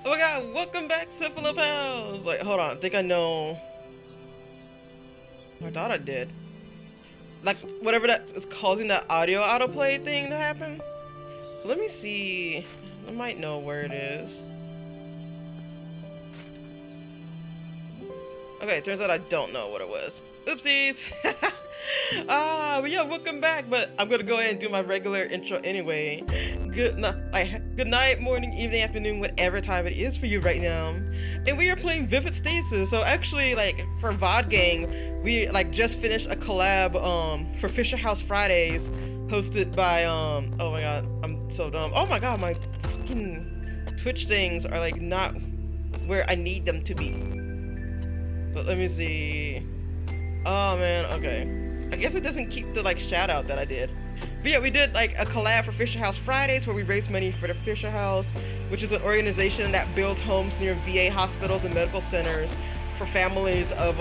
Oh my god, welcome back, Syphila Pals! Like, hold on, I think I know. I thought I did. Like, whatever that is causing that audio autoplay thing to happen. So let me see. I might know where it is. Okay, turns out I don't know what it was. Oopsies! But yeah, welcome back. But I'm gonna go ahead and do my regular intro anyway. Good night, morning, evening, afternoon, whatever time it is for you right now. And we are playing Vivid Stasis. So actually, like for VOD Gang, we like just finished a collab for Fisher House Fridays, hosted by oh my god, I'm so dumb. Oh my god, my fucking Twitch things are like not where I need them to be. But let me see. Oh man, okay. I guess it doesn't keep the like shout out that I did. But yeah, we did like a collab for Fisher House Fridays where we raised money for the Fisher House, which is an organization that builds homes near VA hospitals and medical centers for families of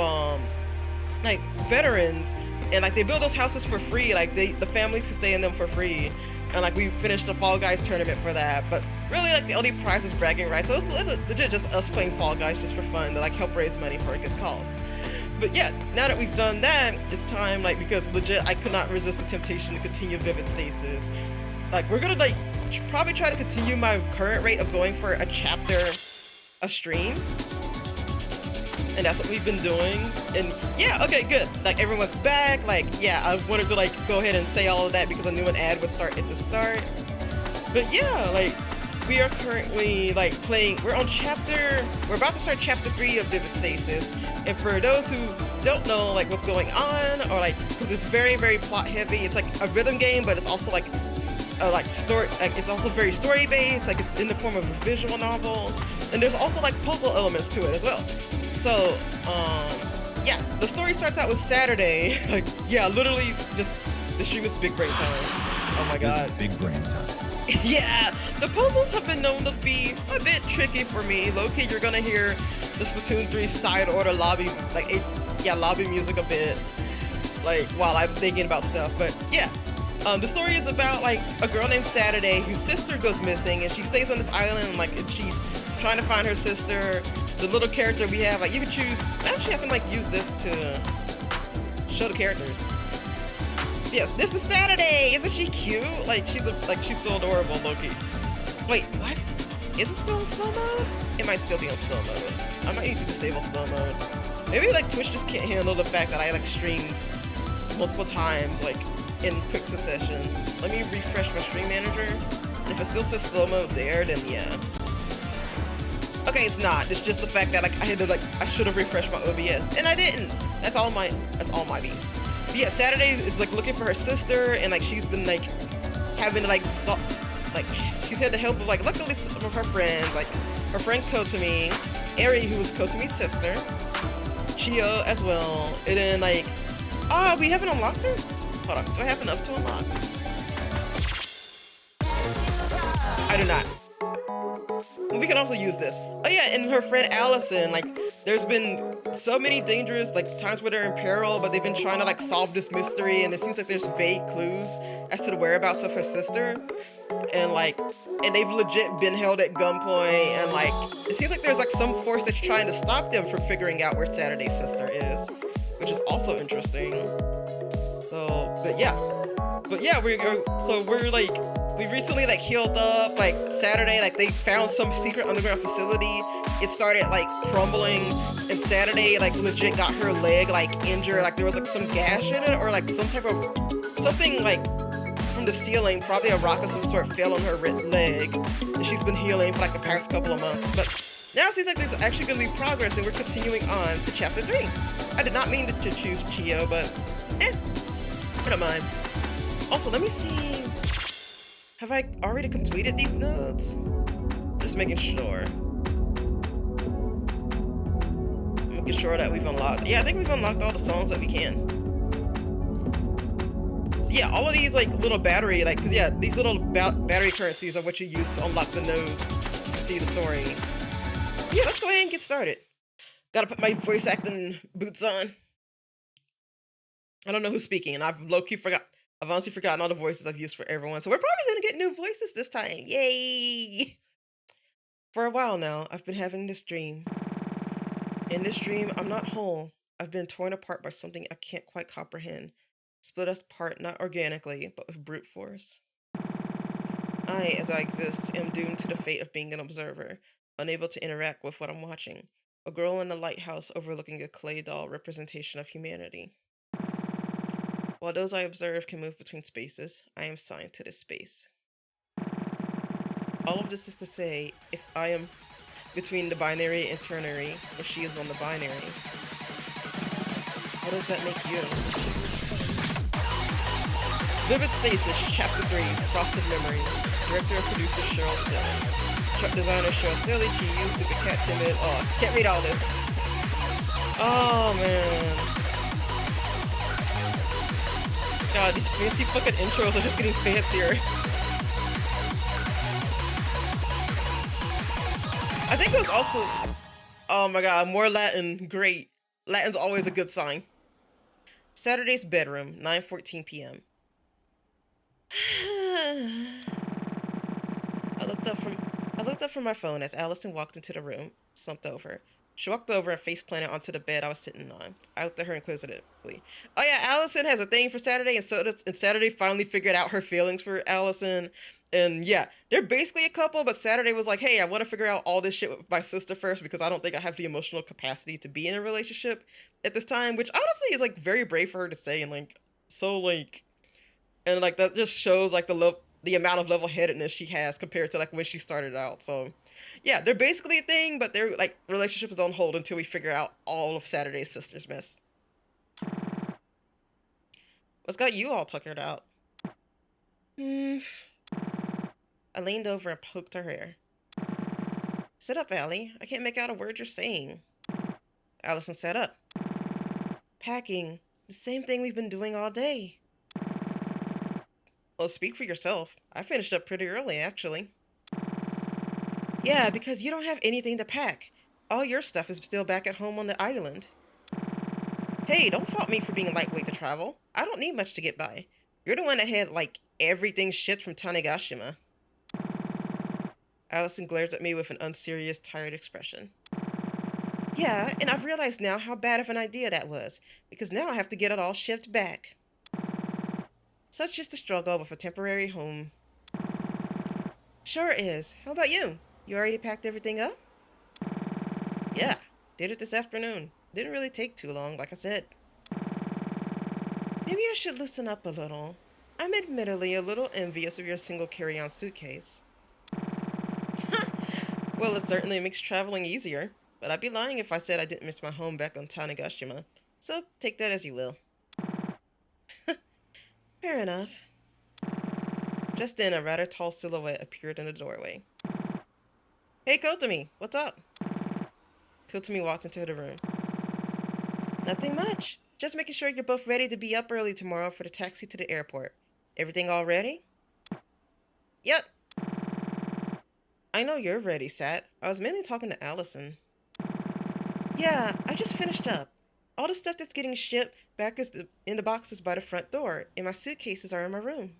like veterans. And like they build those houses for free, like the families can stay in them for free. And like we finished the Fall Guys tournament for that. But really like the only prize is bragging rights. So it's legit just us playing Fall Guys just for fun to like help raise money for a good cause. But yeah, now that we've done that, it's time, like, because legit, I could not resist the temptation to continue Vivid Stasis. Like, we're gonna, like, probably try to continue my current rate of going for a chapter a stream. And that's what we've been doing. And yeah, okay, good. Like, everyone's back. Like, yeah, I wanted to, like, go ahead and say all of that because I knew an ad would start at the start. But yeah, like, we are currently like playing, we're about to start chapter 3 of Vivid Stasis. And for those who don't know like what's going on, or like, because it's very, very plot heavy, it's like a rhythm game, but it's also like story, like it's also very story based, like it's in the form of a visual novel. And there's also like puzzle elements to it as well. So, yeah, the story starts out with Saturday. Like, yeah, literally just, the stream is big brain time. Oh my god. This is big brain time. Yeah, the puzzles have been known to be a bit tricky for me. Low-key, you're gonna hear the Splatoon 3 side order lobby, like, lobby music a bit, like, while I'm thinking about stuff. But yeah, the story is about, like, a girl named Saturday whose sister goes missing, and she stays on this island, like, and she's trying to find her sister. The little character we have, like, you can choose, actually, I can, like, use this to show the characters. Yes, this is Saturday. Isn't she cute? Like she's so adorable, Loki. Wait, what? Is it still in slow mode? It might still be on slow mode. I might need to disable slow mode. Maybe like Twitch just can't handle the fact that I like streamed multiple times like in quick succession. Let me refresh my stream manager. And if it still says slow mode there, then yeah. Okay, it's not. It's just the fact that like I should have refreshed my OBS and I didn't. That's all my beat. Yeah, Saturday is like looking for her sister, and like she's been like having to like she's had the help of like luckily some of her friends, like her friend Kotomi, Eri, who was Kotomi's sister, Chio as well, and then like we haven't unlocked her? Hold on, do I have enough to unlock? I do not. We can also use this. Oh yeah, and her friend Allison, like there's been so many dangerous like times where they're in peril, but they've been trying to like solve this mystery, and it seems like there's vague clues as to the whereabouts of her sister, and they've legit been held at gunpoint, and like it seems like there's like some force that's trying to stop them from figuring out where Saturday's sister is, which is also interesting. So, but yeah, we recently like healed up, like Saturday, like they found some secret underground facility. It started like crumbling, and Saturday like legit got her leg like injured, like there was like some gash in it, or like some type of something like from the ceiling, probably a rock of some sort fell on her leg, and she's been healing for like the past couple of months. But now it seems like there's actually gonna be progress, and we're continuing on to chapter 3. I did not mean to choose Chio, but I don't mind. Also, let me see. Have I already completed these nodes? Just making sure. Making sure that we've unlocked. Yeah, I think we've unlocked all the songs that we can. So yeah, all of these like little battery, like, cause yeah, these little battery currencies are what you use to unlock the nodes to continue the story. Yeah, let's go ahead and get started. Gotta put my voice acting boots on. I don't know who's speaking, and I've honestly forgotten all the voices I've used for everyone, so we're probably gonna get new voices this time. Yay! For a while now, I've been having this dream. In this dream, I'm not whole. I've been torn apart by something I can't quite comprehend. Split us apart not organically, but with brute force. I, as I exist, am doomed to the fate of being an observer, unable to interact with what I'm watching. A girl in a lighthouse overlooking a clay doll representation of humanity. While those I observe can move between spaces, I am signed to this space. All of this is to say, if I am between the binary and ternary, and she is on the binary, how does that make you? Vivid Stasis, Chapter 3, Frosted Memories. Director and producer Cheryl Stelly. Truck designer Cheryl Stelly, GU, Stupid Cat Timid. Oh, can't read all this. Oh, man. God, these fancy fucking intros are just getting fancier. I think it was also... Oh my god, more Latin. Great. Latin's always a good sign. Saturday's bedroom, 9:14 p.m. I looked up from my phone as Allison walked into the room, slumped over. She walked over and face planted onto the bed I was sitting on. I looked at her inquisitively. Oh yeah, Allison has a thing for Saturday, and Saturday finally figured out her feelings for Allison. And yeah, they're basically a couple, but Saturday was like, hey, I want to figure out all this shit with my sister first because I don't think I have the emotional capacity to be in a relationship at this time, which honestly is like very brave for her to say, and like so like, and like that just shows like the amount of level-headedness she has compared to like when she started out. So yeah, they're basically a thing, but their like relationship is on hold until we figure out all of Saturday's sister's mess. What's got you all tuckered out? I leaned over and poked her hair. Sit up, Allie. I can't make out a word you're saying. Allison sat up. Packing. The same thing we've been doing all day. Well, speak for yourself. I finished up pretty early, actually. Yeah, because you don't have anything to pack. All your stuff is still back at home on the island. Hey, don't fault me for being lightweight to travel. I don't need much to get by. You're the one that had, like, everything shipped from Tanegashima. Allison glared at me with an unserious, tired expression. Yeah, and I've realized now how bad of an idea that was, because now I have to get it all shipped back. Such is the struggle with a temporary home. Sure is. How about you? You already packed everything up? Yeah, did it this afternoon. Didn't really take too long, like I said. Maybe I should loosen up a little. I'm admittedly a little envious of your single carry-on suitcase. Well, it certainly makes traveling easier, but I'd be lying if I said I didn't miss my home back on Tanegashima. So take that as you will. Fair enough. Just then, a rather tall silhouette appeared in the doorway. Hey, Kotomi, what's up? Kotomi walked into the room. Nothing much. Just making sure you're both ready to be up early tomorrow for the taxi to the airport. Everything all ready? Yep. I know you're ready, Sat. I was mainly talking to Allison. Yeah, I just finished up. All the stuff that's getting shipped back is in the boxes by the front door, and my suitcases are in my room.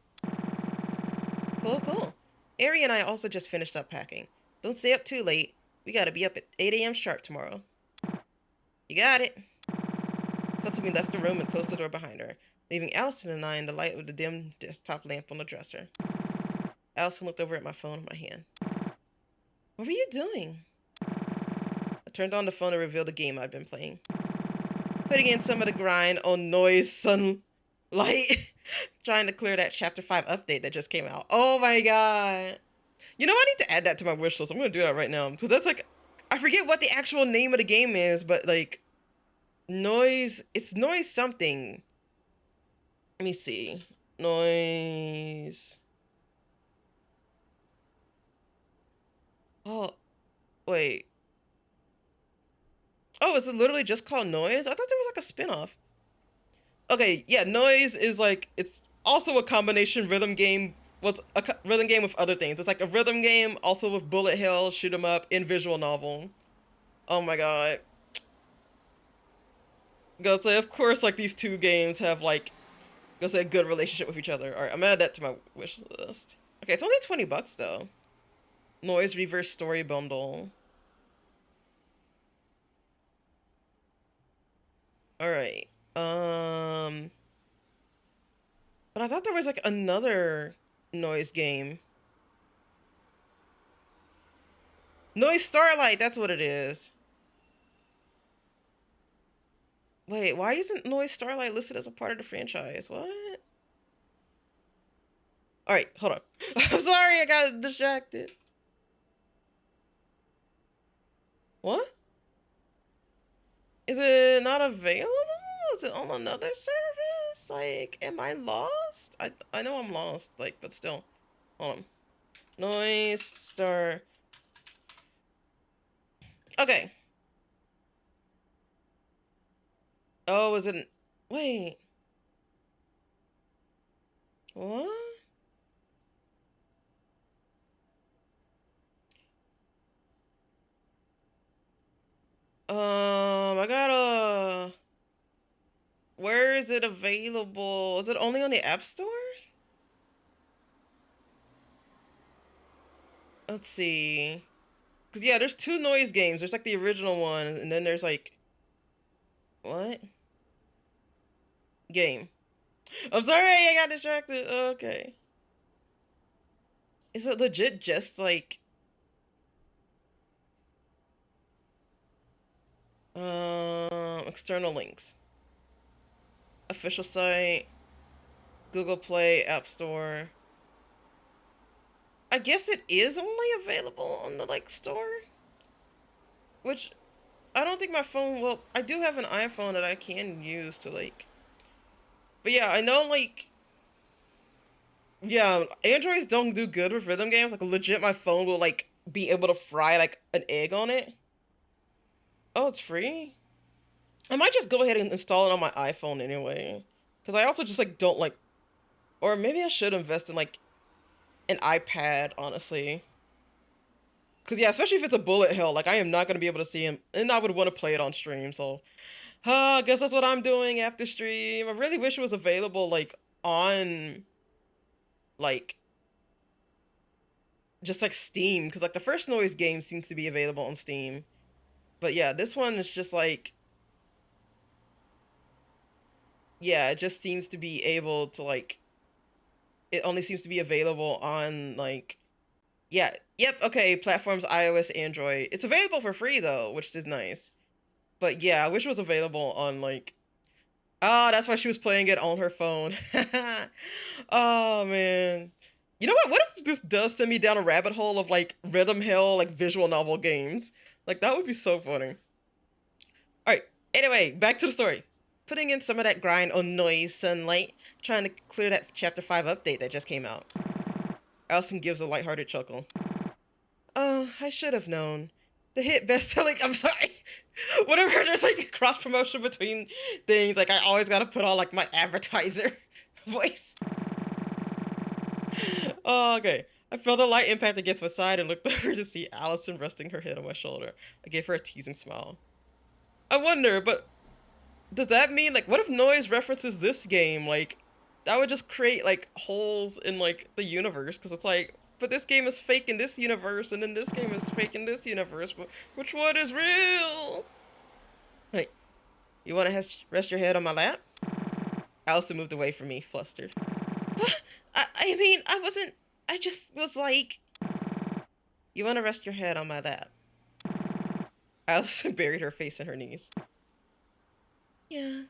Cool, cool. Ari and I also just finished up packing. Don't stay up too late. We gotta be up at 8 a.m. sharp tomorrow. You got it. Kotomi left the room and closed the door behind her, leaving Allison and I in the light of the dim desktop lamp on the dresser. Allison looked over at my phone in my hand. What were you doing? I turned on the phone and revealed the game I'd been playing. Putting in some of the grind on Noise Sunlight. Trying to clear that Chapter 5 update that just came out. Oh my god. You know, I need to add that to my wish list. I'm going to do that right now. Because that's like, I forget what the actual name of the game is, but like, it's Noise something. Let me see. Noise. Oh, wait. Oh, is it literally just called Noise? I thought there was like a spin-off. Okay, yeah, Noise is like, it's also a combination rhythm game. Well, it's a rhythm game with other things. It's like a rhythm game, also with bullet hell, shoot 'em up, in visual novel. Oh my god. Gotta say, of course, like these two games have like, gotta say, a good relationship with each other. Alright, I'm gonna add that to my wish list. Okay, it's only $20 though. Noise Reverse Story Bundle. Alright. But I thought there was like another noise game. Noise Starlight, that's what it is. Wait, why isn't Noise Starlight listed as a part of the franchise? What? Alright, hold on. I'm sorry, I got distracted. What? Is it not available? Is it on another service? Like, am I lost? I know I'm lost, like, but still. Hold on. Noise Star. Okay. Oh, is it? Wait. What? I gotta. Where is it available? Is it only on the App Store? Let's see. Cause yeah, there's two noise games. There's like the original one, and then there's like what? Game. I'm sorry, I got distracted. Okay. Is it legit just like external links? Official site, Google Play, App Store. I guess it is only available on the like store. Which I don't think my phone, well, I do have an iPhone that I can use to like. But yeah, I know like yeah, Androids don't do good with rhythm games. Like legit my phone will like be able to fry like an egg on it. Oh, it's free? I might just go ahead and install it on my iPhone anyway. Because I also just like don't like, or maybe I should invest in like an iPad, honestly. Because yeah, especially if it's a bullet hell, like I am not going to be able to see him, and I would want to play it on stream. So I guess that's what I'm doing after stream. I really wish it was available like on like just like Steam, because like the first noise game seems to be available on Steam. But yeah, this one is just like, yeah, it just seems to be able to like, it only seems to be available on like, yeah, yep, okay, platforms iOS, Android. It's available for free though, which is nice. But yeah, I wish it was available on like, oh, that's why she was playing it on her phone. Oh man. You know what? What if this does send me down a rabbit hole of like rhythm hell, like visual novel games? Like that would be so funny. Alright, anyway, back to the story. Putting in some of that grind on Noise Sunlight, trying to clear that Chapter 5 update that just came out. Allison gives a lighthearted chuckle. Oh, I should have known. The hit best-selling, I'm sorry. Whenever there's like cross promotion between things, like I always gotta put on like my advertiser voice. Oh, okay. I felt a light impact against my side and looked over to see Allison resting her head on my shoulder. I gave her a teasing smile. I wonder, but does that mean like what if Noise references this game? Like that would just create like holes in like the universe, because it's like, but this game is fake in this universe, and then this game is fake in this universe. But which one is real? Hey, you want to rest your head on my lap? Allison moved away from me, flustered. I mean, I just was like, you want to rest your head on my lap? Allison buried her face in her knees. Yeah.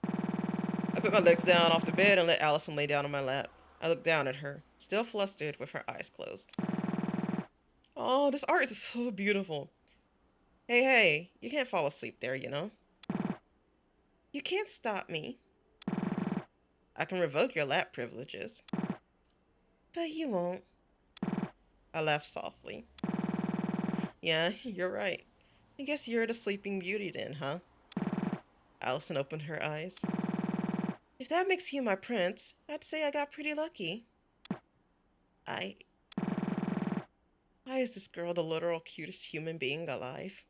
I put my legs down off the bed and let Allison lay down on my lap. I looked down at her, still flustered with her eyes closed. Oh, this art is so beautiful. Hey, you can't fall asleep there, you know. You can't stop me. I can revoke your lap privileges. But you won't. I laughed softly. Yeah, you're right. I guess you're the Sleeping Beauty then, huh? Allison opened her eyes. If that makes you my prince, I'd say I got pretty lucky. Why is this girl the literal cutest human being alive?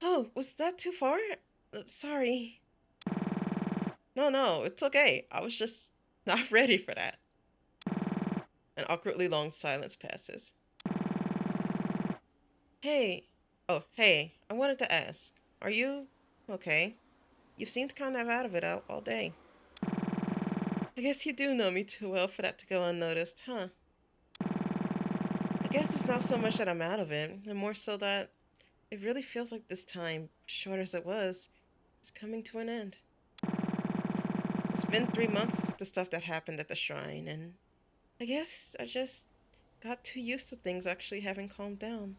Oh, was that too far? Sorry. No, it's okay. I was just not ready for that. An awkwardly long silence passes. Hey. Oh, hey. I wanted to ask. Are you okay? You seemed kind of out of it all day. I guess you do know me too well for that to go unnoticed, huh? I guess it's not so much that I'm out of it, and more so that it really feels like this time, short as it was, is coming to an end. It's been 3 months since the stuff that happened at the shrine, and I guess I just got too used to things actually having calmed down.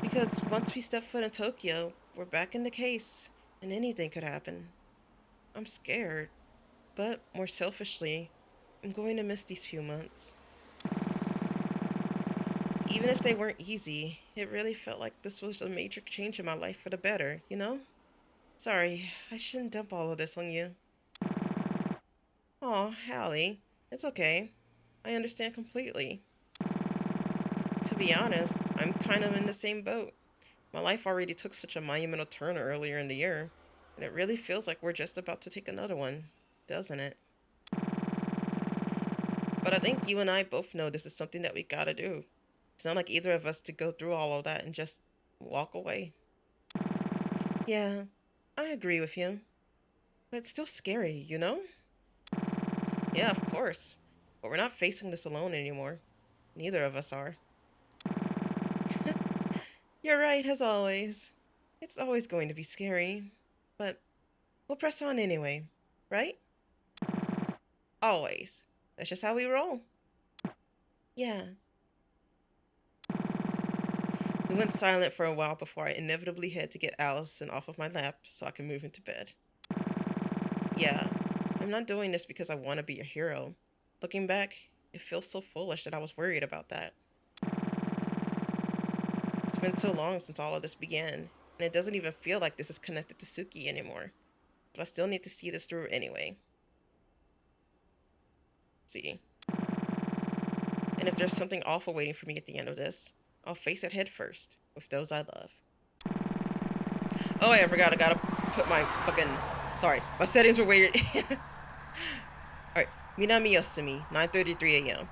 Because once we step foot in Tokyo, we're back in the case, and anything could happen. I'm scared, but more selfishly, I'm going to miss these few months. Even if they weren't easy, it really felt like this was a major change in my life for the better, you know? Sorry, I shouldn't dump all of this on you. Aw, Hallie, it's okay. I understand completely. To be honest, I'm kind of in the same boat. My life already took such a monumental turn earlier in the year, and it really feels like we're just about to take another one, doesn't it? But I think you and I both know this is something that we gotta do. It's not like either of us to go through all of that and just walk away. Yeah, I agree with you. But it's still scary, you know? Yeah, of course. But we're not facing this alone anymore. Neither of us are. You're right, as always. It's always going to be scary. But we'll press on anyway, right? Always. That's just how we roll. Yeah. We went silent for a while before I inevitably had to get Allison off of my lap so I could move into bed. Yeah, I'm not doing this because I want to be a hero. Looking back, it feels so foolish that I was worried about that. It's been so long since all of this began, and it doesn't even feel like this is connected to Suki anymore. But I still need to see this through anyway. See. And if there's something awful waiting for me at the end of this, I'll face it head first, with those I love. Oh, I forgot, I gotta put my fucking... Sorry, my settings were weird. Alright, Minami-Yosumi, 9:33 a.m.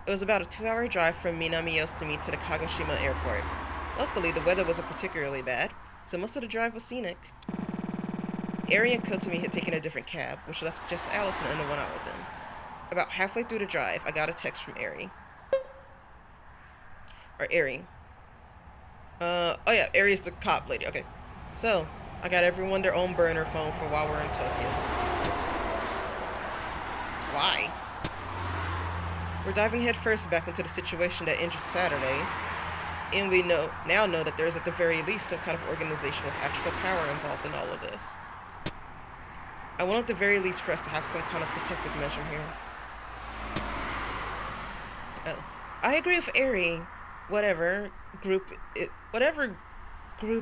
It was about a 2-hour drive from Minami-Yosumi to the Kagoshima airport. Luckily, the weather wasn't particularly bad, so most of the drive was scenic. Ari and Kotomi had taken a different cab, which left just Allison and the one I was in. About halfway through the drive, I got a text from Ari. Or Ari. Oh yeah, Ari is the cop lady, okay. So, I got everyone their own burner phone for while we're in Tokyo. Why? We're diving headfirst back into the situation that ended Saturday, and we now know that there is at the very least some kind of organization with actual power involved in all of this. I want at the very least for us to have some kind of protective measure here. I agree with Ari. Whatever group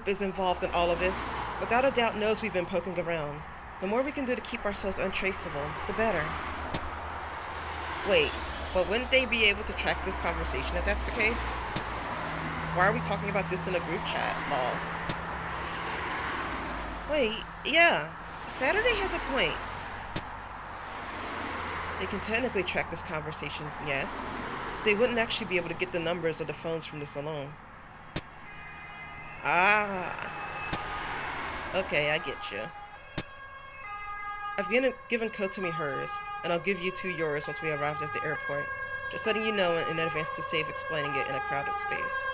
is involved in all of this, without a doubt knows we've been poking around. The more we can do to keep ourselves untraceable, the better. Wait, but wouldn't they be able to track this conversation if that's the case? Why are we talking about this in a group chat, lol? Wait, yeah, Saturday has a point. They can technically track this conversation, yes. But they wouldn't actually be able to get the numbers of the phones from this alone. Ah. Okay, I get you. I've given Kotomi hers, and I'll give you 2 yours once we arrive at the airport. Just letting you know in advance to save explaining it in a crowded space.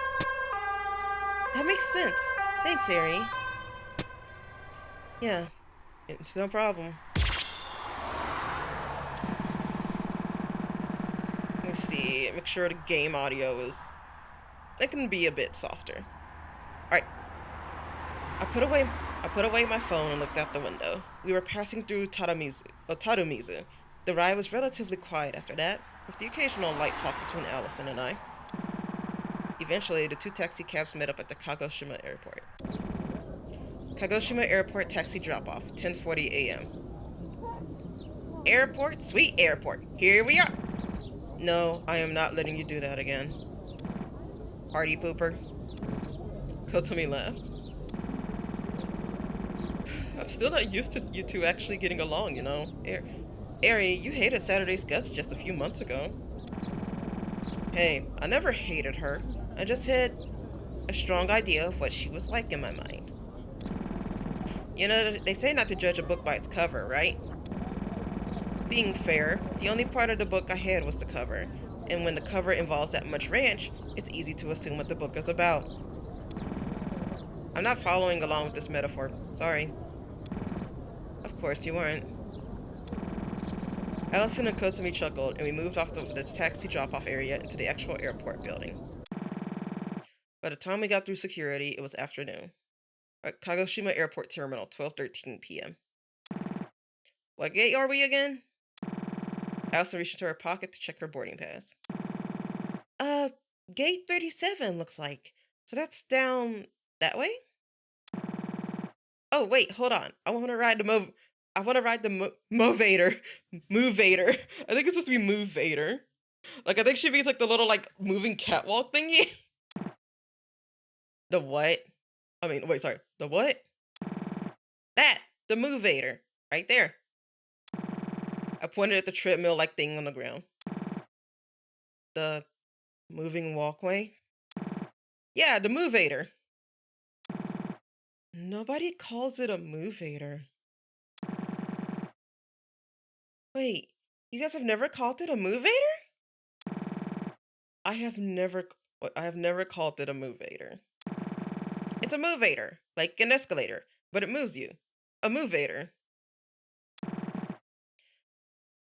That makes sense. Thanks, Ari. Yeah, it's no problem. Let me see, make sure the game audio it can be a bit softer. Alright. I put away my phone and looked out the window. We were passing through Tarumizu. The ride was relatively quiet after that, with the occasional light talk between Allison and I. Eventually, the 2 taxi cabs met up at the Kagoshima airport. Kagoshima airport taxi drop-off, 10:40 a.m. Airport? Sweet airport. Here we are. No, I am not letting you do that again. Party pooper. Kotomi laughed. I'm still not used to you two actually getting along, you know. Ari, you hated Saturday's guts just a few months ago. Hey, I never hated her. I just had a strong idea of what she was like in my mind. You know, they say not to judge a book by its cover, right? Being fair, the only part of the book I had was the cover, and when the cover involves that much ranch, it's easy to assume what the book is about. I'm not following along with this metaphor. Sorry. Of course you weren't. Allison and Kotomi chuckled, and we moved off the taxi drop-off area into the actual airport building. By the time we got through security, it was afternoon. At Kagoshima Airport Terminal, 12:13 p.m. What gate are we again? Allison reached into her pocket to check her boarding pass. Uh, gate 37 looks like. So that's down that way? Oh, wait, hold on. I want to ride the Movator. Movator. I think it's supposed to be Move Vader. Like, I think she means like the little like moving catwalk thingy. The what? I mean, wait, sorry. The what? That! The Movator. Right there. I pointed at the treadmill like thing on the ground. The moving walkway? Yeah, the Movator. Nobody calls it a Movator. Wait, you guys have never called it a Movator? I have never called it a Movator. It's a Movator, like an escalator, but it moves you. A Movator.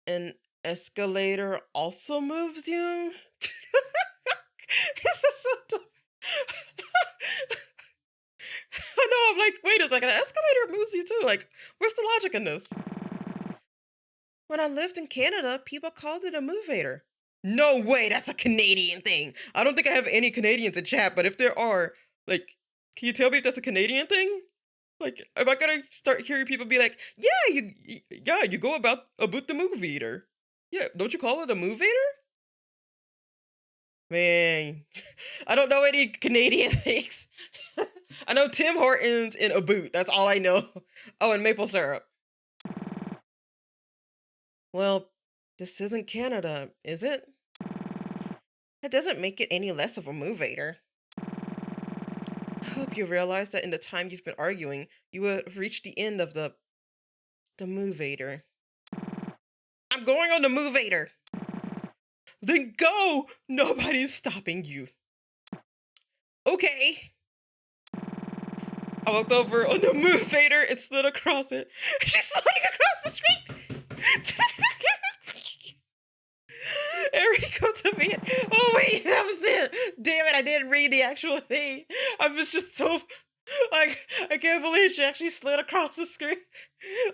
An escalator also moves you? This is so dumb. I know, I'm like, wait a second, an escalator moves you too. Like, where's the logic in this? When I lived in Canada, people called it a Movator. No way, that's a Canadian thing. I don't think I have any Canadians in chat, but if there are, like, can you tell me if that's a Canadian thing? Like, am I gonna start hearing people be like, yeah, you go about the movie eater. Yeah, don't you call it a movie eater? Man, I don't know any Canadian things. I know Tim Hortons and a boot. That's all I know. Oh, and maple syrup. Well, this isn't Canada, is it? That doesn't make it any less of a movator. I hope you realize that in the time you've been arguing, you would have reached the end of the movator. I'm going on the movator. Then go! Nobody's stopping you. Okay. I walked over on the movator and slid across it. She's sliding across the street! Enrico to me. Oh wait, that was it. Damn it, I didn't read the actual thing. I was just so like, I can't believe she actually slid across the screen.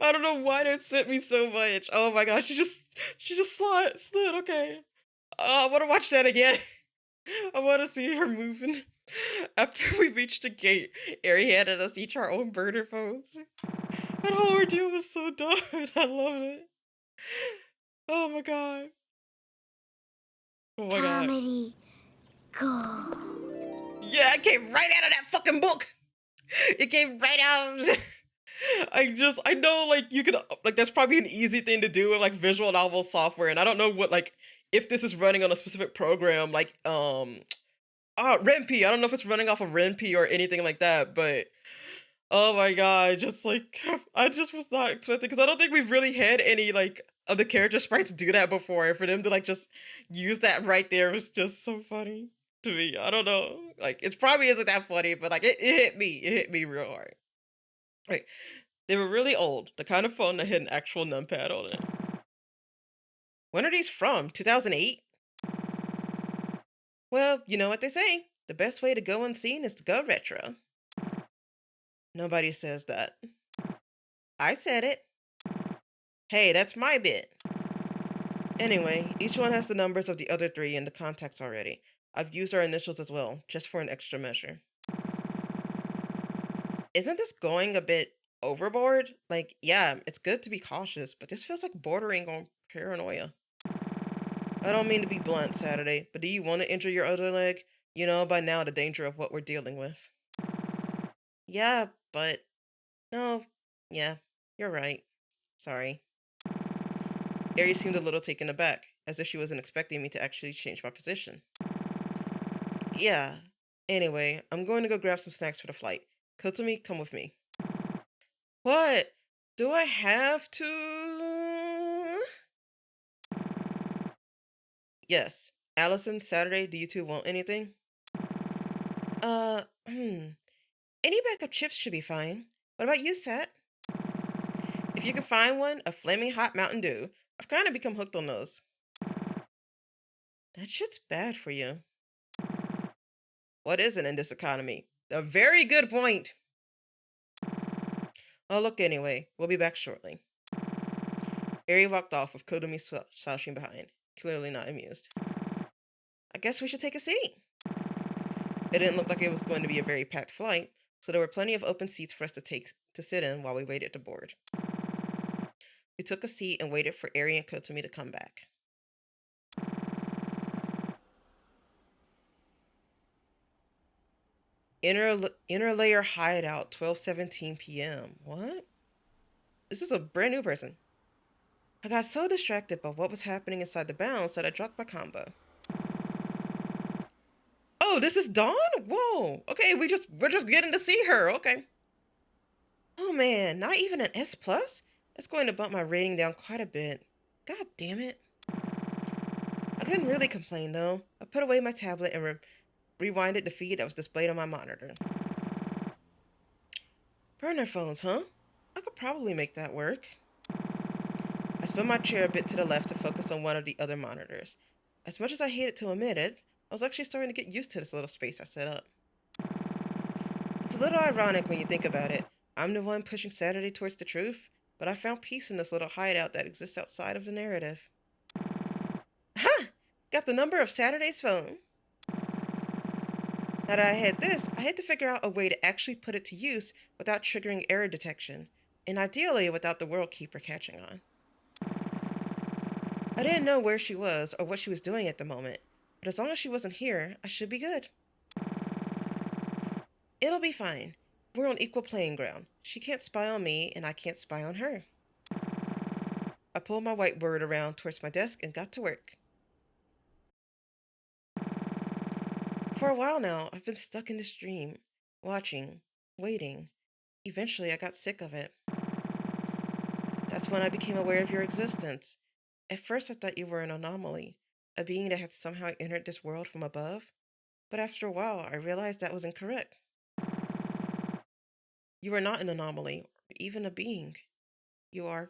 I don't know why that sent me so much. Oh my gosh, she just slid. Okay. I want to watch that again. I want to see her moving. After we reached the gate, Ari handed us each our own burner phones. That whole ordeal was so dumb. I loved it. Oh my god. Oh my god. Comedy gold. Yeah, it came right out of that fucking book. It came right out of I know, like, you could, like, that's probably an easy thing to do with, like, visual novel software, and I don't know what, like, if this is running on a specific program, like, RenP. I don't know if it's running off of RenP or anything like that, but, oh my god, just, like, I just was not expecting, because I don't think we've really had any, like, of the character sprites do that before, and for them to, like, just use that right there was just so funny to me. I don't know. Like, it probably isn't that funny, but, like, it hit me. It hit me real hard. Right. They were really old, the kind of phone that had an actual numpad on it. When are these from? 2008? Well, you know what they say. The best way to go unseen is to go retro. Nobody says that. I said it. Hey, that's my bit. Anyway, each one has the numbers of the other three in the contacts already. I've used our initials as well, just for an extra measure. Isn't this going a bit overboard? Like, yeah, it's good to be cautious, but this feels like bordering on paranoia. I don't mean to be blunt, Saturday, but do you want to injure your other leg? You know by now the danger of what we're dealing with. Yeah, but... No, yeah, you're right. Sorry. Aries seemed a little taken aback. as if she wasn't expecting me to actually change my position. Yeah. Anyway, I'm going to go grab some snacks for the flight. Kotomi, come with me. What? Do I have to? Yes. Allison, Saturday, do you two want anything? Any bag of chips should be fine. What about you, Sat? If you can find one, a flaming hot Mountain Dew. I've kind of become hooked on those. That shit's bad for you. What isn't in this economy? A very good point. Oh, look anyway. We'll be back shortly. Eri walked off with Kotomi slouching behind, clearly not amused. I guess we should take a seat. It didn't look like it was going to be a very packed flight, so there were plenty of open seats for us to sit in while we waited to board. We took a seat and waited for Eri and Kotomi to come back. Inner layer hideout, 12:17 p.m. What? This is a brand new person. I got so distracted by what was happening inside the bounds that I dropped my combo. Oh, this is Dawn? Whoa. Okay, we're just getting to see her. Okay. Oh man, not even an S+? That's going to bump my rating down quite a bit. God damn it. I couldn't really complain though. I put away my tablet and rewinded the feed that was displayed on my monitor. Burner phones, huh? I could probably make that work. I spun my chair a bit to the left to focus on one of the other monitors. As much as I hated to admit it, I was actually starting to get used to this little space I set up. It's a little ironic when you think about it. I'm the one pushing Saturday towards the truth, but I found peace in this little hideout that exists outside of the narrative. Ha! Got the number of Saturday's phone. Now that I had this, I had to figure out a way to actually put it to use without triggering error detection, and ideally without the World Keeper catching on. I didn't know where she was or what she was doing at the moment, but as long as she wasn't here, I should be good. It'll be fine. We're on equal playing ground. She can't spy on me, and I can't spy on her. I pulled my whiteboard around towards my desk and got to work. For a while now, I've been stuck in this dream, watching, waiting. Eventually, I got sick of it. That's when I became aware of your existence. At first, I thought you were an anomaly, a being that had somehow entered this world from above. But after a while, I realized that was incorrect. You are not an anomaly, or even a being. You are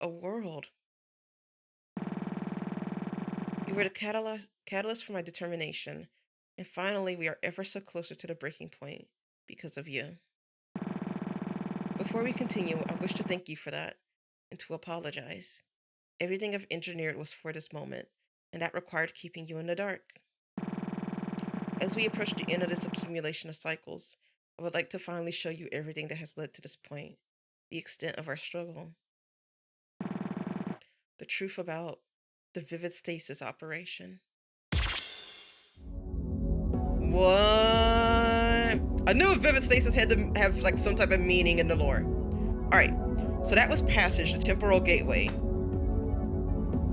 a world. You were the catalyst for my determination, and finally we are ever so closer to the breaking point because of you. Before we continue, I wish to thank you for that, and to apologize. Everything I've engineered was for this moment, and that required keeping you in the dark. As we approach the end of this accumulation of cycles, I would like to finally show you everything that has led to this point, the extent of our struggle. The truth about the vivid stasis operation. What? I knew vivid stasis had to have like some type of meaning in the lore. Alright, so that was Passage, the temporal gateway.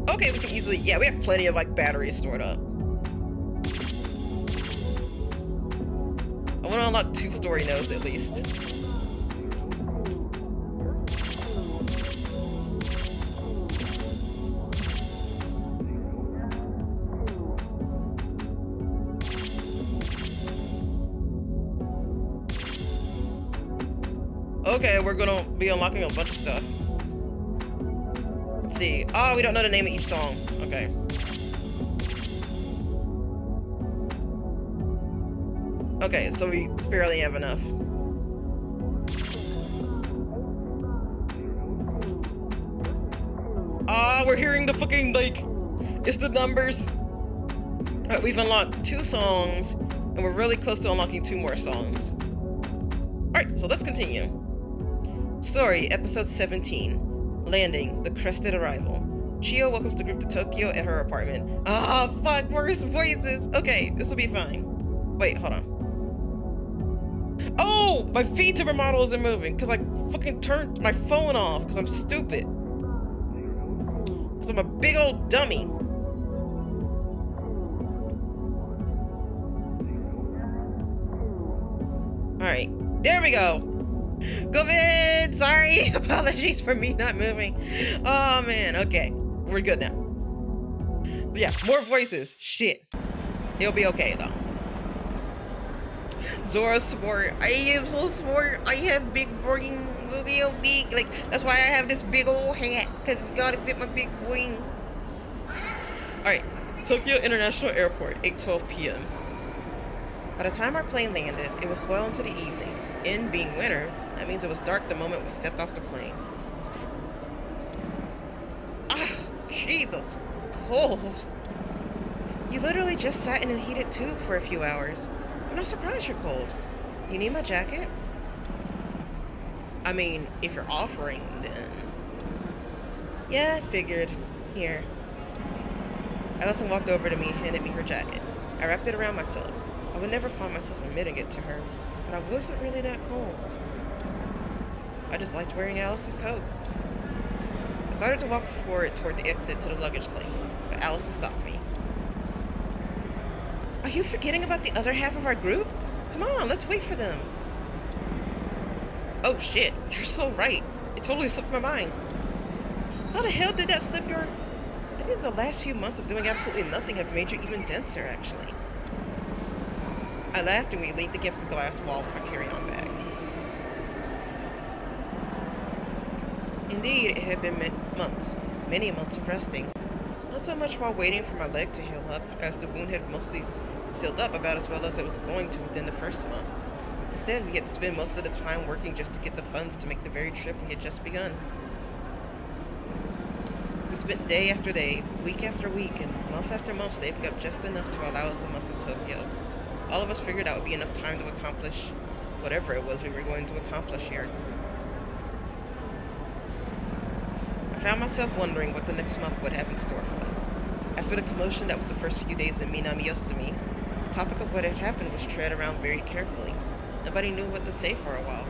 Okay, we can easily, yeah, we have plenty of like batteries stored up. I want to unlock 2 story nodes at least. Okay, we're gonna be unlocking a bunch of stuff. Let's see. Oh, we don't know the name of each song. Okay. Okay, so we barely have enough. Ah, we're hearing the fucking, like, it's the numbers. Alright, we've unlocked 2 songs, and we're really close to unlocking 2 more songs. Alright, so let's continue. Story, episode 17. Landing, the crested arrival. Chio welcomes the group to Tokyo at her apartment. Ah, fuck, worse voices. Okay, this will be fine. Wait, hold on. Oh, my VTuber model isn't moving because I fucking turned my phone off because I'm stupid. Cause I'm a big old dummy. Alright, there we go. COVID! Sorry! Apologies for me not moving. Oh man, okay. We're good now. So yeah, more voices. Shit. He'll be okay though. Zora sport. I am so sport. I have big brain, real big. Like that's why I have this big old hat, cause it's gotta fit my big wing. All right, Tokyo International Airport, 8:12 p.m. By the time our plane landed, it was well into the evening. In being winter, that means it was dark the moment we stepped off the plane. Ah, Jesus, cold. You literally just sat in a heated tube for a few hours. I'm not surprised you're cold. Do you need my jacket? I mean, if you're offering, then... Yeah, figured. Here. Allison walked over to me and handed me her jacket. I wrapped it around myself. I would never find myself admitting it to her, but I wasn't really that cold. I just liked wearing Allison's coat. I started to walk forward toward the exit to the luggage claim, but Allison stopped me. Are you forgetting about the other half of our group? Come on, let's wait for them. Oh shit, you're so right. It totally slipped my mind. How the hell did that slip your... I think the last few months of doing absolutely nothing have made you even denser, actually. I laughed and we leaned against the glass wall with our carry-on bags. Indeed, it had been months, many months of resting. Not so much while waiting for my leg to heal up, as the wound had mostly sealed up about as well as it was going to within the first month. Instead, we had to spend most of the time working just to get the funds to make the very trip we had just begun. We spent day after day, week after week, and month after month saving up just enough to allow us a month in Tokyo. All of us figured that would be enough time to accomplish whatever it was we were going to accomplish here. I found myself wondering what the next month would have in store for us. After the commotion that was the first few days in Minami-Yosumi, the topic of what had happened was tread around very carefully. Nobody knew what to say for a while.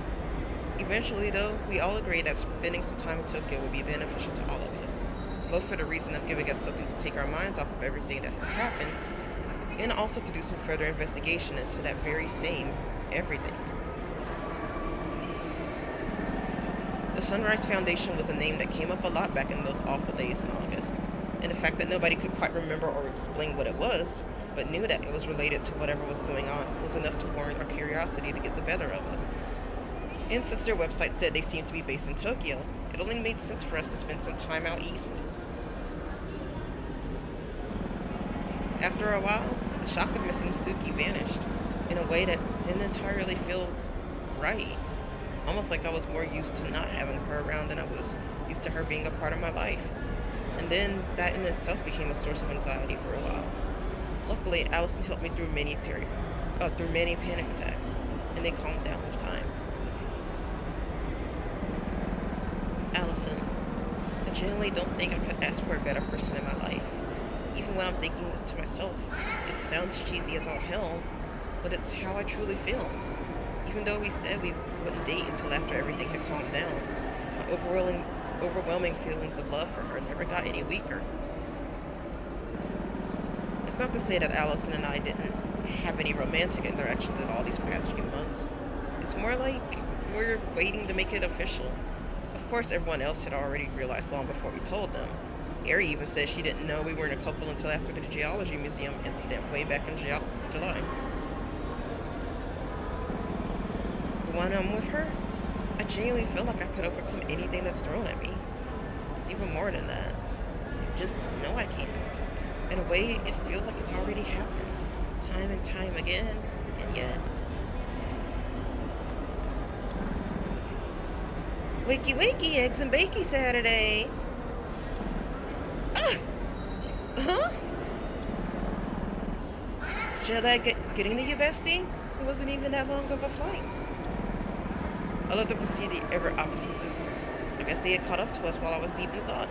Eventually, though, we all agreed that spending some time in Tokyo would be beneficial to all of us, both for the reason of giving us something to take our minds off of everything that had happened, and also to do some further investigation into that very same everything. The Sunrise Foundation was a name that came up a lot back in those awful days in August, and the fact that nobody could quite remember or explain what it was, but knew that it was related to whatever was going on, was enough to warrant our curiosity to get the better of us. And since their website said they seemed to be based in Tokyo, it only made sense for us to spend some time out east. After a while, the shock of missing Suki vanished, in a way that didn't entirely feel right. Almost like I was more used to not having her around than I was used to her being a part of my life. And then that in itself became a source of anxiety for a while. Luckily, Allison helped me through many panic attacks, and they calmed down with time. Allison, I genuinely don't think I could ask for a better person in my life. Even when I'm thinking this to myself, it sounds cheesy as all hell, but it's how I truly feel. Even though we said we wouldn't date until after everything had calmed down, my overwhelming feelings of love for her never got any weaker. It's not to say that Allison and I didn't have any romantic interactions at all these past few months. It's more like we're waiting to make it official. Of course, everyone else had already realized long before we told them. Ari even said she didn't know we weren't a couple until after the Geology Museum incident way back in July. But when I'm with her, I genuinely feel like I could overcome anything that's thrown at me. It's even more than that. I just know I can. In a way, it feels like it's already happened, time and time again, and yet... Wakey wakey, eggs and bakey Saturday! Ah! Huh? Jet lag getting to you, bestie? It wasn't even that long of a flight. I looked up to see the ever-opposite sisters. I guess they had caught up to us while I was deep in thought.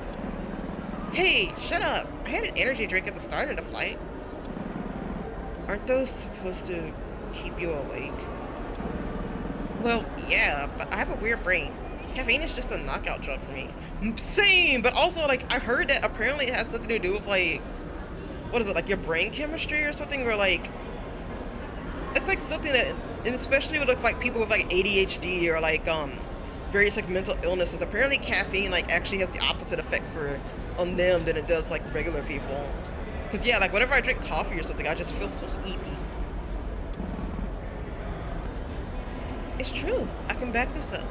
Hey, shut up! I had an energy drink at the start of the flight. Aren't those supposed to keep you awake? Well, yeah, but I have a weird brain. Caffeine is just a knockout drug for me. Same, but also, like, I've heard that apparently it has something to do with, like, what is it, like, your brain chemistry or something, or, like, it's, like, something that, and especially with, like, people with, like, ADHD or, like, various, like, mental illnesses, apparently caffeine, like, actually has the opposite effect on them than it does, like, regular people. Because, yeah, like, whenever I drink coffee or something, I just feel so sleepy. It's true. I can back this up.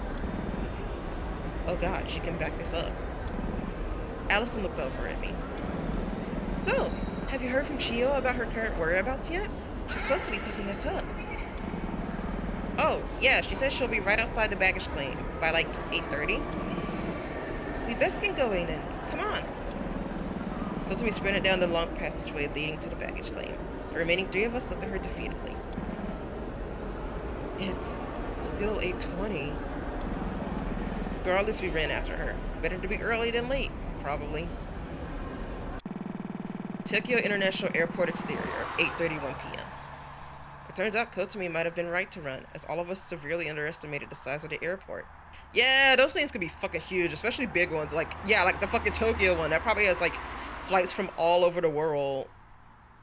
Oh, God, she can back this up. Allison looked over at me. So, have you heard from Chio about her current whereabouts yet? She's supposed to be picking us up. Oh, yeah, she says she'll be right outside the baggage claim by, like, 8:30. We best get going then. Come on. Kozumi sprinted down the long passageway leading to the baggage claim. The remaining three of us looked at her defeatedly. It's still 8:20. Regardless, we ran after her. Better to be early than late, probably. Tokyo International Airport exterior, 8:31 p.m. It turns out Kozumi might have been right to run, as all of us severely underestimated the size of the airport. Yeah, those things could be fucking huge, especially big ones. Like, yeah, like the fucking Tokyo one. That probably has, like, flights from all over the world.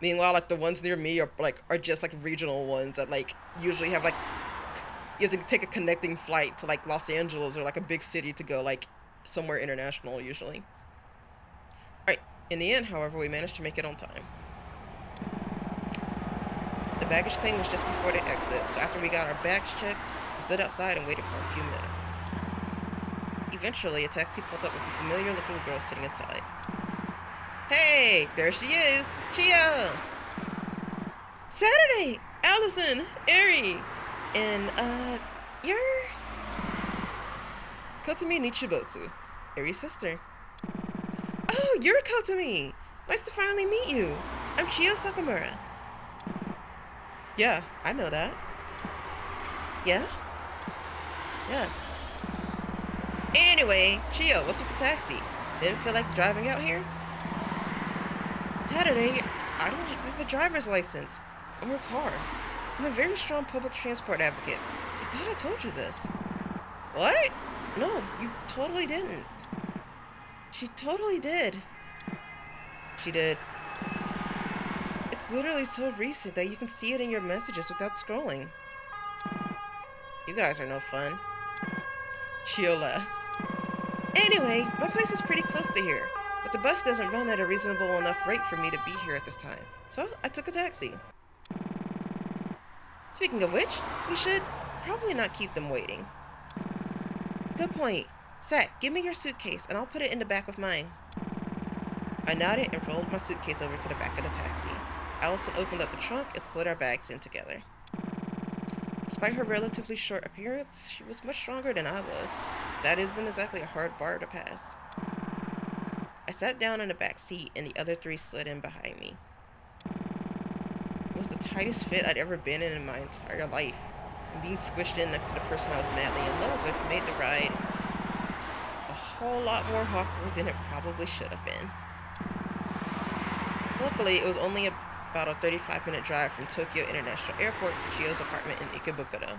Meanwhile, like, the ones near me are just, like, regional ones that, like, usually have, like, you have to take a connecting flight to, like, Los Angeles or, like, a big city to go, like, somewhere international, usually. Alright, in the end, however, we managed to make it on time. The baggage claim was just before the exit, so after we got our bags checked, we stood outside and waited for a few minutes. Eventually, a taxi pulled up with a familiar-looking girl sitting inside. Hey, there she is! Chia! Saturday! Allison! Eri! And, you're... Kotami Nichibotsu, Eri's sister. Oh, you're Kotami! Nice to finally meet you! I'm Chio Sakamura. Yeah, I know that. Yeah? Yeah. Anyway, Chio, what's with the taxi? Didn't feel like driving out here? Saturday, I don't have a driver's license or a car. I'm a very strong public transport advocate. I thought I told you this. What? No, you totally didn't. She totally did. She did. It's literally so recent that you can see it in your messages without scrolling. You guys are no fun. Chio laughed. Anyway, my place is pretty close to here, but the bus doesn't run at a reasonable enough rate for me to be here at this time, so I took a taxi. Speaking of which, we should probably not keep them waiting. Good point. Sat, give me your suitcase, and I'll put it in the back of mine. I nodded and rolled my suitcase over to the back of the taxi. Allison opened up the trunk and slid our bags in together. Despite her relatively short appearance, she was much stronger than I was. That isn't exactly a hard bar to pass. I sat down in the back seat, and the other three slid in behind me. It was the tightest fit I'd ever been in my entire life, and being squished in next to the person I was madly in love with made the ride a whole lot more awkward than it probably should have been. Luckily, it was only about a 35-minute drive from Tokyo International Airport to Chio's apartment in Ikebukuro.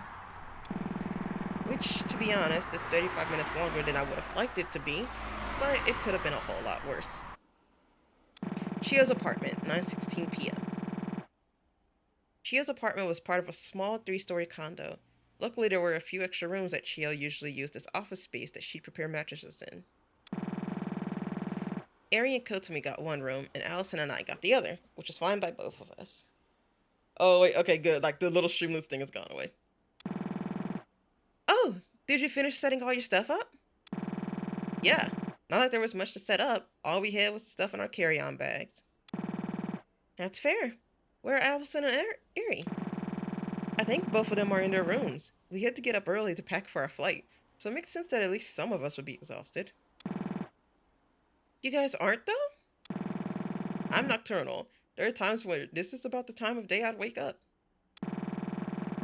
Which, to be honest, is 35 minutes longer than I would have liked it to be, but it could have been a whole lot worse. Chio's apartment, 9:16 p.m. Chio's apartment was part of a small 3-story condo. Luckily, there were a few extra rooms that Chio usually used as office space that she'd prepare mattresses in. Eri and Kotami got one room, and Allison and I got the other, which was fine by both of us. Oh, wait, okay, good. Like, the little Streamloots thing has gone away. Oh, did you finish setting all your stuff up? Yeah, not like there was much to set up. All we had was the stuff in our carry-on bags. That's fair. Where are Allison and Eri? I think both of them are in their rooms. We had to get up early to pack for our flight, so it makes sense that at least some of us would be exhausted. You guys aren't, though? I'm nocturnal. There are times when this is about the time of day I'd wake up.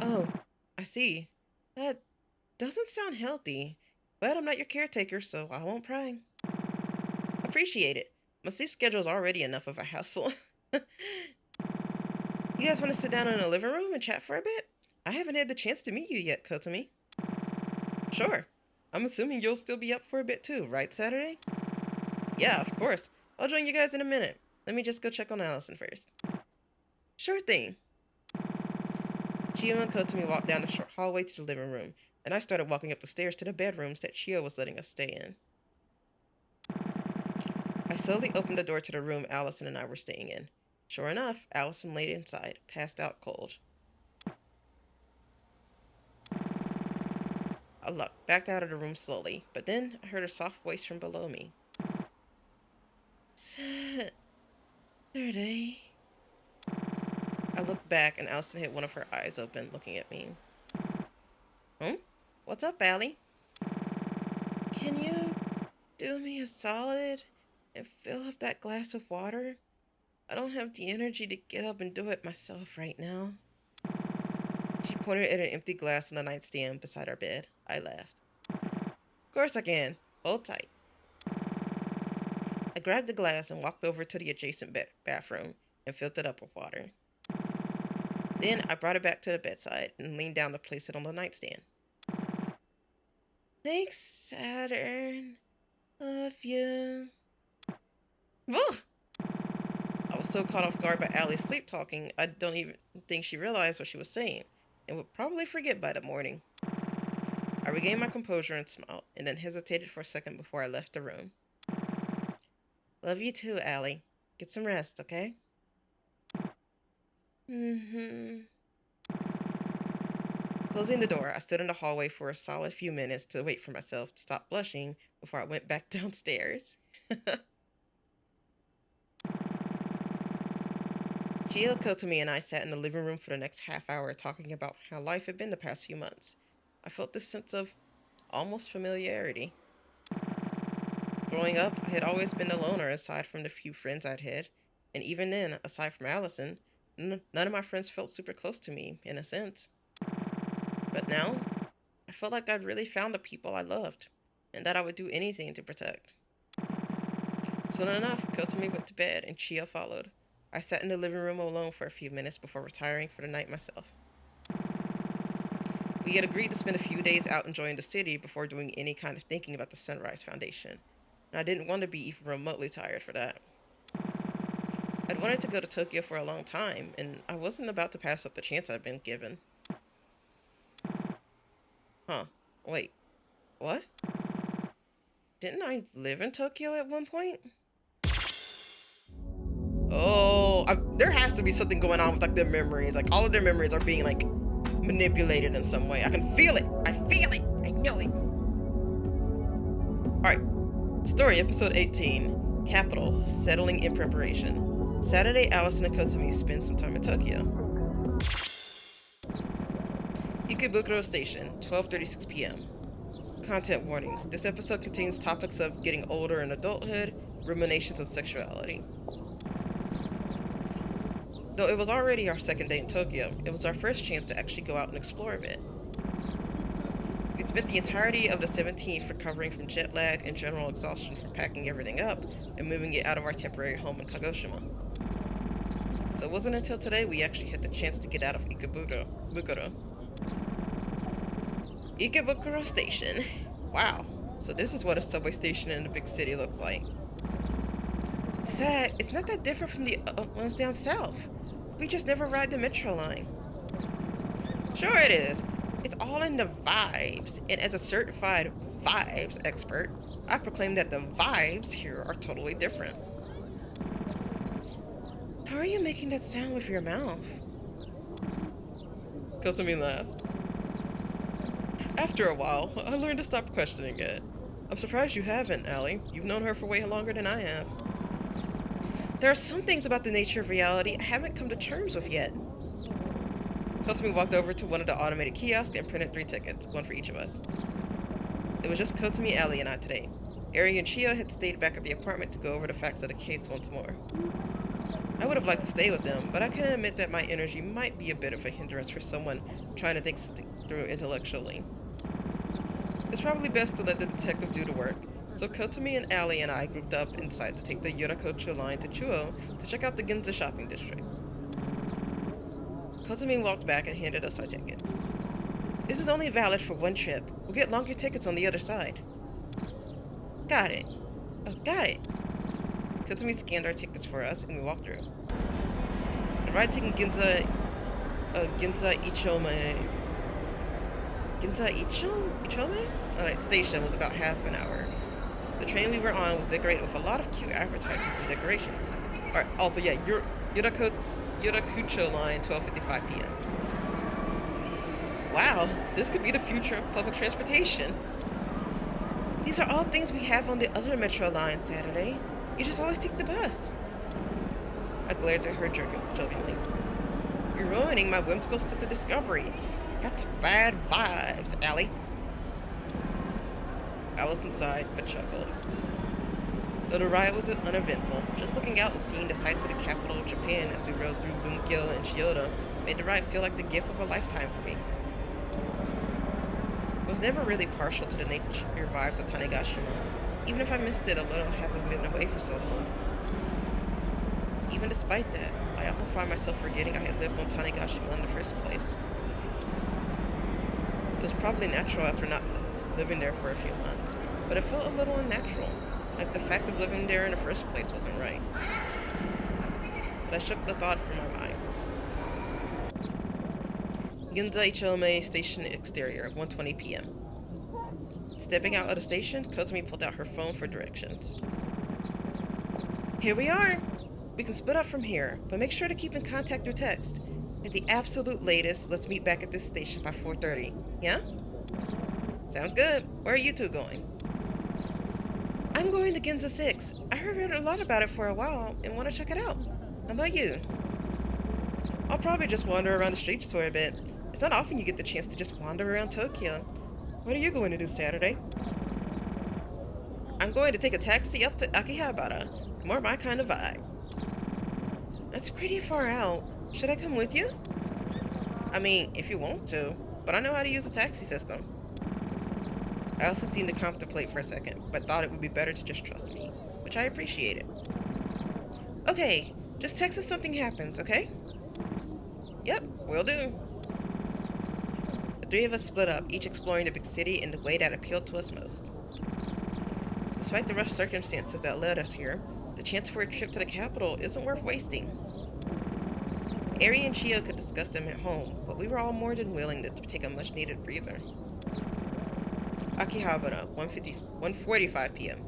Oh, I see. That doesn't sound healthy, but I'm not your caretaker, so I won't pry. Appreciate it. My sleep schedule's already enough of a hassle. You guys want to sit down in the living room and chat for a bit? I haven't had the chance to meet you yet, Kotami. Sure. I'm assuming you'll still be up for a bit too, right, Saturday? Yeah, of course. I'll join you guys in a minute. Let me just go check on Allison first. Sure thing. Chio and Kotomi walked down the short hallway to the living room, and I started walking up the stairs to the bedrooms that Chio was letting us stay in. I slowly opened the door to the room Allison and I were staying in. Sure enough, Allison laid inside, passed out cold. I backed out of the room slowly, but then I heard a soft voice from below me. Saturday. I looked back and Allison had one of her eyes open, looking at me. What's up, Allie? Can you do me a solid and fill up that glass of water? I don't have the energy to get up and do it myself right now. She pointed at an empty glass on the nightstand beside our bed. I laughed. Of course I can. Hold tight. I grabbed the glass and walked over to the adjacent bathroom and filled it up with water. Then I brought it back to the bedside and leaned down to place it on the nightstand. Thanks, Saturn. Love you. Ugh! I was so caught off guard by Allie's sleep talking, I don't even think she realized what she was saying, and would probably forget by the morning. I regained my composure and smiled, and then hesitated for a second before I left the room. Love you too, Allie. Get some rest, okay? Closing the door, I stood in the hallway for a solid few minutes to wait for myself to stop blushing before I went back downstairs. Chio, Kotomi, and I sat in the living room for the next half hour talking about how life had been the past few months. I felt this sense of almost familiarity. Growing up, I had always been the loner aside from the few friends I'd had, and even then, aside from Allison, none of my friends felt super close to me, in a sense. But now, I felt like I'd really found the people I loved, and that I would do anything to protect. Soon enough, Kotomi went to bed, and Chio followed. I sat in the living room alone for a few minutes before retiring for the night myself. We had agreed to spend a few days out enjoying the city before doing any kind of thinking about the Sunrise Foundation, and I didn't want to be even remotely tired for that. I'd wanted to go to Tokyo for a long time, and I wasn't about to pass up the chance I'd been given. Huh. Wait. What? Didn't I live in Tokyo at one point? Oh, there has to be something going on with like their memories. Like all of their memories are being like manipulated in some way. I can feel it. I feel it. I know it. Alright. Story episode 18. Capital. Settling in preparation. Saturday, Allison and Kotomi spend some time in Tokyo. Ikebukuro Station, 12:36 p.m. Content warnings. This episode contains topics of getting older and adulthood, ruminations on sexuality. Though it was already our second day in Tokyo, it was our first chance to actually go out and explore a bit. We'd spent the entirety of the 17th recovering from jet lag and general exhaustion from packing everything up and moving it out of our temporary home in Kagoshima. So it wasn't until today we actually had the chance to get out of Ikebukuro. Ikebukuro Station. Wow, so this is what a subway station in a big city looks like. Sad, it's not that different from the ones down south. We just never ride the metro line. Sure it is. It's all in the vibes, and as a certified vibes expert, I proclaim that the vibes here are totally different. How are you making that sound with your mouth? Kotomi laughed. After a while, I learned to stop questioning it. I'm surprised you haven't, Allie. You've known her for way longer than I have. There are some things about the nature of reality I haven't come to terms with yet. Kotomi walked over to one of the automated kiosks and printed 3 tickets, one for each of us. It was just Kotomi, Allie, and I today. Eri and Chio had stayed back at the apartment to go over the facts of the case once more. I would have liked to stay with them, but I can admit that my energy might be a bit of a hindrance for someone trying to think through intellectually. It's probably best to let the detective do the work, so Kotomi and Allie and I grouped up and decided to take the Yorakocho line to Chuo to check out the Ginza shopping district. Kotomi walked back and handed us our tickets. This is only valid for one trip, We'll get longer tickets on the other side. Got it. Oh, got it. Kotsumi scanned our tickets for us, and we walked through. The ride taking Ginza Ichome? Alright, station was about half an hour. The train we were on was decorated with a lot of cute advertisements and decorations. Alright, also, yeah, Yurakucho line, 12:55 p.m. Wow, this could be the future of public transportation. These are all things we have on the other metro line, Saturday. You just always take the bus. I glared at her jokingly. You're ruining my whimsical sense of discovery. That's bad vibes, Allie. Allison sighed, but chuckled. Though the ride was uneventful, just looking out and seeing the sights of the capital of Japan as we rode through Bunkyo and Chiyoda made the ride feel like the gift of a lifetime for me. I was never really partial to the nature vibes of Tanegashima, even if I missed it a little having been away for so long. Even despite that, I often find myself forgetting I had lived on Tanegashima in the first place. It was probably natural after not living there for a few months, but it felt a little unnatural, like the fact of living there in the first place wasn't right. But I shook the thought from my mind. Ginza Ichome Station exterior, 1:20 p.m. Stepping out of the station, Kotsumi pulled out her phone for directions. Here we are! We can split up from here, but make sure to keep in contact through text. At the absolute latest, let's meet back at this station by 4:30. Yeah? Sounds good. Where are you two going? I'm going to Ginza 6. I heard a lot about it for a while and want to check it out. How about you? I'll probably just wander around the streets for a bit. It's not often you get the chance to just wander around Tokyo. What are you going to do Saturday? I'm going to take a taxi up to Akihabara. More my kind of vibe. That's pretty far out. Should I come with you? I mean, if you want to, but I know how to use a taxi system. I also seemed to contemplate for a second, but thought it would be better to just trust me, which I appreciated. Okay, just text us if something happens, okay? Yep, will do. The three of us split up, each exploring the big city in the way that appealed to us most. Despite the rough circumstances that led us here, the chance for a trip to the capital isn't worth wasting. Eri and Chio could discuss them at home, but we were all more than willing to take a much-needed breather. Akihabara, 1:45 p.m.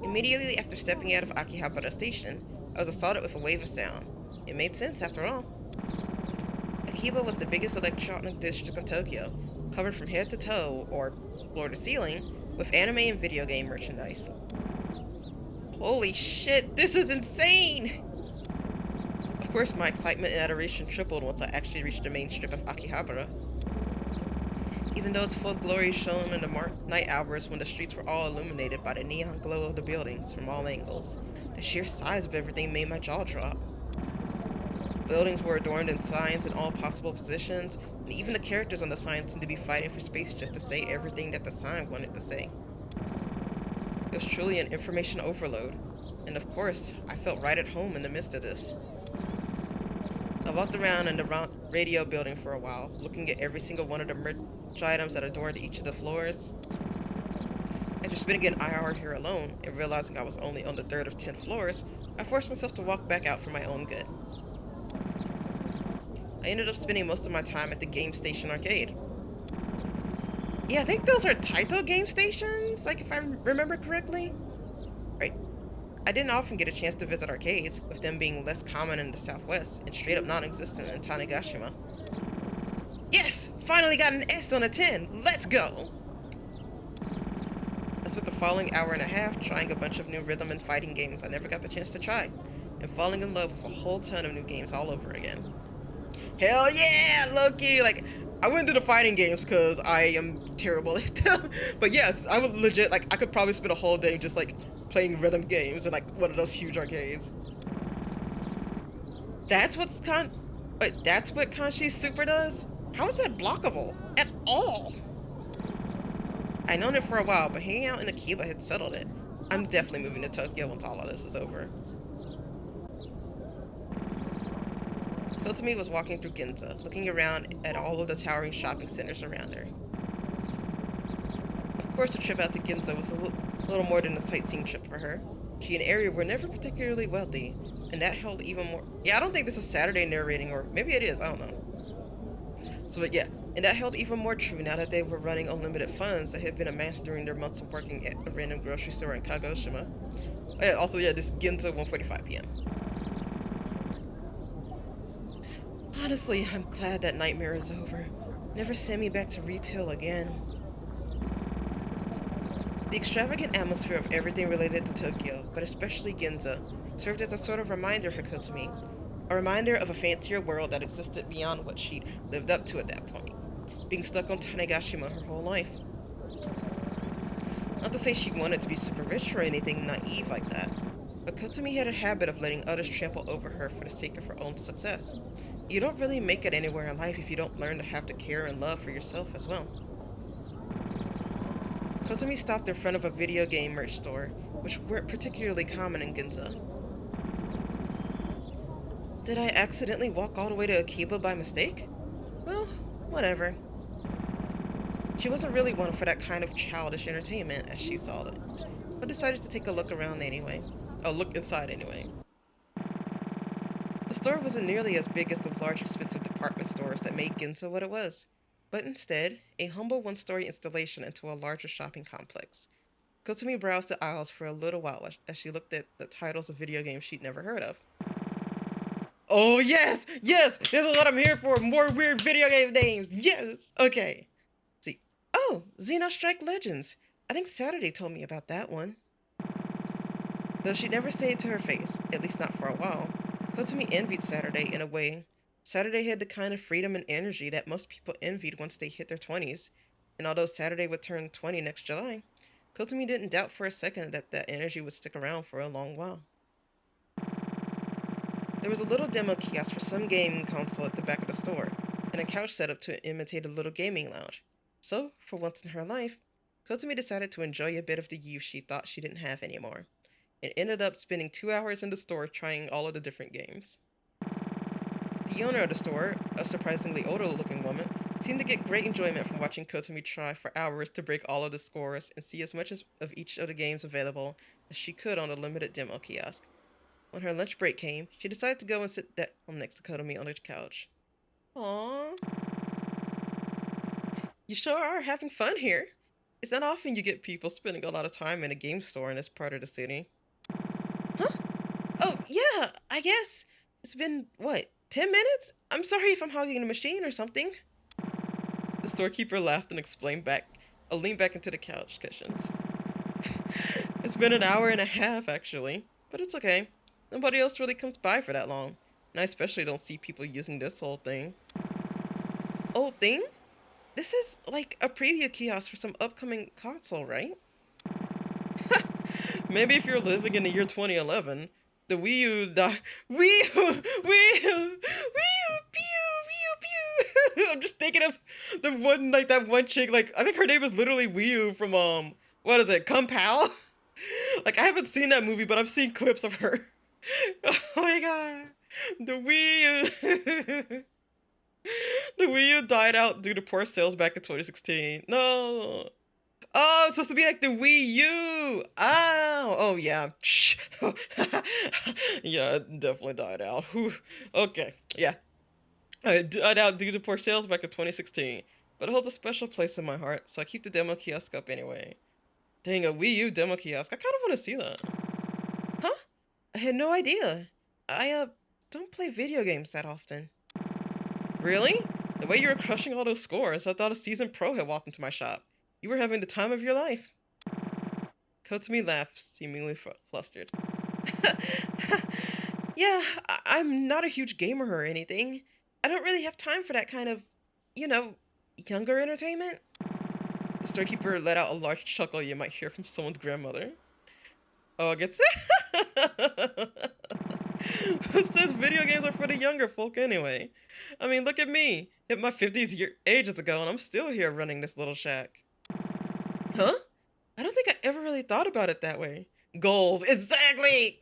Immediately after stepping out of Akihabara Station, I was assaulted with a wave of sound. It made sense, after all. Akiba was the biggest electronic district of Tokyo, covered from head to toe, or floor to ceiling, with anime and video game merchandise. Holy shit, this is insane! Of course, my excitement and adoration tripled once I actually reached the main strip of Akihabara. Even though its full glory shone in the night hours when the streets were all illuminated by the neon glow of the buildings from all angles, the sheer size of everything made my jaw drop. Buildings were adorned in signs in all possible positions, and even the characters on the sign seemed to be fighting for space just to say everything that the sign wanted to say. It was truly an information overload, and of course, I felt right at home in the midst of this. I walked around in the radio building for a while, looking at every single one of the merch items that adorned each of the floors. After spending an hour here alone, and realizing I was only on the 3rd of 10 floors, I forced myself to walk back out for my own good. I ended up spending most of my time at the Game Station Arcade. Yeah, I think those are Taito game stations, like if I remember correctly. Right. I didn't often get a chance to visit arcades, with them being less common in the Southwest and straight up non-existent in Tanegashima. Yes! Finally got an S on a 10! Let's go! I spent the following hour and a half trying a bunch of new rhythm and fighting games I never got the chance to try, and falling in love with a whole ton of new games all over again. Hell yeah! Loki! Like, I wouldn't do the fighting games because I am terrible at them, but yes, I would legit, like, I could probably spend a whole day just, like, playing rhythm games in, like, one of those huge arcades. That's what Kanshi's Super does? How is that blockable? At all? I'd known it for a while, but hanging out in Akiba had settled it. I'm definitely moving to Tokyo once all of this is over. Kotsumi was walking through Ginza, looking around at all of the towering shopping centers around her. course, the trip out to Ginza was a little more than a sightseeing trip for her. She and Ari were never particularly wealthy, and that held even more. Yeah, I don't think this is Saturday narrating, or maybe it is, I don't know. So, but yeah, and that held even more true now that they were running unlimited funds that had been amassed during their months of working at a random grocery store in Kagoshima. Oh, yeah, also, yeah, this Ginza 1:45 p.m. Honestly, I'm glad that nightmare is over. Never send me back to retail again. The extravagant atmosphere of everything related to Tokyo, but especially Ginza, served as a sort of reminder for Kotomi. A reminder of a fancier world that existed beyond what she'd lived up to at that point, being stuck on Tanegashima her whole life. Not to say she wanted to be super rich or anything naive like that, but Kotomi had a habit of letting others trample over her for the sake of her own success. You don't really make it anywhere in life if you don't learn to have the care and love for yourself as well. Kotomi stopped in front of a video game merch store, which weren't particularly common in Ginza. Did I accidentally walk all the way to Akiba by mistake? Well, whatever. She wasn't really one for that kind of childish entertainment, as she saw it, but decided to take a look around anyway. Oh, look inside anyway. The store wasn't nearly as big as the large, expensive department stores that made Ginza what it was, but instead, a humble one-story installation into a larger shopping complex. Kotomi browsed the aisles for a little while as she looked at the titles of video games she'd never heard of. Oh, yes! Yes! This is what I'm here for! More weird video game names! Yes! Okay. See. Oh, Xenostrike Legends. I think Saturday told me about that one. Though she'd never say it to her face, at least not for a while, Kotomi envied Saturday in a way. Saturday had the kind of freedom and energy that most people envied once they hit their 20s. And although Saturday would turn 20 next July, Kotomi didn't doubt for a second that that energy would stick around for a long while. There was a little demo kiosk for some gaming console at the back of the store, and a couch set up to imitate a little gaming lounge. So, for once in her life, Kotomi decided to enjoy a bit of the youth she thought she didn't have anymore, and ended up spending 2 hours in the store trying all of the different games. The owner of the store, a surprisingly older-looking woman, seemed to get great enjoyment from watching Kotomi try for hours to break all of the scores and see as much of each of the games available as she could on the limited demo kiosk. When her lunch break came, she decided to go and sit down next to Kotomi on the couch. Aww. You sure are having fun here. It's not often you get people spending a lot of time in a game store in this part of the city. Huh? Oh, yeah, I guess. It's been, what, 10 minutes? I'm sorry if I'm hogging the machine or something. The storekeeper laughed and leaned back into the couch cushions. It's been an hour and a half, actually, but it's okay. Nobody else really comes by for that long, and I especially don't see people using this whole thing. Old thing? This is like a preview kiosk for some upcoming console, right? Maybe if you're living in the year 2011, the Wii U Wii U, pew. I'm just thinking of the one, like that one chick, like I think her name is literally Wii U from what is it, Kung Pao? Like I haven't seen that movie, but I've seen clips of her. Oh my god, the Wii U. The Wii U died out due to poor sales back in 2016. No. Oh, it's supposed to be like the Wii U. Oh yeah. Yeah, it definitely died out. Whew. Okay, yeah. It died out due to poor sales back in 2016, but it holds a special place in my heart, so I keep the demo kiosk up anyway. Dang, a Wii U demo kiosk. I kind of want to see that. Huh? I had no idea. I don't play video games that often. Really? The way you were crushing all those scores, I thought a seasoned pro had walked into my shop. You were having the time of your life. Kotomi laughed, seemingly flustered. Yeah, I'm not a huge gamer or anything. I don't really have time for that kind of, younger entertainment. The storekeeper let out a large chuckle you might hear from someone's grandmother. Oh, I guess it says video games are for the younger folk anyway. I mean, look at me. Hit my 50s ages ago and I'm still here running this little shack. Huh? I don't think I ever really thought about it that way. Goals, exactly!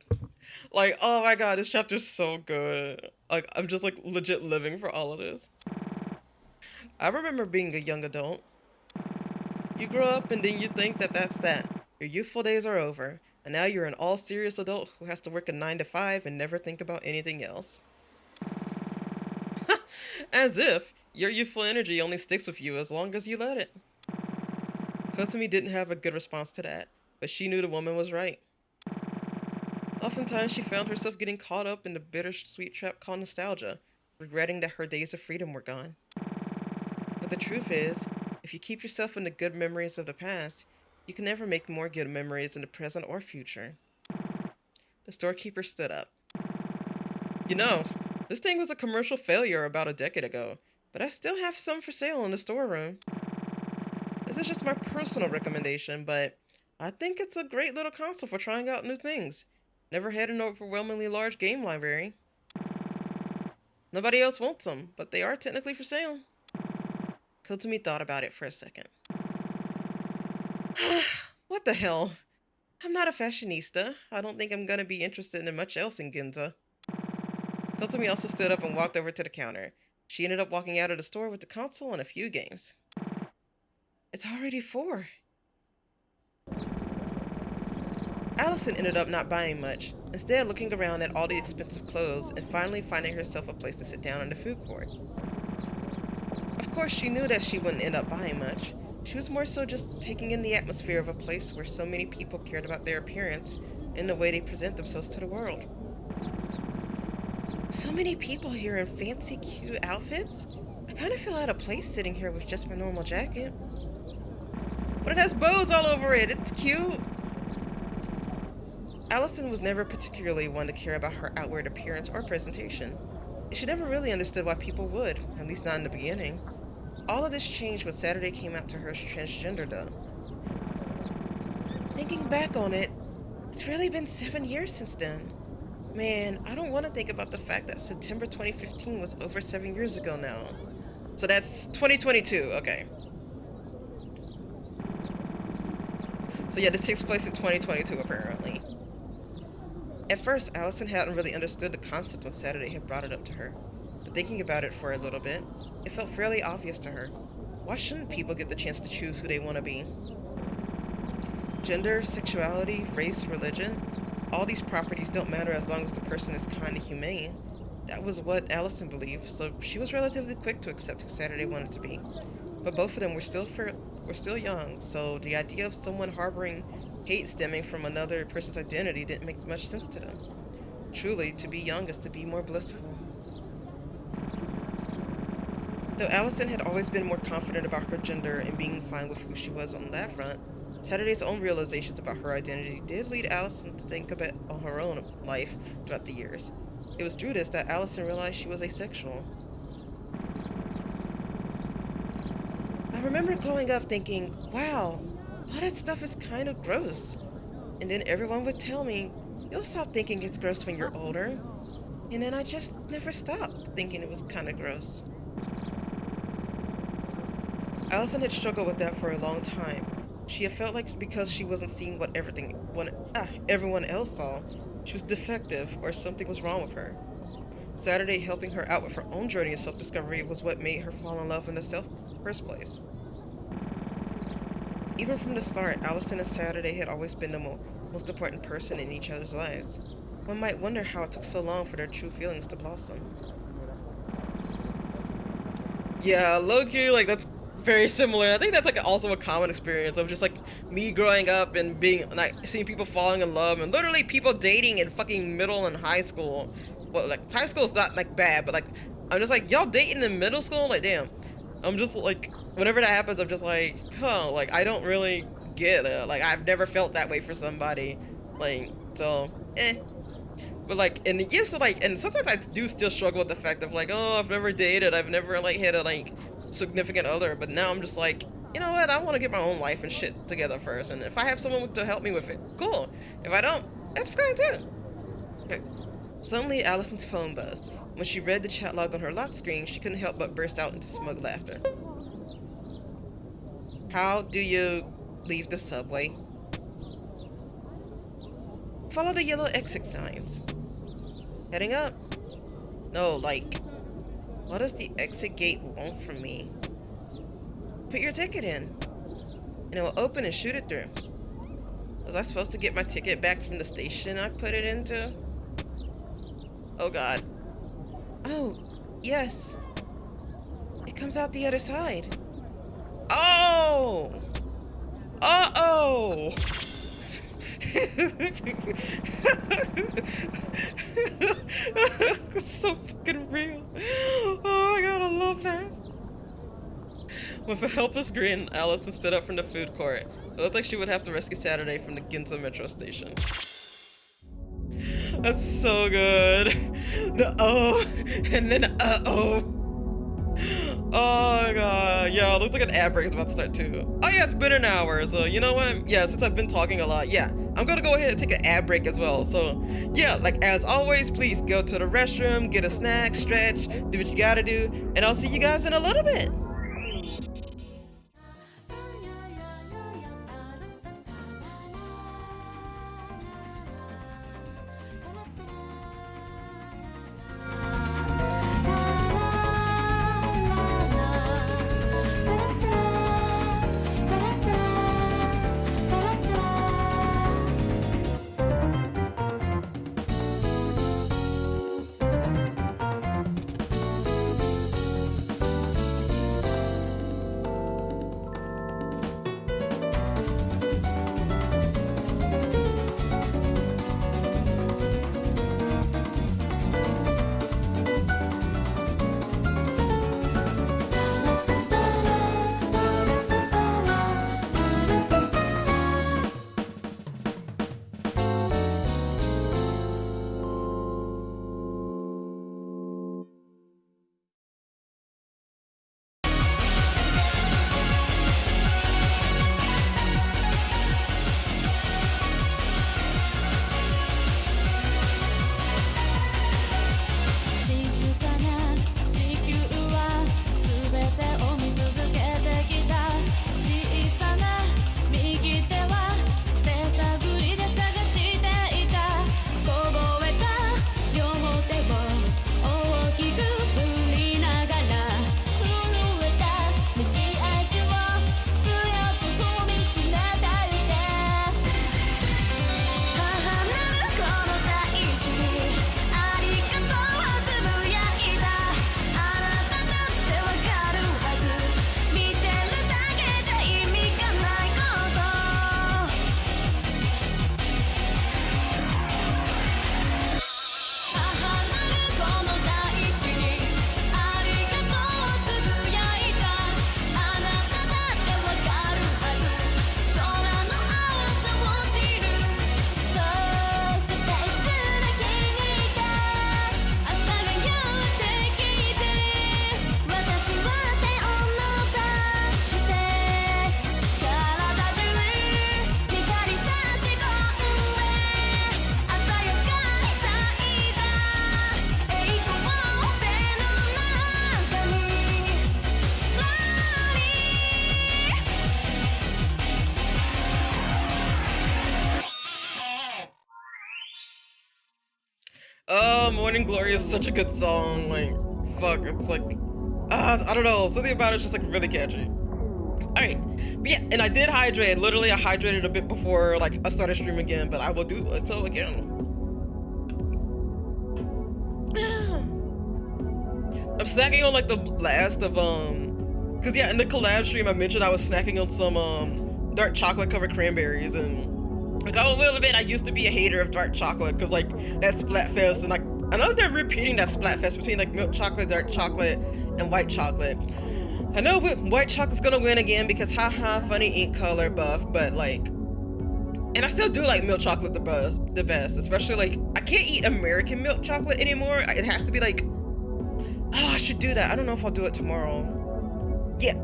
Like, oh my god, this chapter's so good. Like, I'm just like legit living for all of this. I remember being a young adult. You grow up and then you think that that's that. Your youthful days are over, and now you're an all-serious adult who has to work a 9 to 5 and never think about anything else. As if your youthful energy only sticks with you as long as you let it. Kotsumi didn't have a good response to that, but she knew the woman was right. Oftentimes, she found herself getting caught up in the bittersweet trap called nostalgia, regretting that her days of freedom were gone. But the truth is, if you keep yourself in the good memories of the past, you can never make more good memories in the present or future. The storekeeper stood up. You know, this thing was a commercial failure about a decade ago, but I still have some for sale in the storeroom. This is just my personal recommendation, but I think it's a great little console for trying out new things. Never had an overwhelmingly large game library. Nobody else wants them, but they are technically for sale. Kotsumi thought about it for a second. What the hell? I'm not a fashionista. I don't think I'm gonna be interested in much else in Ginza. Kotsumi also stood up and walked over to the counter. She ended up walking out of the store with the console and a few games. It's already 4. Allison ended up not buying much, instead looking around at all the expensive clothes and finally finding herself a place to sit down in the food court. Of course, she knew that she wouldn't end up buying much. She was more so just taking in the atmosphere of a place where so many people cared about their appearance and the way they present themselves to the world. So many people here in fancy, cute outfits. I kind of feel out of place sitting here with just my normal jacket. But it has bows all over it. It's cute. Allison was never particularly one to care about her outward appearance or presentation. She never really understood why people would, at least not in the beginning. All of this changed when Saturday came out to her as transgender, though. Thinking back on it, it's really been 7 years since then. Man, I don't want to think about the fact that September 2015 was over 7 years ago now. So that's 2022, okay. So yeah, this takes place in 2022 apparently. At first, Allison hadn't really understood the concept when Saturday had brought it up to her. But thinking about it for a little bit, it felt fairly obvious to her. Why shouldn't people get the chance to choose who they want to be? Gender, sexuality, race, religion, all these properties don't matter as long as the person is kind and humane. That was what Allison believed, so she was relatively quick to accept who Saturday wanted to be. But both of them were still young, so the idea of someone harboring hate stemming from another person's identity didn't make much sense to them. Truly, to be young is to be more blissful. Though Allison had always been more confident about her gender and being fine with who she was on that front, Saturday's own realizations about her identity did lead Allison to think a bit on her own life throughout the years. It was through this that Allison realized she was asexual. I remember growing up thinking, wow, all that stuff is kind of gross. And then everyone would tell me, you'll stop thinking it's gross when you're older. And then I just never stopped thinking it was kind of gross. Allison had struggled with that for a long time. She had felt like because she wasn't seeing what everyone else saw, she was defective or something was wrong with her. Saturday helping her out with her own journey of self-discovery was what made her fall in love in the first place. Even from the start, Allison and Saturday had always been the most important person in each other's lives. One might wonder how it took so long for their true feelings to blossom. Yeah, low-key, like, that's very similar. I think that's, like, also a common experience of just, like, me growing up and being, like, seeing people falling in love and literally people dating in fucking middle and high school. Well, like, high school's not, like, bad, but, like, I'm just like, y'all dating in middle school? Like, damn. I'm just, like, whenever that happens, I'm just like, huh, like, I don't really get it. Like, I've never felt that way for somebody. Like, so, eh. But, like, and it used to, like, and sometimes I do still struggle with the fact of, like, oh, I've never dated, I've never, like, had a, like, significant other, but now I'm just like, you know what, I want to get my own life and shit together first, and if I have someone to help me with it, cool. If I don't, that's fine too. Okay. Suddenly, Allison's phone buzzed. When she read the chat log on her lock screen, she couldn't help but burst out into smug laughter. How do you leave the subway? Follow the yellow exit signs. Heading up. No, like, what does the exit gate want from me? Put your ticket in. and it will open and shoot it through. Was I supposed to get my ticket back from the station I put it into? Oh god. Oh, yes. It comes out the other side. Oh! Uh-oh! It's so fucking real. Oh my god, I love that. With a helpless grin, Allison stood up from the food court. It looked like she would have to rescue Saturday from the Ginza metro station. That's so good. The oh, and then uh-oh. Oh my god. Yeah, it looks like an ad break is about to start too. Oh yeah, it's been an hour, so you know what? Yeah, since I've been talking a lot, yeah, I'm gonna go ahead and take an ad break as well. So yeah, like as always, please go to the restroom, get a snack, stretch, do what you gotta do, and I'll see you guys in a little bit. Oh, Morning Glory is such a good song. Like, fuck, it's like, I don't know, something about it's just like really catchy. All right, but yeah, and I did hydrate. Literally, I hydrated a bit before like I started streaming again, but I will do so again. I'm snacking on like the last of cause yeah, in the collab stream I mentioned I was snacking on some dark chocolate covered cranberries, and like I will admit I used to be a hater of dark chocolate because like that Splatfest, and like I know they're repeating that Splatfest between like milk chocolate, dark chocolate, and white chocolate. I know white chocolate's gonna win again because haha, funny ink color buff, but like, and I still do like milk chocolate the best, especially like I can't eat American milk chocolate anymore. It has to be like, oh, I should do that. I don't know if I'll do it tomorrow. Yeah.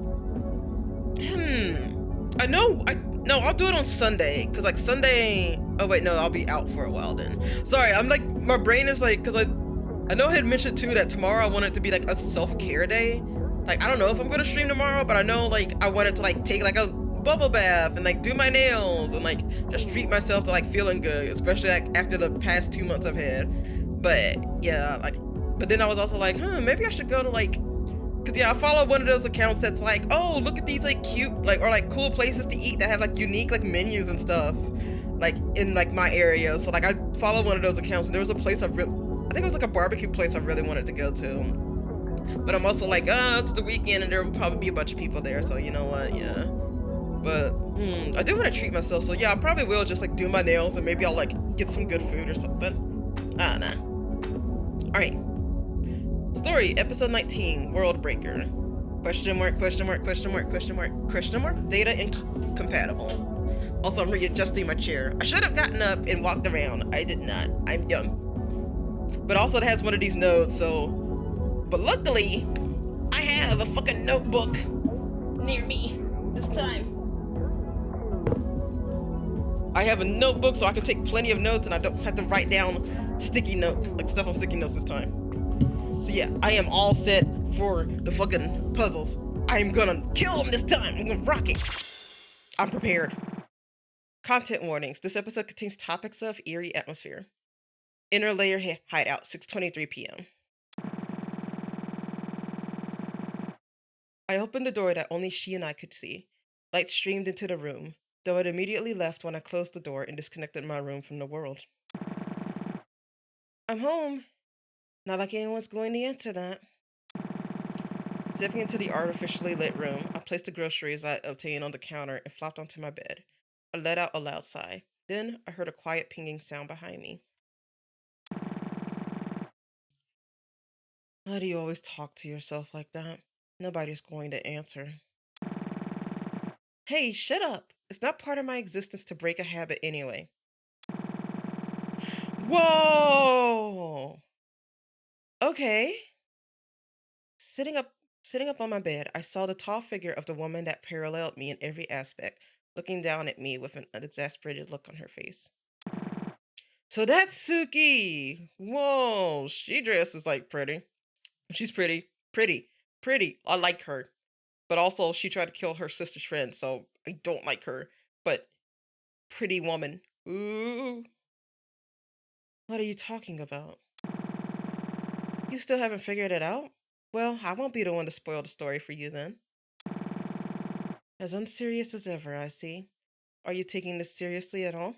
No, I'll do it on Sunday, because like Sunday, oh wait, no, I'll be out for a while then. Sorry, I'm like, my brain is like, because I know I had mentioned too that tomorrow I want it to be like a self-care day. Like, I don't know if I'm going to stream tomorrow, but I know like I wanted to like take like a bubble bath and like do my nails and like just treat myself to like feeling good, especially like after the past 2 months I've had. But yeah, like, but then I was also like, maybe I should go to like Cause yeah, I follow one of those accounts that's like, oh, look at these like cute, like, or like cool places to eat that have like unique like menus and stuff, like in like my area. So like I follow one of those accounts, and there was a place I think it was like a barbecue place I really wanted to go to. But I'm also like, oh, it's the weekend and there will probably be a bunch of people there, so you know what, yeah. But I do want to treat myself, so yeah, I probably will just like do my nails and maybe I'll like get some good food or something. I don't know. All right. Story, episode 19, World Breaker. Question mark, question mark, question mark, question mark, question mark, data incompatible. Also, I'm readjusting my chair. I should have gotten up and walked around. I did not. I'm dumb. But also it has one of these nodes, so... But luckily, I have a fucking notebook near me this time. I have a notebook so I can take plenty of notes and I don't have to write down sticky note, like stuff on sticky notes this time. So yeah, I am all set for the fucking puzzles. I am gonna kill them this time. I'm gonna rock it. I'm prepared. Content warnings. This episode contains topics of eerie atmosphere. Inner layer hideout, 6:23 p.m. I opened the door that only she and I could see. Light streamed into the room, though it immediately left when I closed the door and disconnected my room from the world. I'm home. Not like anyone's going to answer that. Stepping into the artificially lit room, I placed the groceries I obtained on the counter and flopped onto my bed. I let out a loud sigh. Then I heard a quiet pinging sound behind me. Why do you always talk to yourself like that? Nobody's going to answer. Hey, shut up! It's not part of my existence to break a habit anyway. Whoa! Okay. Sitting up on my bed, I saw the tall figure of the woman that paralleled me in every aspect, looking down at me with an exasperated look on her face. So that's Suki! Whoa, she dresses like pretty. She's pretty. I like her. But also, she tried to kill her sister's friend, so I don't like her. But, pretty woman. Ooh. What are you talking about? You still haven't figured it out? Well, I won't be the one to spoil the story for you then. As unserious as ever, I see. Are you taking this seriously at all?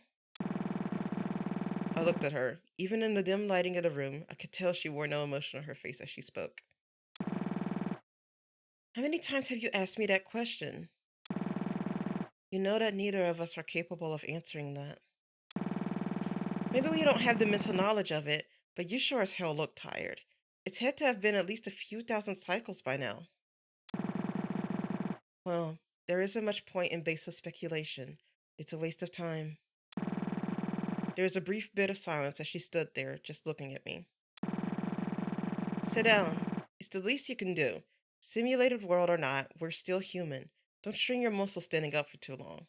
I looked at her. Even in the dim lighting of the room, I could tell she wore no emotion on her face as she spoke. How many times have you asked me that question? You know that neither of us are capable of answering that. Maybe we don't have the mental knowledge of it, but you sure as hell look tired. It's had to have been at least a few thousand cycles by now. Well, there isn't much point in baseless speculation. It's a waste of time. There was a brief bit of silence as she stood there, just looking at me. Sit down. It's the least you can do. Simulated world or not, we're still human. Don't string your muscles standing up for too long.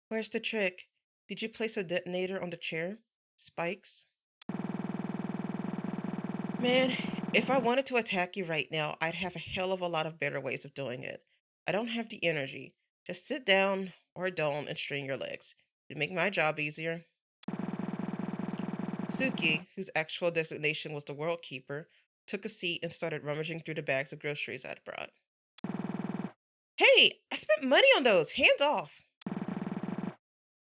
Where's the trick? Did you place a detonator on the chair? Spikes? Man, if I wanted to attack you right now, I'd have a hell of a lot of better ways of doing it. I don't have the energy. Just sit down, or don't, and string your legs. It'd make my job easier. Suki, whose actual designation was the World Keeper, took a seat and started rummaging through the bags of groceries I'd brought. Hey, I spent money on those! Hands off!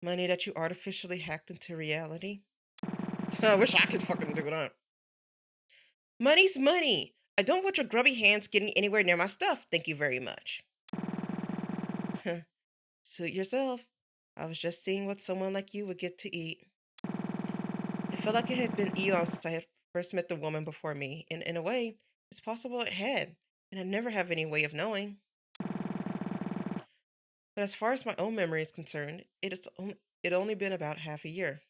Money that you artificially hacked into reality? I wish I could fucking do that. Money's money! I don't want your grubby hands getting anywhere near my stuff, thank you very much. Suit yourself. I was just seeing what someone like you would get to eat. I felt like it had been eons since I had first met the woman before me, and in a way, it's possible it had, and I never have any way of knowing. But as far as my own memory is concerned, it only been about half a year.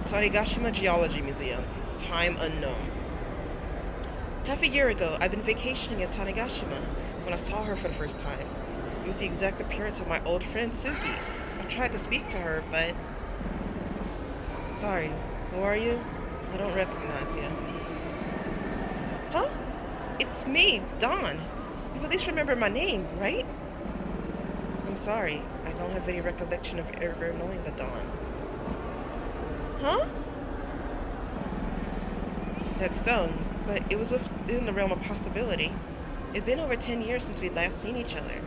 Tanegashima Geology Museum. Time unknown. Half a year ago, I'd been vacationing in Tanegashima when I saw her for the first time. It was the exact appearance of my old friend Suki. I tried to speak to her, but... Sorry, who are you? I don't recognize you. Huh? It's me, Dawn. You at least remember my name, right? I'm sorry, I don't have any recollection of ever knowing a Dawn. Huh? That stung, but it was within the realm of possibility. It'd been over 10 years since we'd last seen each other.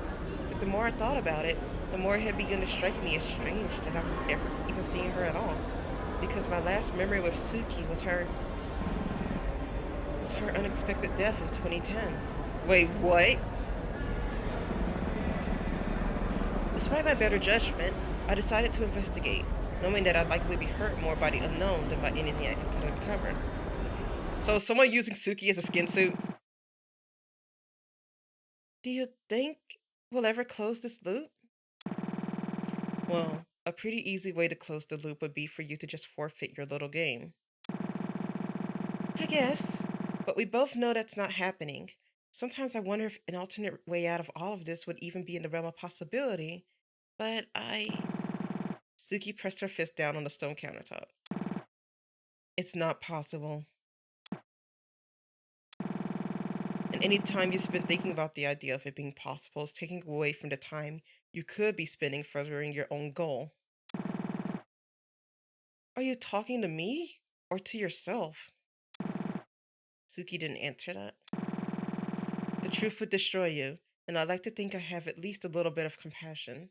But the more I thought about it, the more it had begun to strike me as strange that I was ever even seeing her at all. Because my last memory with Suki was her unexpected death in 2010. Wait, what? Despite my better judgment, I decided to investigate, knowing that I'd likely be hurt more by the unknown than by anything I could uncover. So is someone using Suki as a skin suit? Do you think we'll ever close this loop? Well, a pretty easy way to close the loop would be for you to just forfeit your little game. I guess, but we both know that's not happening. Sometimes I wonder if an alternate way out of all of this would even be in the realm of possibility, but Suki pressed her fist down on the stone countertop. It's not possible. And any time you spend thinking about the idea of it being possible is taking away from the time you could be spending furthering your own goal. Are you talking to me or to yourself? Suki didn't answer that. The truth would destroy you, and I like to think I have at least a little bit of compassion.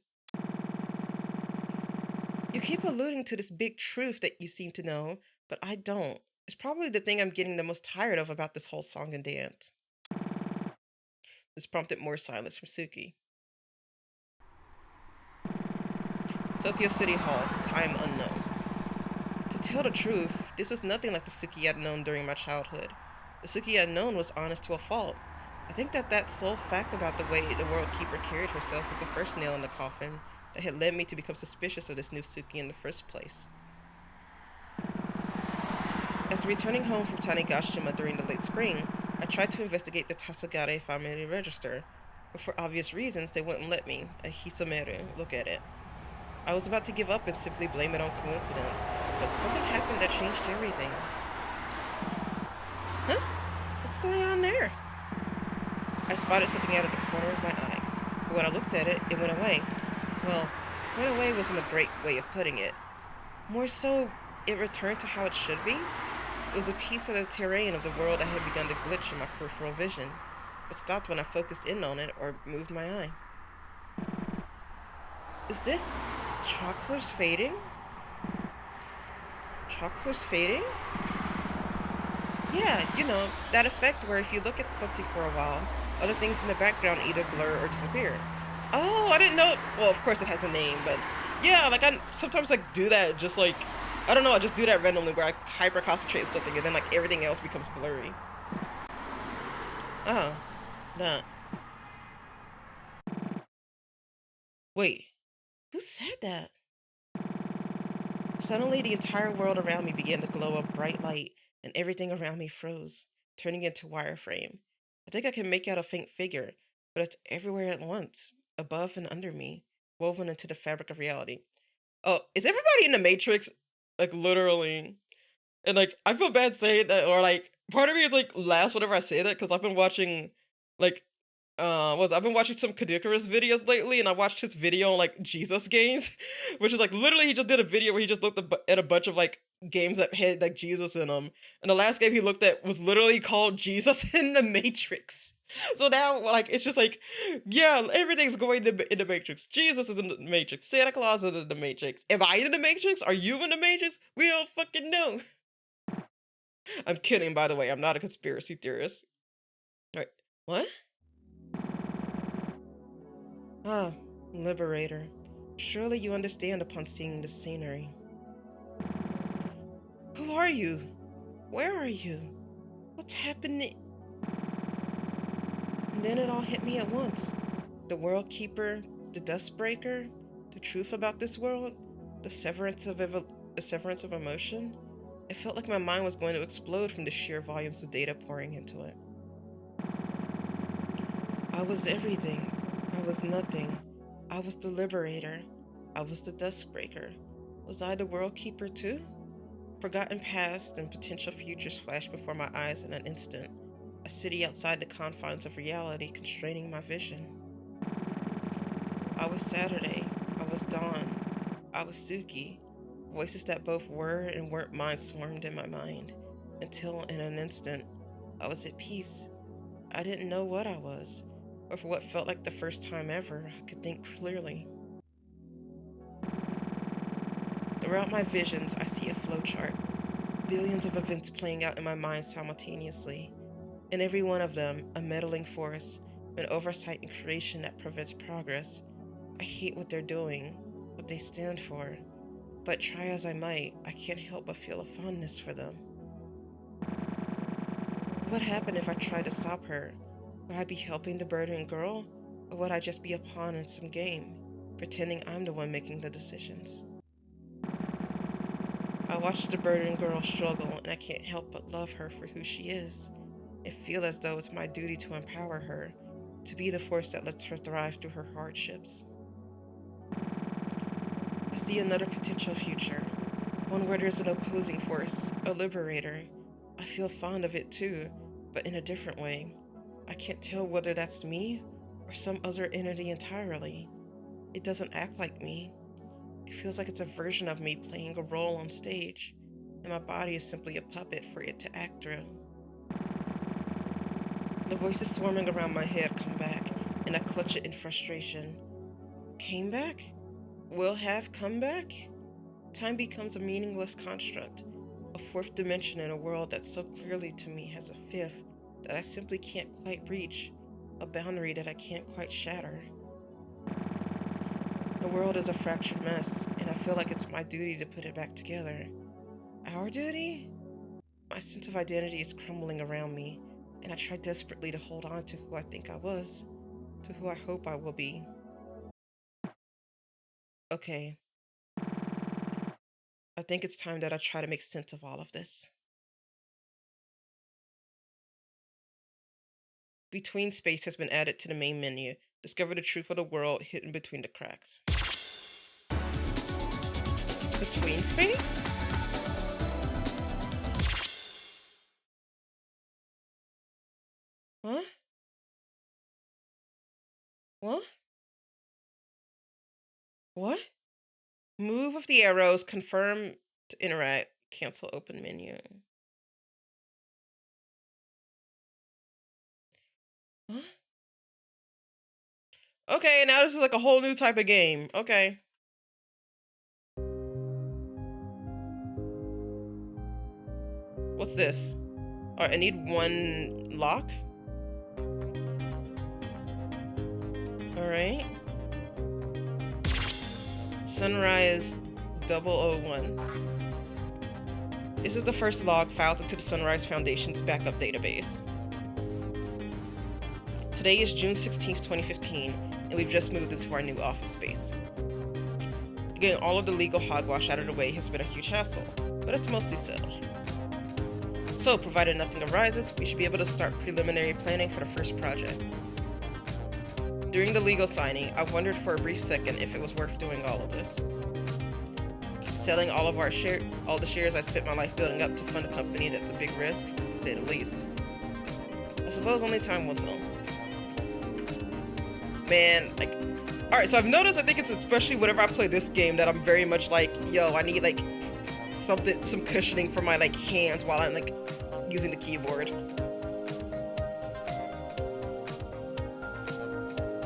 You keep alluding to this big truth that you seem to know, but I don't. It's probably the thing I'm getting the most tired of about this whole song and dance. This prompted more silence from Suki. Tokyo City Hall, time unknown. To tell the truth, this was nothing like the Suki I'd known during my childhood. The Suki I'd known was honest to a fault. I think that sole fact about the way the World Keeper carried herself was the first nail in the coffin that had led me to become suspicious of this new Suki in the first place. After returning home from Tanegashima during the late spring, I tried to investigate the Tasagare family register, but for obvious reasons they wouldn't let me, a Hisameru, look at it. I was about to give up and simply blame it on coincidence, but something happened that changed everything. Huh? What's going on there? I spotted something out of the corner of my eye, but when I looked at it, it went away. Well, went away wasn't a great way of putting it. More so, it returned to how it should be. It was a piece of the terrain of the world that had begun to glitch in my peripheral vision, but stopped when I focused in on it or moved my eye. Is this Troxler's fading? Troxler's fading? Yeah, you know, that effect where if you look at something for a while, other things in the background either blur or disappear. Oh, I didn't know. Well, of course it has a name, but yeah, like I sometimes like do that just like, I don't know, I just do that randomly where I hyper concentrate something and then like everything else becomes blurry. Oh, that. Wait, who said that? Suddenly, the entire world around me began to glow a bright light, and everything around me froze, turning into wireframe. I think I can make out a faint figure, but it's everywhere at once, above and under me, woven into the fabric of reality. Oh, is everybody in the Matrix? Like, literally. And, like, I feel bad saying that, or, like, part of me is, like, laughs whenever I say that, because I've been watching, like, I've been watching some Kadikarus videos lately, and I watched his video on like Jesus games, which is like literally he just did a video where he just looked at a bunch of like games that had like Jesus in them, and the last game he looked at was literally called Jesus in the Matrix. So now like it's just like, yeah, everything's going in the Matrix. Jesus is in the Matrix. Santa Claus is in the Matrix. Am I in the Matrix? Are you in the Matrix? We don't fucking know. I'm kidding, by the way. I'm not a conspiracy theorist. All right. What? Ah, Liberator. Surely you understand upon seeing the scenery. Who are you? Where are you? What's happening? And then it all hit me at once. The World Keeper, the Dustbreaker, the truth about this world, the severance of emotion. It felt like my mind was going to explode from the sheer volumes of data pouring into it. I was everything. I was nothing. I was the Liberator. I was the Dustbreaker. Was I the World Keeper too? Forgotten past and potential futures flashed before my eyes in an instant. A city outside the confines of reality constraining my vision. I was Saturday. I was Dawn. I was Suki. Voices that both were and weren't mine swarmed in my mind. until in an instant, I was at peace. I didn't know what I was, or for what felt like the first time ever, I could think clearly. Throughout my visions, I see a flowchart, billions of events playing out in my mind simultaneously, and every one of them a meddling force, an oversight and creation that prevents progress. I hate what they're doing, what they stand for, but try as I might, I can't help but feel a fondness for them. What would happen if I tried to stop her? Would I be helping the burdened girl, or would I just be a pawn in some game, pretending I'm the one making the decisions? I watch the burdened girl struggle, and I can't help but love her for who she is, and feel as though it's my duty to empower her, to be the force that lets her thrive through her hardships. I see another potential future, one where there's an opposing force, a liberator. I feel fond of it too, but in a different way. I can't tell whether that's me or some other entity entirely. It doesn't act like me. It feels like it's a version of me playing a role on stage, and my body is simply a puppet for it to act through. The voices swarming around my head come back, and I clutch it in frustration. Came back? Will have come back? Time becomes a meaningless construct, a fourth dimension in a world that so clearly to me has a fifth that I simply can't quite reach, a boundary that I can't quite shatter. The world is a fractured mess, and I feel like it's my duty to put it back together. Our duty? My sense of identity is crumbling around me, and I try desperately to hold on to who I think I was, to who I hope I will be. Okay. I think it's time that I try to make sense of all of this. Between space has been added to the main menu. Discover the truth of the world hidden between the cracks. Between space? Huh? What? What? Move of the arrows, confirm to interact, cancel open menu. Huh? Okay, now this is like a whole new type of game. Okay. What's this? All right, I need one lock. All right. Sunrise 001. This is the first log filed into the Sunrise Foundation's backup database. Today is June 16th, 2015, and we've just moved into our new office space. Getting all of the legal hogwash out of the way has been a huge hassle, but it's mostly settled. So, provided nothing arises, we should be able to start preliminary planning for the first project. During the legal signing, I wondered for a brief second if it was worth doing all of this. Selling all the shares I spent my life building up to fund a company that's a big risk, to say the least. I suppose only time will tell. Man, like, alright, so I've noticed, I think it's especially whenever I play this game that I'm very much like, yo, I need like some cushioning for my like hands while I'm like using the keyboard.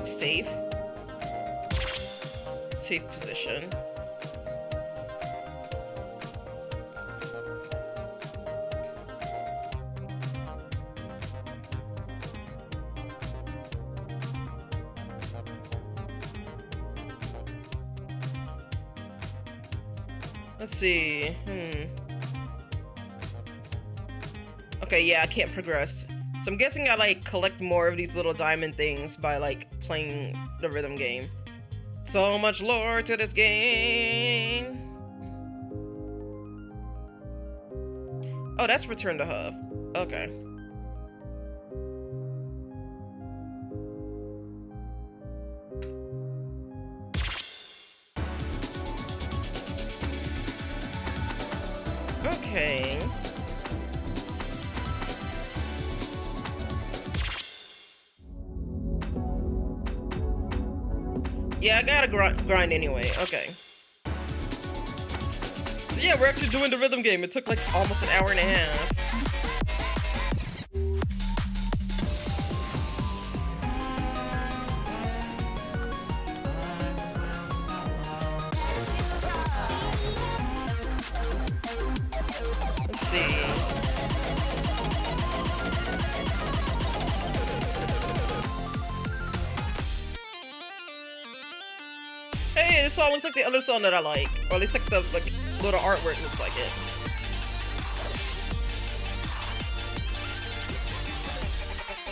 Save. Safe position. Let's see. Okay, yeah, I can't progress. So I'm guessing I like collect more of these little diamond things by like playing the rhythm game. So much lore to this game. Oh, that's return to hub. Okay. Okay. Yeah, I gotta grind anyway. Okay. So yeah, we're actually doing the rhythm game. It took like almost an hour and a half. see. Hey, this song looks like the other song that I like, or at least like the little artwork looks like it.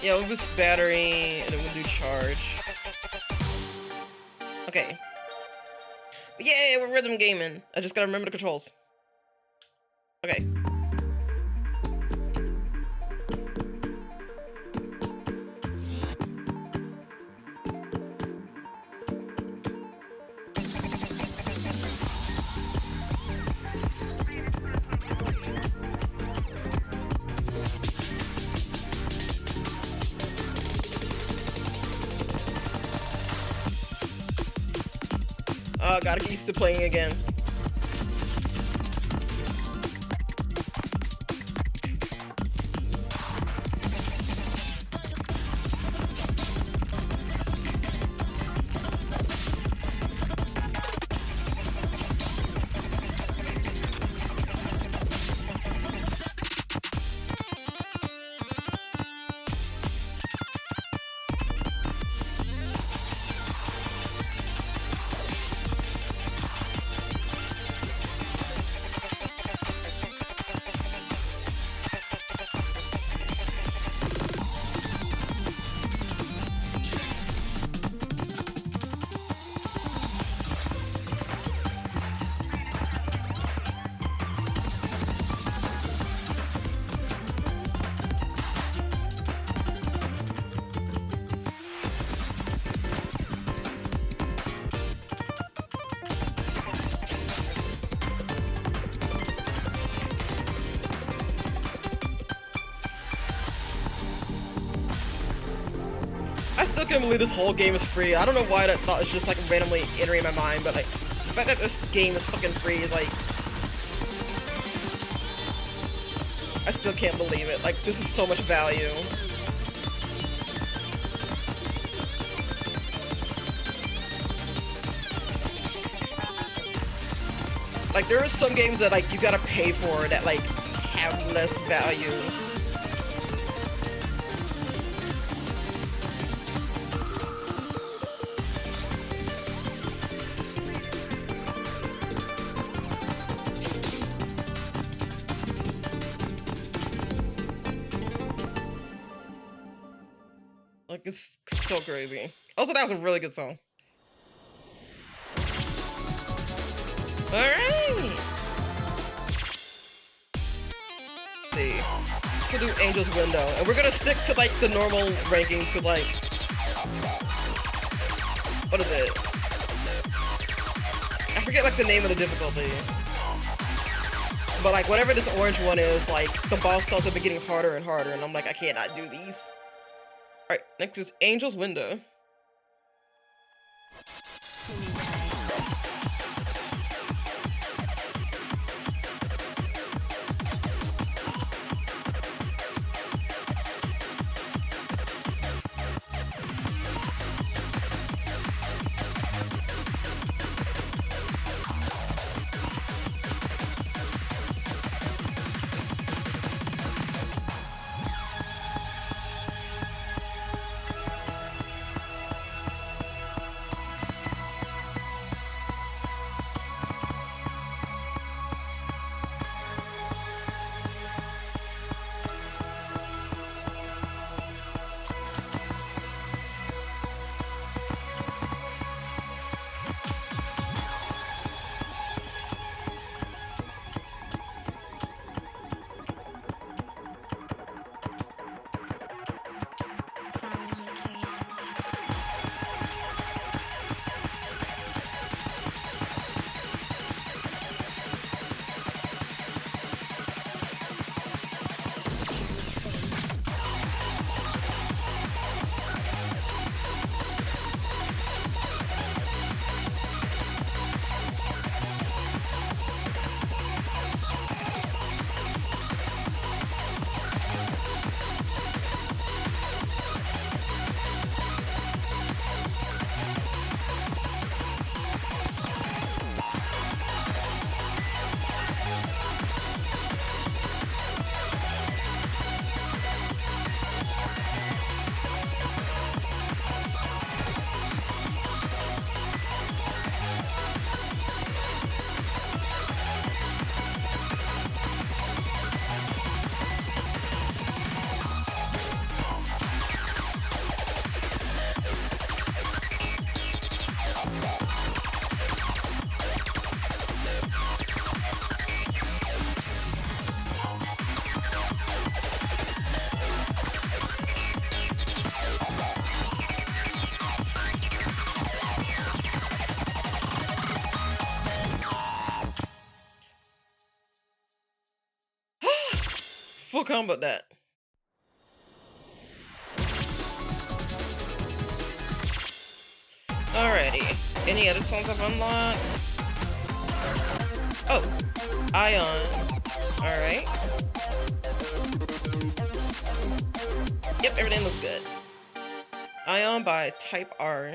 Yeah, we'll boost battery, and then we'll do charge. Okay. But yeah, we're rhythm gaming. I just gotta remember the controls. Okay. Gotta get used to playing again. I still can't believe this whole game is free. I don't know why that thought was just like randomly entering my mind, but like the fact that this game is fucking free is like, I still can't believe it. Like, this is so much value. Like, there are some games that like you gotta pay for that like have less value. Like, it's so crazy. Also, that was a really good song. Alright! See. So do Angel's Window. And we're gonna stick to, like, the normal rankings, because, like... What is it? I forget, like, the name of the difficulty. But, like, whatever this orange one is, like, the boss cells have been getting harder and harder, and I'm like, I cannot do these. Alright, next is Angel's Window. Full combo that. Alrighty. Any other songs I've unlocked? Oh, Ion. Alright. Yep, everything looks good. Ion by Type R.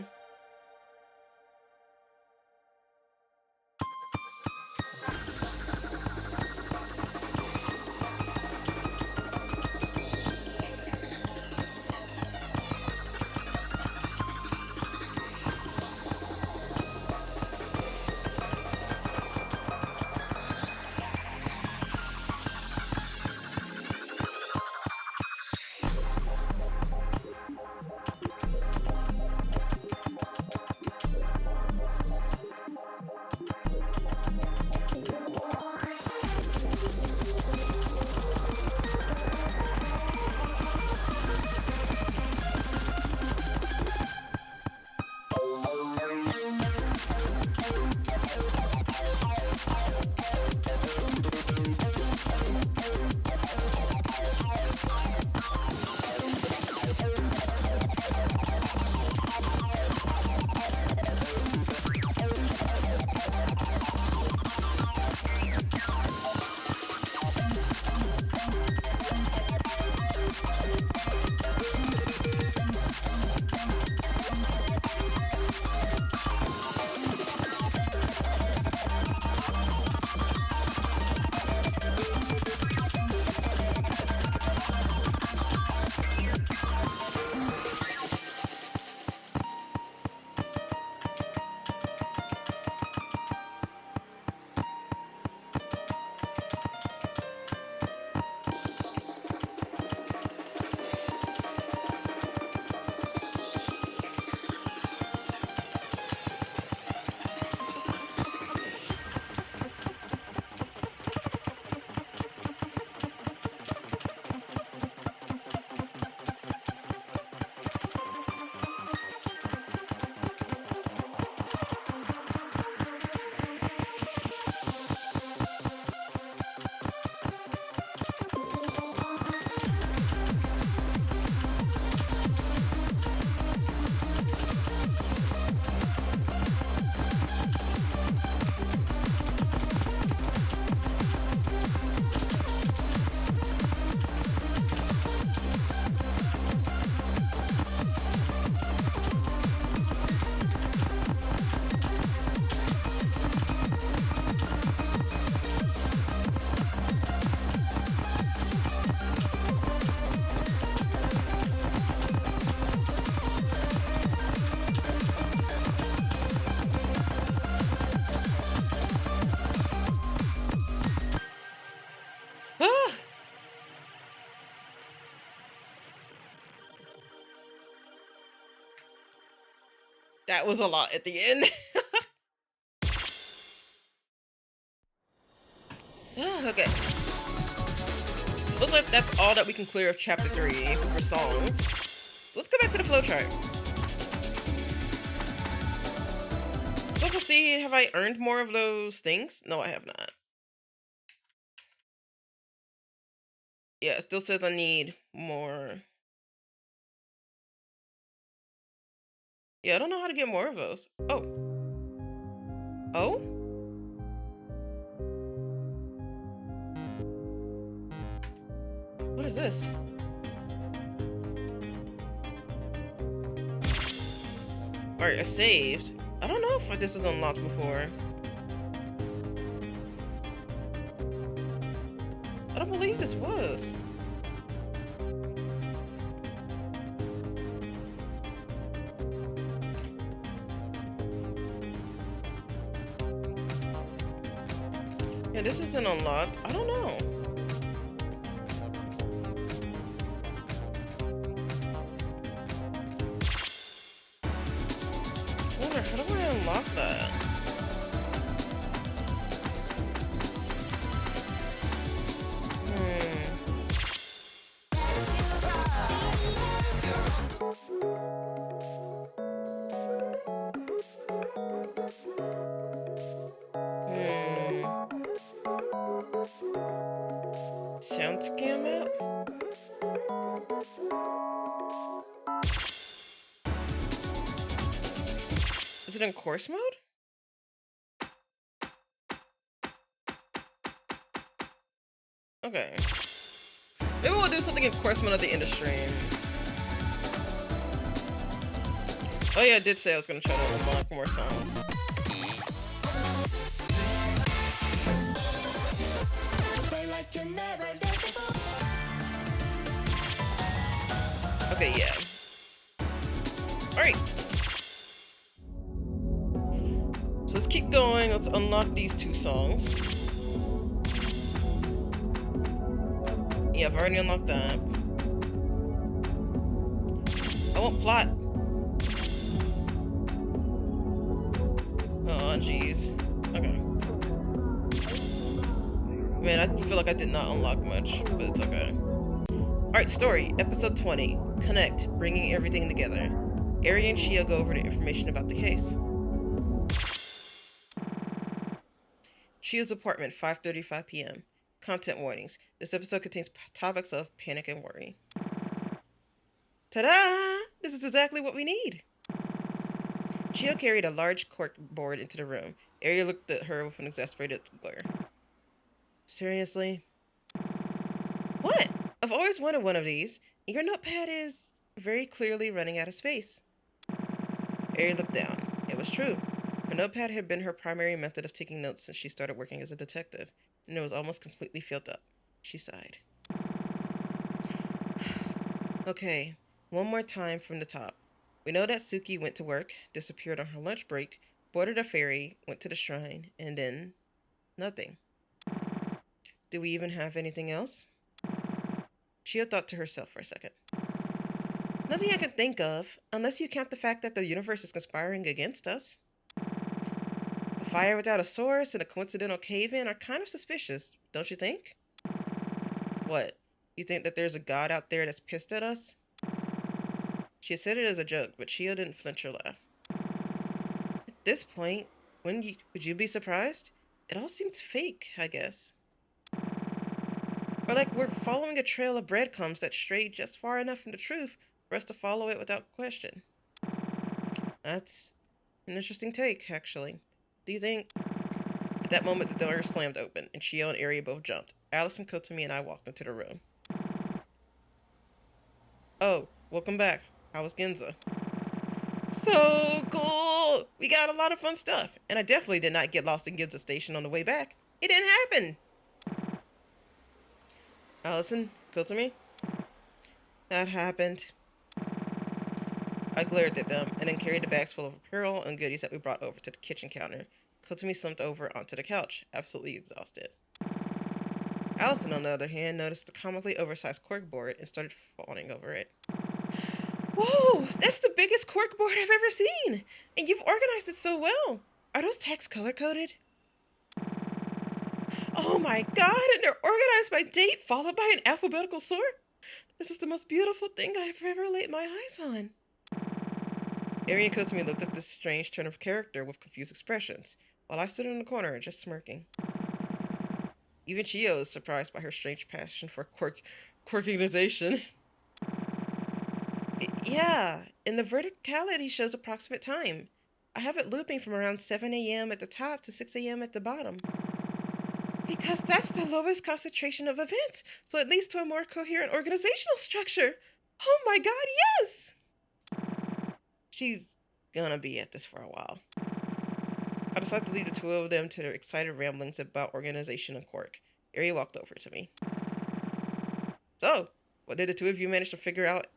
That was a lot at the end. Okay. So it looks like that's all that we can clear of chapter 3 for songs. So let's go back to the flowchart. Let's also see, have I earned more of those things? No, I have not. Yeah, it still says I need more. Yeah, I don't know how to get more of those. Oh. Oh? What is this? Alright, I saved. I don't know if this was unlocked before. I don't believe this was. Yeah, this isn't unlocked. I don't know. I wonder, how do I unlock that? Sound scan map? Is it in course mode? Okay. Maybe we'll do something in course mode at the end of stream. Oh yeah, I did say I was gonna try to unlock more songs. Okay, yeah. Alright. So let's keep going. Let's unlock these 2 songs. Yeah, I've already unlocked that. I want plot. Oh, jeez. Okay. Man, I feel like I did not unlock much, but it's okay. Alright, story. Episode 20. Connect. Bringing everything together. Ari and Shio go over the information about the case. Shio's apartment, 5:35 p.m. Content warnings. This episode contains topics of panic and worry. Ta-da! This is exactly what we need. Shio carried a large cork board into the room. Ari looked at her with an exasperated glare. Seriously? What? I've always wanted one of these. Your notepad is very clearly running out of space. Ari looked down. It was true. Her notepad had been her primary method of taking notes since she started working as a detective, and it was almost completely filled up. She sighed. Okay, one more time from the top. We know that Suki went to work, disappeared on her lunch break, boarded a ferry, went to the shrine, and then nothing. Do we even have anything else? Shio thought to herself for a second. Nothing I can think of, unless you count the fact that the universe is conspiring against us. A fire without a source and a coincidental cave-in are kind of suspicious, don't you think? What? You think that there's a god out there that's pissed at us? She had said it as a joke, but Shio didn't flinch or laugh. At this point, would you be surprised? It all seems fake, I guess. Or like we're following a trail of breadcrumbs that strayed just far enough from the truth for us to follow it without question. That's an interesting take, actually. Do you think... At that moment, the door slammed open, and Shio and Ari both jumped. Allison, Kotomi, and I walked into the room. Oh, welcome back. How was Ginza? So cool! We got a lot of fun stuff, and I definitely did not get lost in Ginza Station on the way back. It didn't happen! Allison, Kotomi? That happened. I glared at them, and then carried the bags full of apparel and goodies that we brought over to the kitchen counter. Kotomi slumped over onto the couch, absolutely exhausted. Allison, on the other hand, noticed the comically oversized corkboard and started fawning over it. Whoa! That's the biggest corkboard I've ever seen! And you've organized it so well! Are those texts color-coded? Oh my god, and they're organized by date, followed by an alphabetical sort? This is the most beautiful thing I've ever laid my eyes on. Ari and Kotomi looked at this strange turn of character with confused expressions, while I stood in the corner just smirking. Even Chio was surprised by her strange passion for quirkinization. Yeah, and the verticality shows approximate time. I have it looping from around 7 a.m. at the top to 6 a.m. at the bottom. Because that's the lowest concentration of events, so it leads to a more coherent organizational structure. Oh my god, yes! She's gonna be at this for a while. I decided to leave the two of them to their excited ramblings about organization and quirk. Ari walked over to me. So, what did the two of you manage to figure out?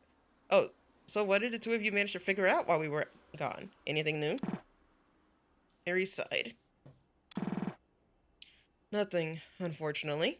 What did the two of you manage to figure out while we were gone? Anything new? Ari sighed. Nothing, unfortunately.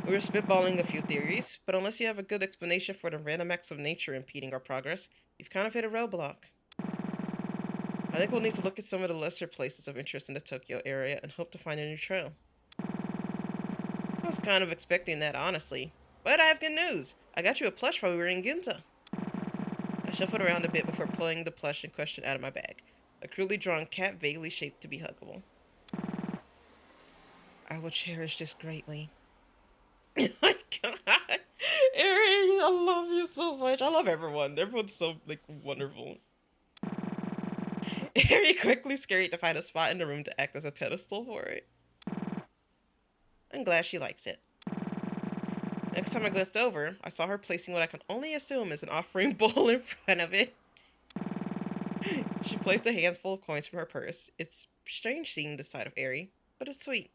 We were spitballing a few theories, but unless you have a good explanation for the random acts of nature impeding our progress, you've kind of hit a roadblock. I think we'll need to look at some of the lesser places of interest in the Tokyo area and hope to find a new trail. I was kind of expecting that, honestly. But I have good news. I got you a plush while we were in Ginza. I shuffled around a bit before pulling the plush in question out of my bag. A crudely drawn cat vaguely shaped to be huggable. I will cherish this greatly. Oh my god. Ari, I love you so much. I love everyone. Everyone's so like wonderful. Ari quickly scurried to find a spot in the room to act as a pedestal for it. I'm glad she likes it. Next time I glanced over, I saw her placing what I can only assume is an offering bowl in front of it. She placed a handful of coins from her purse. It's strange seeing this side of Ari, but it's sweet.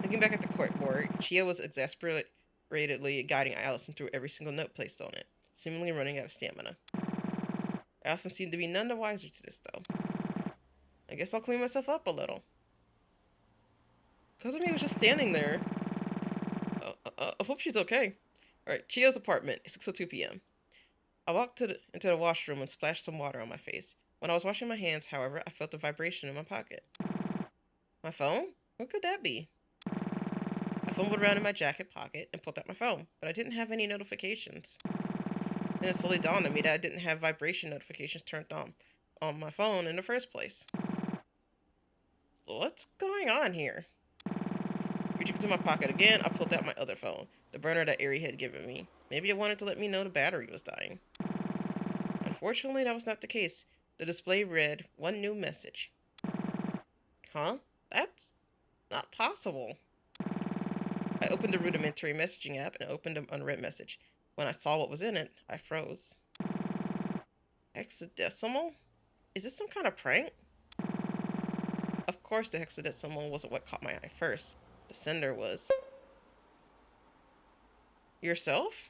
Looking back at the corkboard, Chia was exasperatedly guiding Allison through every single note placed on it, seemingly running out of stamina. Allison seemed to be none the wiser to this, though. I guess I'll clean myself up a little. Kozumi was just standing there. I hope she's okay. Alright, Chia's apartment, 6:02 p.m. I walked into the washroom and splashed some water on my face. When I was washing my hands, however, I felt a vibration in my pocket. My phone? What could that be? I fumbled around in my jacket pocket and pulled out my phone, but I didn't have any notifications. And it slowly dawned on me that I didn't have vibration notifications turned on my phone in the first place. What's going on here? Reaching into my pocket again, I pulled out my other phone, the burner that Ari had given me. Maybe it wanted to let me know the battery was dying. Unfortunately, that was not the case. The display read, "One new message." Huh? That's not possible. I opened the rudimentary messaging app and opened an unread message. When I saw what was in it, I froze. Hexadecimal? Is this some kind of prank? Of course the hexadecimal wasn't what caught my eye first. The sender was... Yourself?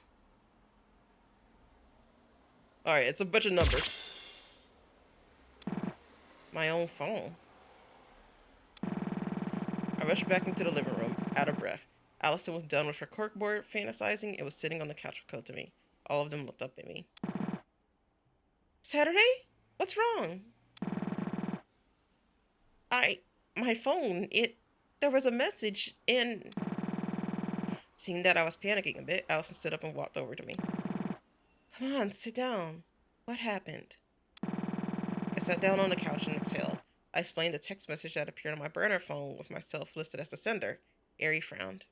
Alright, it's a bunch of numbers. My own phone. I rushed back into the living room, out of breath. Allison was done with her corkboard fantasizing and was sitting on the couch with Kotami. All of them looked up at me. Saturday? What's wrong? My phone, there was a message and... Seeing that I was panicking a bit, Allison stood up and walked over to me. Come on, sit down. What happened? I sat down on the couch and exhaled. I explained the text message that appeared on my burner phone with myself listed as the sender. Ari frowned.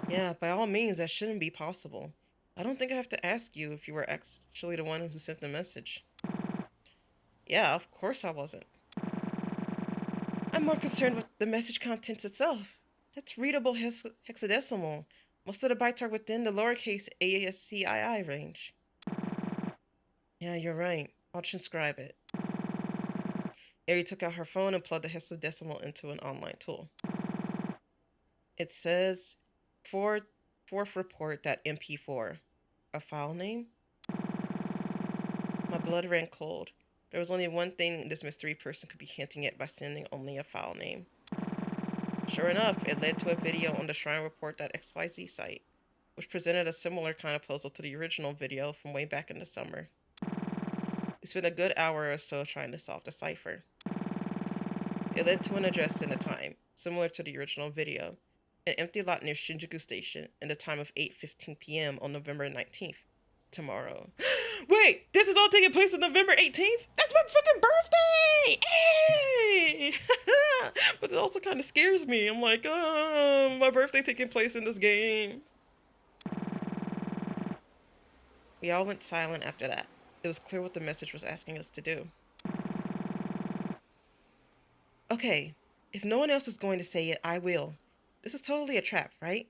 Yeah, by all means, that shouldn't be possible. I don't think I have to ask you if you were actually the one who sent the message. Yeah, of course I wasn't. I'm more concerned with the message contents itself. That's readable hexadecimal. Most of the bytes are within the lowercase ASCII range. Yeah, you're right. I'll transcribe it. Ari took out her phone and plugged the hexadecimal into an online tool. It says fourth report.mp4. A file name? My blood ran cold. There was only one thing this mystery person could be hinting at by sending only a file name. Sure enough, it led to a video on the shrinereport.xyz site, which presented a similar kind of puzzle to the original video from way back in the summer. We spent a good hour or so trying to solve the cipher. It led to an address and a time, similar to the original video, an empty lot near Shinjuku Station, and the time of 8:15 p.m. on November 19th, tomorrow. Wait, this is all taking place on November 18th? That's my freaking birthday! Hey! But it also kind of scares me. I'm like, my birthday taking place in this game. We all went silent after that. It was clear what the message was asking us to do. Okay, if no one else is going to say it, I will. This is totally a trap, right?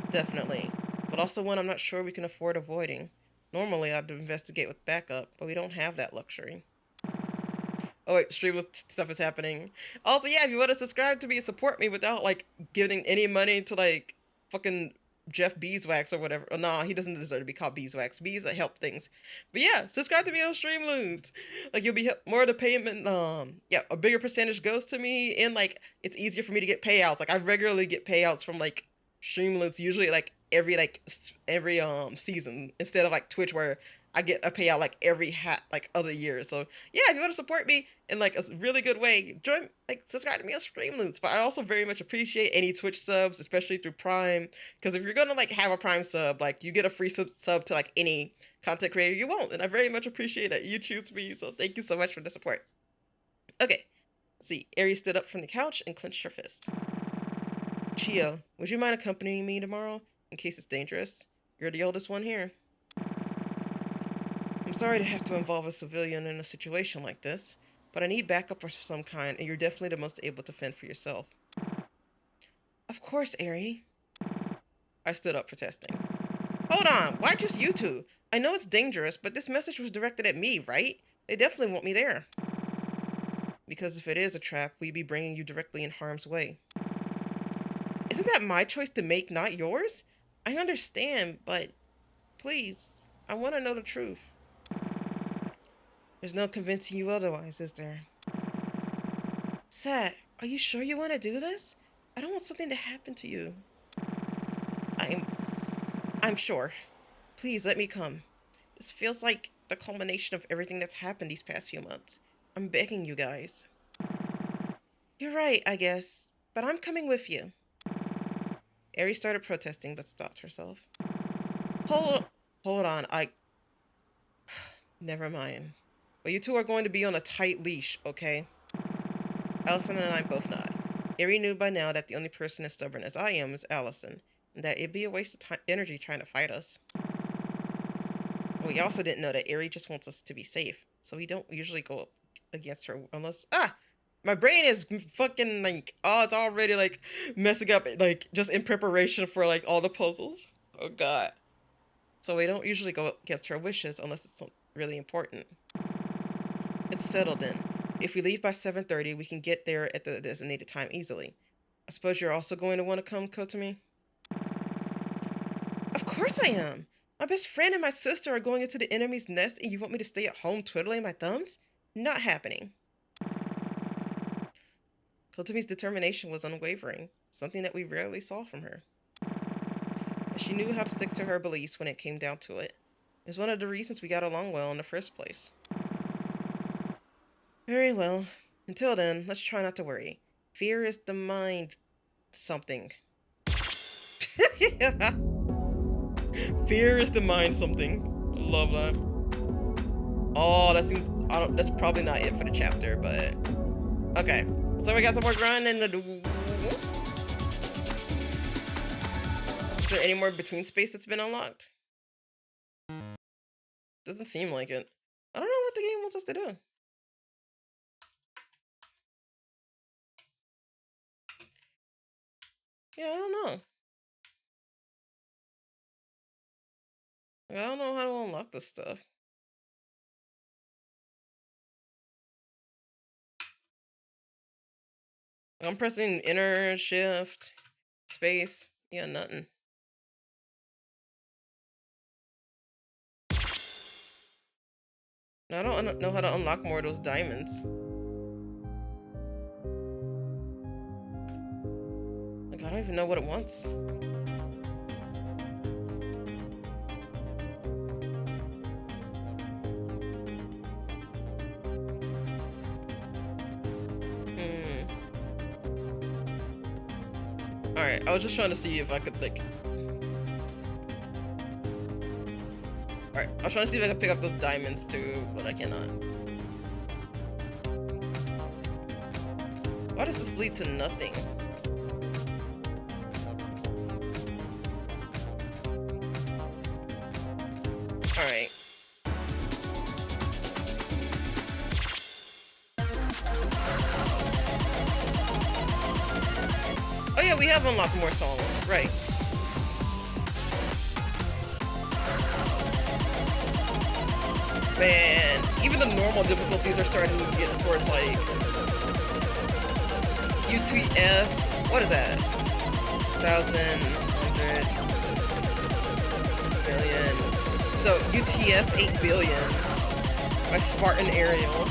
Definitely, but also one I'm not sure we can afford avoiding. Normally, I'd investigate with backup, but we don't have that luxury. Oh wait, stream stuff is happening. Also, yeah, if you want to subscribe to me and support me without, like, giving any money to, like, fucking Jeff Beeswax or whatever. Oh, nah, he doesn't deserve to be called Beeswax. Bees that help things. But yeah, subscribe to me on Streamloots. Like, you'll be more of the payment, yeah, a bigger percentage goes to me, and, like, it's easier for me to get payouts. Like, I regularly get payouts from, like, Streamloots, usually, like, every season, instead of, like, Twitch, where I get a payout, like, every other year. So, yeah, if you want to support me in, like, a really good way, subscribe to me on Streamloots. But I also very much appreciate any Twitch subs, especially through Prime, because if you're gonna, like, have a Prime sub, like, you get a free sub to, like, any content creator you want, and I very much appreciate that you choose me, so thank you so much for the support. Okay, let's see, Ari stood up from the couch and clenched her fist. Chio, would you mind accompanying me tomorrow in case it's dangerous? You're the oldest one here. I'm sorry to have to involve a civilian in a situation like this, but I need backup of some kind, and you're definitely the most able to fend for yourself. Of course, Eri. I stood up, protesting. Hold on, why just you two? I know it's dangerous, but this message was directed at me, right? They definitely want me there. Because if it is a trap, we'd be bringing you directly in harm's way. Isn't that my choice to make, not yours? I understand, but please, I want to know the truth. There's no convincing you otherwise, is there? Sat, are you sure you want to do this? I don't want something to happen to you. I'm sure. Please let me come. This feels like the culmination of everything that's happened these past few months. I'm begging you guys. You're right, I guess, but I'm coming with you. Eri started protesting, but stopped herself. Hold on, Never mind. But you two are going to be on a tight leash, okay? Allison and I both nod. Eri knew by now that the only person as stubborn as I am is Allison, and that it'd be a waste of energy trying to fight us. We also didn't know that Eri just wants us to be safe, so we don't usually go up against her unless... My brain is fucking like... Oh, it's already like messing up, like just in preparation for like all the puzzles. Oh god. So we don't usually go against her wishes unless it's really important. It's settled then. If we leave by 7:30, we can get there at the designated time easily. I suppose you're also going to want to come, Kotomi? Of course I am! My best friend and my sister are going into the enemy's nest and you want me to stay at home twiddling my thumbs? Not happening. Kotomi's determination was unwavering, something that we rarely saw from her. And she knew how to stick to her beliefs when it came down to it. It was one of the reasons we got along well in the first place. Very well. Until then, let's try not to worry. Fear is the mind... something. Fear is the mind something. Love that. Oh, that seems... that's probably not it for the chapter, but... Okay. So we got some more grind in the... Is there any more between space that's been unlocked? Doesn't seem like it. I don't know what the game wants us to do. Yeah, I don't know. I don't know how to unlock this stuff. I'm pressing enter, shift, space. Yeah, nothing. No, I don't know how to unlock more of those diamonds. Like, I don't even know what it wants. Alright, I was just trying to see if I could, like... Alright, I was trying to see if I could pick up those diamonds too, but I cannot. Why does this lead to nothing? Alright. Oh yeah, we have unlocked more songs, right. Man, even the normal difficulties are starting to get towards like UTF, what is that? 1,000, 100, billion. So UTF 8 billion by Spartan Ariel.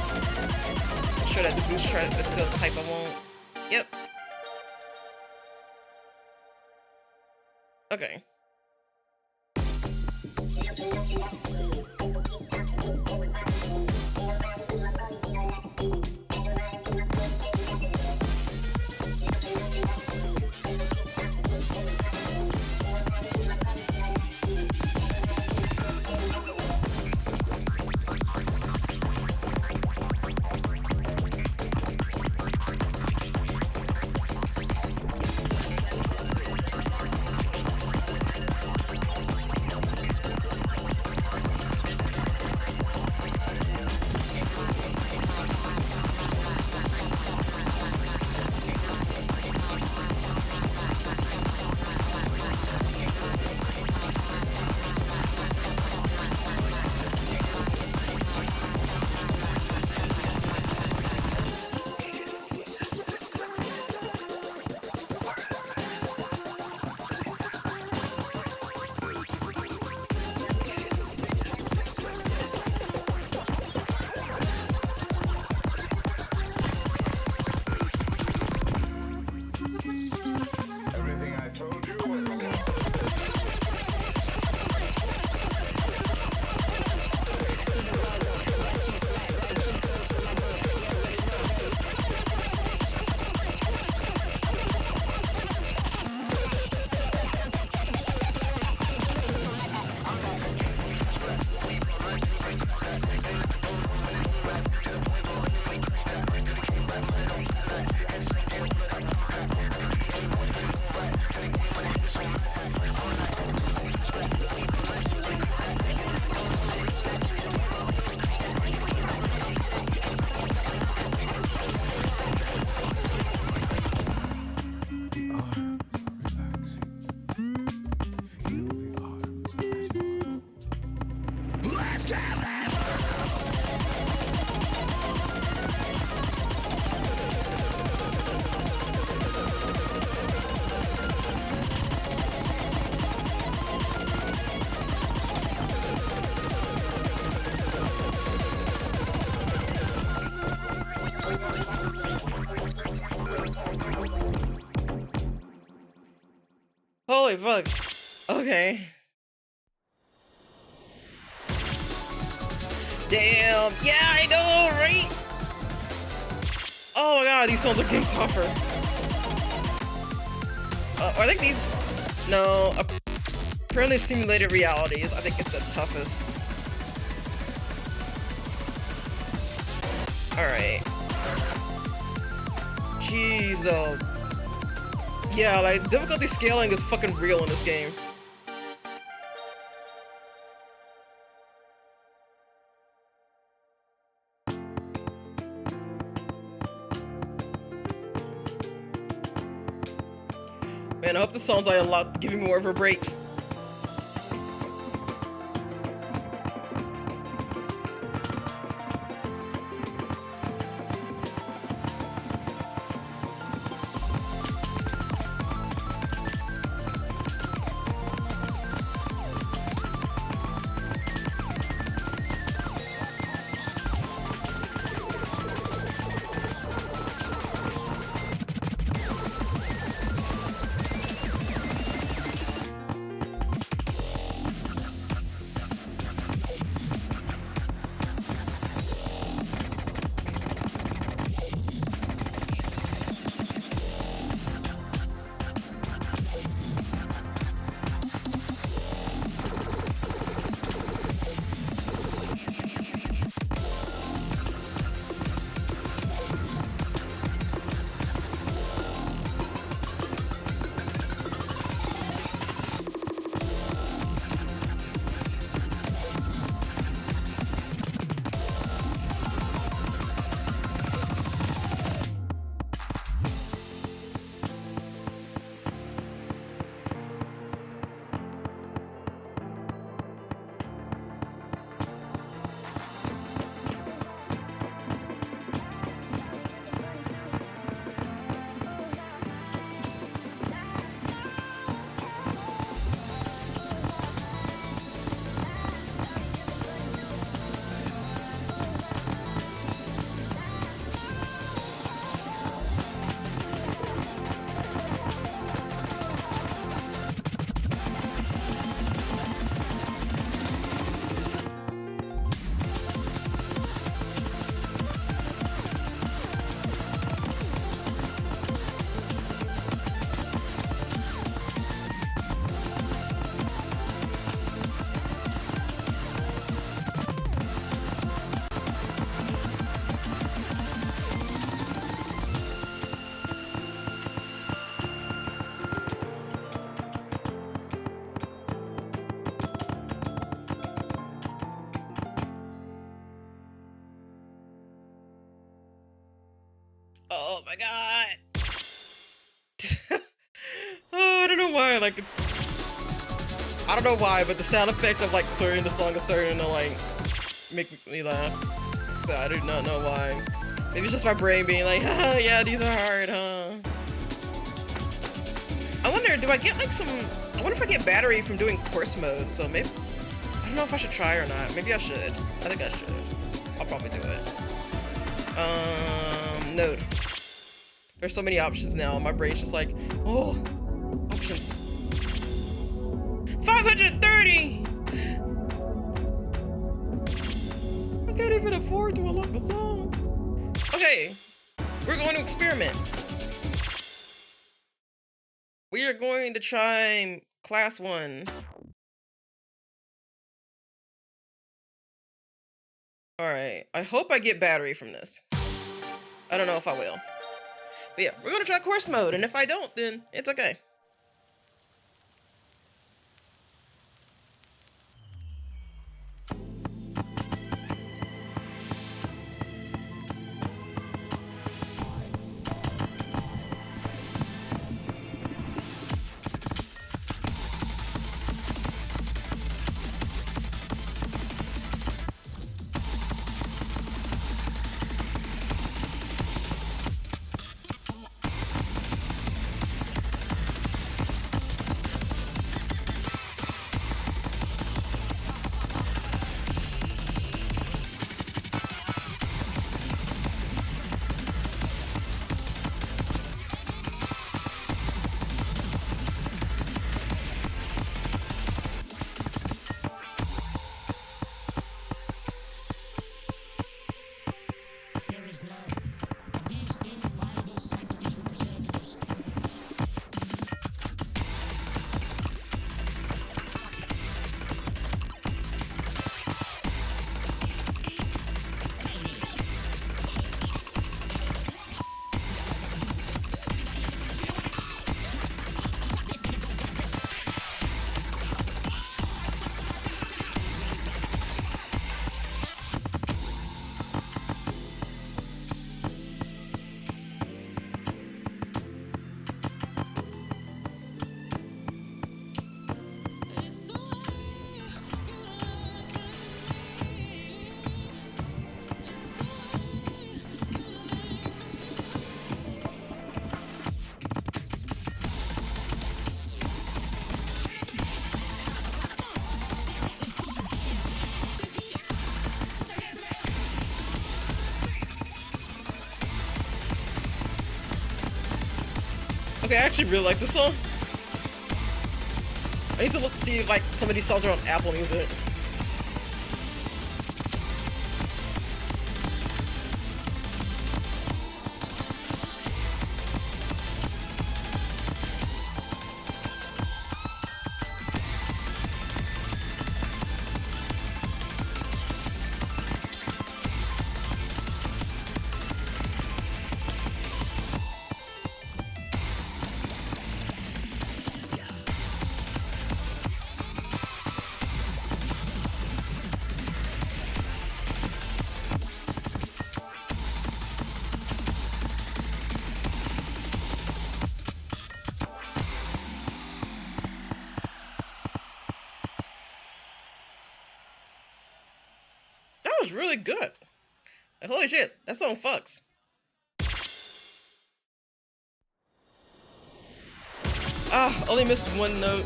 I'm sure that the boost try to just still type I won't. Yep. Okay. Holy fuck. Okay. Damn. Yeah, I know, right? Oh my god, these songs are getting tougher. I think these... No. Apparently simulated realities. I think it's the toughest. Alright. Jeez, though. Yeah, like, difficulty scaling is fucking real in this game. Man, I hope the songs I unlocked give me more of a break. Oh my god. Oh, I don't know why, like I don't know why, but the sound effect of like clearing the song is starting to like make me laugh. So I do not know why. Maybe it's just my brain being like, haha, yeah, these are hard, huh? I wonder, do I get like some, I wonder if I get battery from doing course mode, so maybe, I don't know if I should try or not. Maybe I should. I think I should. I'll probably do it. Node. There's so many options now. My brain's just like, oh, options. 530! I can't even afford to unlock the song. Okay, we're going to experiment. We are going to try class 1. Alright, I hope I get battery from this. I don't know if I will. But yeah, we're gonna try course mode, and if I don't, then it's okay. Okay, I actually really like this song. I need to look to see if like some of these songs are on Apple Music. That was really good. Like, holy shit, that song fucks. Ah, only missed one note.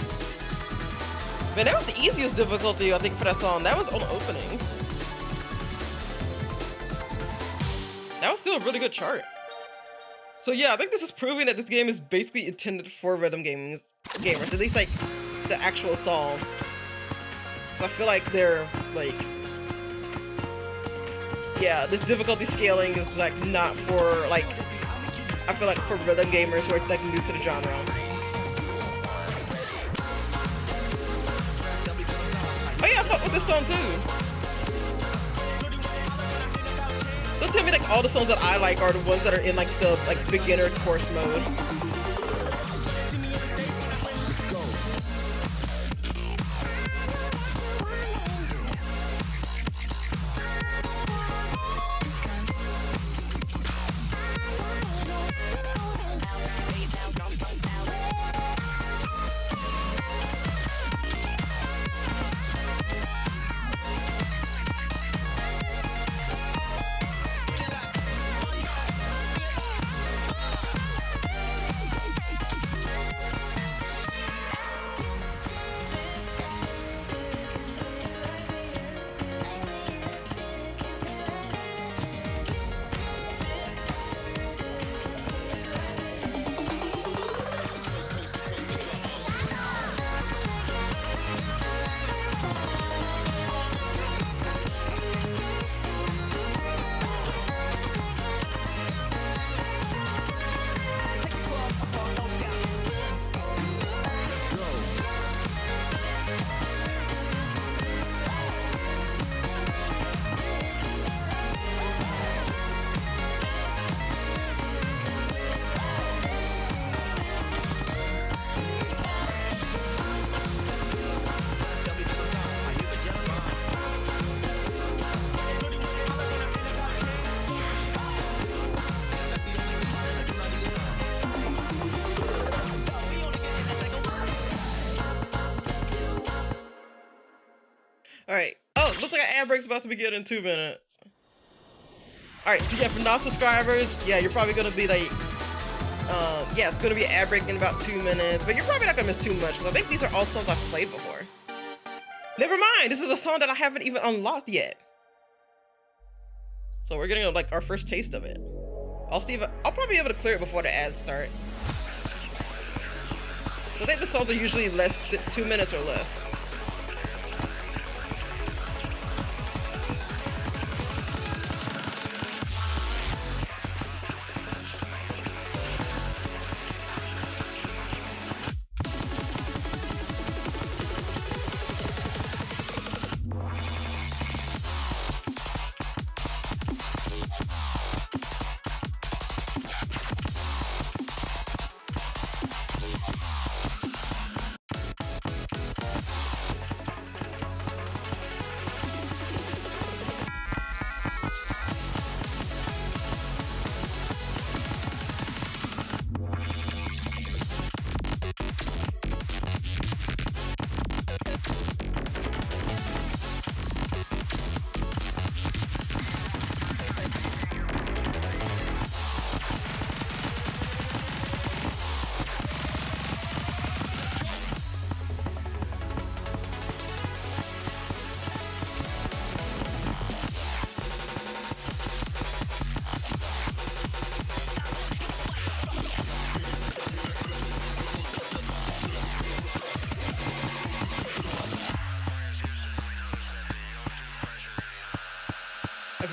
Man, that was the easiest difficulty, I think, for that song. That was on the opening. That was still a really good chart. So yeah, I think this is proving that this game is basically intended for rhythm gamers, at least like the actual songs. So I feel like they're like, yeah, this difficulty scaling is like not for like, I feel like for rhythm gamers who are like new to the genre. Oh yeah, I fuck with this song too. Don't tell me like all the songs that I like are the ones that are in like the beginner course mode. Alright. Oh, looks like an ad break's about to begin in 2 minutes. Alright, so yeah, for non-subscribers, yeah, you're probably gonna be like, yeah, it's gonna be an ad break in about 2 minutes, but you're probably not gonna miss too much, because I think these are all songs I've played before. Never mind, this is a song that I haven't even unlocked yet. So we're getting like our first taste of it. I'll see if I'll probably be able to clear it before the ads start. So I think the songs are usually less than 2 minutes or less.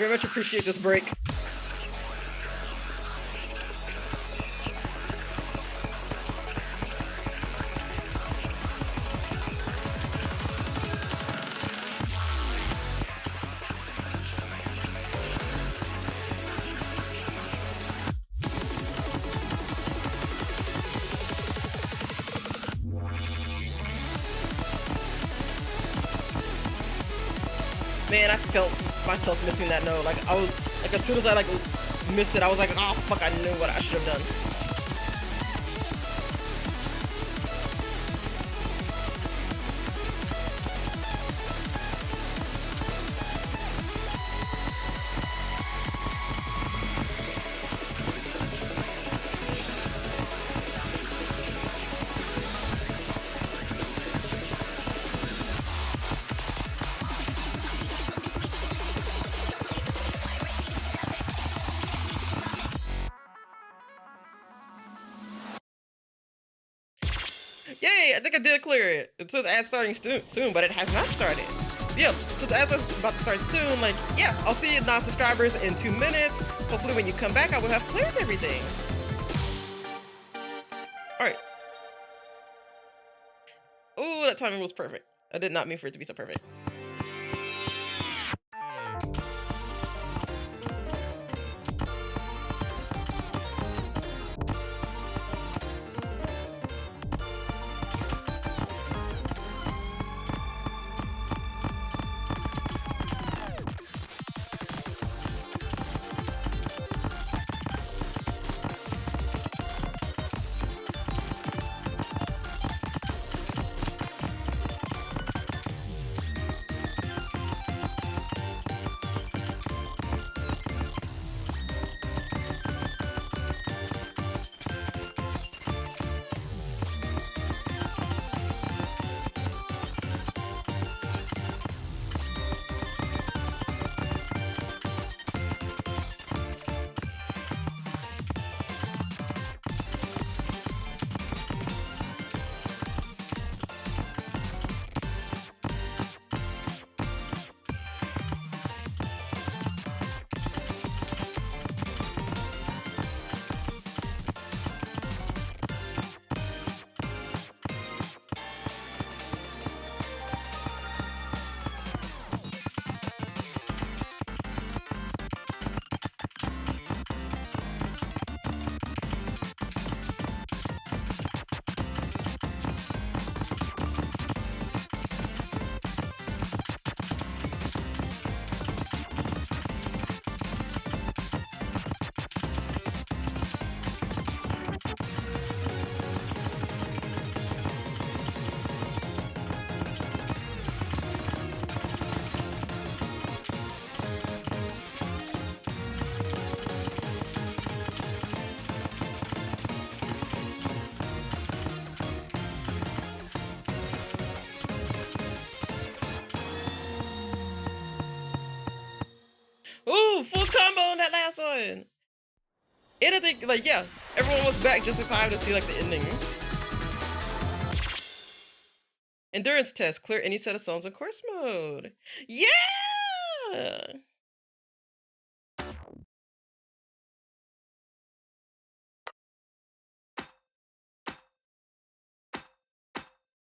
very much appreciate this break. Man, I felt myself missing that note. Like I was like, as soon as I like missed it, I was like, oh fuck, I knew what I should have done. Yay, I think I did clear it. It says ad starting soon, but it has not started. Yeah, since ads are about to start soon, like, yeah, I'll see you non-subscribers in 2 minutes. Hopefully when you come back, I will have cleared everything. All right. Ooh, that timing was perfect. I did not mean for it to be so perfect. Ooh, full combo on that last one. And I think, like, yeah, everyone was back just in time to see, like, the ending. Endurance test. Clear any set of songs in course mode. Yeah!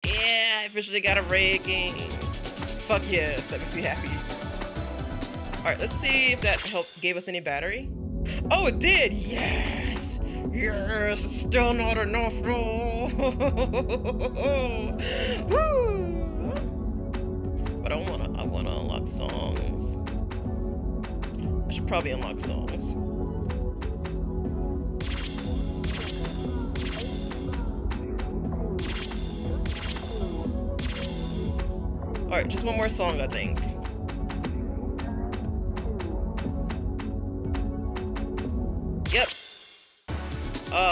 Yeah, I officially got a ranking. Fuck yes, that makes me happy. Alright, let's see if that gave us any battery. Oh, it did! Yes! Yes, it's still not enough though! Woo! But I wanna unlock songs. I should probably unlock songs. Alright, just one more song, I think. Yep.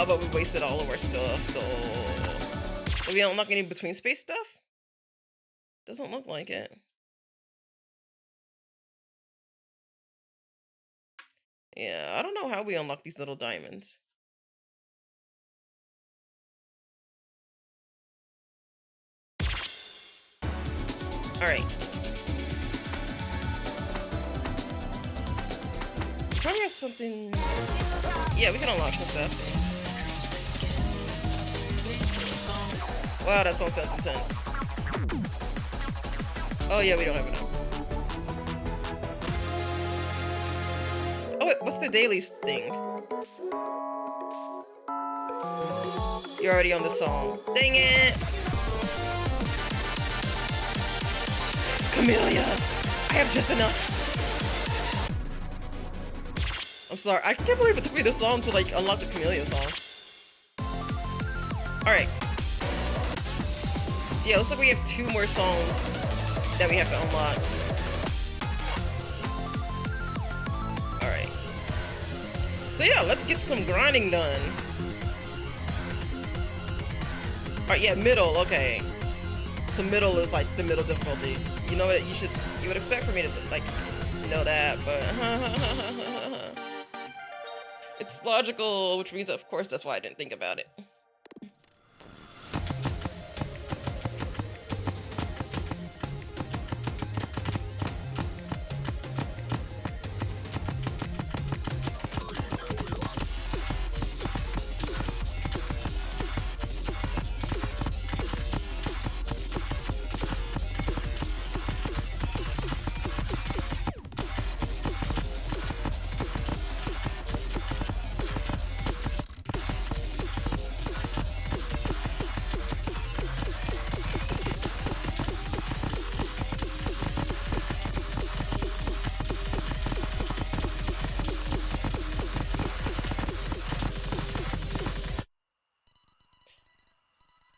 But we wasted all of our stuff, though. Did we unlock any between space stuff? Doesn't look like it. Yeah, I don't know how we unlock these little diamonds. Alright. Probably has something. Yeah, we can unlock some stuff. Wow, that song sounds intense. Oh yeah, we don't have enough. Oh wait, what's the dailies thing? You're already on the song. Dang it! Camellia! I have just enough! I'm sorry, I can't believe it took me this long to like unlock the Camellia song. Alright. So yeah, looks like we have 2 more songs that we have to unlock. Alright. So yeah, let's get some grinding done. Alright, yeah, middle, okay. So middle is like the middle difficulty. You know what, you would expect for me to like know that, but it's logical, which means of course that's why I didn't think about it.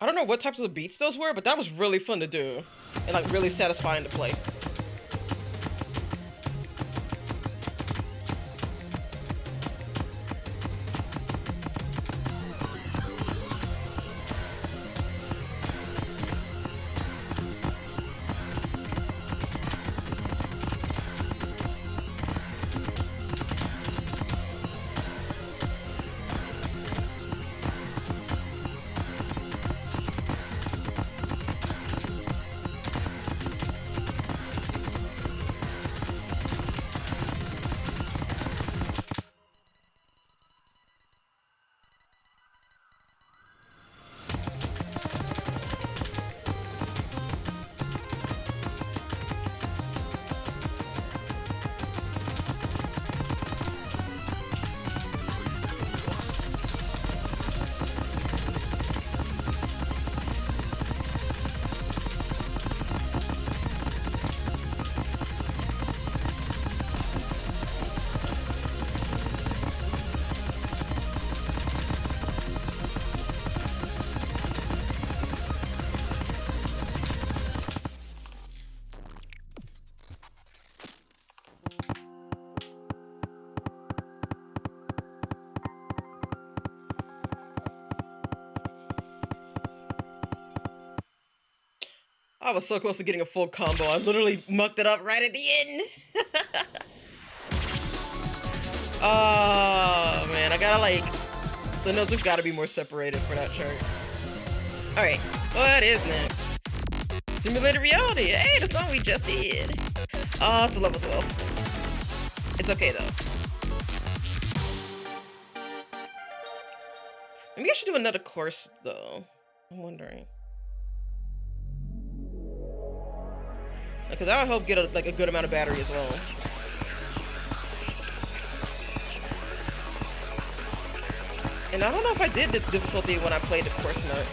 I don't know what types of beats those were, but that was really fun to do and like really satisfying to play. I was so close to getting a full combo. I literally mucked it up right at the end. Oh man, I gotta like, the notes have gotta be more separated for that chart. Alright, what is next? Simulated reality. Hey, the song we just did. Oh, it's a level 12. It's okay though. Maybe I should do another course though. I'm wondering. Because that would help get a good amount of battery as well. And I don't know if I did this difficulty when I played the course mode.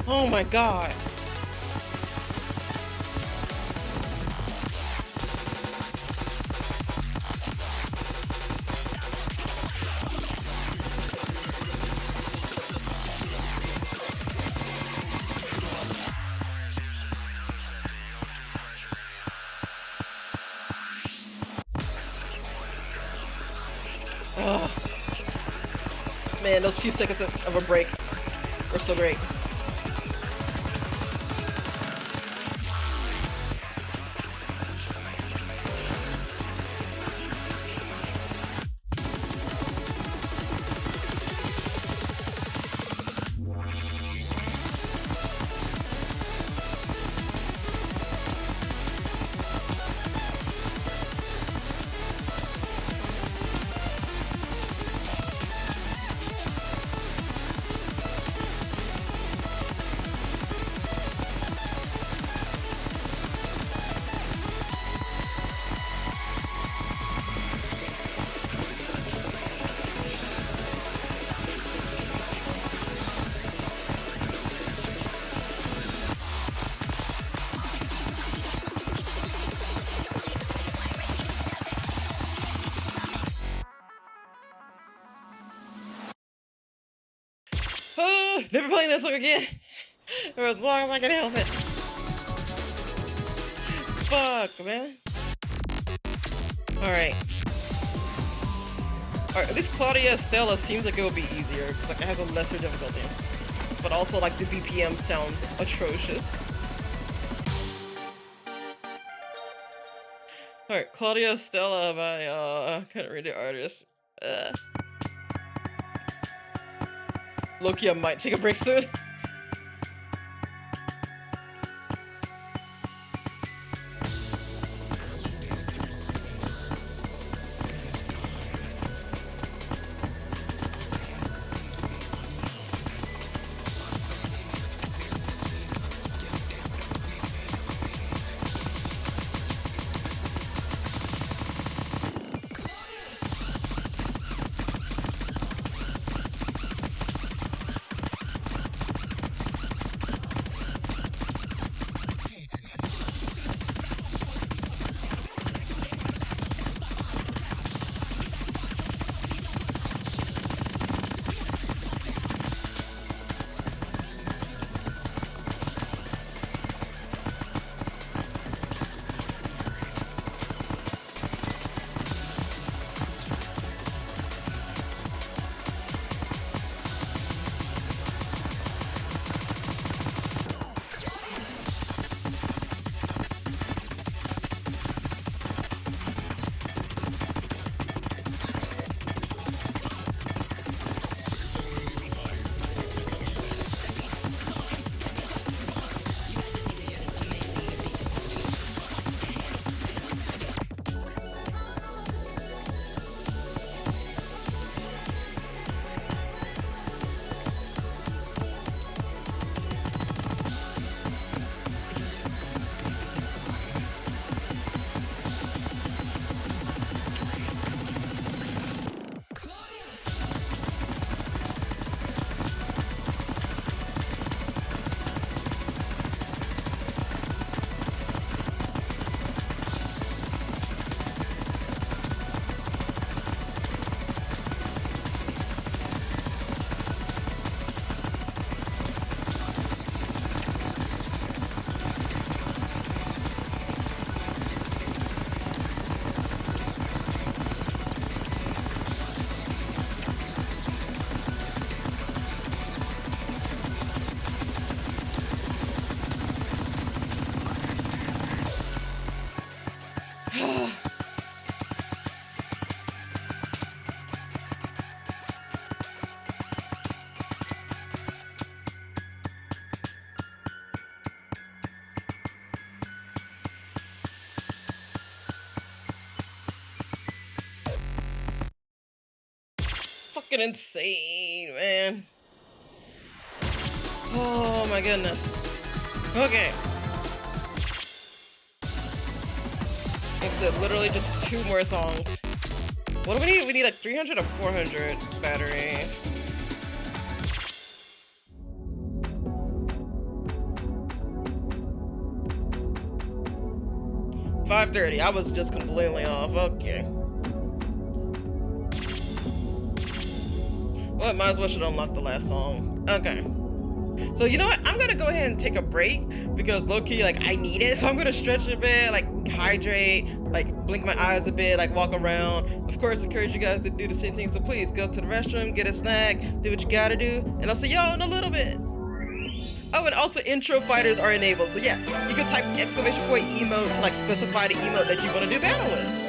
Oh my god. Oh. Man, those few seconds of a break were so great. Oh, never playing this song again. For as long as I can help it. Fuck, man. Alright. Alright, at least Claudia Stella seems like it will be easier, because like it has a lesser difficulty. But also like the BPM sounds atrocious. Alright, Claudia Stella by I couldn't read the artist. Loki, I might take a break soon. Fucking insane, man. Oh my goodness. Okay. It's literally just 2 more songs. What do we need? We need like 300 or 400 battery. 5:30. I was just completely off. Okay. Well, might as well should unlock the last song. Okay. So you know what? I'm gonna go ahead and take a break because low-key, like, I need it. So I'm gonna stretch a bit, like hydrate, like blink my eyes a bit, like walk around. Of course, encourage you guys to do the same thing. So please go to the restroom, get a snack, do what you gotta do, and I'll see y'all in a little bit. Oh, and also intro fighters are enabled. So yeah, you can type exclamation point emote to like specify the emote that you want to do battle with.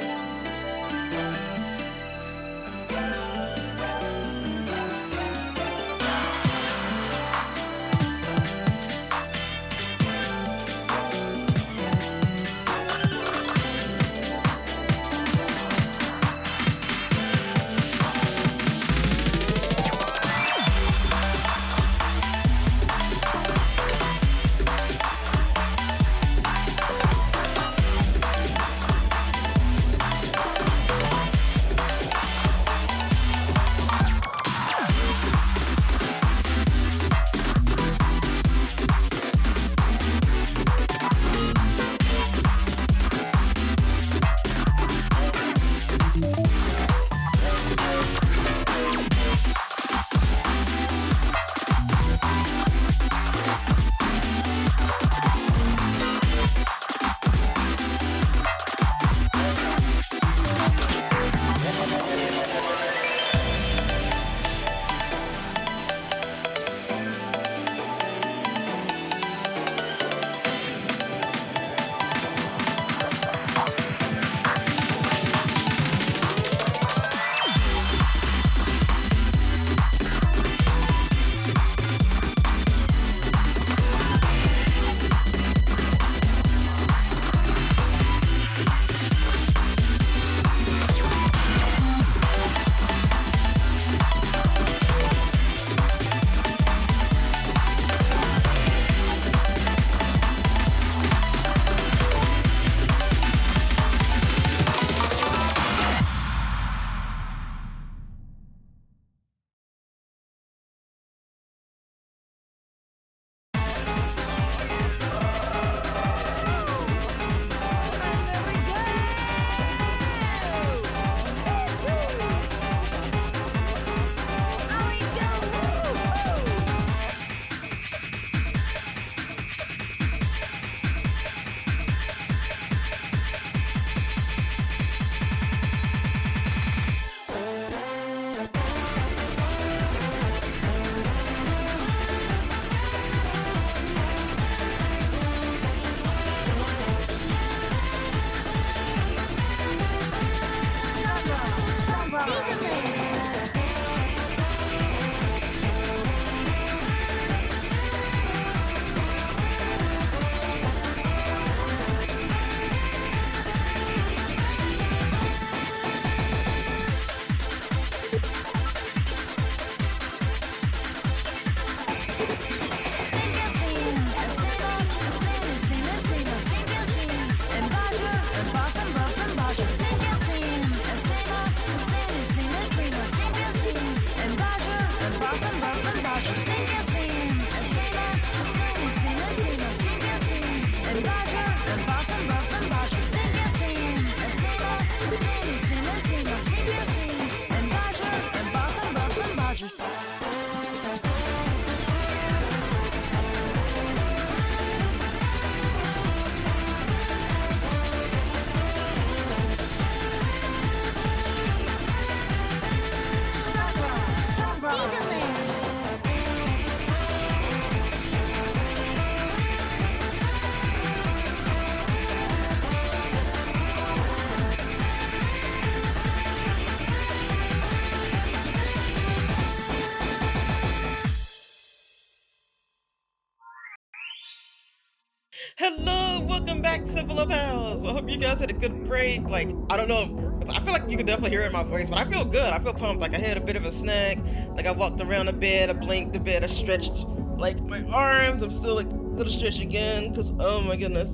Hello, welcome back, Civil Pals. I hope you guys had a good break. Like, I don't know, I feel like you can definitely hear it in my voice, but I feel good. I feel pumped. Like, I had a bit of a snack. Like, I walked around a bit, I blinked a bit, I stretched, like, my arms. I'm still, like, gonna stretch again, because, oh my goodness.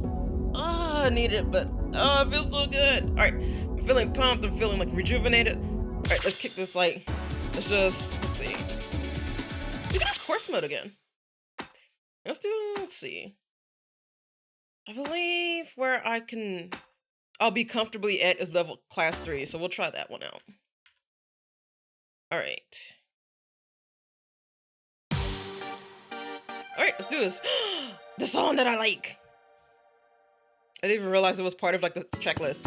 I need it, but, I feel so good. All right, I'm feeling pumped. I'm feeling, like, rejuvenated. All right, let's kick this, like, let's see. We can have course mode again. Let's see. I believe where I can I'll be comfortably at is level class 3, so we'll try that one out. All right. All right, let's do this. The song that I like. I didn't even realize it was part of like the checklist.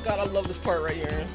God, I love this part right here.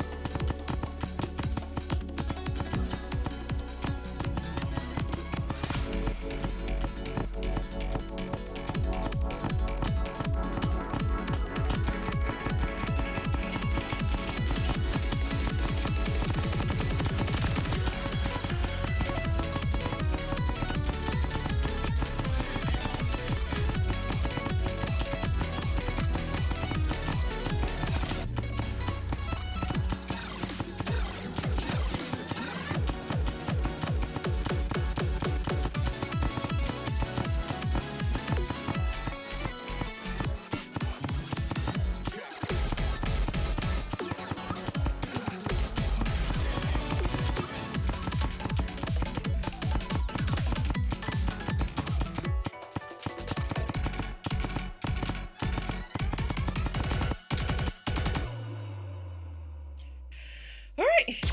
All right,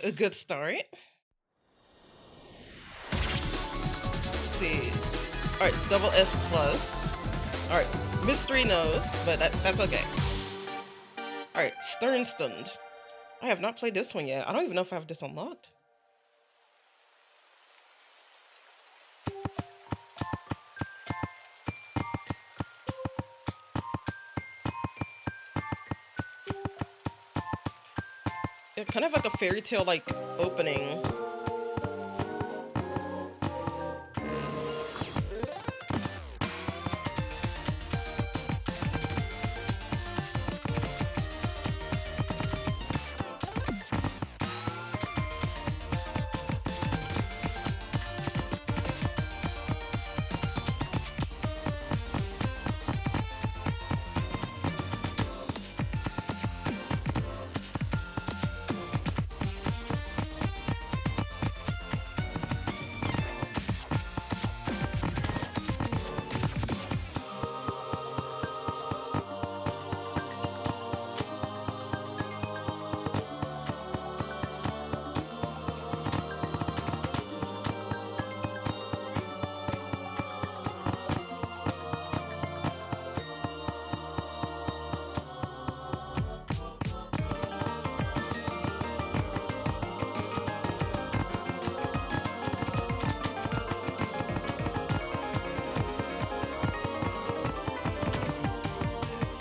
a good start. Let's see. All right, double S plus. All right, missed 3 notes, but that's okay. All right, Sternstund. I have not played this one yet. I don't even know if I have this unlocked. Yeah, kind of like a fairy tale like opening.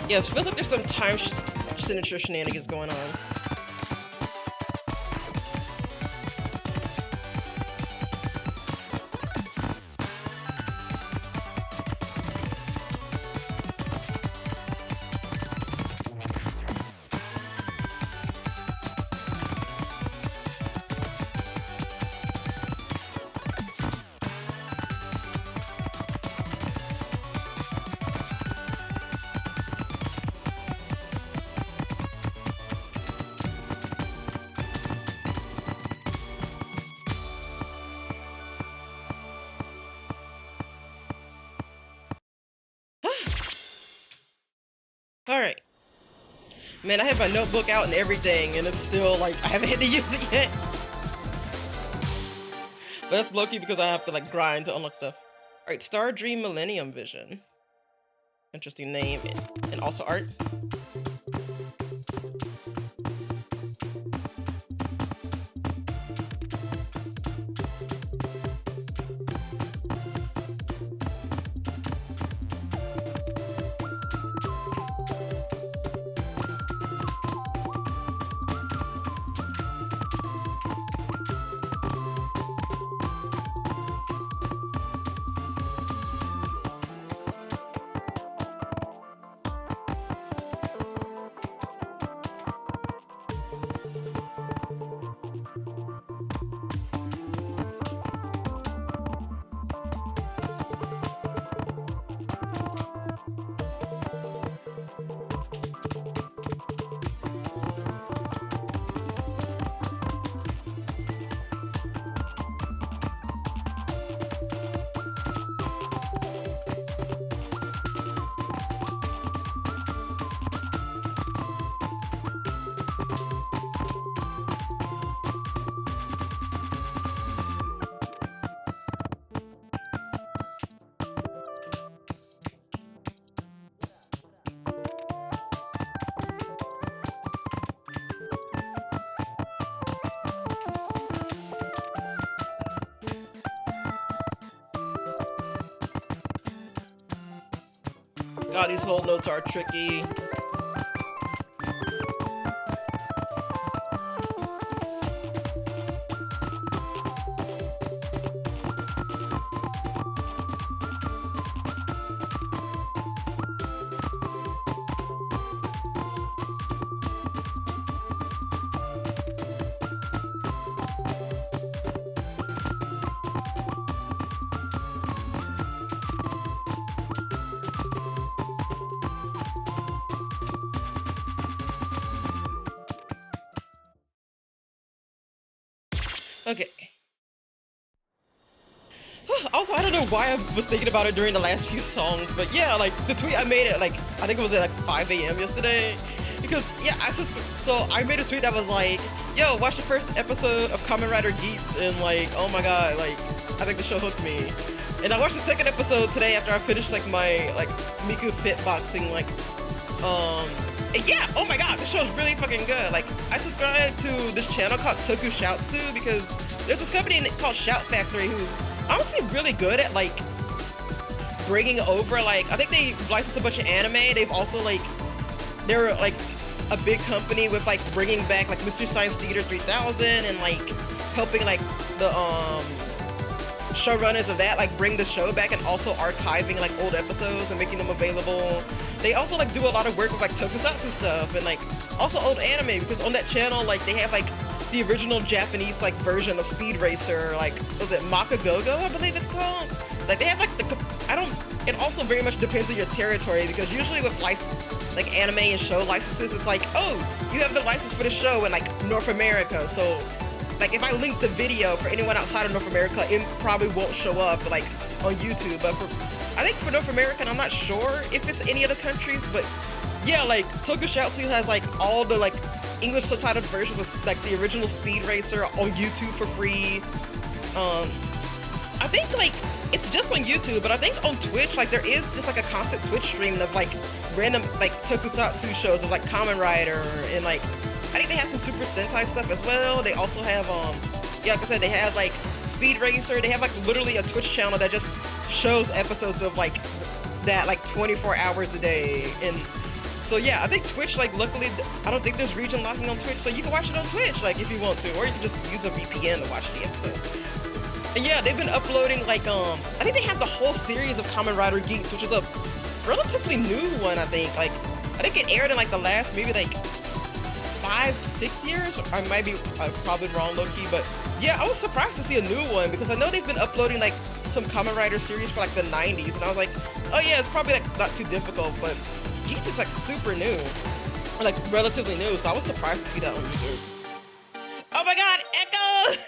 Yeah, it feels like there's some time signature shenanigans going on. Man, I have my notebook out and everything, and it's still like I haven't had to use it yet. But that's low-key because I have to like grind to unlock stuff. All right, Star Dream Millennium Vision. Interesting name and also art. God, these whole notes are tricky. Okay. Also, I don't know why I was thinking about it during the last few songs, but yeah, like the tweet I made at like, I think it was at like 5 a.m. yesterday. Because yeah, so I made a tweet that was like, yo, watch the first episode of Kamen Rider Geats, and like, oh my god, like, I think the show hooked me. And I watched the second episode today after I finished like my like Miku Fit boxing, like, and yeah, oh my god, this show's really fucking good. Like, I subscribe to this channel called Toku Shoutsu because there's this company called Shout Factory who's honestly really good at like bringing over, like, I think they licensed a bunch of anime. They've also like, they're like a big company with like bringing back like Mystery Science Theater 3000 and like helping like the showrunners of that like bring the show back and also archiving like old episodes and making them available. They also like do a lot of work with like tokusatsu stuff and like also old anime, because on that channel like they have like the original Japanese like version of Speed Racer, like, was it Makagogo, I believe it's called? Like they have like it also very much depends on your territory, because usually with like anime and show licenses, it's like, oh, you have the license for the show in like North America, so like if I link the video for anyone outside of North America, it probably won't show up like on YouTube. But I think for North America, and I'm not sure if it's any other countries, but yeah, like Toku Shoutsu has like all the like English subtitled versions of like the original Speed Racer on YouTube for free. I think like it's just on YouTube, but I think on Twitch, like there is just like a constant Twitch stream of like random like tokusatsu shows of like Kamen Rider, and like I think they have some Super Sentai stuff as well. They also have yeah, like I said, they have like Speed Racer. They have like literally a Twitch channel that just shows episodes of like that like 24 hours a day. And so yeah, I think Twitch, like luckily I don't think there's region locking on Twitch, so you can watch it on Twitch like if you want to, or you can just use a VPN to watch the episode. And yeah, they've been uploading like I think they have the whole series of Kamen Rider Geats, which is a relatively new one. I think it aired in like the last maybe like 5-6 years. I might be probably wrong, low-key, but yeah, I was surprised to see a new one, because I know they've been uploading like some Kamen Rider series for like the 90s, and I was like, oh yeah, it's probably like not too difficult, but Geats is like super new, or like relatively new, so I was surprised to see that on YouTube. Oh my god, Echo!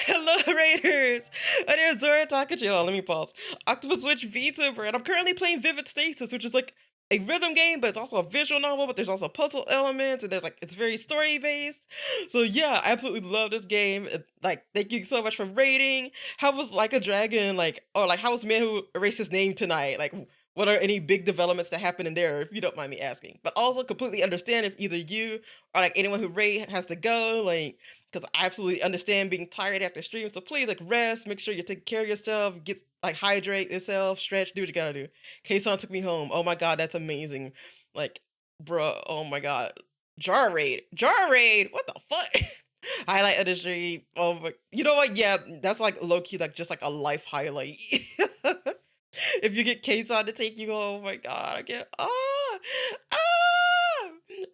Hello, Raiders! My name is Zora Takachi. Oh, let me pause. Octopus Switch VTuber, and I'm currently playing Vivid Stasis, which is like a rhythm game, but it's also a visual novel, but there's also puzzle elements, and there's like it's very story based. So yeah, I absolutely love this game. Like, thank you so much for rating. How was Like a Dragon, like, or like how was Man Who Erased His Name tonight? Like, what are any big developments that happen in there, if you don't mind me asking? But also completely understand if either you or like anyone who rate has to go, like, because I absolutely understand being tired after stream. So please, like, rest, make sure you take care of yourself, get like hydrate yourself, stretch, do what you gotta do. K-San took me home. Oh my god, that's amazing. Like, bruh, oh my god. Jar raid. Jar raid! What the fuck? Highlight of the stream. Oh my, you know what? Yeah, that's like low-key, like just like a life highlight. If you get K-San to take you home, oh my god, I get ah!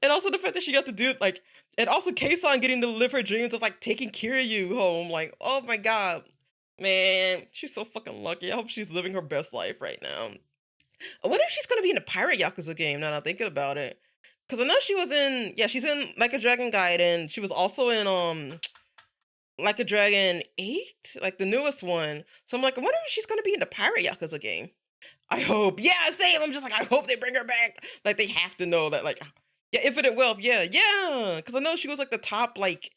And also the fact that she got to do it, like, and also K-San getting to live her dreams of like taking care of you home, like, oh my god. Man, she's so fucking lucky. I hope she's living her best life right now. I wonder if she's gonna be in a Pirate Yakuza game now that I'm thinking about it. Cause I know she was in, yeah, she's in Like a Dragon Gaiden. She was also in Like a Dragon 8, like the newest one. So I'm like, I wonder if she's gonna be in the Pirate Yakuza game. I hope. Yeah, same. I'm just like, I hope they bring her back. Like, they have to know that, like, yeah, Infinite Wealth, yeah. Cause I know she was like the top, like,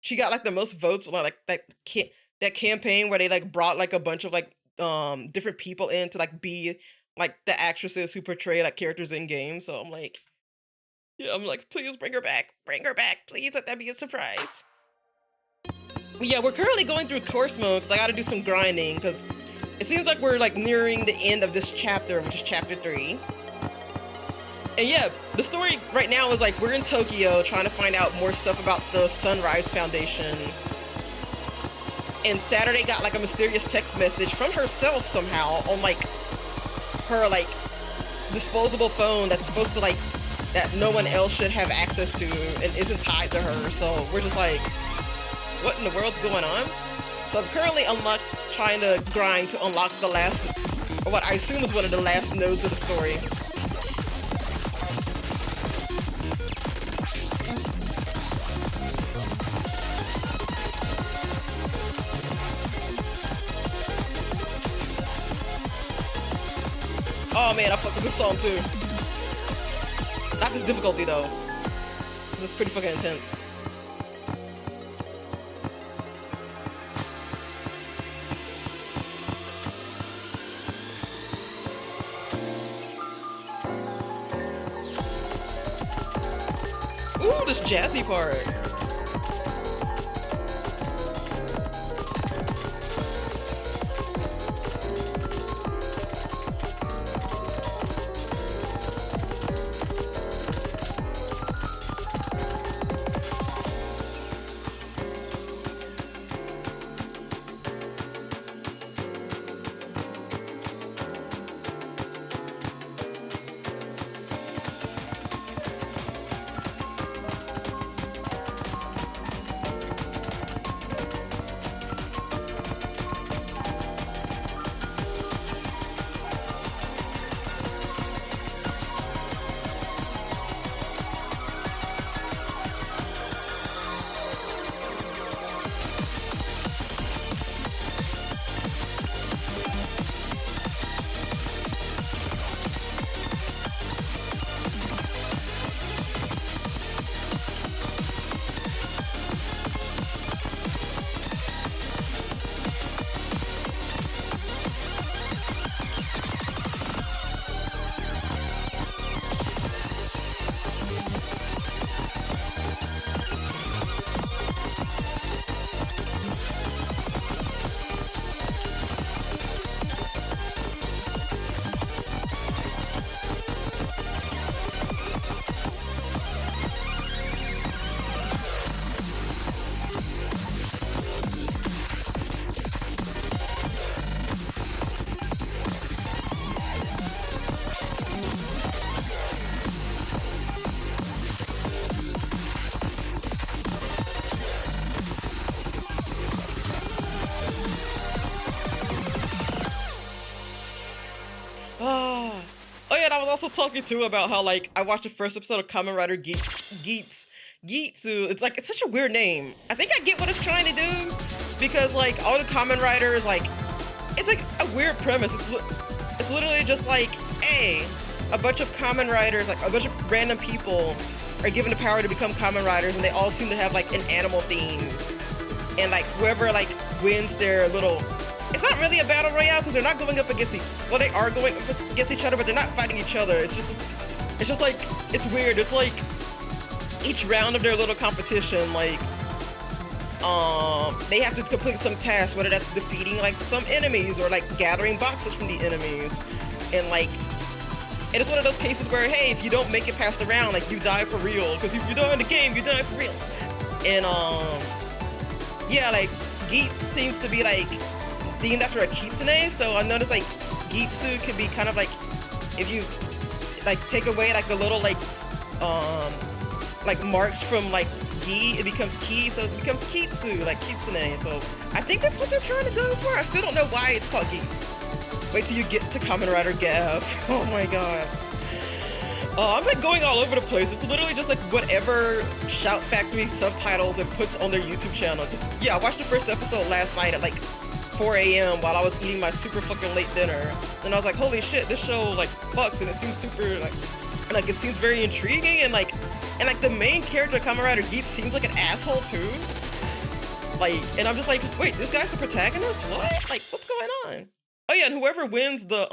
she got like the most votes on like that campaign where they like brought like a bunch of like different people in to like be like the actresses who portray like characters in games. So I'm like, yeah, I'm like, please bring her back, please, let that be a surprise. But yeah, we're currently going through course mode because I got to do some grinding because it seems like we're like nearing the end of this chapter, which is chapter 3. And yeah, the story right now is like we're in Tokyo trying to find out more stuff about the Sunrise Foundation. And Saturday got like a mysterious text message from herself somehow on like her like disposable phone that's supposed to like, that no one else should have access to and isn't tied to her. So we're just like, what in the world's going on? So I'm currently trying to grind to unlock the last, or what I assume is one of the last nodes of the story. Oh man, I fucked with this song too. Not this difficulty though. This is pretty fucking intense. Ooh, this jazzy part. Oh yeah, and I was also talking too about how like I watched the first episode of Kamen Rider Geets. It's like, it's such a weird name. I think I get what it's trying to do because like all the Kamen Riders, like, it's like a weird premise. It's literally just like, hey, a bunch of common riders, like a bunch of random people are given the power to become common riders, and they all seem to have like an animal theme. And like whoever like wins their little, it's not really a battle royale because they're not going up against well, they are going up against each other, but they're not fighting each other. It's just like, it's weird. It's like each round of their little competition, like they have to complete some task, whether that's defeating like some enemies or like gathering boxes from the enemies. And like, and it's one of those cases where, hey, if you don't make it past the round, like you die for real, because if you die in the game, you die for real. And yeah, like Geet seems to be like themed after a kitsune, so I noticed like Gitsu can be kind of like, if you like take away like the little like marks from like Gi, it becomes Ki, so it becomes Kitsu, like kitsune. So I think that's what they're trying to go for. I still don't know why it's called Geets. Wait till you get to Kamen Rider Gav. Oh my god. I'm like going all over the place. It's literally just like whatever Shout Factory subtitles it puts on their YouTube channel. Yeah, I watched the first episode last night at like 4 a.m. while I was eating my super fucking late dinner. And I was like, holy shit, this show like fucks, and it seems super like it seems very intriguing, and like the main character of Kamen Rider Geet seems like an asshole too. Like, and I'm just like, wait, this guy's the protagonist? What? Like, what's going on? Oh yeah, and whoever wins the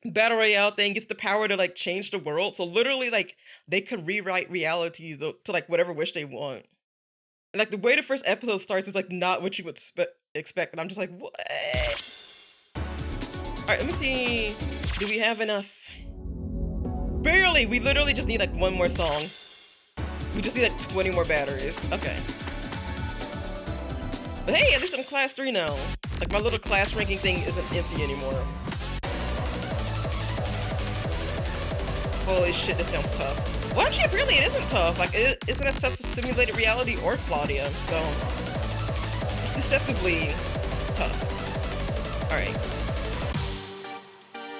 battle royale thing gets the power to like change the world. So literally like they could rewrite reality to like whatever wish they want. And like the way the first episode starts is like not what you would expect, and I'm just like, what? All right, let me see. Do we have enough? Barely. We literally just need like one more song. We just need like 20 more batteries. Okay. But hey, at least I'm class 3 now. Like my little class ranking thing isn't empty anymore. Holy shit, this sounds tough. Well, actually, apparently it isn't tough. Like, it isn't as tough as Simulated Reality or Claudia, so it's deceptively tough. All right.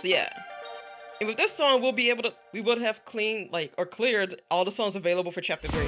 So yeah. And with this song, we would have cleaned, like, or cleared all the songs available for Chapter 3.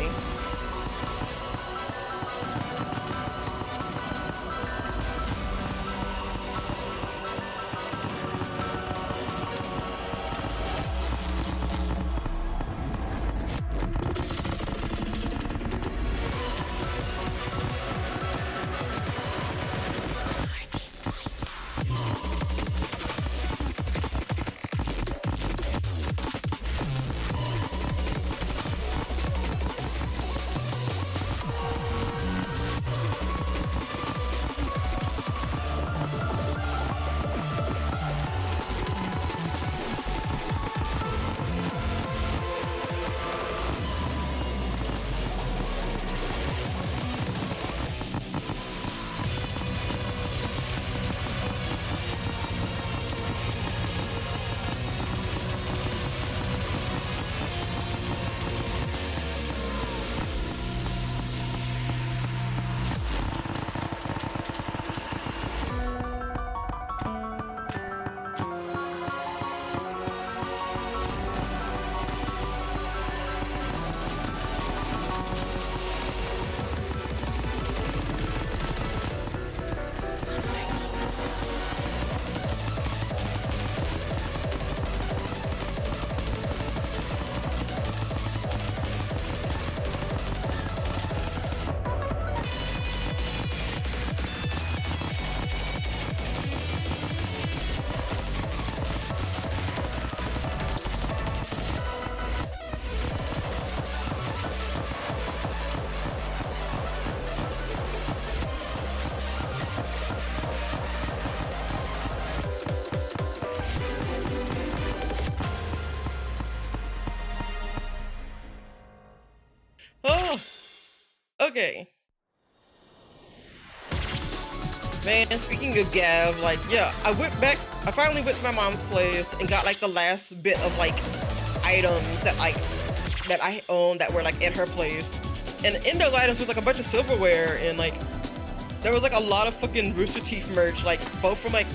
Oh, okay. Man, speaking of Gav, like, yeah, I finally went to my mom's place and got like the last bit of like items that I owned that were like at her place. And in those items was like a bunch of silverware, and like there was like a lot of fucking Rooster Teeth merch, like both from like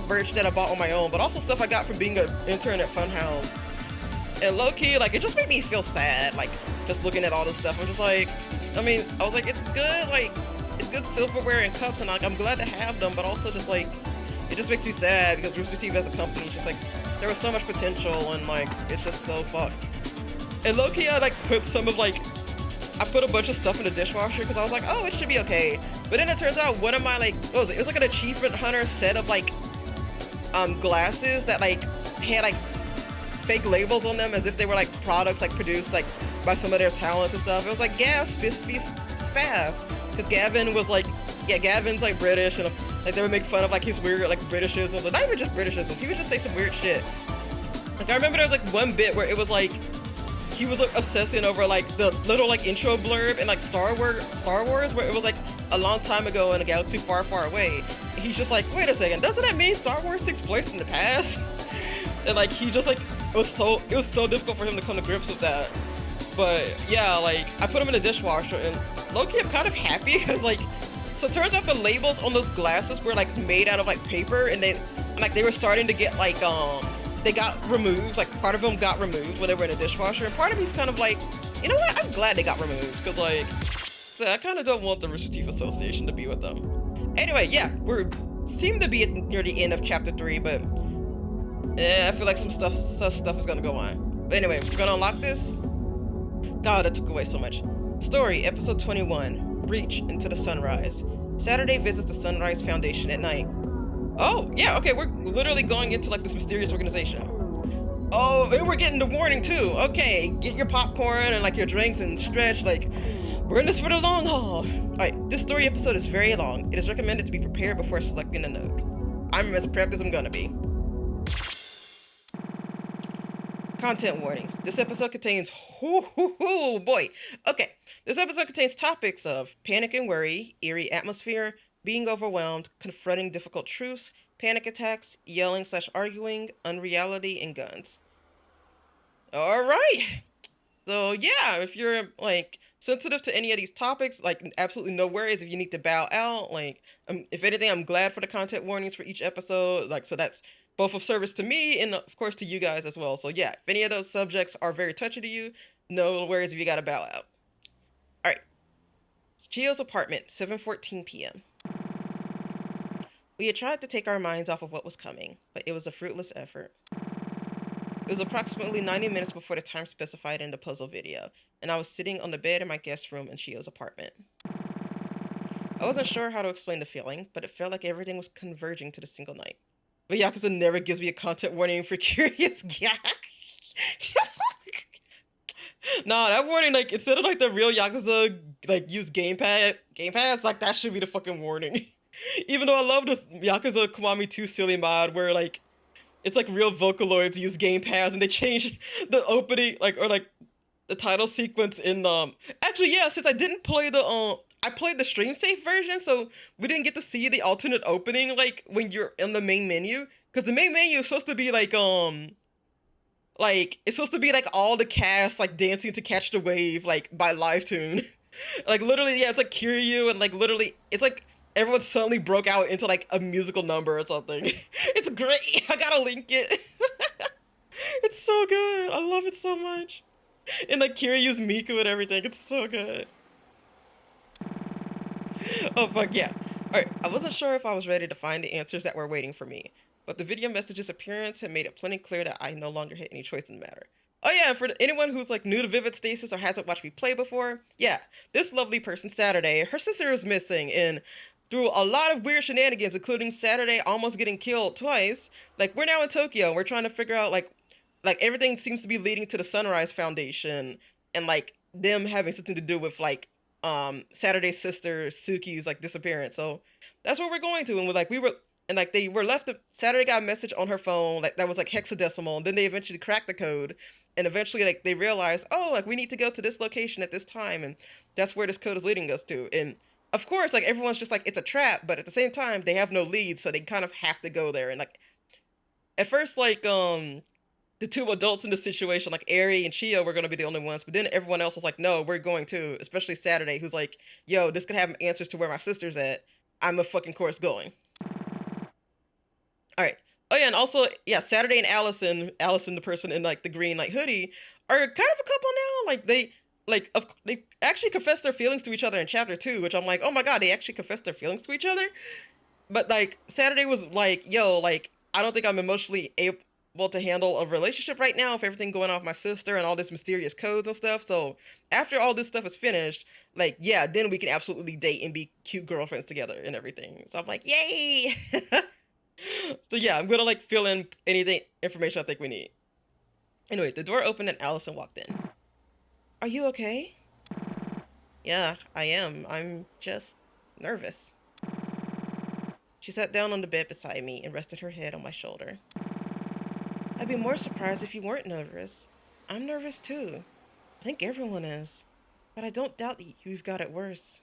merch that I bought on my own, but also stuff I got from being an intern at Funhouse. And low-key, like, it just made me feel sad, like, just looking at all this stuff. I'm just like, I mean, I was like, it's good, like, it's good silverware and cups, and like, I'm glad to have them, but also just like, it just makes me sad because Rooster Teeth as a company is just like There was so much potential, and like it's just so fucked. And low-key, I like put some of like I put a bunch of stuff in the dishwasher because I was like, oh, it should be okay. But then it turns out one of my like, what was it? It was like an achievement hunter set of like glasses that like had like fake labels on them as if they were like products like produced like by some of their talents and stuff. It was like Gav Spaff, because Gavin was like, yeah, Gavin's like British, and like they would make fun of like his weird like Britishisms, or not even just Britishisms. He would just say some weird shit. Like I remember there was like one bit where it was like he was like obsessing over like the little like intro blurb in like Star Wars, where it was like a long time ago in a galaxy far, far away. And he's just like, wait a second, doesn't that mean Star Wars takes place in the past? And like he just like it was so difficult for him to come to grips with that. But yeah, like I put him in the dishwasher, and low-key I'm kind of happy because like, so it turns out the labels on those glasses were like made out of like paper, and they were starting to get like they got removed, like part of them got removed when they were in a dishwasher, and part of me's kind of like, you know what, I'm glad they got removed, because like, so I kind of don't want the Rooster Teeth Association to be with them. Anyway, yeah, seem to be near the end of chapter 3, but I feel like some stuff is gonna go on. But anyway, we're gonna unlock this. God, that took away so much. Story, episode 21, Breach into the Sunrise. Saturday visits the Sunrise Foundation at night. Oh, yeah, okay, we're literally going into like this mysterious organization. Oh, and we're getting the warning too. Okay, get your popcorn and like your drinks and stretch, like, we're in this for the long haul. Alright, this story episode is very long. It is recommended to be prepared before selecting a node. I'm as prepped as I'm gonna be. Content warnings. This episode contains, boy. Okay, this episode contains topics of panic and worry, eerie atmosphere, being overwhelmed, confronting difficult truths, panic attacks, yelling/arguing, unreality, and guns. All right. So yeah, if you're like sensitive to any of these topics, like absolutely no worries if you need to bow out. Like, if anything, I'm glad for the content warnings for each episode. Like, so that's both of service to me and of course to you guys as well. So yeah, if any of those subjects are very touchy to you, no worries if you gotta bow out. All right. Chio's apartment, 7:14 p.m. We had tried to take our minds off of what was coming, but it was a fruitless effort. It was approximately 90 minutes before the time specified in the puzzle video, and I was sitting on the bed in my guest room in Chio's apartment. I wasn't sure how to explain the feeling, but it felt like everything was converging to the single night. But Yakuza never gives me a content warning for curious gags. Nah, that warning, like, instead of like the real Yakuza, like, use gamepads, like, that should be the fucking warning. Even though I love this Yakuza Kiwami 2 silly mod where, like, it's like real Vocaloids use gamepads and they change the opening, like, or like the title sequence in, actually, yeah, since I didn't play the, I played the stream safe version, so we didn't get to see the alternate opening, like, when you're in the main menu, because the main menu is supposed to be, like, it's supposed to be, like, all the cast, like, dancing to Catch the Wave, like, by live tune. Like, literally, yeah, it's, like, Kiryu, and, like, literally, it's, like, everyone suddenly broke out into, like, a musical number or something. It's great! I gotta link it! It's so good! I love it so much! And, like, Kiryu's Miku and everything, it's so good. Oh, fuck yeah. Alright, I wasn't sure if I was ready to find the answers that were waiting for me, but the video message's appearance had made it plenty clear that I no longer had any choice in the matter. Oh yeah, for anyone who's like new to Vivid Stasis or hasn't watched me play before, yeah, this lovely person Saturday, her sister is missing, and through a lot of weird shenanigans, including Saturday almost getting killed twice, like, we're now in Tokyo, and we're trying to figure out, like everything seems to be leading to the Sunrise Foundation, and, like, them having something to do with, like, Saturday's sister Suki's, like, disappearance. So that's where we're going to, and they were left, Saturday got a message on her phone, like, that was, like, hexadecimal, and then they eventually cracked the code, and eventually, like, they realized, oh, like, we need to go to this location at this time, and that's where this code is leading us to. And of course, like, everyone's just like, it's a trap, but at the same time, they have no leads, so they kind of have to go there. And, like, at first, like, the two adults in the situation, like, Eri and Chio were going to be the only ones, but then everyone else was like, no, we're going too, especially Saturday, who's like, yo, this could have answers to where my sister's at. I'm a fucking course going. All right. Oh, yeah, and also, yeah, Saturday and Allison, the person in, like, the green, like, hoodie, are kind of a couple now. Like, they actually confessed their feelings to each other in chapter 2, which I'm like, oh my god, they actually confessed their feelings to each other? But, like, Saturday was like, yo, like, I don't think I'm emotionally able, well to handle a relationship right now with everything going on with my sister and all this mysterious codes and stuff. So after all this stuff is finished, like, yeah, then we can absolutely date and be cute girlfriends together and everything. So I'm like, yay. So yeah, I'm gonna like fill in anything information I think we need. Anyway, the door opened and Allison walked in. Are you okay? Yeah, I am. I'm just nervous. She sat down on the bed beside me and rested her head on my shoulder. I'd be more surprised if you weren't nervous. I'm nervous too. I think everyone is. But I don't doubt that you've got it worse.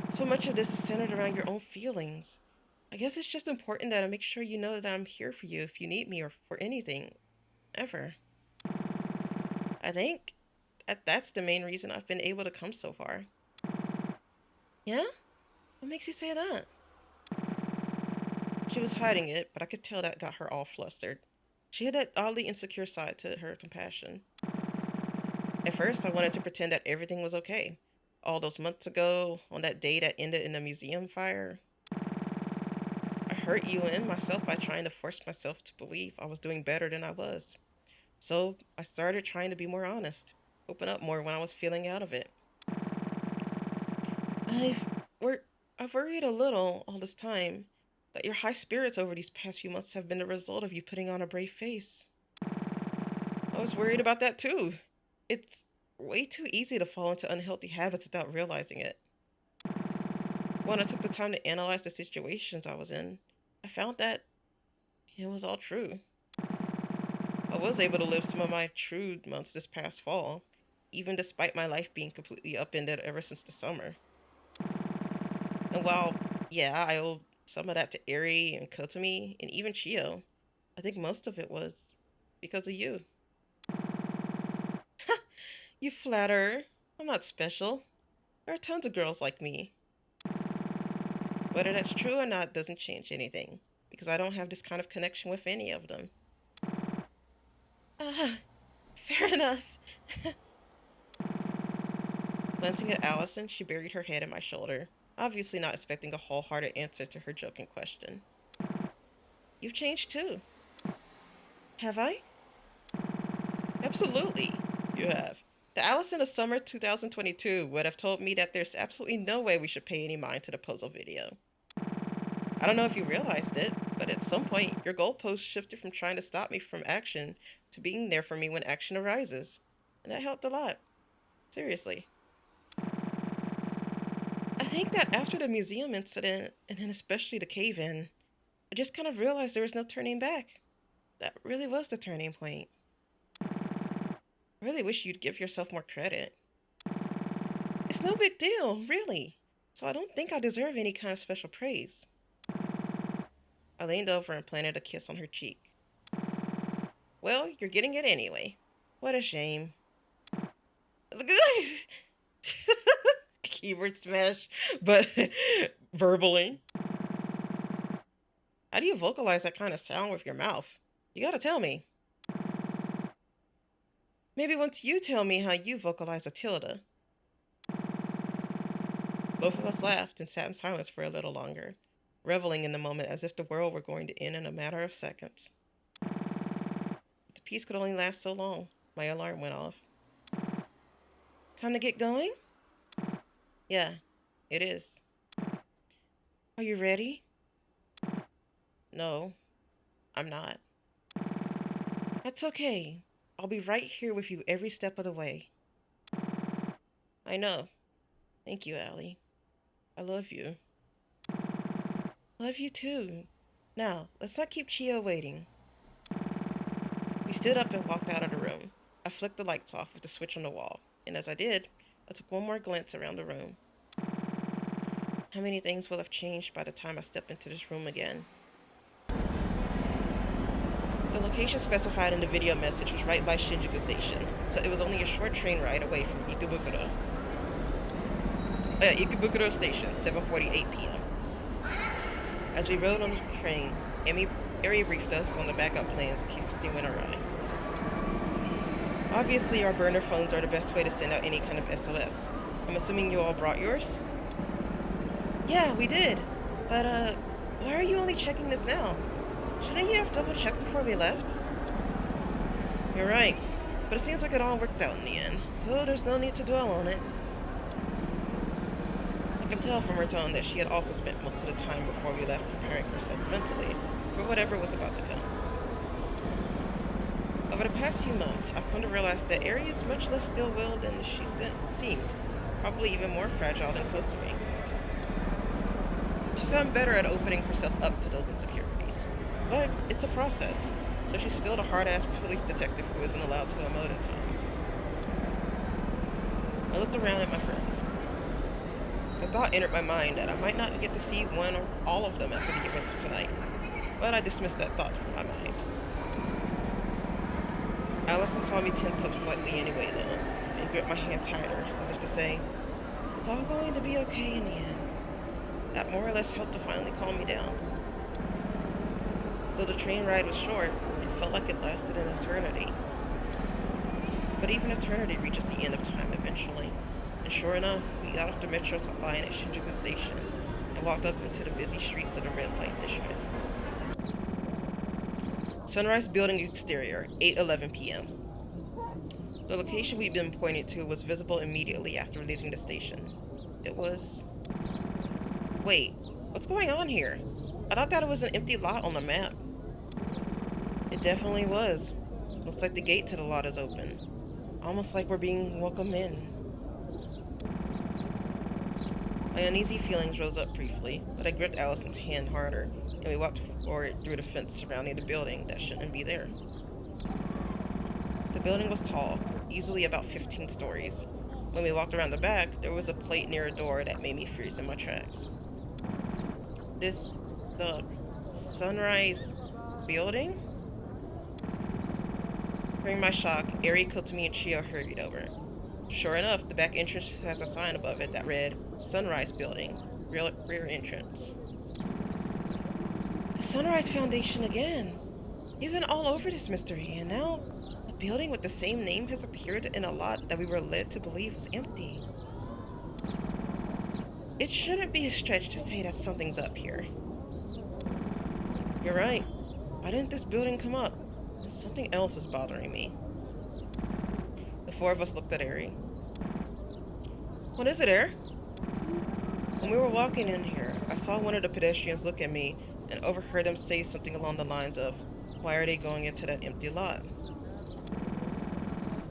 So much of this is centered around your own feelings. I guess it's just important that I make sure you know that I'm here for you if you need me or for anything. Ever. I think that's the main reason I've been able to come so far. Yeah? What makes you say that? She was hiding it, but I could tell that got her all flustered. She had that oddly insecure side to her compassion. At first, I wanted to pretend that everything was okay. All those months ago, on that day that ended in the museum fire, I hurt you and myself by trying to force myself to believe I was doing better than I was. So I started trying to be more honest, open up more when I was feeling out of it. I've worried a little all this time that your high spirits over these past few months have been the result of you putting on a brave face. I was worried about that too. It's way too easy to fall into unhealthy habits without realizing it. When I took the time to analyze the situations I was in, I found that it was all true. I was able to live some of my true months this past fall, even despite my life being completely upended ever since the summer. And while, yeah, I owe some of that to Eri and Kotomi and even Chio, I think most of it was because of you. You flatter. I'm not special. There are tons of girls like me. Whether that's true or not doesn't change anything, because I don't have this kind of connection with any of them. Fair enough. Glancing at Allison, she buried her head in my shoulder, obviously not expecting a wholehearted answer to her joking question. You've changed too. Have I? Absolutely, you have. The Allison of summer 2022 would have told me that there's absolutely no way we should pay any mind to the puzzle video. I don't know if you realized it, but at some point, your goalpost shifted from trying to stop me from action to being there for me when action arises. And that helped a lot. Seriously. I think that after the museum incident, and then especially the cave-in, I just kind of realized there was no turning back. That really was the turning point. I really wish you'd give yourself more credit. It's no big deal, really. So I don't think I deserve any kind of special praise. I leaned over and planted a kiss on her cheek. Well, you're getting it anyway. What a shame. Keyboard smash, but verbally. How do you vocalize that kind of sound with your mouth? You gotta tell me. Maybe once you tell me how you vocalize a tilde. Both of us laughed and sat in silence for a little longer, reveling in the moment as if the world were going to end in a matter of seconds. But the peace could only last so long. My alarm went off. Time to get going? Yeah, it is. Are you ready? No, I'm not. That's okay. I'll be right here with you every step of the way. I know. Thank you, Allie. I love you. Love you too. Now, let's not keep Chio waiting. We stood up and walked out of the room. I flicked the lights off with the switch on the wall, and as I did, I took one more glance around the room. How many things will have changed by the time I step into this room again? The location specified in the video message was right by Shinjuku Station, so it was only a short train ride away from Ikebukuro. Ikebukuro Station, 7:48 p.m. As we rode on the train, Eri briefed us on the backup plans in case something went awry. Obviously, our burner phones are the best way to send out any kind of SOS. I'm assuming you all brought yours? Yeah, we did. But, why are you only checking this now? Shouldn't you have double-checked before we left? You're right, but it seems like it all worked out in the end, so there's no need to dwell on it. I could tell from her tone that she had also spent most of the time before we left preparing herself mentally for whatever was about to come. Over the past few months, I've come to realize that Eri is much less still-willed than she seems, probably even more fragile than close to me. She's gotten better at opening herself up to those insecurities, but it's a process, so she's still the hard-ass police detective who isn't allowed to emote at times. I looked around at my friends. The thought entered my mind that I might not get to see one or all of them after the events of tonight, but I dismissed that thought from my mind. Allison saw me tense up slightly anyway, though, and gripped my hand tighter, as if to say, "It's all going to be okay in the end." That more or less helped to finally calm me down. Though the train ride was short, it felt like it lasted an eternity. But even eternity reaches the end of time eventually, and sure enough, we got off the metro line at Shinjuku Station and walked up into the busy streets of the red light district. Sunrise Building exterior, 8:11 p.m. The location we'd been pointed to was visible immediately after leaving the station. It was... Wait, what's going on here? I thought that it was an empty lot on the map. It definitely was. Looks like the gate to the lot is open. Almost like we're being welcomed in. My uneasy feelings rose up briefly, but I gripped Allison's hand harder, and we walked forward through the fence surrounding the building that shouldn't be there. The building was tall, easily about 15 stories. When we walked around the back, there was a plate near a door that made me freeze in my tracks. The Sunrise Building? Hearing my shock, Eri, Kotami, and Chio hurried over. Sure enough, the back entrance has a sign above it that read, Sunrise Building, rear entrance. The Sunrise Foundation again. You've been all over this mystery, and now a building with the same name has appeared in a lot that we were led to believe was empty. It shouldn't be a stretch to say that something's up here. You're right. Why didn't this building come up? Something else is bothering me. The four of us looked at Eri. What is it, Eri? When we were walking in here, I saw one of the pedestrians look at me and overheard them say something along the lines of, "Why are they going into that empty lot?"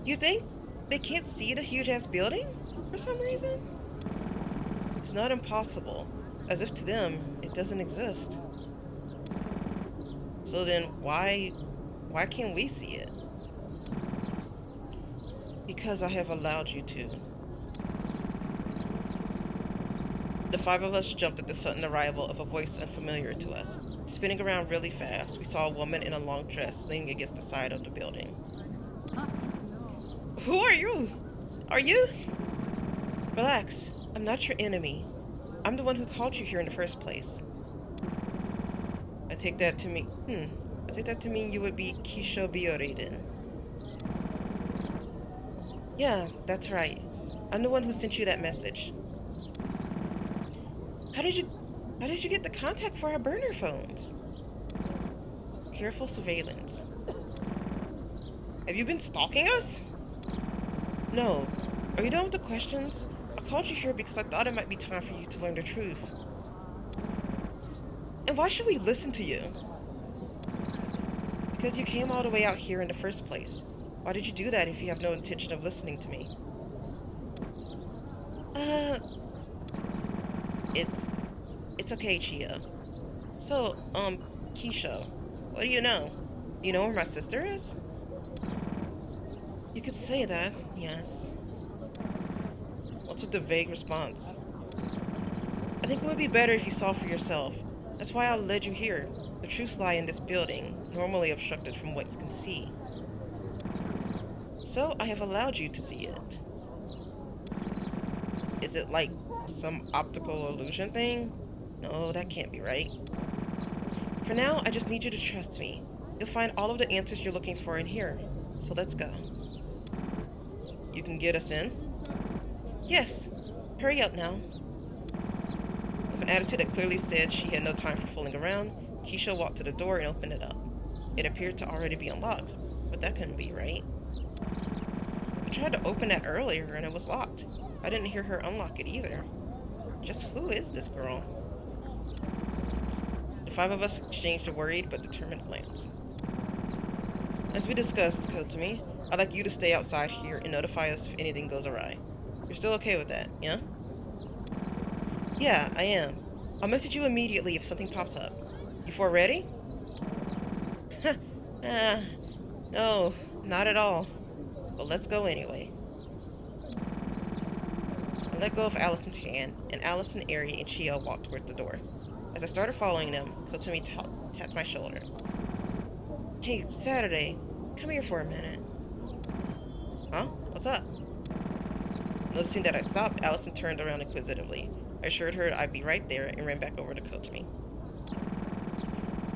You think they can't see the huge-ass building for some reason? It's not impossible, as if to them, it doesn't exist. So then, why can't we see it? Because I have allowed you to. The five of us jumped at the sudden arrival of a voice unfamiliar to us. Spinning around really fast, we saw a woman in a long dress leaning against the side of the building. Who are you? Are you? Relax. I'm not your enemy. I'm the one who called you here in the first place. I take that to mean you would be Kisho Biore then. Yeah, that's right. I'm the one who sent you that message. How did you get the contact for our burner phones? Careful surveillance. Have you been stalking us? No. Are you done with the questions? I called you here because I thought it might be time for you to learn the truth. And why should we listen to you? Because you came all the way out here in the first place. Why did you do that if you have no intention of listening to me? It's okay, Chia. So, Keisha, what do you know? Do you know where my sister is? You could say that, yes. What's with the vague response? I think it would be better if you saw for yourself. That's why I led you here. The truths lie in this building, normally obstructed from what you can see. So, I have allowed you to see it. Is it like some optical illusion thing? No, that can't be right. For now, I just need you to trust me. You'll find all of the answers you're looking for in here. So let's go. You can get us in? Yes. Hurry up now. With an attitude that clearly said she had no time for fooling around, Keisha walked to the door and opened it up. It appeared to already be unlocked, but that couldn't be right. I tried to open that earlier and it was locked. I didn't hear her unlock it either. Just who is this girl? The five of us exchanged a worried but determined glance. As we discussed, Kotami, I'd like you to stay outside here and notify us if anything goes awry. You're still okay with that, yeah? Yeah, I am. I'll message you immediately if something pops up. You four ready? uh, no, not at all. But let's go anyway. I let go of Allison's hand, and Allison, Ari, and Chio walked toward the door. As I started following them, Kotami tapped my shoulder. Hey, Saturday, come here for a minute. Huh? What's up? Noticing that I'd stopped, Allison turned around inquisitively. I assured her I'd be right there and ran back over to Kotami.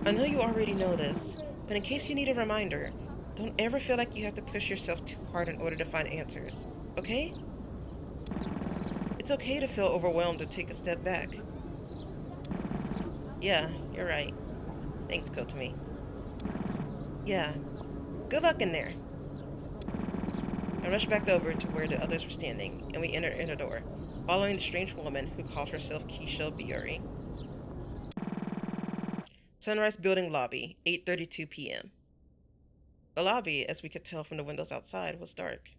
I know you already know this, but in case you need a reminder, don't ever feel like you have to push yourself too hard in order to find answers, okay? It's okay to feel overwhelmed and take a step back. Yeah, you're right. Thanks, Kotami. Yeah. Good luck in there. I rushed back over to where the others were standing, and we entered in the door, following the strange woman who called herself Keisha Biuri. Sunrise Building Lobby, 8:32 p.m. The lobby, as we could tell from the windows outside, was dark.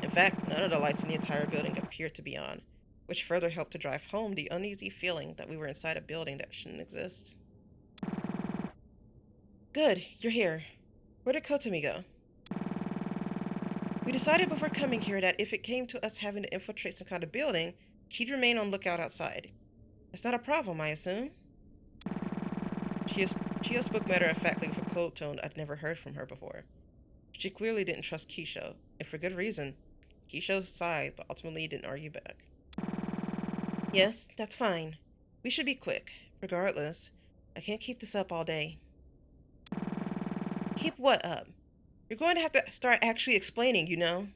In fact, none of the lights in the entire building appeared to be on, which further helped to drive home the uneasy feeling that we were inside a building that shouldn't exist. Good, you're here. Where did Kotami go? We decided before coming here that if it came to us having to infiltrate some kind of building, she'd remain on lookout outside. That's not a problem, I assume? Chio spoke matter-of-factly with a cold tone I'd never heard from her before. She clearly didn't trust Keisha, and for good reason. Keisha sighed, but ultimately didn't argue back. Yes, that's fine. We should be quick. Regardless, I can't keep this up all day. Keep what up? You're going to have to start actually explaining, you know?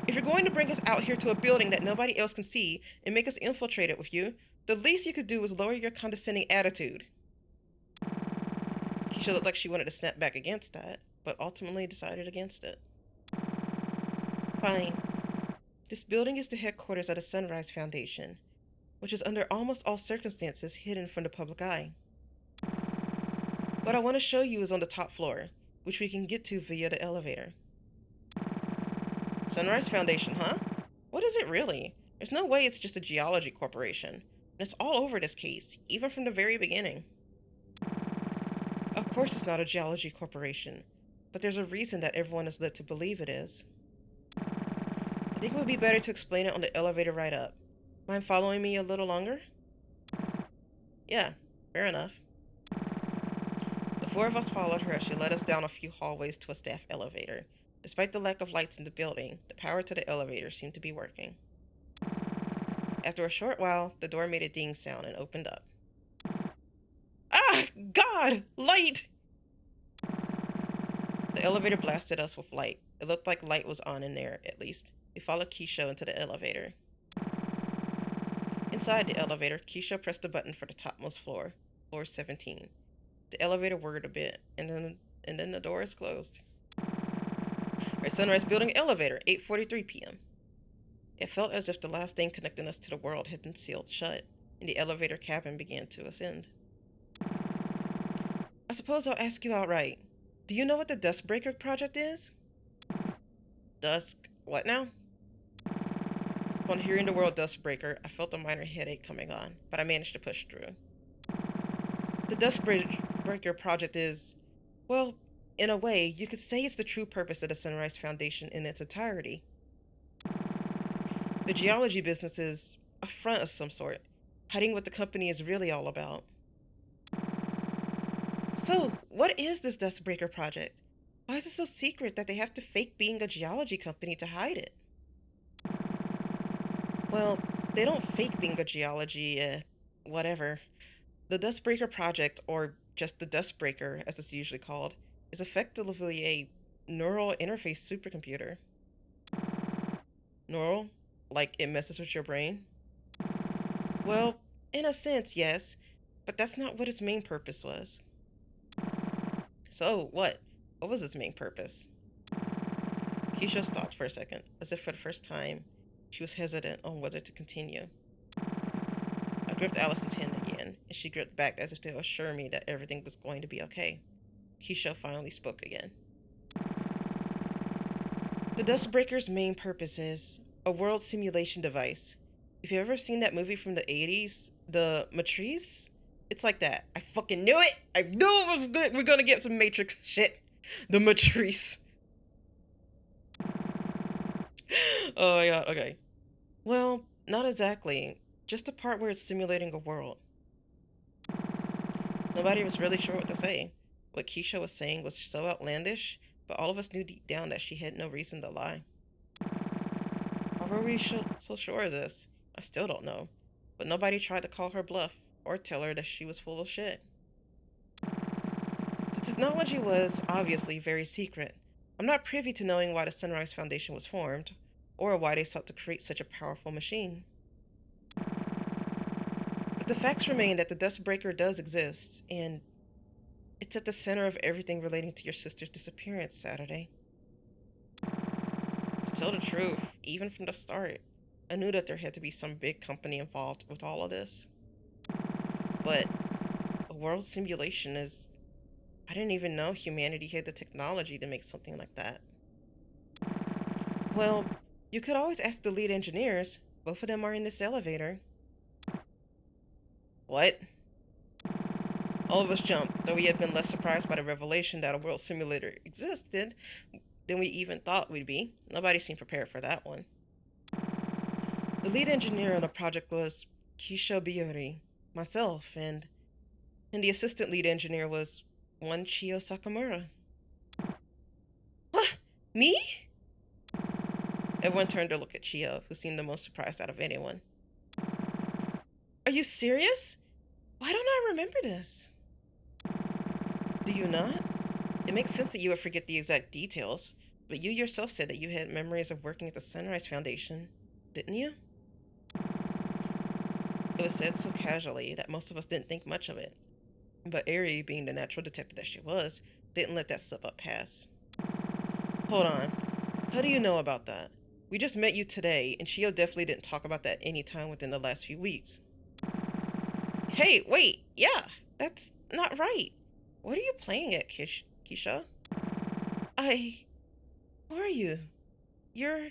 If you're going to bring us out here to a building that nobody else can see and make us infiltrate it with you, the least you could do is lower your condescending attitude. Keisha looked like she wanted to snap back against that, but ultimately decided against it. Fine. This building is the headquarters of the Sunrise Foundation, which is under almost all circumstances hidden from the public eye. What I want to show you is on the top floor, which we can get to via the elevator. Sunrise Foundation, huh? What is it really? There's no way it's just a geology corporation. And it's all over this case, even from the very beginning. Of course it's not a geology corporation, but there's a reason that everyone is led to believe it is. I think it would be better to explain it on the elevator right up. Mind following me a little longer? Yeah, fair enough. The four of us followed her as she led us down a few hallways to a staff elevator. Despite the lack of lights in the building, the power to the elevator seemed to be working. After a short while, the door made a ding sound and opened up. Ah! God! Light! The elevator blasted us with light. It looked like light was on in there, at least. We followed Keisha into the elevator. Inside the elevator, Keisha pressed the button for the topmost floor, floor 17. The elevator whirred a bit, and then the doors closed. Our Sunrise Building elevator, 8:43 p.m. It felt as if the last thing connecting us to the world had been sealed shut, and the elevator cabin began to ascend. I suppose I'll ask you outright. Do you know what the Duskbreaker project is? Dusk... what now? Upon hearing the word Duskbreaker, I felt a minor headache coming on, but I managed to push through. The Duskbreaker project is... well, in a way, you could say it's the true purpose of the Sunrise Foundation in its entirety. The geology business is a front of some sort, hiding what the company is really all about. So, what is this Duskbreaker project? Why is it so secret that they have to fake being a geology company to hide it? Well, they don't fake being a geology, whatever. The Duskbreaker project, or just the Duskbreaker as it's usually called, is effectively a neural interface supercomputer. Neural? Like it messes with your brain? Well, in a sense, yes. But that's not what its main purpose was. So, what? What was its main purpose? Keisha stopped for a second, as if for the first time, she was hesitant on whether to continue. I gripped Allison's hand again, and she gripped back as if to assure me that everything was going to be okay. Keisha finally spoke again. The Dustbreaker's main purpose is a world simulation device. If you've ever seen that movie from the 80s, The Matrice, it's like that. I fucking knew it! I knew it was good! We're gonna get some Matrix shit. The Matrice. Oh my god, okay. Well, not exactly. Just the part where it's simulating a world. Nobody was really sure what to say. What Keisha was saying was so outlandish, but all of us knew deep down that she had no reason to lie. Why were we so sure of this? I still don't know. But nobody tried to call her bluff or tell her that she was full of shit. The technology was obviously very secret. I'm not privy to knowing why the Sunrise Foundation was formed, or why they sought to create such a powerful machine. But the facts remain that the Dustbreaker does exist, and it's at the center of everything relating to your sister's disappearance Saturday. To tell the truth, even from the start, I knew that there had to be some big company involved with all of this. But a world simulation is... I didn't even know humanity had the technology to make something like that. Well, you could always ask the lead engineers. Both of them are in this elevator. What? All of us jumped, though we had been less surprised by the revelation that a world simulator existed than we even thought we'd be. Nobody seemed prepared for that one. The lead engineer on the project was Keisha Biori, myself, and the assistant lead engineer was one Chio Sakamura. What? Me? Everyone turned to look at Chio, who seemed the most surprised out of anyone. Are you serious? Why don't I remember this? Do you not? It makes sense that you would forget the exact details, but you yourself said that you had memories of working at the Sunrise Foundation, didn't you? It was said so casually that most of us didn't think much of it, but Eri, being the natural detective that she was, didn't let that slip up past. Hold on. How do you know about that? We just met you today, and Chio definitely didn't talk about that any time within the last few weeks. Hey, wait, yeah, that's not right. What are you playing at, Keisha? Who are you? You're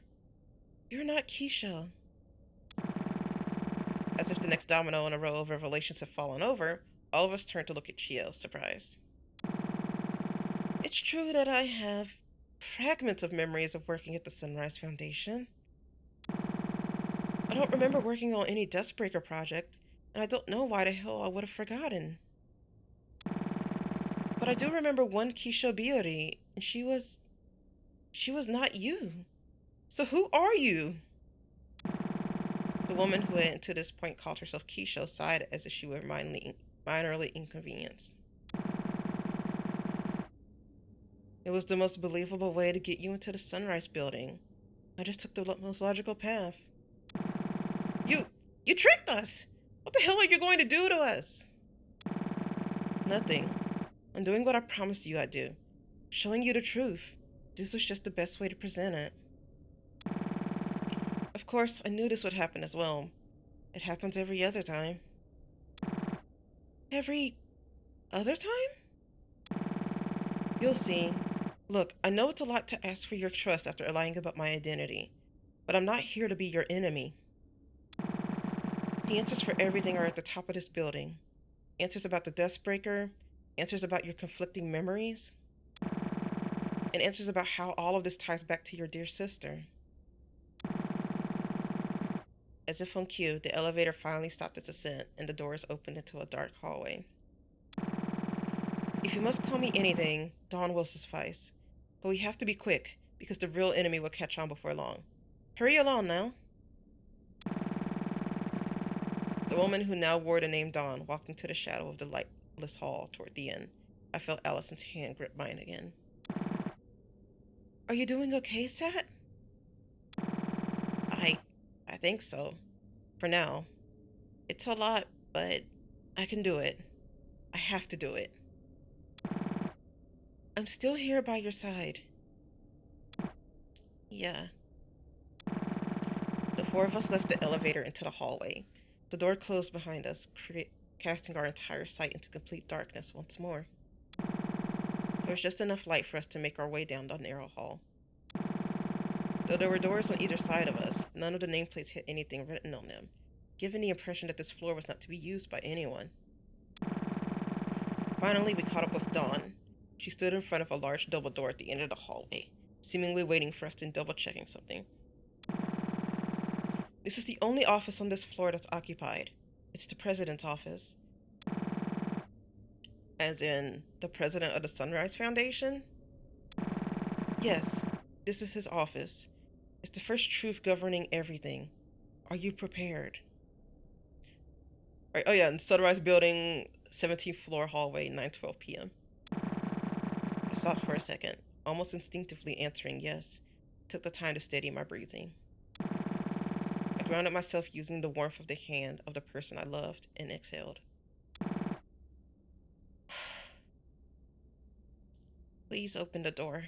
not Keisha. As if the next domino in a row of revelations had fallen over, all of us turned to look at Chio, surprised. It's true that I have fragments of memories of working at the Sunrise Foundation. I don't remember working on any Dustbreaker project, and I don't know why the hell I would have forgotten. But I do remember one Keisha Biori, and she was not you. So who are you? The woman who had to this point called herself Keisha sighed as if she were minorly inconvenienced. It was the most believable way to get you into the Sunrise building. I just took the most logical path. You tricked us! What the hell are you going to do to us? Nothing. I'm doing what I promised you I'd do. Showing you the truth. This was just the best way to present it. Of course, I knew this would happen as well. It happens every other time. Every other time? You'll see. Look, I know it's a lot to ask for your trust after lying about my identity, but I'm not here to be your enemy. The answers for everything are at the top of this building. Answers about the Dustbreaker, answers about your conflicting memories, and answers about how all of this ties back to your dear sister. As if on cue, the elevator finally stopped its ascent, and the doors opened into a dark hallway. If you must call me anything, Dawn will suffice. But we have to be quick, because the real enemy will catch on before long. Hurry along now. The woman who now wore the name Dawn walked into the shadow of the lightless hall toward the end. I felt Allison's hand grip mine again. Are you doing okay, Sat? I think so. For now. It's a lot, but I can do it. I have to do it. I'm still here by your side. Yeah. The four of us left the elevator into the hallway. The door closed behind us, casting our entire sight into complete darkness once more. There was just enough light for us to make our way down the narrow hall. Though there were doors on either side of us, none of the nameplates had anything written on them, giving the impression that this floor was not to be used by anyone. Finally, we caught up with Dawn. She stood in front of a large double door at the end of the hallway, seemingly waiting for us and double-checking something. This is the only office on this floor that's occupied. It's the president's office. As in, the president of the Sunrise Foundation? Yes, this is his office. It's the first truth governing everything. Are you prepared? Right, oh yeah, in Sunrise Building, 17th floor hallway, 9:12 p.m. I stopped for a second, almost instinctively answering yes. Took the time to steady my breathing. I grounded myself using the warmth of the hand of the person I loved and exhaled. Please open the door.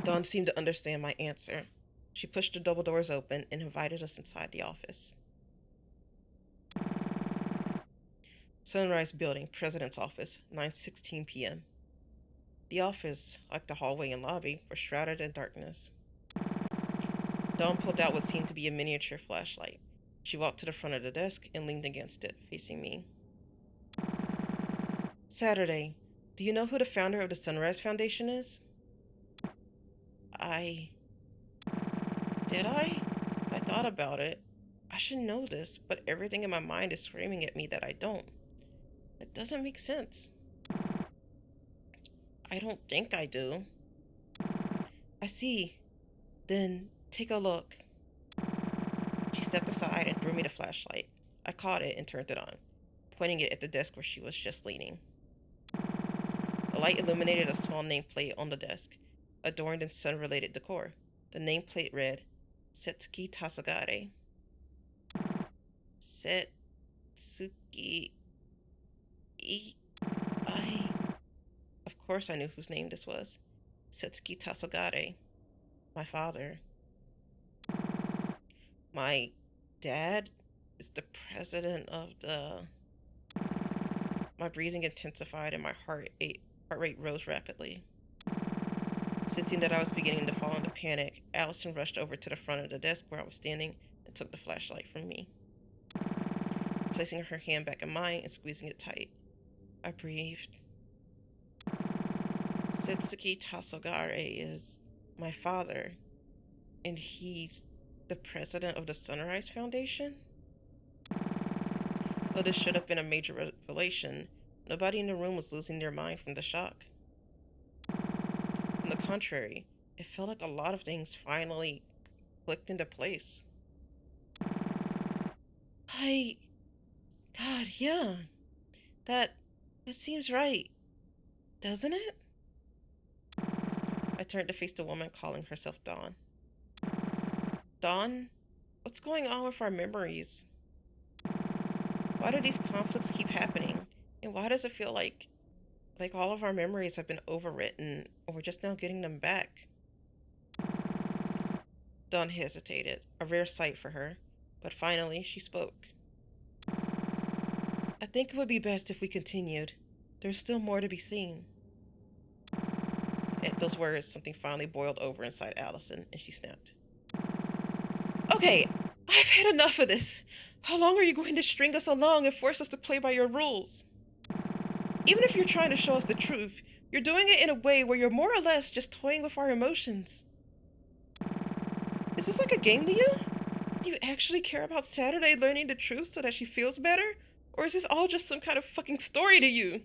Dawn seemed to understand my answer. She pushed the double doors open and invited us inside the office. Sunrise Building, President's Office, 9:16 p.m. The office, like the hallway and lobby, were shrouded in darkness. Dawn pulled out what seemed to be a miniature flashlight. She walked to the front of the desk and leaned against it, facing me. Saturday, do you know who the founder of the Sunrise Foundation is? Did I? I thought about it. I should know this, but everything in my mind is screaming at me that I don't. It doesn't make sense. I don't think I do. I see. Then take a look. She stepped aside and threw me the flashlight. I caught it and turned it on, pointing it at the desk where she was just leaning. The light illuminated a small nameplate on the desk, adorned in sun-related decor. The nameplate read, Setsuki Tasogare. Setsuki... Of course I knew whose name this was. Setsuki Tasogare. My father. My dad is the president of the... My breathing intensified and my heart rate rose rapidly. Sensing that I was beginning to fall into panic, Allison rushed over to the front of the desk where I was standing and took the flashlight from me. Placing her hand back in mine and squeezing it tight, I breathed. Setsuki Tasogare is my father, and he's the president of the Sunrise Foundation? Though this should have been a major revelation, nobody in the room was losing their mind from the shock. On the contrary, it felt like a lot of things finally clicked into place. God, yeah. That seems right. Doesn't it? I turned to face the woman calling herself Dawn. Dawn, what's going on with our memories? Why do these conflicts keep happening? And why does it feel like all of our memories have been overwritten, or we're just now getting them back? Dawn hesitated, a rare sight for her, but finally she spoke. I think it would be best if we continued. There's still more to be seen. At those words, something finally boiled over inside Allison, and she snapped. Okay, I've had enough of this. How long are you going to string us along and force us to play by your rules? Even if you're trying to show us the truth, you're doing it in a way where you're more or less just toying with our emotions. Is this like a game to you? Do you actually care about Saturday learning the truth so that she feels better? Or is this all just some kind of fucking story to you?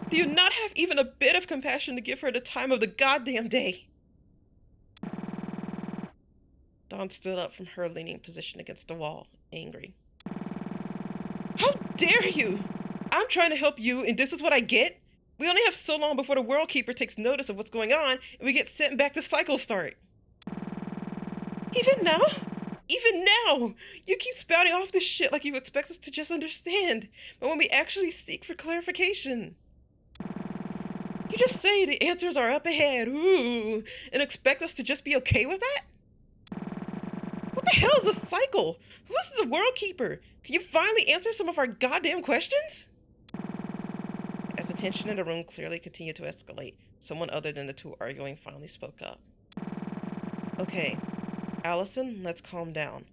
Do you not have even a bit of compassion to give her the time of the goddamn day? Dawn stood up from her leaning position against the wall, angry. How dare you! I'm trying to help you, and this is what I get? We only have so long before the World Keeper takes notice of what's going on, and we get sent back to cycle start. Even now? Even now, you keep spouting off this shit like you expect us to just understand, but when we actually seek for clarification, you just say the answers are up ahead, ooh, and expect us to just be okay with that? What the hell is this cycle? Who's the world keeper? Can you finally answer some of our goddamn questions? As the tension in the room clearly continued to escalate, someone other than the two arguing finally spoke up. Okay, Allison, let's calm down.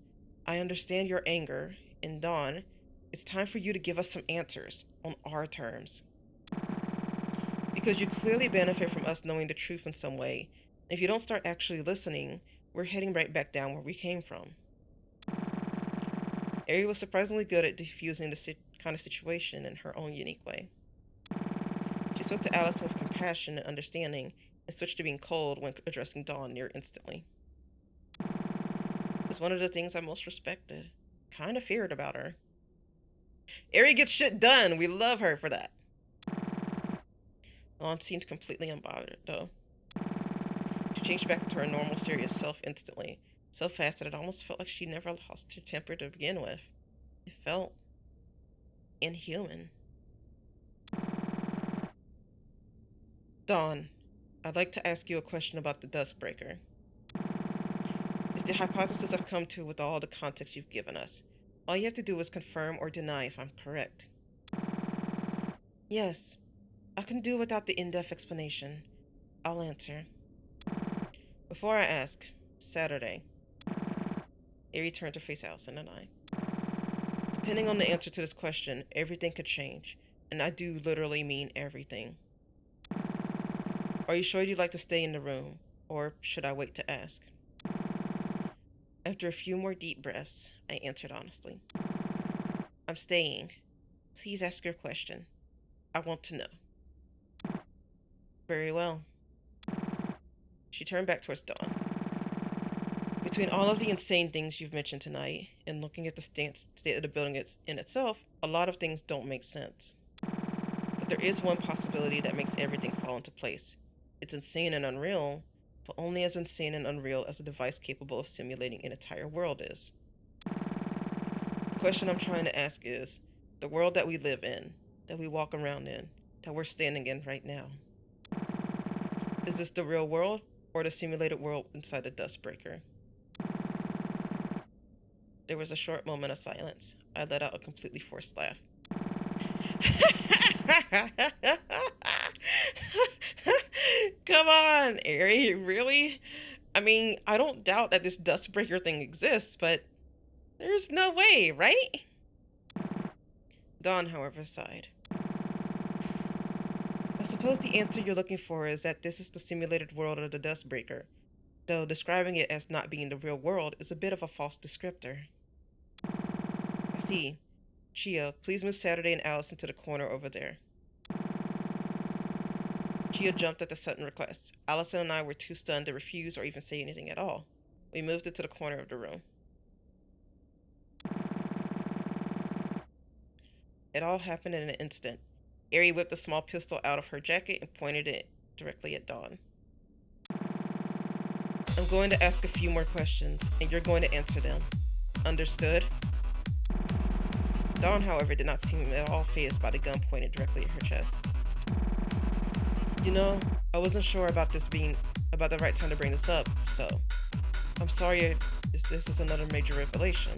I understand your anger, and Dawn, it's time for you to give us some answers on our terms. Because you clearly benefit from us knowing the truth in some way. If you don't start actually listening, we're heading right back down where we came from. Ari was surprisingly good at diffusing the kind of situation in her own unique way. She spoke to Allison with compassion and understanding, and switched to being cold when addressing Dawn near instantly. It was one of the things I most respected. Kind of feared about her. Ari gets shit done. We love her for that. Dawn seemed completely unbothered, though. She changed back into her normal, serious self instantly, so fast that it almost felt like she never lost her temper to begin with. It felt inhuman. Dawn, I'd like to ask you a question about the Duskbreaker. It's the hypothesis I've come to with all the context you've given us. All you have to do is confirm or deny if I'm correct. Yes, I can do without the in-depth explanation. I'll answer. Before I ask, Saturday. Ari turned to face Allison and I. Depending on the answer to this question, everything could change, and I do literally mean everything. Are you sure you'd like to stay in the room, or should I wait to ask? After a few more deep breaths, I answered honestly. I'm staying. Please ask your question. I want to know. Very well. She turned back towards Dawn. Between all of the insane things you've mentioned tonight, and looking at the state of the building in itself, a lot of things don't make sense. But there is one possibility that makes everything fall into place. It's insane and unreal, but only as insane and unreal as a device capable of simulating an entire world is. The question I'm trying to ask is, the world that we live in, that we walk around in, that we're standing in right now, is this the real world, or the simulated world inside the Duskbreaker? There was a short moment of silence. I let out a completely forced laugh. Come on, Ari, really? I mean, I don't doubt that this Duskbreaker thing exists, but there's no way, right? Dawn, however, sighed. I suppose the answer you're looking for is that this is the simulated world of the Duskbreaker, though describing it as not being the real world is a bit of a false descriptor. I see. Chia, please move Saturday and Allison to the corner over there. Chia jumped at the sudden request. Allison and I were too stunned to refuse or even say anything at all. We moved it to the corner of the room. It all happened in an instant. Ari whipped a small pistol out of her jacket and pointed it directly at Dawn. I'm going to ask a few more questions, and you're going to answer them. Understood? Dawn, however, did not seem at all fazed by the gun pointed directly at her chest. You know, I wasn't sure about the right time to bring this up, so I'm sorry if this is another major revelation.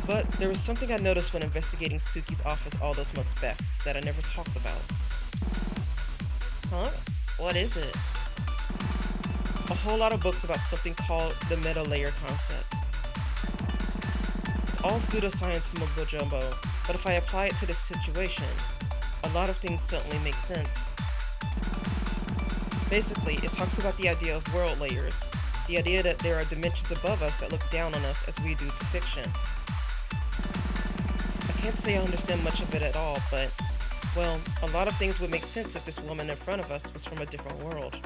But there was something I noticed when investigating Suki's office all those months back that I never talked about. Huh? What is it? A whole lot of books about something called the meta layer concept. It's all pseudoscience mumbo jumbo, but if I apply it to this situation, a lot of things certainly make sense. Basically, it talks about the idea of world layers, the idea that there are dimensions above us that look down on us as we do to fiction. I can't say I understand much of it at all, but, well, a lot of things would make sense if this woman in front of us was from a different world.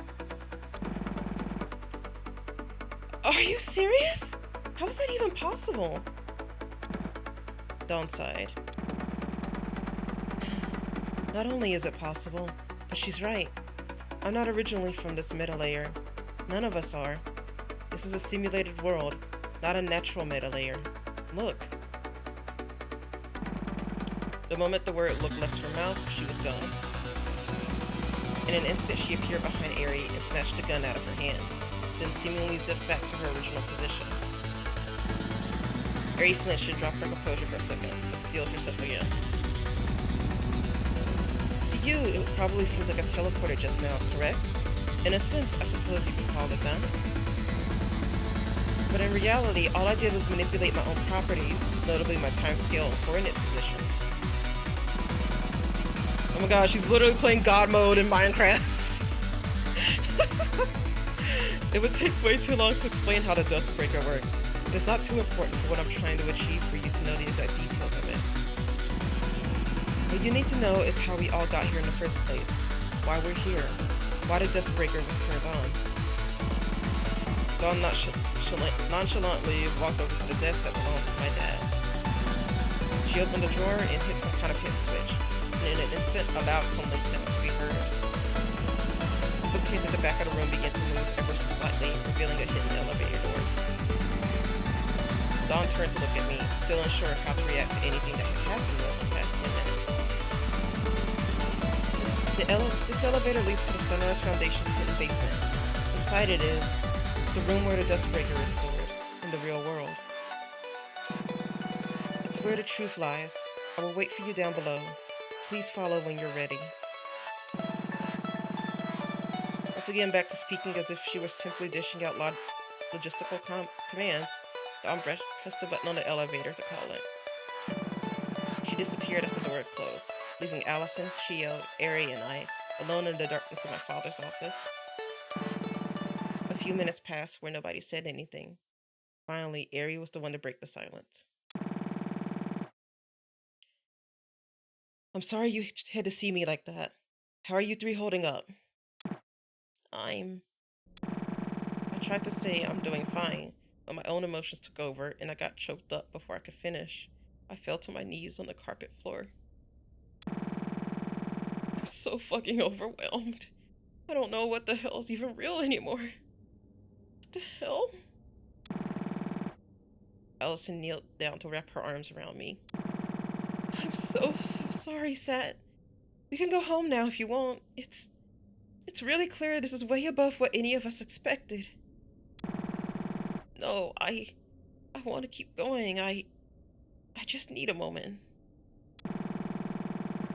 Are you serious? How is that even possible? Dawn sighed. Not only is it possible, but she's right. I'm not originally from this meta layer. None of us are. This is a simulated world, not a natural meta layer. Look. The moment the word look left her mouth, she was gone. In an instant, she appeared behind Ari and snatched the gun out of her hand, then seemingly zipped back to her original position. Ari flinched and dropped her composure for a second, but steeled herself again. To you, it probably seems like a teleporter just now, correct? In a sense, I suppose you could call it that. But in reality, all I did was manipulate my own properties, notably my timescale and coordinate positions. Oh my gosh, she's literally playing God mode in Minecraft. It would take way too long to explain how the Dustbreaker works. It's not too important for what I'm trying to achieve for you to know the exact details of it. What you need to know is how we all got here in the first place, why we're here, why the Dustbreaker was turned on. Dawn nonchalantly walked over to the desk that belonged to my dad. She opened the drawer and hit some kind of hit switch. In an instant, a loud fumbling sound could be heard. The bookcase at the back of the room began to move ever so slightly, revealing a hidden elevator door. Dawn turned to look at me, still unsure how to react to anything that had happened over the past 10 minutes. This elevator leads to the Sunrise Foundation's hidden basement. Inside it is the room where the Dustbreaker is stored, in the real world. It's where the truth lies. I will wait for you down below. Please follow when you're ready. Once again, back to speaking as if she was simply dishing out logistical commands, Dawn pressed the button on the elevator to call it. She disappeared as the door closed, leaving Allison, Chio, Ari, and I alone in the darkness of my father's office. A few minutes passed where nobody said anything. Finally, Ari was the one to break the silence. I'm sorry you had to see me like that. How are you three holding up? I tried to say I'm doing fine, but my own emotions took over and I got choked up before I could finish. I fell to my knees on the carpet floor. I'm so fucking overwhelmed. I don't know what the hell is even real anymore. What the hell? Allison kneeled down to wrap her arms around me. I'm so sorry, Sat. We can go home now if you want. It's really clear this is way above what any of us expected. No, I want to keep going. I just need a moment.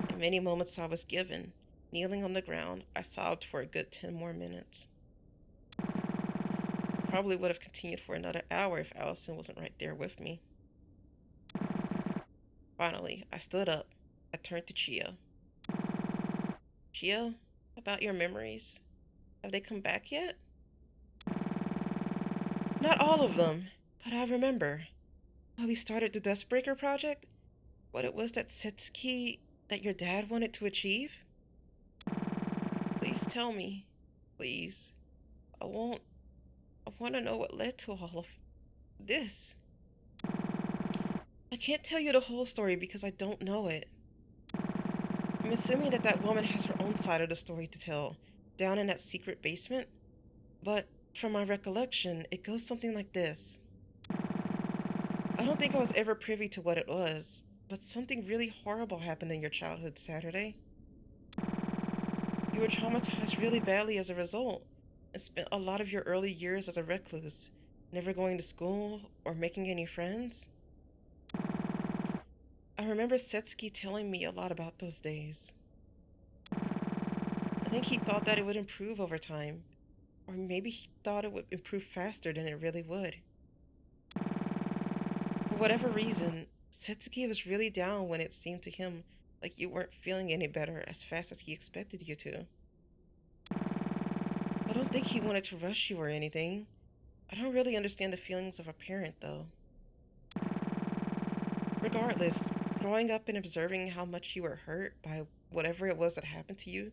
In many moments I was given, kneeling on the ground, I sobbed for a good 10 more minutes. Probably would have continued for another hour if Allison wasn't right there with me. Finally, I stood up. I turned to Chio. Chio, about your memories? Have they come back yet? Not all of them, but I remember. When we started the Dustbreaker project, what it was that Setsuki that your dad wanted to achieve? Please tell me. Please. I want to know what led to all of this. I can't tell you the whole story because I don't know it. I'm assuming that woman has her own side of the story to tell, down in that secret basement. But from my recollection, it goes something like this. I don't think I was ever privy to what it was, but something really horrible happened in your childhood Saturday. You were traumatized really badly as a result, and spent a lot of your early years as a recluse, never going to school or making any friends. I remember Setsuki telling me a lot about those days. I think he thought that it would improve over time, or maybe he thought it would improve faster than it really would. For whatever reason, Setsuki was really down when it seemed to him like you weren't feeling any better as fast as he expected you to. I don't think he wanted to rush you or anything. I don't really understand the feelings of a parent, though. Regardless, growing up and observing how much you were hurt by whatever it was that happened to you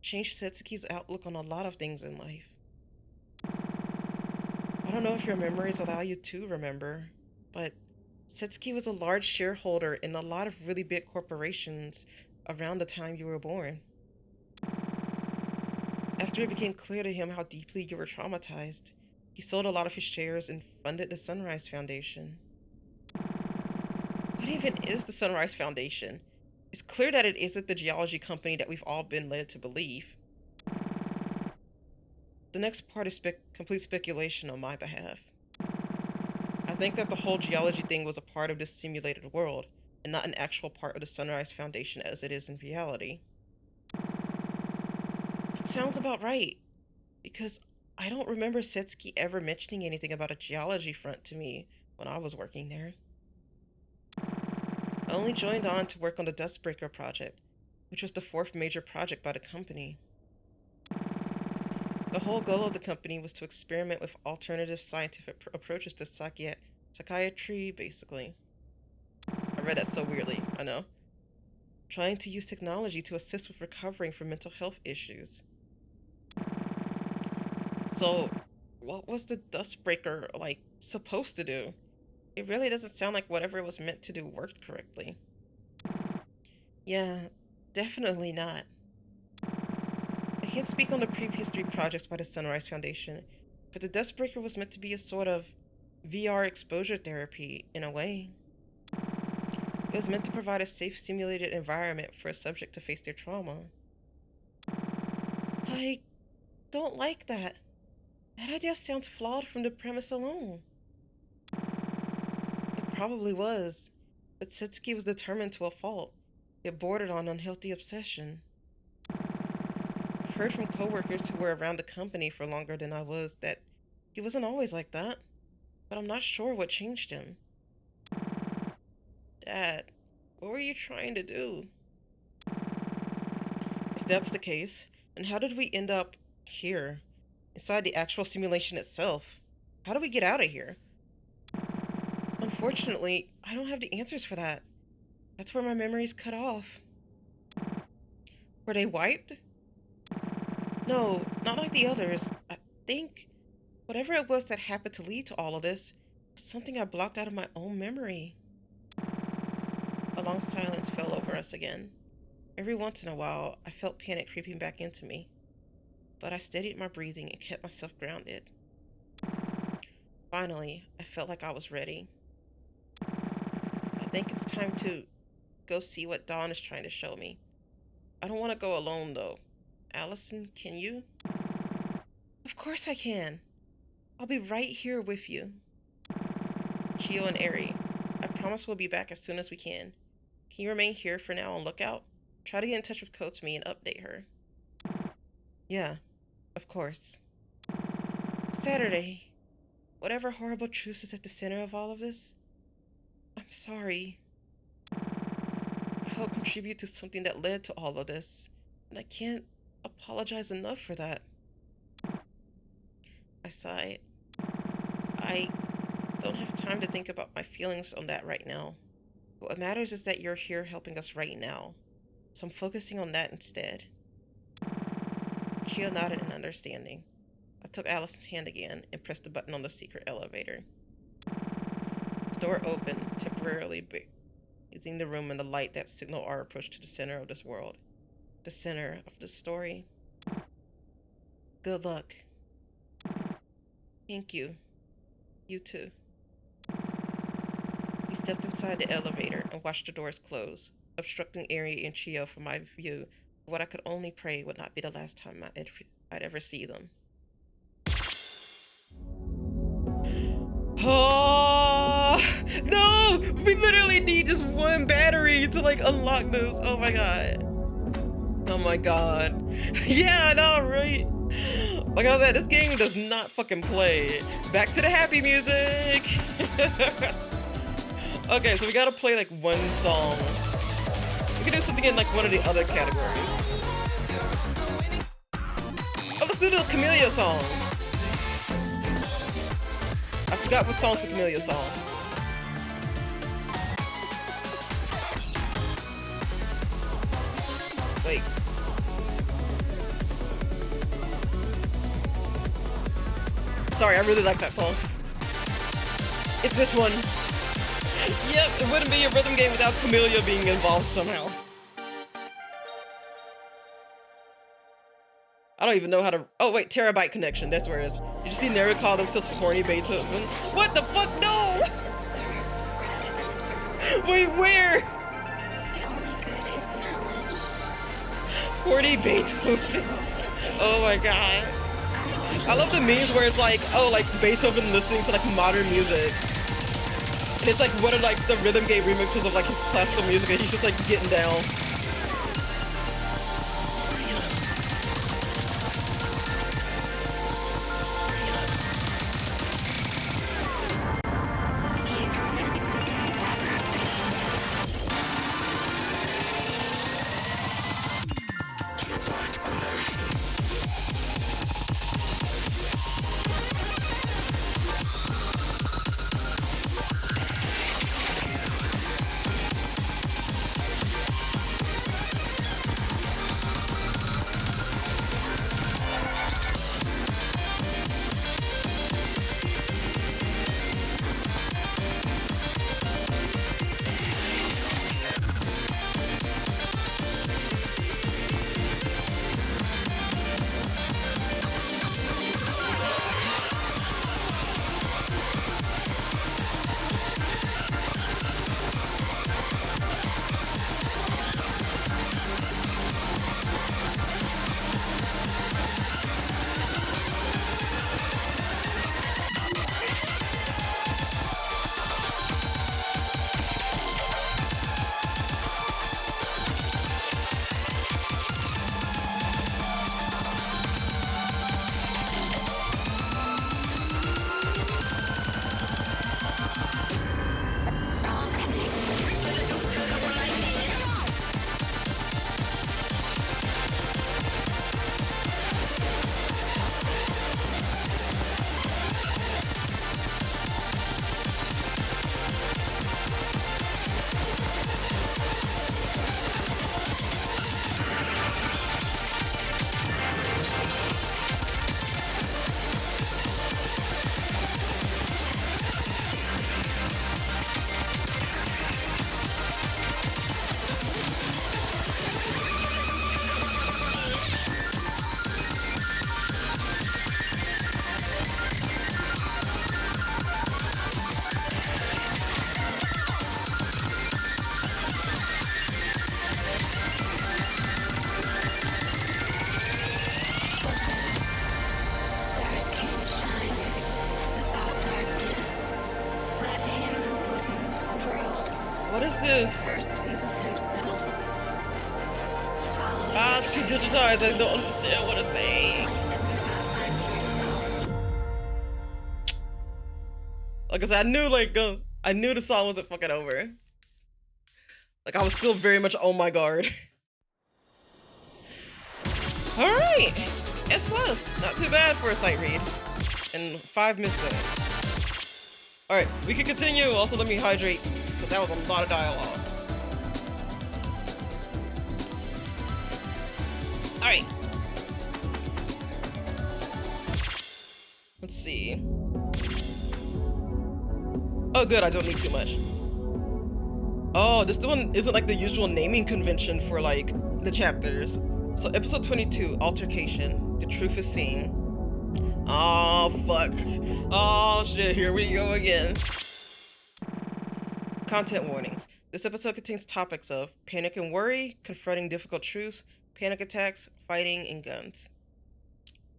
changed Setsuki's outlook on a lot of things in life. I don't know if your memories allow you to remember, but Setsuki was a large shareholder in a lot of really big corporations around the time you were born. After it became clear to him how deeply you were traumatized, He sold a lot of his shares and funded the Sunrise Foundation. What even is the Sunrise Foundation? It's clear that it isn't the geology company that we've all been led to believe. The next part is complete speculation on my behalf. I think that the whole geology thing was a part of this simulated world, and not an actual part of the Sunrise Foundation as it is in reality. It sounds about right, because I don't remember Setsuki ever mentioning anything about a geology front to me when I was working there. I only joined on to work on the Dustbreaker project, which was the 4th major project by the company. The whole goal of the company was to experiment with alternative scientific approaches to psychiatry, basically. I read that so weirdly, I know. Trying to use technology to assist with recovering from mental health issues. So, what was the Dustbreaker, like, supposed to do? It really doesn't sound like whatever it was meant to do worked correctly. Yeah, definitely not. I can't speak on the previous 3 projects by the Sunrise Foundation, but the Dustbreaker was meant to be a sort of VR exposure therapy, in a way. It was meant to provide a safe simulated environment for a subject to face their trauma. I don't like that. That idea sounds flawed from the premise alone. It probably was, but Setsuki was determined to a fault. It bordered on unhealthy obsession. I've heard from coworkers who were around the company for longer than I was that he wasn't always like that, but I'm not sure what changed him. Dad, what were you trying to do? If that's the case, then how did we end up here, inside the actual simulation itself? How do we get out of here? Unfortunately, I don't have the answers for that. That's where my memories cut off. Were they wiped? No, not like the others. I think whatever it was that happened to lead to all of this was something I blocked out of my own memory. A long silence fell over us again. Every once in a while, I felt panic creeping back into me, but I steadied my breathing and kept myself grounded. Finally, I felt like I was ready. I think it's time to go see what Dawn is trying to show me. I don't want to go alone, though. Allison, can you? Of course I can. I'll be right here with you. Chio and Eri, I promise we'll be back as soon as we can. Can you remain here for now on lookout? Try to get in touch with Kotsumi and update her. Yeah, of course. Saturday. Whatever horrible truth is at the center of all of this, I'm sorry. I helped contribute to something that led to all of this, and I can't apologize enough for that. I sighed. I don't have time to think about my feelings on that right now. What matters is that you're here helping us right now, so I'm focusing on that instead. Chio nodded in understanding. I took Allison's hand again and pressed the button on the secret elevator. The door opened, temporarily bathing the room in the light that signaled our approach to the center of this world. The center of this story. Good luck. Thank you. You too. We stepped inside the elevator and watched the doors close, obstructing Eri and Chio from my view of what I could only pray would not be the last time I'd ever see them. Oh no! We literally need just one battery to like unlock this. Oh my god. Oh my god. Yeah, I know, right? Like I said, this game does not fucking play. Back to the happy music. Okay, so we gotta play like one song. We can do something in like one of the other categories. Oh, let's do the Camellia song. I forgot what song's the Camellia song. Wait. Sorry, I really like that song. It's this one. Yep, it wouldn't be a rhythm game without Camellia being involved somehow. I don't even know how to. Oh wait, terabyte connection. That's where it is. Did you see Neri call themselves horny Beethoven? What the fuck? No. Wait, where? Horny Beethoven. Oh my god. I love the memes where it's like, oh, like Beethoven listening to like modern music. And it's like one of like the rhythm game remixes of like his classical music, and he's just like getting down. What is this? Ah, it's too digitized. I don't understand what it's saying. Like I said, I knew the song wasn't fucking over. Like I was still very much on my guard. All right, S plus, not too bad for a sight read, and 5 missteps. All right, we can continue. Also, let me hydrate because that was a lot of dialogue. All right, let's see. Oh, good. I don't need too much. Oh, this one isn't like the usual naming convention for like the chapters. So episode 22, altercation. The truth is seen. Oh, fuck. Oh, shit. Here we go again. Content warnings. This episode contains topics of panic and worry, confronting difficult truths, panic attacks, fighting, and guns.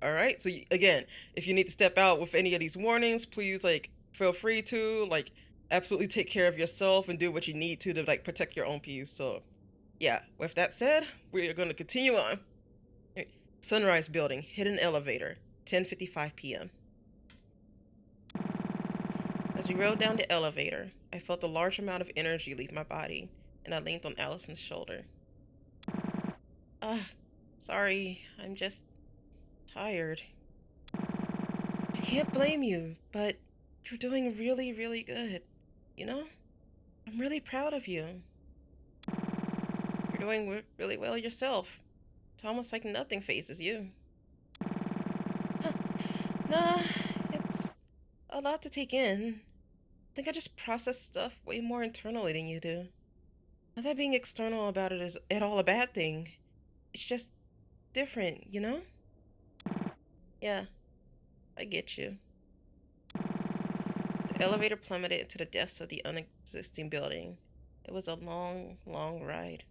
All right. So again, if you need to step out with any of these warnings, please like feel free to like absolutely take care of yourself and do what you need to like protect your own peace. So yeah, with that said, we are going to continue on. Sunrise building, hidden elevator, 10:55 p.m. As we rode down the elevator, I felt a large amount of energy leave my body, and I leaned on Allison's shoulder. Sorry, I'm just tired. I can't blame you, but you're doing really, really good. You know? I'm really proud of you. You're doing really well yourself. It's almost like nothing phases you. Huh. Nah, it's a lot to take in. I think I just process stuff way more internally than you do. Not that being external about it is at all a bad thing. It's just different, you know? Yeah, I get you. The elevator plummeted into the depths of the unexisting building. It was a long, long ride.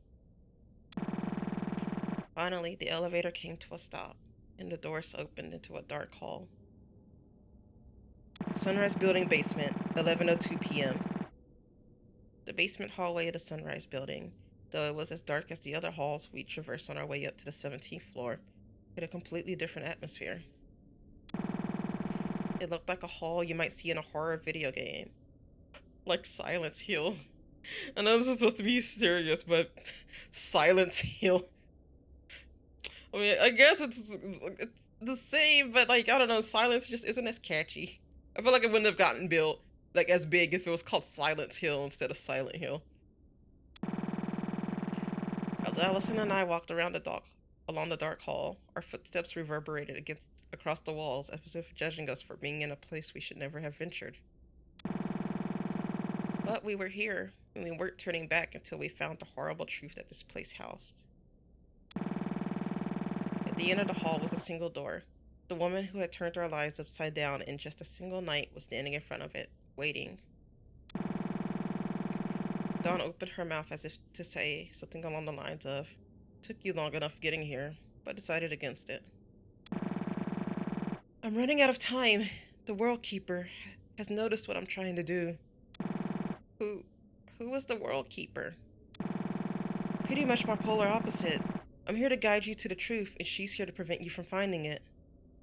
Finally, the elevator came to a stop, and the doors opened into a dark hall. Sunrise Building basement, 11:02 p.m. The basement hallway of the Sunrise Building, though it was as dark as the other halls we traversed on our way up to the 17th floor, had a completely different atmosphere. It looked like a hall you might see in a horror video game. Like Silent Hill. I know this is supposed to be serious, but Silent Hill. I mean, I guess it's the same, but like, I don't know, Silence just isn't as catchy. I feel like it wouldn't have gotten built like as big if it was called Silent Hill instead of Silent Hill. As Allison and I walked around along the dark hall, our footsteps reverberated across the walls as if judging us for being in a place we should never have ventured. But we were here, and we weren't turning back until we found the horrible truth that this place housed. At the end of the hall was a single door. The woman who had turned our lives upside down in just a single night was standing in front of it, waiting. Dawn opened her mouth as if to say something along the lines of, "Took you long enough getting here, but decided against it." "I'm running out of time. The World Keeper has noticed what I'm trying to do." Who is the World Keeper? "Pretty much my polar opposite. I'm here to guide you to the truth, and she's here to prevent you from finding it.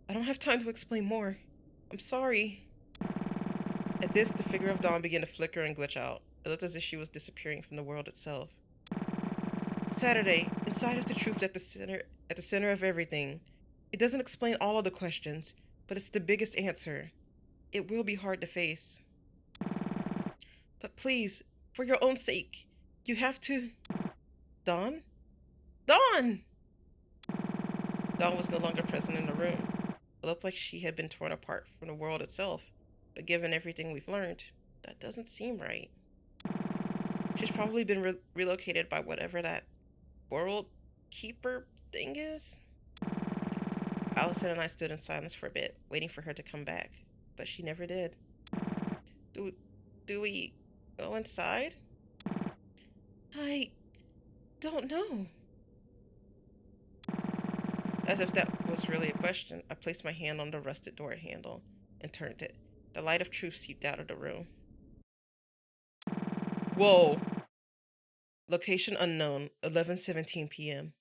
I don't have time to explain more. I'm sorry." At this, the figure of Dawn began to flicker and glitch out. It looked as if she was disappearing from the world itself. "Saturday, inside is the truth at the center of everything. It doesn't explain all of the questions, but it's the biggest answer. It will be hard to face. But please, for your own sake, you have to..." Dawn? Dawn! Dawn was no longer present in the room. It looked like she had been torn apart from the world itself, but given everything we've learned, that doesn't seem right. She's probably been relocated by whatever that World Keeper thing is. Allison and I stood in silence for a bit, waiting for her to come back, but she never did. Do we go inside? "I don't know." As if that was really a question, I placed my hand on the rusted door handle and turned it. The light of truth seeped out of the room. Whoa! Location unknown, 11:17 p.m.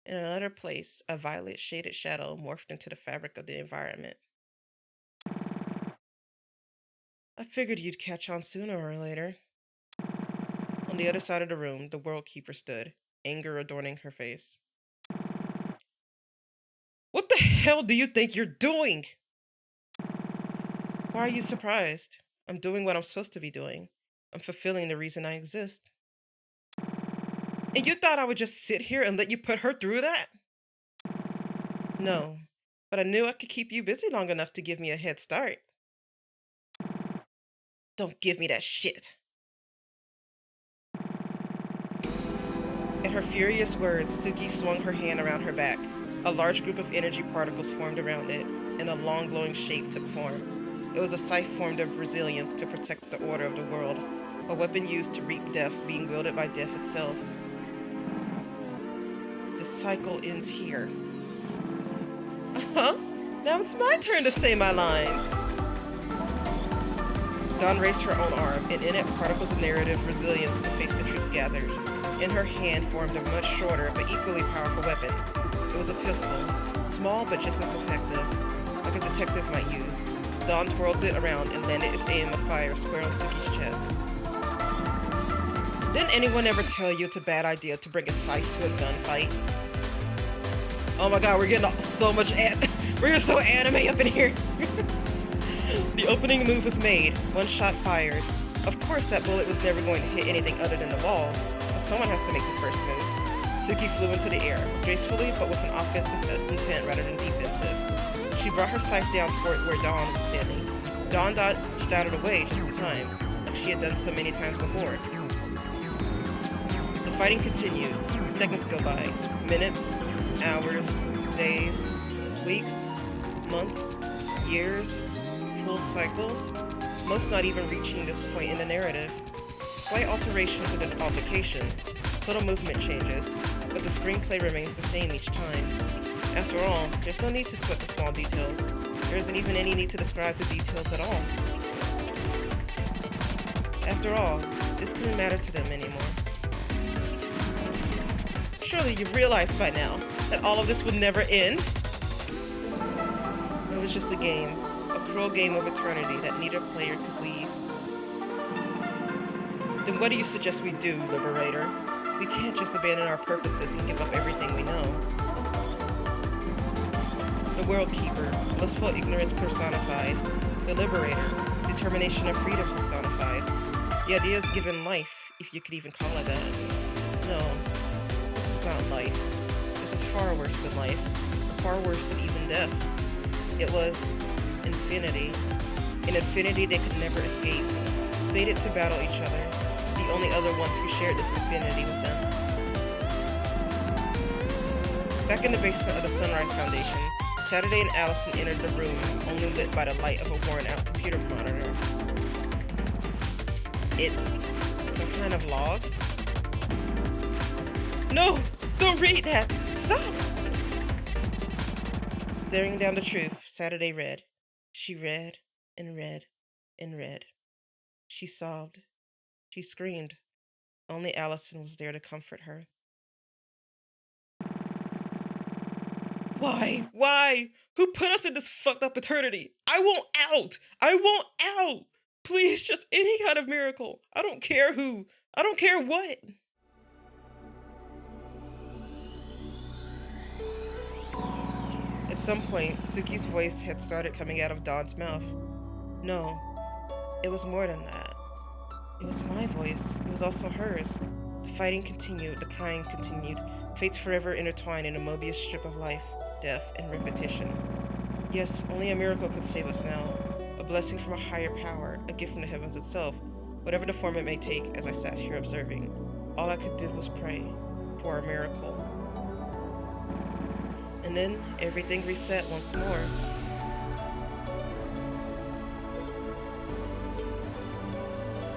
In another place, a violet shaded shadow morphed into the fabric of the environment. "I figured you'd catch on sooner or later." On the other side of the room, the World Keeper stood, anger adorning her face. "What the hell do you think you're doing?" "Why are you surprised? I'm doing what I'm supposed to be doing. I'm fulfilling the reason I exist." "And you thought I would just sit here and let you put her through that?" "No, but I knew I could keep you busy long enough to give me a head start." "Don't give me that shit." In her furious words, Suki swung her hand around her back. A large group of energy particles formed around it, and a long glowing shape took form. It was a scythe formed of resilience to protect the order of the world, a weapon used to reap death being wielded by death itself. "The cycle ends here." Uh-huh. Now it's my turn to say my lines. Dawn raised her own arm, and in it, particles of narrative resilience to face the truth gathered. In her hand formed a much shorter but equally powerful weapon. It was a pistol, small but just as effective, like a detective might use. Dawn twirled it around and landed its aim of fire square on Suki's chest. "Didn't anyone ever tell you it's a bad idea to bring a scythe to a gunfight?" Oh my god, we're getting so much we're getting so anime up in here. The opening move was made, one shot fired. Of course that bullet was never going to hit anything other than the wall, but someone has to make the first move. Suki flew into the air, gracefully but with an offensive intent rather than defensive. She brought her scythe down toward where Dawn was standing. Dawn dodged out of the way just in time, like she had done so many times before. The fighting continued. Seconds go by. Minutes, hours, days, weeks, months, years, full cycles, most not even reaching this point in the narrative. Slight alterations in the altercation, subtle movement changes, but the screenplay remains the same each time. After all, there's no need to sweat the small details. There isn't even any need to describe the details at all. After all, this couldn't matter to them anymore. Surely you've realized by now that all of this would never end? It was just a game, a cruel game of eternity that neither player could leave. Then what do you suggest we do, Liberator? We can't just abandon our purposes and give up everything we know. The World Keeper, blissful ignorance personified. The Liberator, determination of freedom personified. The idea is given life, if you could even call it that. No, this is not life. This is far worse than life, far worse than even death. It was infinity. An infinity they could never escape, fated to battle each other, the only other one who shared this infinity with them. Back in the basement of the Sunrise Foundation, Saturday and Allison entered the room, only lit by the light of a worn-out computer monitor. It's some kind of log? No! Don't read that! Stop! Staring down the truth, Saturday read. She read and read and read. She sobbed. She screamed. Only Allison was there to comfort her. Why? Why? Who put us in this fucked up eternity? I want out! I want out! Please, just any kind of miracle. I don't care who. I don't care what. At some point, Suki's voice had started coming out of Dawn's mouth. No, it was more than that. It was my voice. It was also hers. The fighting continued, the crying continued, fates forever intertwined in a Mobius strip of life, death, and repetition. Yes, only a miracle could save us now. A blessing from a higher power, a gift from the heavens itself, whatever the form it may take as I sat here observing. All I could do was pray for a miracle. And then everything reset once more.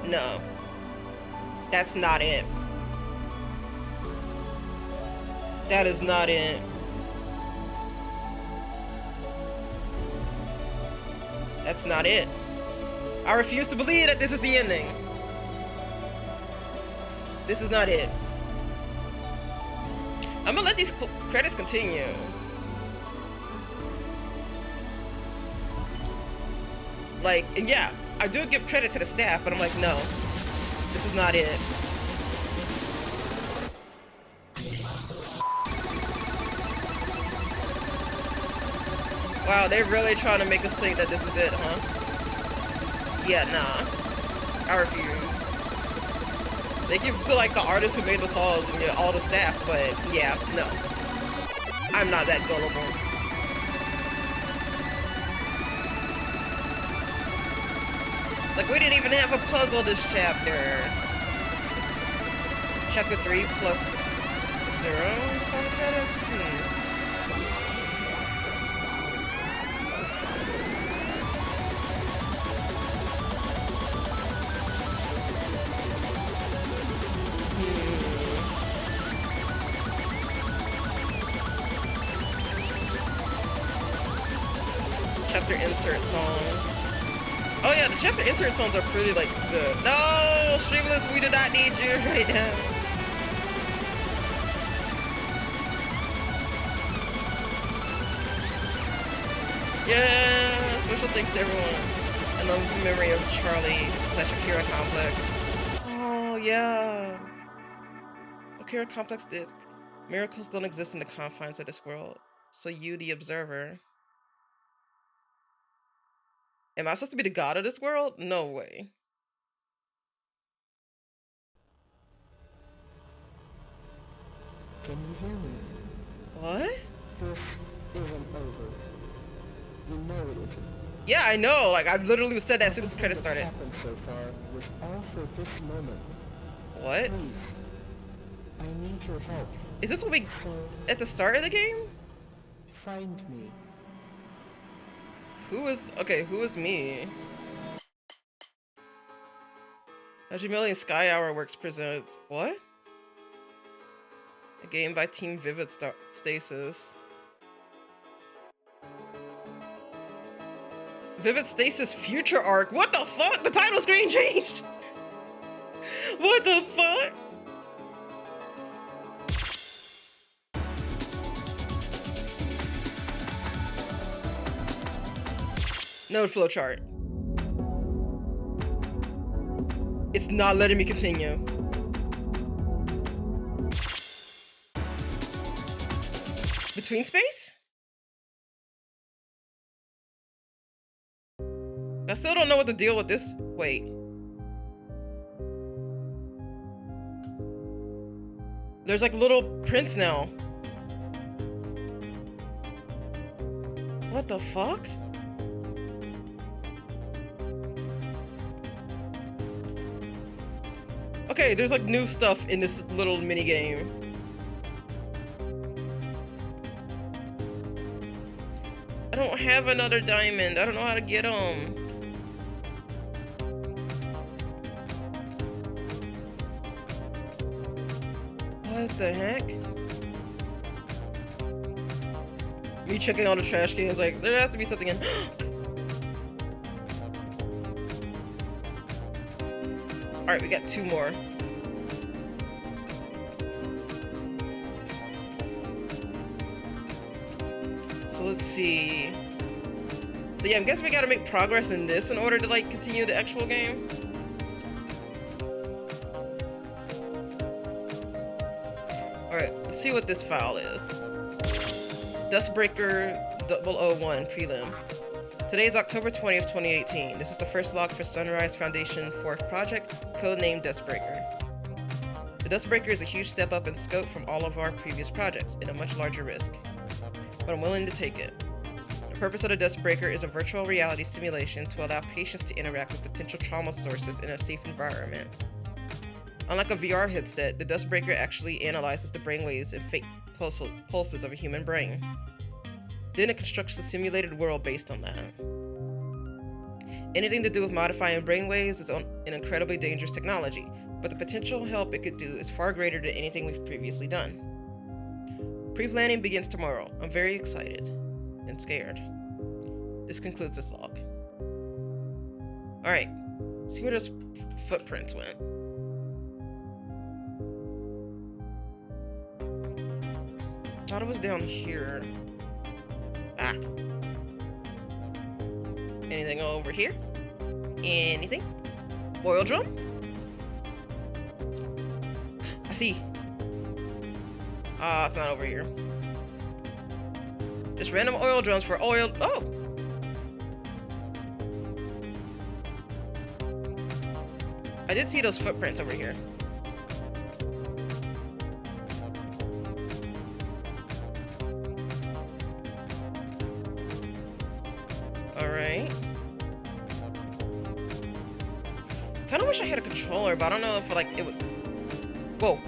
No, that's not it. That is not it. That's not it. I refuse to believe that this is the ending. This is not it. I'm gonna let these credits continue. Like, and yeah, I do give credit to the staff, but I'm like, no, this is not it. Wow, they're really trying to make us think that this is it, huh? Yeah, nah. I refuse. They give to like the artists who made the songs and you know, all the staff, but yeah, no. I'm not that gullible. Like, we didn't even have a puzzle this chapter. Chapter 3 plus 0 some credits? Chapter insert songs. Oh yeah, the chapter insert songs are pretty like good. No, Streamlets, we do not need you right now. Yeah, special thanks to everyone. And loving memory of Charlie / Akira Complex. Oh yeah. Akira Complex did. Miracles don't exist in the confines of this world. So you, the observer. Am I supposed to be the god of this world? No way. Can you hear me? What? This isn't over. You know it isn't. Yeah, I know. Like, I literally said that as soon as the credits started. What happened so far was all for this moment. What? Please, I need your help. Is this what we... So, at the start of the game? find me. Who is me? Million Sky Hour Works presents what? A game by Team Vivid Stasis. Vivid Stasis Future Arc. What the fuck? The title screen changed. What the fuck? Node flowchart. It's not letting me continue. Between space? I still don't know what to deal with this. Wait. There's like little prints now. What the fuck? Okay, there's like new stuff in this little mini game. I don't have another diamond. I don't know how to get them. What the heck? Me checking all the trash cans, like, there has to be something in. Alright, we got 2 more. So let's see. So yeah, I'm guessing we gotta make progress in this in order to like continue the actual game. Alright, let's see what this file is. Dustbreaker 001 prelim. Today is October 20th, 2018. This is the first log for Sunrise Foundation 4th project, codenamed Dustbreaker. The Dustbreaker is a huge step up in scope from all of our previous projects, and a much larger risk. But I'm willing to take it. The purpose of the Dustbreaker is a virtual reality simulation to allow patients to interact with potential trauma sources in a safe environment. Unlike a VR headset, the Dustbreaker actually analyzes the brainwaves and fake pulses of a human brain. Then it constructs a simulated world based on that. Anything to do with modifying brainwaves is an incredibly dangerous technology, but the potential help it could do is far greater than anything we've previously done. Pre-planning begins tomorrow. I'm very excited and scared. This concludes this log. Alright, see where those footprints went. Thought it was down here. Ah. Anything over here? Anything? Oil drum? I see. Ah, it's not over here. Just random oil drums for oil. Oh! I did see those footprints over here. Alright. Kinda wish I had a controller, but I don't know if like it would. Whoa.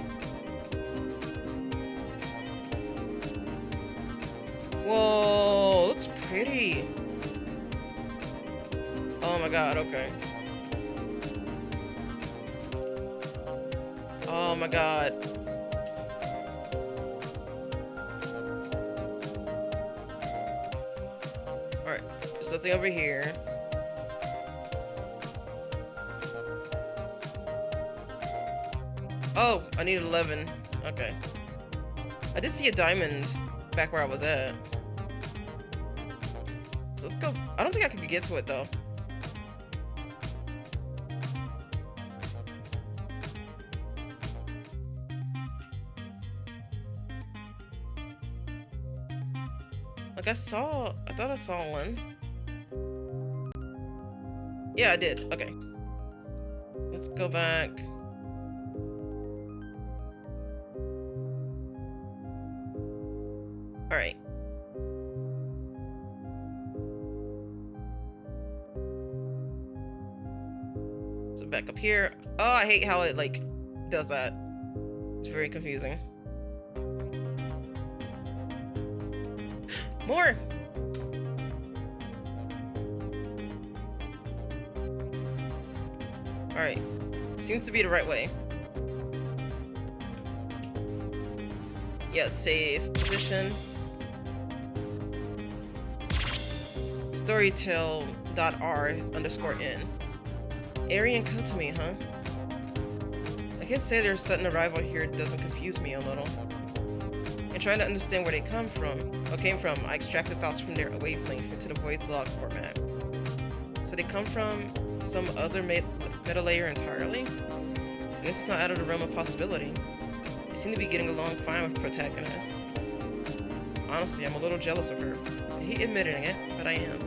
Whoa, looks pretty. Oh my god, okay. Oh my god. Alright, there's nothing over here. Oh, I need 11. Okay. I did see a diamond back where I was at. So let's go. I don't think I could get to it though. Like I thought I saw one. Yeah, I did. Okay. Let's go back. All right. So back up here. Oh, I hate how it like does that. It's very confusing. More. Alright. Seems to be the right way. Yeah, save. Position. Storytell.r_n. Aryan Kotami, huh? I can't say there's sudden arrival here doesn't confuse me a little. And trying to understand where they came from, I extracted thoughts from their wavelength into the void's log format. So they come from some other meta layer entirely? I guess it's not out of the realm of possibility. They seem to be getting along fine with protagonist. Honestly, I'm a little jealous of her. I hate admitting it, but I am.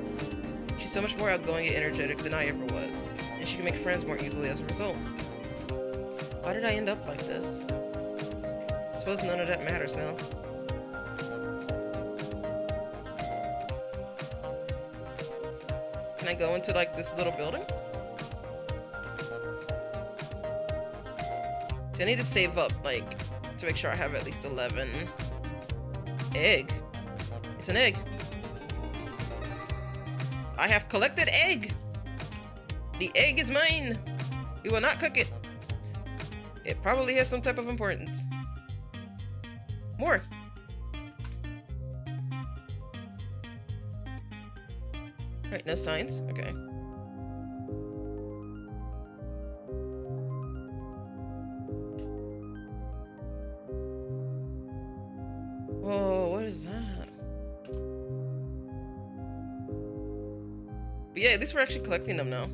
She's so much more outgoing and energetic than I ever was, and she can make friends more easily as a result. Why did I end up like this? I suppose none of that matters now. Can I go into like this little building? So I need to save up like to make sure I have at least 11. Egg. It's an egg. I have collected egg. The egg is mine. We will not cook it. It probably has some type of importance. More. Alright, no signs. Okay. Whoa, what is that? But yeah, at least we're actually collecting them now.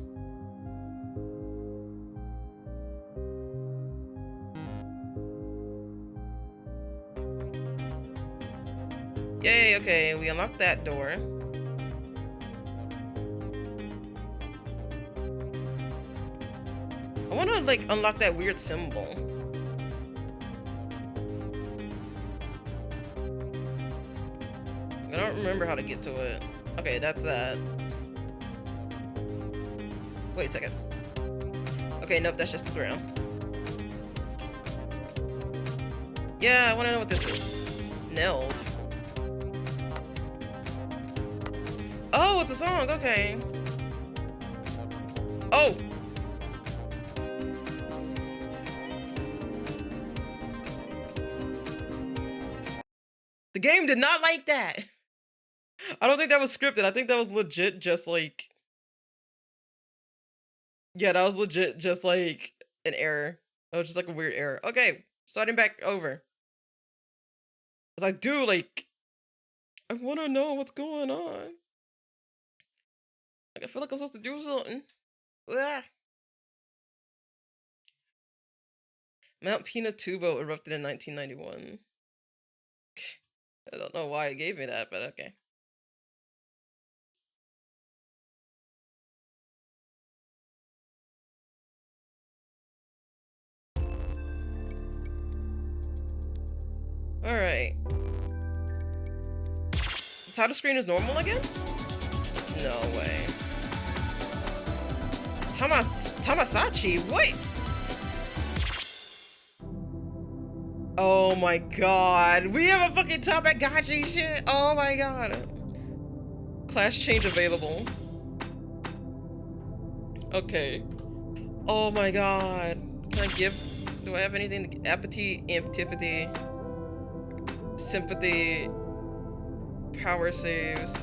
Yay, okay, we unlocked that door. I want to like unlock that weird symbol. I don't remember how to get to it. Okay, that's that. Wait a second. Okay, nope, that's just the ground. Yeah, I want to know what this is. Nelv. Oh, it's a song, okay. Oh! The game did not like that. I don't think that was scripted. I think that was legit just like... Yeah, that was legit just like an error. That was just like a weird error. Okay, starting back over. Cause I do like... I want to know what's going on. Like, I feel like I'm supposed to do something. Ah. Mount Pinatubo erupted in 1991. I don't know why it gave me that, but okay. Alright. The title screen is normal again? No way. Tamasachi? Wait! Oh my god. We have a fucking Tamagotchi shit! Oh my god. Class change available. Okay. Oh my god. Can I give... Do I have anything? Apathy, antipathy, sympathy, power saves.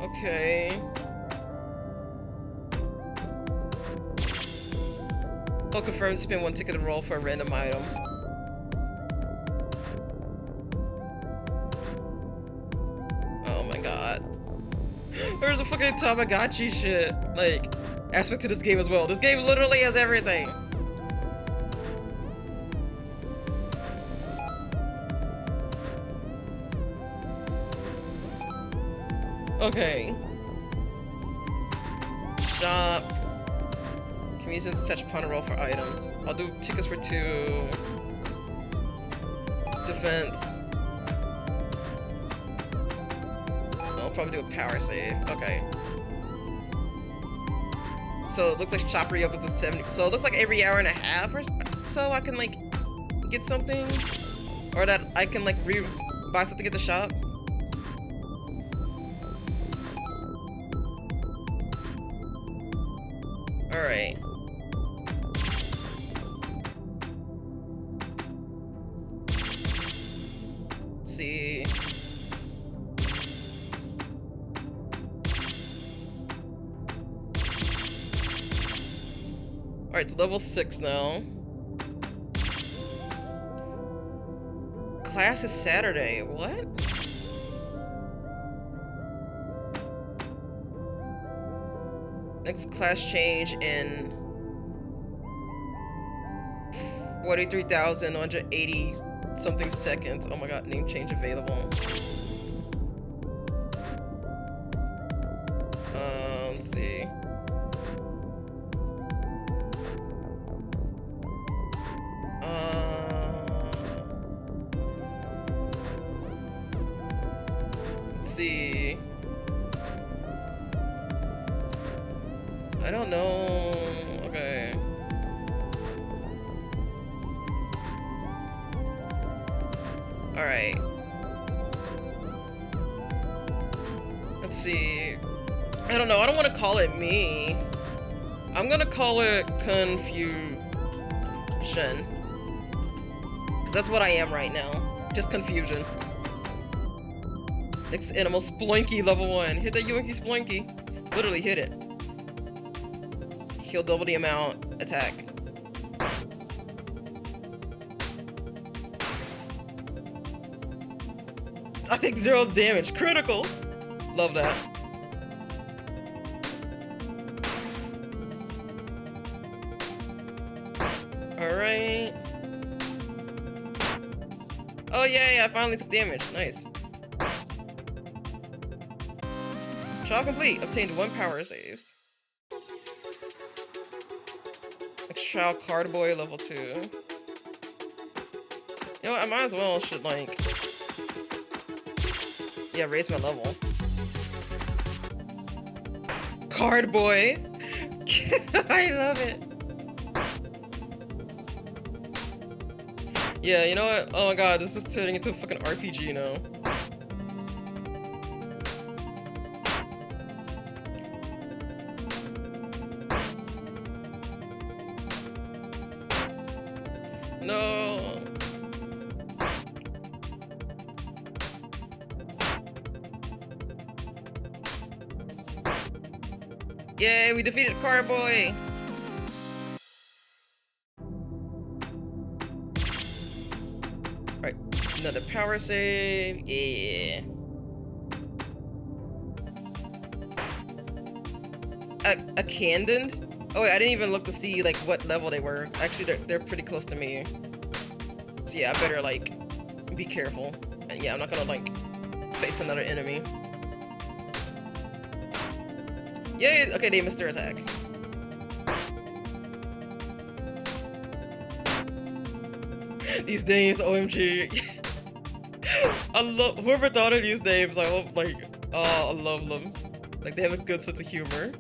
Okay. I'll confirm to spend 1 ticket to roll for a random item. Oh my god. There's a fucking Tamagotchi shit, like, aspect to this game as well. This game literally has everything. Okay. Shop. Can use it to touch upon a roll for items. I'll do tickets for 2. Defense. I'll probably do a power save. Okay. So it looks like shop reopens at 70. So it looks like every hour and a half or so I can like get something, or that I can like buy something at the shop. Alright. Let's see. Alright, it's level 6 now. Class is Saturday. What? Next class change in 43,180 something seconds. Oh my god, name change available. Let's see. Let's see. I don't know. Okay. Alright. Let's see. I don't know. I don't want to call it me. I'm gonna call it confusion. Because that's what I am right now. Just confusion. Next animal, Sploinky, level 1. Hit that Yoinky Sploinky. Literally hit it. He'll double the amount. Attack. I take 0 damage. Critical. Love that. Alright. Oh yeah, I finally took damage. Nice. Trial complete. Obtained 1 power saves. Next trial, Card Boy, level 2. You know what? I might as well should like, yeah, raise my level. Card Boy. I love it. Yeah, you know what? Oh my god, this is turning into a fucking RPG now. No. Yay, we defeated Card Boy. Alright, another power save. Yeah. A Candid? Oh wait, I didn't even look to see like what level they were. Actually, they're pretty close to me. So yeah, I better like be careful. And yeah, I'm not gonna like face another enemy. Yay! Okay, they missed their attack. These names, OMG. I love whoever thought of these names. I hope like, oh, I love them. Like they have a good sense of humor.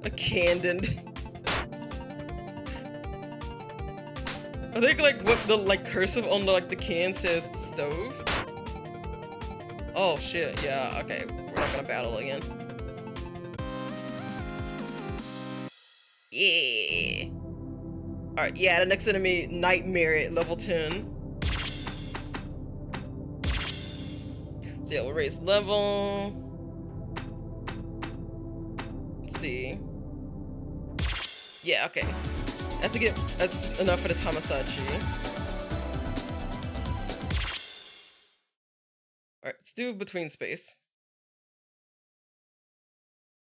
A Candid. I think like what the like cursive on the like the can says stove. Oh shit, yeah, okay. We're not gonna battle again. Yeah. Alright, yeah, the next enemy, Nightmare at level 10. So yeah, we'll raise level. Let's see. Yeah, okay. That's enough for the Tamasachi. Alright, let's do between space.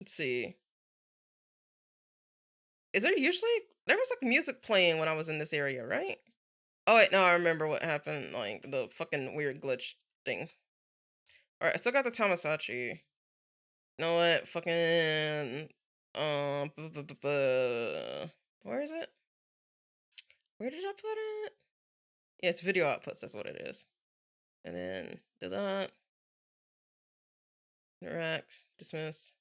Let's see. Is there usually there was like music playing when I was in this area, right? Oh wait, no, I remember what happened, like the fucking weird glitch thing. Alright, I still got the Tamasachi. You know what? Fucking where is it? Where did I put it? Yeah, it's video outputs, that's what it is. And then delete, interact, dismiss.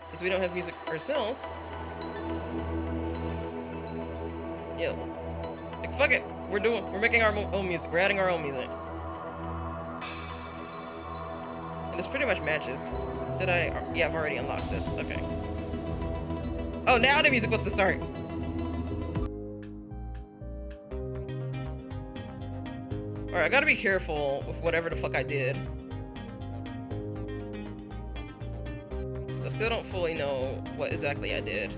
Since we don't have music ourselves. Yo. Like fuck it. We're making our own music. We're adding our own music. And this pretty much matches. Did I? Yeah, I've already unlocked this. Okay. Oh, now the music wants to start. Alright, I gotta be careful with whatever the fuck I did. I still don't fully know what exactly I did.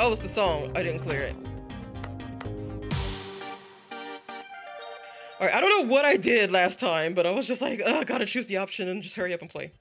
Oh, it's the song. I didn't clear it. Alright, I don't know what I did last time, but I was just like, I gotta choose the option and just hurry up and play.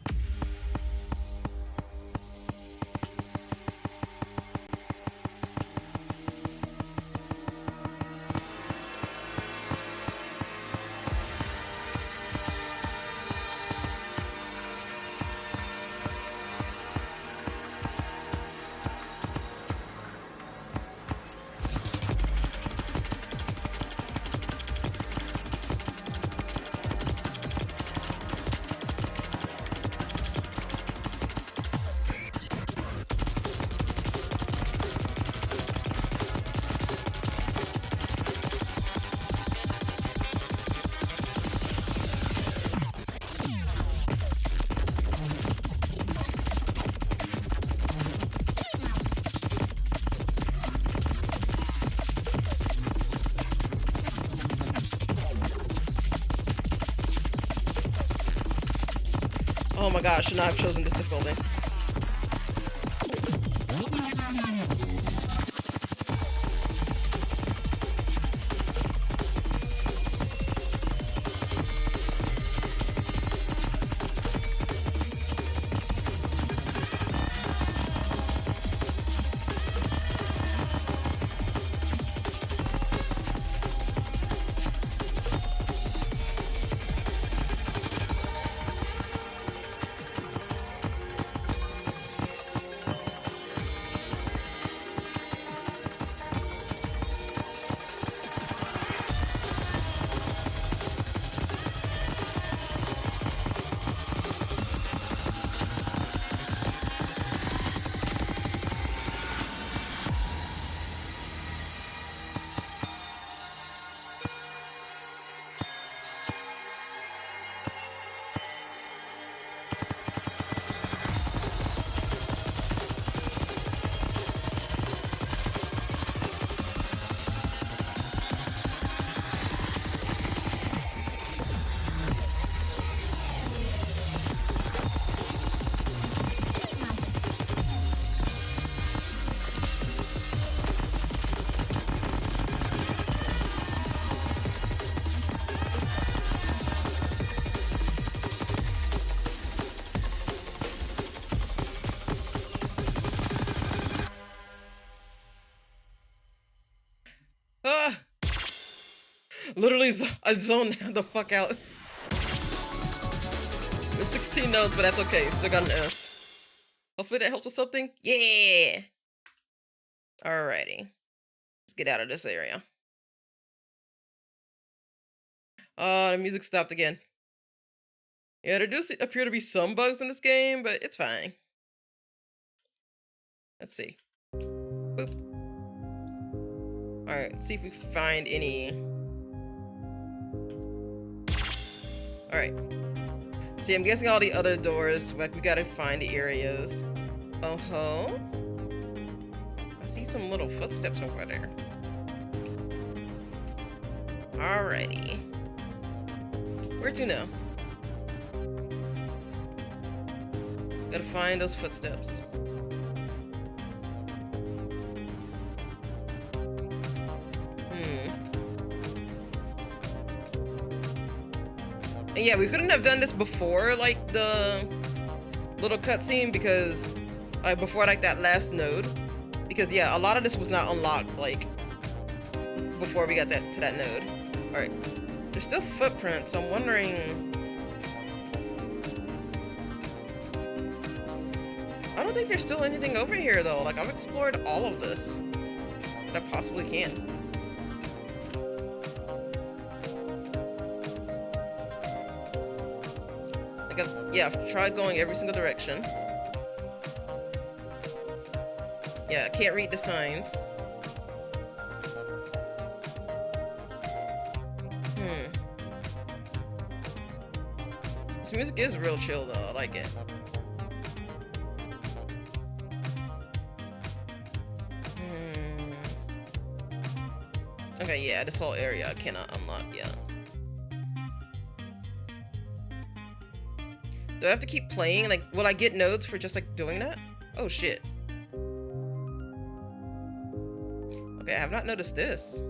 Oh my gosh, should not have chosen this difficulty. Ah! Literally, I zoned the fuck out. It's 16 notes, but that's okay. Still got an S. Hopefully that helps with something. Yeah! Alrighty. Let's get out of this area. Oh, the music stopped again. Yeah, there do appear to be some bugs in this game, but it's fine. Let's see. Boop. Alright, let's see if we can find any. Alright. See, I'm guessing all the other doors, like, we gotta find the areas. Oh-ho. I see some little footsteps over there. Alrighty. Where to now? Gotta find those footsteps. And yeah, we couldn't have done this before, like, the little cutscene, because, like, before, like, that last node. Because, yeah, a lot of this was not unlocked, like, before we got to that node. Alright. There's still footprints, so I'm wondering... I don't think there's still anything over here, though. Like, I've explored all of this that I possibly can. Yeah, I've tried going every single direction. Yeah, I can't read the signs. This music is real chill though. I like it. Okay, yeah, this whole area I cannot unlock yet. Do I have to keep playing? Like, will I get nodes for just like doing that? Oh shit. Okay, I have not noticed this.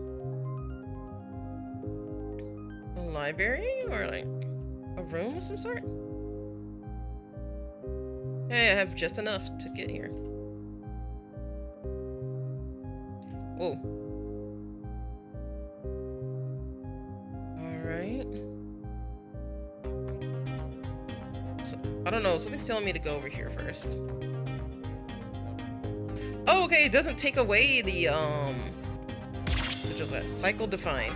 A library or like a room of some sort? Hey, I have just enough to get here. Whoa. Alright. So, I don't know, something's telling me to go over here first. Oh, okay, it doesn't take away the, which was that? Cycle defined.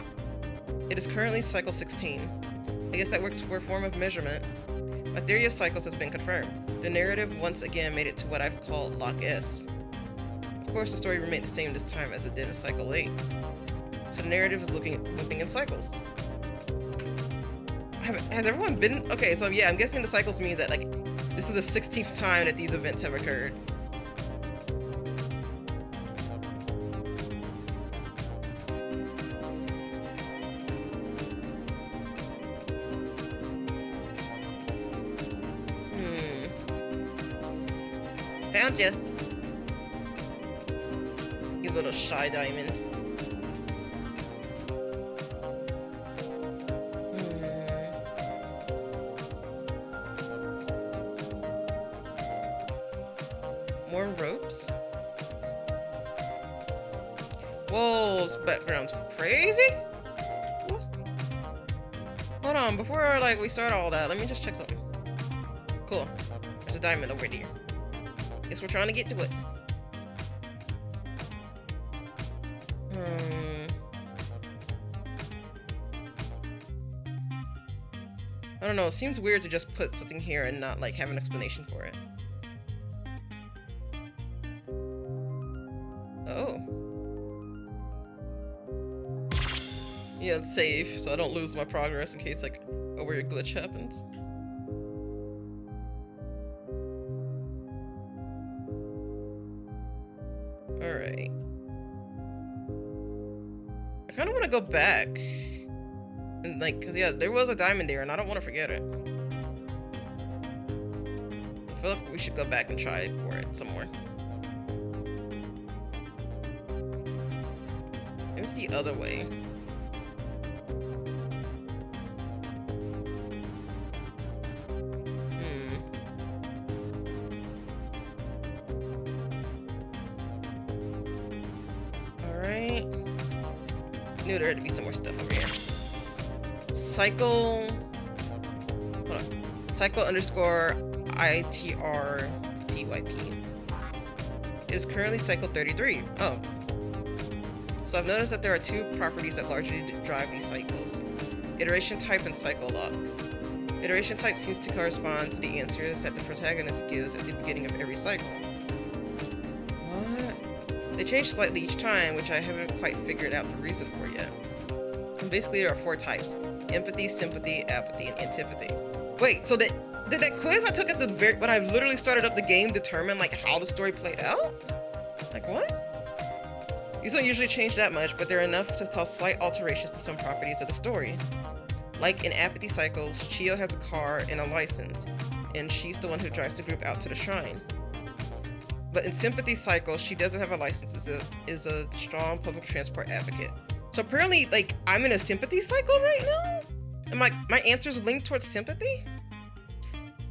It is currently cycle 16. I guess that works for a form of measurement. My theory of cycles has been confirmed. The narrative once again made it to what I've called Lock S. Of course, the story remained the same this time as it did in cycle 8. So the narrative is looping in cycles. Has everyone been? Okay, so yeah, I'm guessing the cycles mean that like this is the 16th time that these events have occurred. Found you. You little shy diamond. More ropes. Whoa, this background's crazy. Hold on, before like we start all that, let me just check something. Cool. There's a diamond over here. Guess we're trying to get to it. I don't know, it seems weird to just put something here and not like have an explanation for it. Oh. Yeah, it's safe, so I don't lose my progress in case like a weird glitch happens. Alright. I kind of want to go back. And like, cause yeah, there was a diamond there and I don't want to forget it. I feel like we should go back and try for it somewhere. Maybe it's the other way. Alright. Knew there had to be some more stuff over here. Cycle. Hold on. Cycle underscore ITRTYP. It is currently cycle 33. Oh. So I've noticed that there are two properties that largely drive these cycles. Iteration type and cycle lock. Iteration type seems to correspond to the answers that the protagonist gives at the beginning of every cycle. What? They change slightly each time, which I haven't quite figured out the reason for yet. And basically there are 4 types. Empathy, sympathy, apathy, and antipathy. Wait, so did that quiz I took at the when I literally started up the game determine like how the story played out? Like what? These don't usually change that much, but they're enough to cause slight alterations to some properties of the story. Like in apathy cycles, Chio has a car and a license, and she's the one who drives the group out to the shrine. But in sympathy cycles, she doesn't have a license, is a strong public transport advocate. So apparently, like, I'm in a sympathy cycle right now? And my answers linked towards sympathy?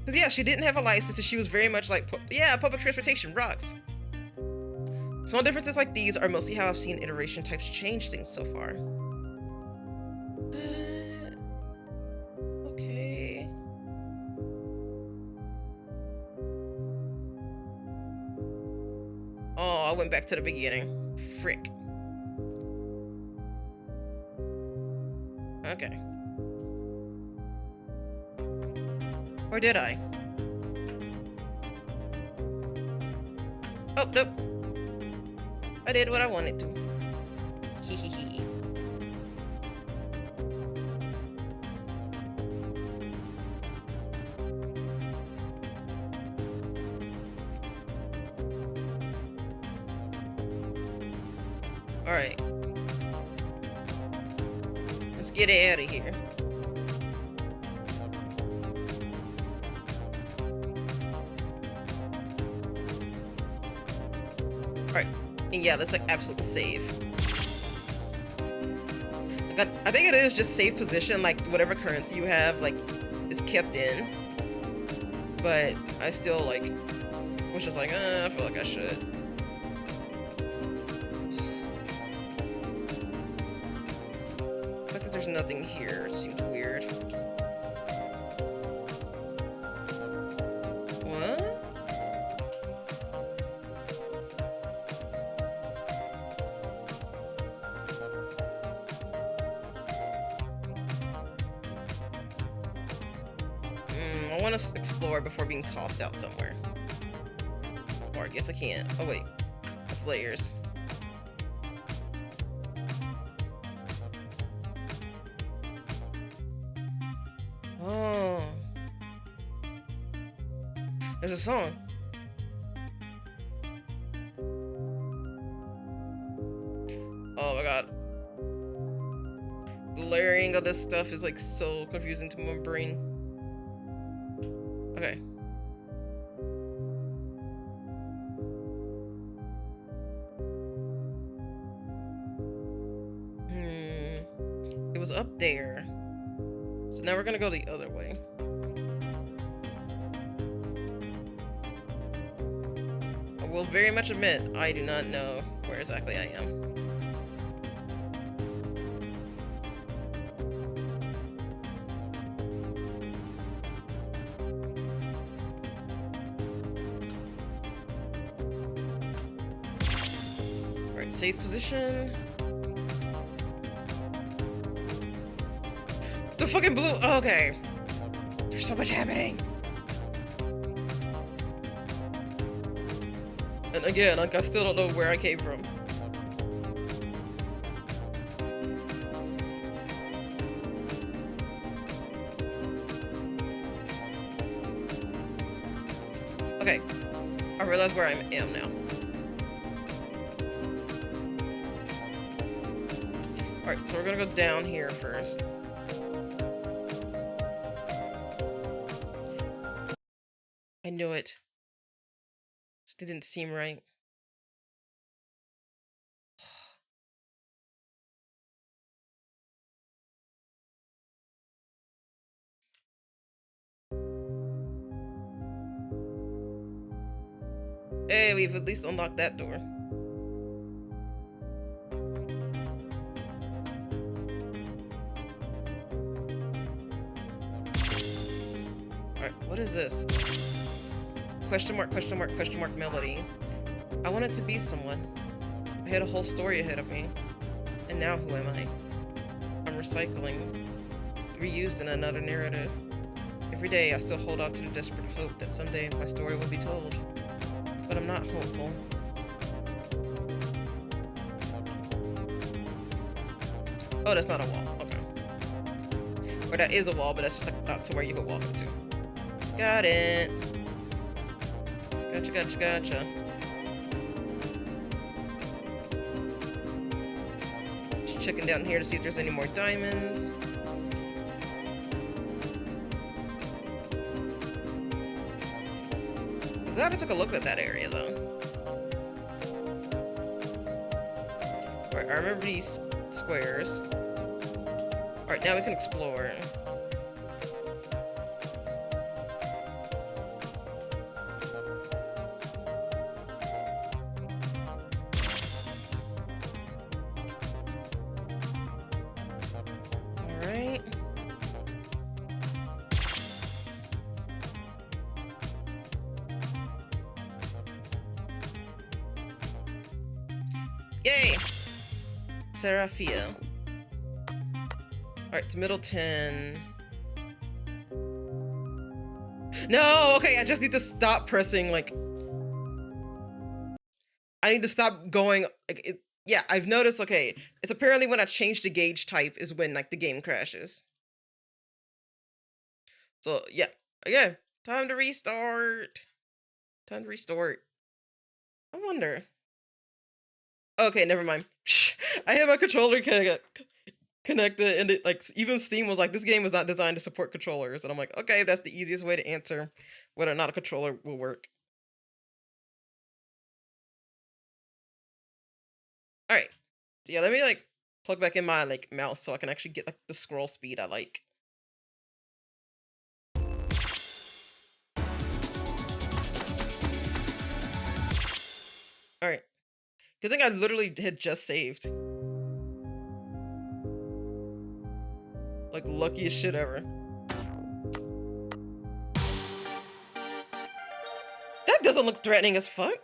Because yeah, she didn't have a license, and she was very much like, yeah, public transportation rocks. Small differences like these are mostly how I've seen iteration types change things so far. Okay. Oh, I went back to the beginning. Frick. Okay. Or did I? Oh, nope. I did what I wanted to. Hehehe. Alright. Let's get out of here. Alright. And yeah, let's like absolutely save. I think it is just safe position, like whatever currency you have, like, is kept in. But I still like was just like, I feel like I should. The fact that there's nothing here seems weird. What? I want to explore before being tossed out somewhere. Or I guess I can't. Oh wait, that's layers. Oh, there's a song. Oh my god. The layering of this stuff is like so confusing to my brain. Okay. It was up there. So now we're gonna go the other way. I will very much admit, I do not know where exactly I am. Alright, safe position. The fucking blue. Okay. There's so much happening. And again, like, I still don't know where I came from. Okay. I realize where I am now. Alright, so we're gonna go down here first. I knew it. This didn't seem right. Hey, we've at least unlocked that door. Alright, what is this? Question mark, question mark, question mark melody. I wanted to be someone. I had a whole story ahead of me. And now who am I? I'm recycling. Reused in another narrative. Every day I still hold on to the desperate hope that someday my story will be told. But I'm not hopeful. Oh, that's not a wall. Okay. Or that is a wall, but that's just like not somewhere you could walk into. Got it. Gotcha, gotcha, gotcha. Just checking down here to see if there's any more diamonds. I'm glad I took a look at that area, though. Alright, I remember these squares. Alright, now we can explore. Alright. Yay! Seraphia. Alright, it's Middleton. No, okay, I just need to stop pressing, like... I need to stop going, like, yeah, I've noticed, okay, it's apparently when I change the gauge type is when, like, the game crashes. So, yeah, okay, time to restart. Time to restart. I wonder. Okay, never mind. I have my controller connected, and it like even Steam was like, this game was not designed to support controllers, and I'm like, okay, that's the easiest way to answer whether or not a controller will work. All right, so yeah, let me like plug back in my like mouse so I can actually get like the scroll speed I like. All right, good thing I literally had just saved. Like luckiest shit ever. That doesn't look threatening as fuck.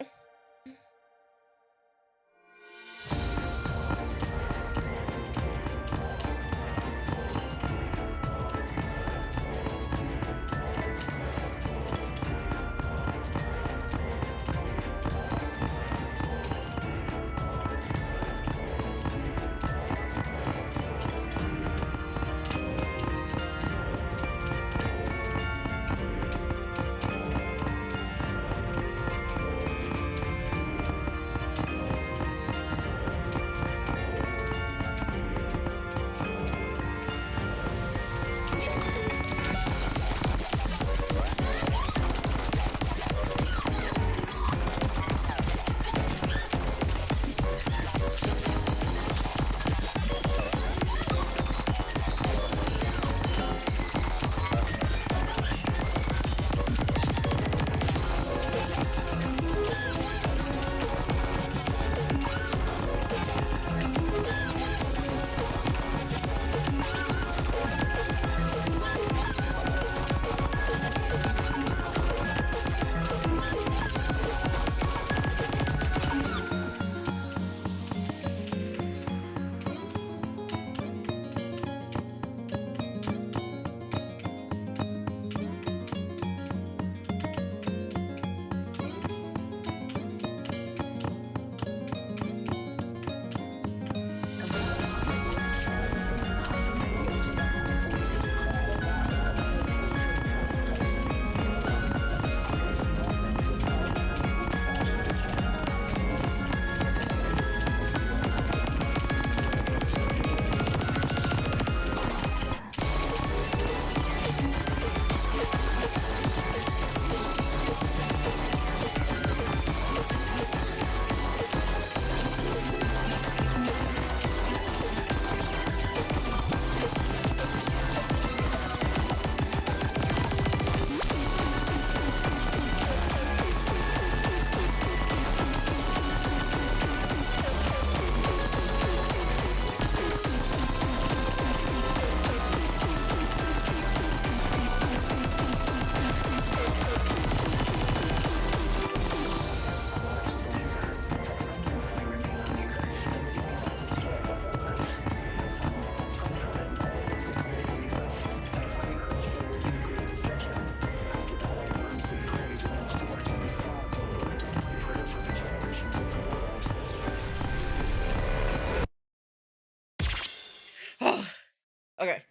Okay.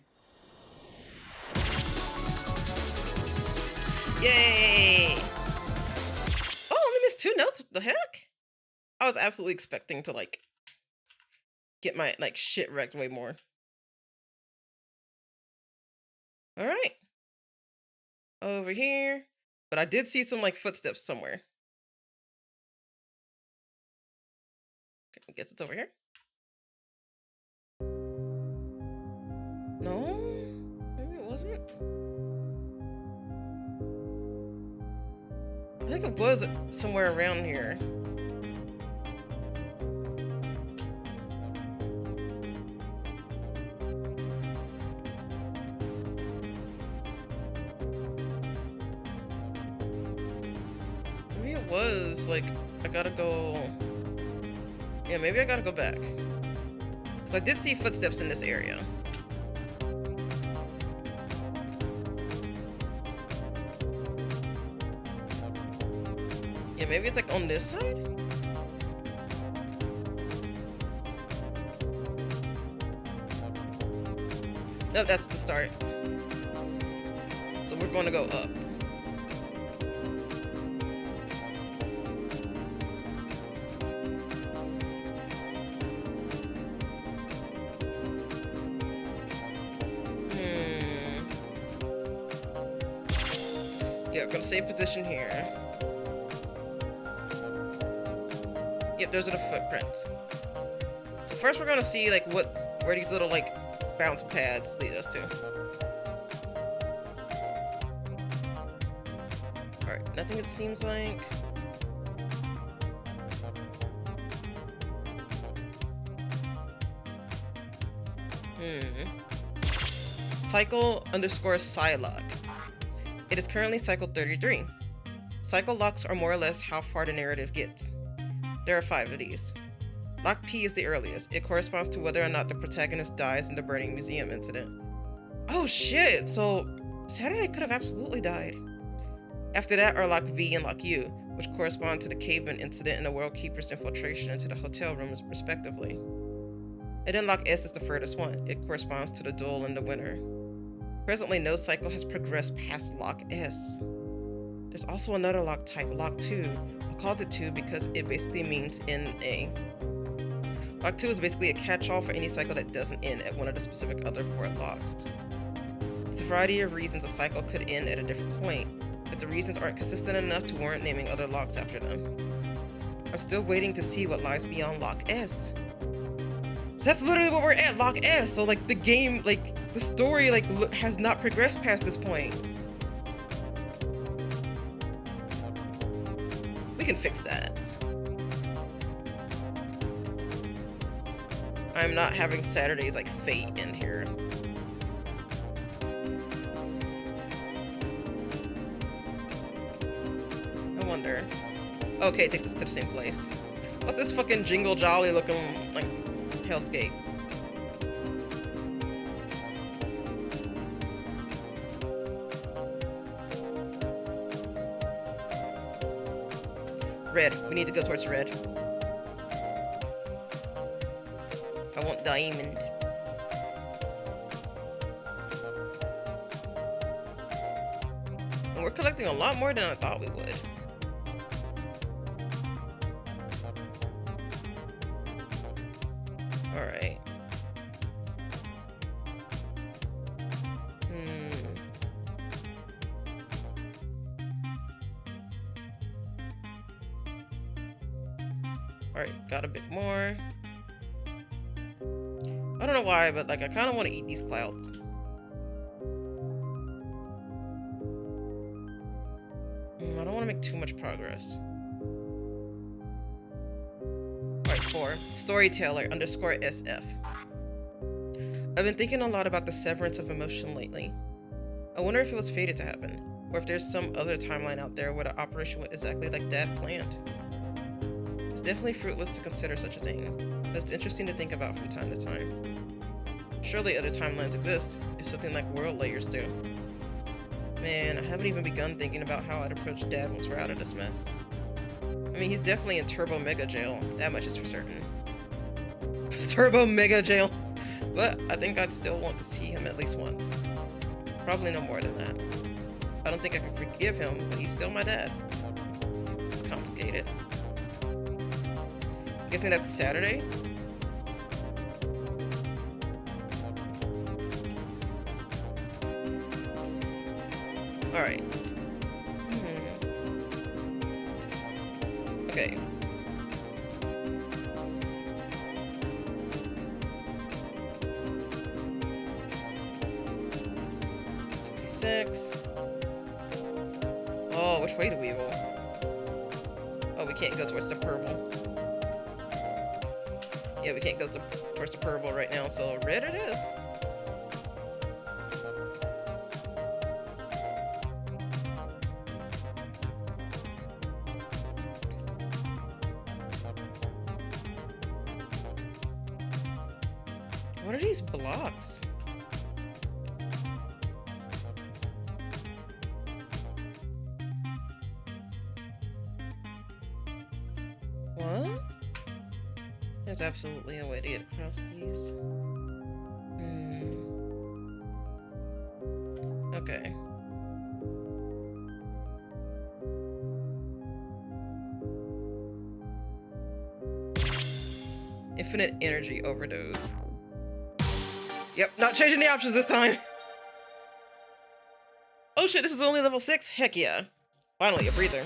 Yay! Oh, I only missed 2 notes. What the heck? I was absolutely expecting to like get my like shit wrecked way more. All right. Over here. But I did see some like footsteps somewhere. Okay, I guess it's over here. No, maybe it wasn't. I think it was somewhere around here. Maybe it was like I gotta go. Yeah, maybe I gotta go back. Because I did see footsteps in this area. Yeah, maybe it's like on this side? Nope, that's the start. So we're going to go up. we're gonna save position here. Yep, those are the footprints. So first we're gonna see like where these little like bounce pads lead us to. Alright, nothing it seems like. Cycle _ Psylock. It is currently cycle 33. Cycle locks are more or less how far the narrative gets. There are 5 of these. Lock P is the earliest. It corresponds to whether or not the protagonist dies in the burning museum incident. Oh shit! So Saturday could have absolutely died. After that are Lock V and Lock U, which correspond to the caveman incident and the World Keeper's infiltration into the hotel rooms, respectively. And then Lock S is the furthest one. It corresponds to the duel in the winter. Presently, no cycle has progressed past Lock S. There's also another lock type, Lock 2. I called it 2 because it basically means NA. Lock 2 is basically a catch-all for any cycle that doesn't end at one of the specific other 4 locks. There's a variety of reasons a cycle could end at a different point, but the reasons aren't consistent enough to warrant naming other locks after them. I'm still waiting to see what lies beyond Lock S. So that's literally what we're at, Lock S. So like the game, like the story, like has not progressed past this point. We can fix that. I'm not having Saturdays like fate in here. I wonder. Okay, it takes us to the same place. What's this fucking jingle jolly looking like hellscape? Red. We need to go towards red. I want diamond. And we're collecting a lot more than I thought we would. Alright. Alright, got a bit more. I don't know why, but like I kind of want to eat these clouds. I don't want to make too much progress. Alright, 4. Storyteller _ SF. I've been thinking a lot about the severance of emotion lately. I wonder if it was fated to happen, or if there's some other timeline out there where the operation went exactly like Dad planned. It's definitely fruitless to consider such a thing, but it's interesting to think about from time to time. Surely other timelines exist, if something like world layers do. Man, I haven't even begun thinking about how I'd approach Dad once we're out of this mess. I mean, he's definitely in Turbo Mega Jail, that much is for certain. Turbo Mega Jail! But I think I'd still want to see him at least once. Probably no more than that. I don't think I can forgive him, but he's still my dad. It's complicated. Guessing that's Saturday? Alright. Okay. Oh, which way do we go? Oh, we can't go towards the purple. Yeah, we can't go towards the purple right now, so red it is. What are these blocks? What? There's absolutely a way to get across these. Okay. Infinite energy overdose. Yep, not changing the options this time. Oh shit, this is only level 6? Heck yeah. Finally, a breather.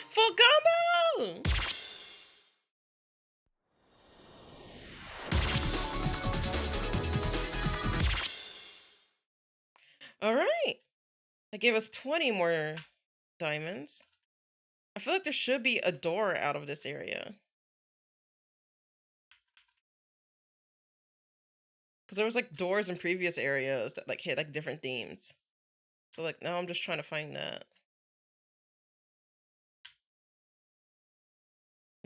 Full combo! Alright. That gave us 20 more diamonds. I feel like there should be a door out of this area. Because there was like doors in previous areas that like had like different themes. So like now I'm just trying to find that.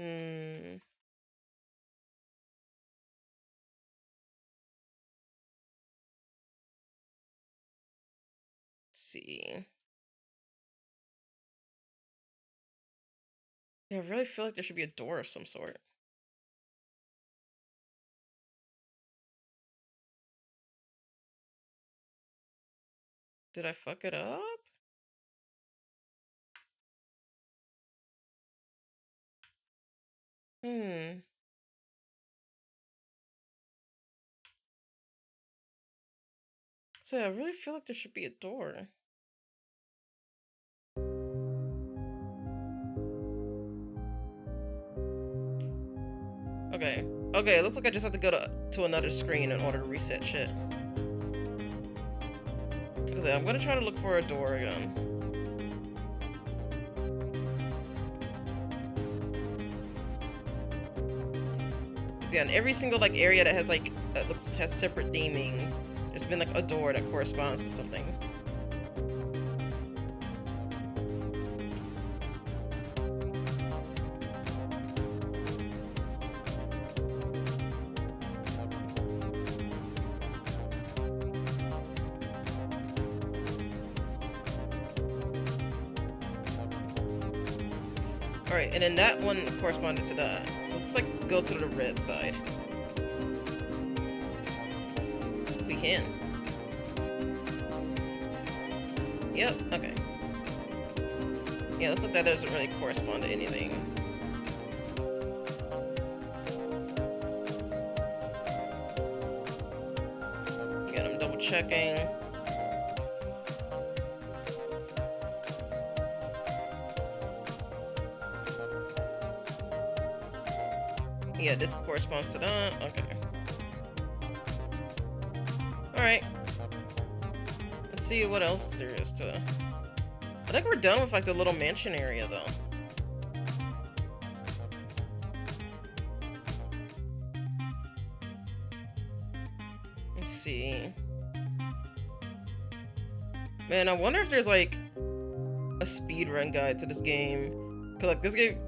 Let's see. Yeah, I really feel like there should be a door of some sort. Did I fuck it up? So I really feel like there should be a door. Okay. Okay, it looks like I just have to go to another screen in order to reset shit. Because I'm gonna try to look for a door again. Yeah, in every single like area that has like has separate theming, there's been like a door that corresponds to something. Alright, and then that one corresponded to that. So let's like go to the red side. If we can. Yep, okay. Yeah, looks like that doesn't really correspond to anything. Again, I'm double checking. Yeah, this corresponds to that. Okay. Alright. Let's see what else there is to... I think we're done with like the little mansion area though. Let's see. Man, I wonder if there's like a speedrun guide to this game. Cause like this game...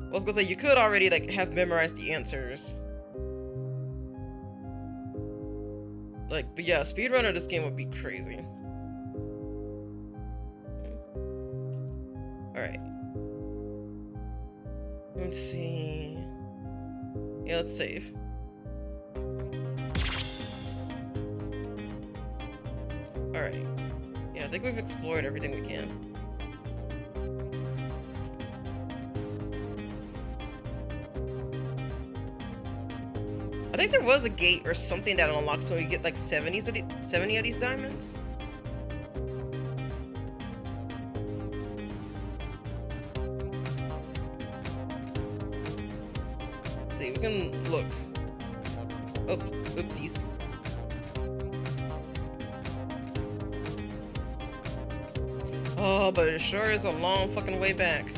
I was gonna say, you could already like have memorized the answers. Like, but yeah, speedrun of this game would be crazy. Alright. Let's see. Yeah, let's save. Alright. Yeah, I think we've explored everything we can. I think there was a gate or something that unlocks so you get like 70 of these diamonds. Let's see, we can look. Oh, oopsies. Oh, but it sure is a long fucking way back.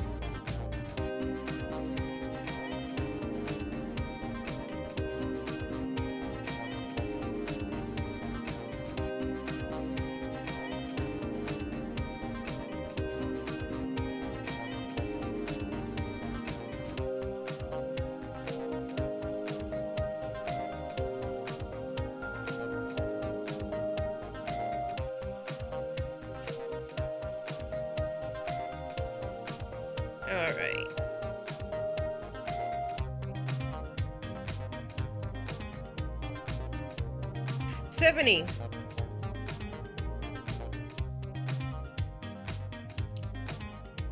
Alright. $70.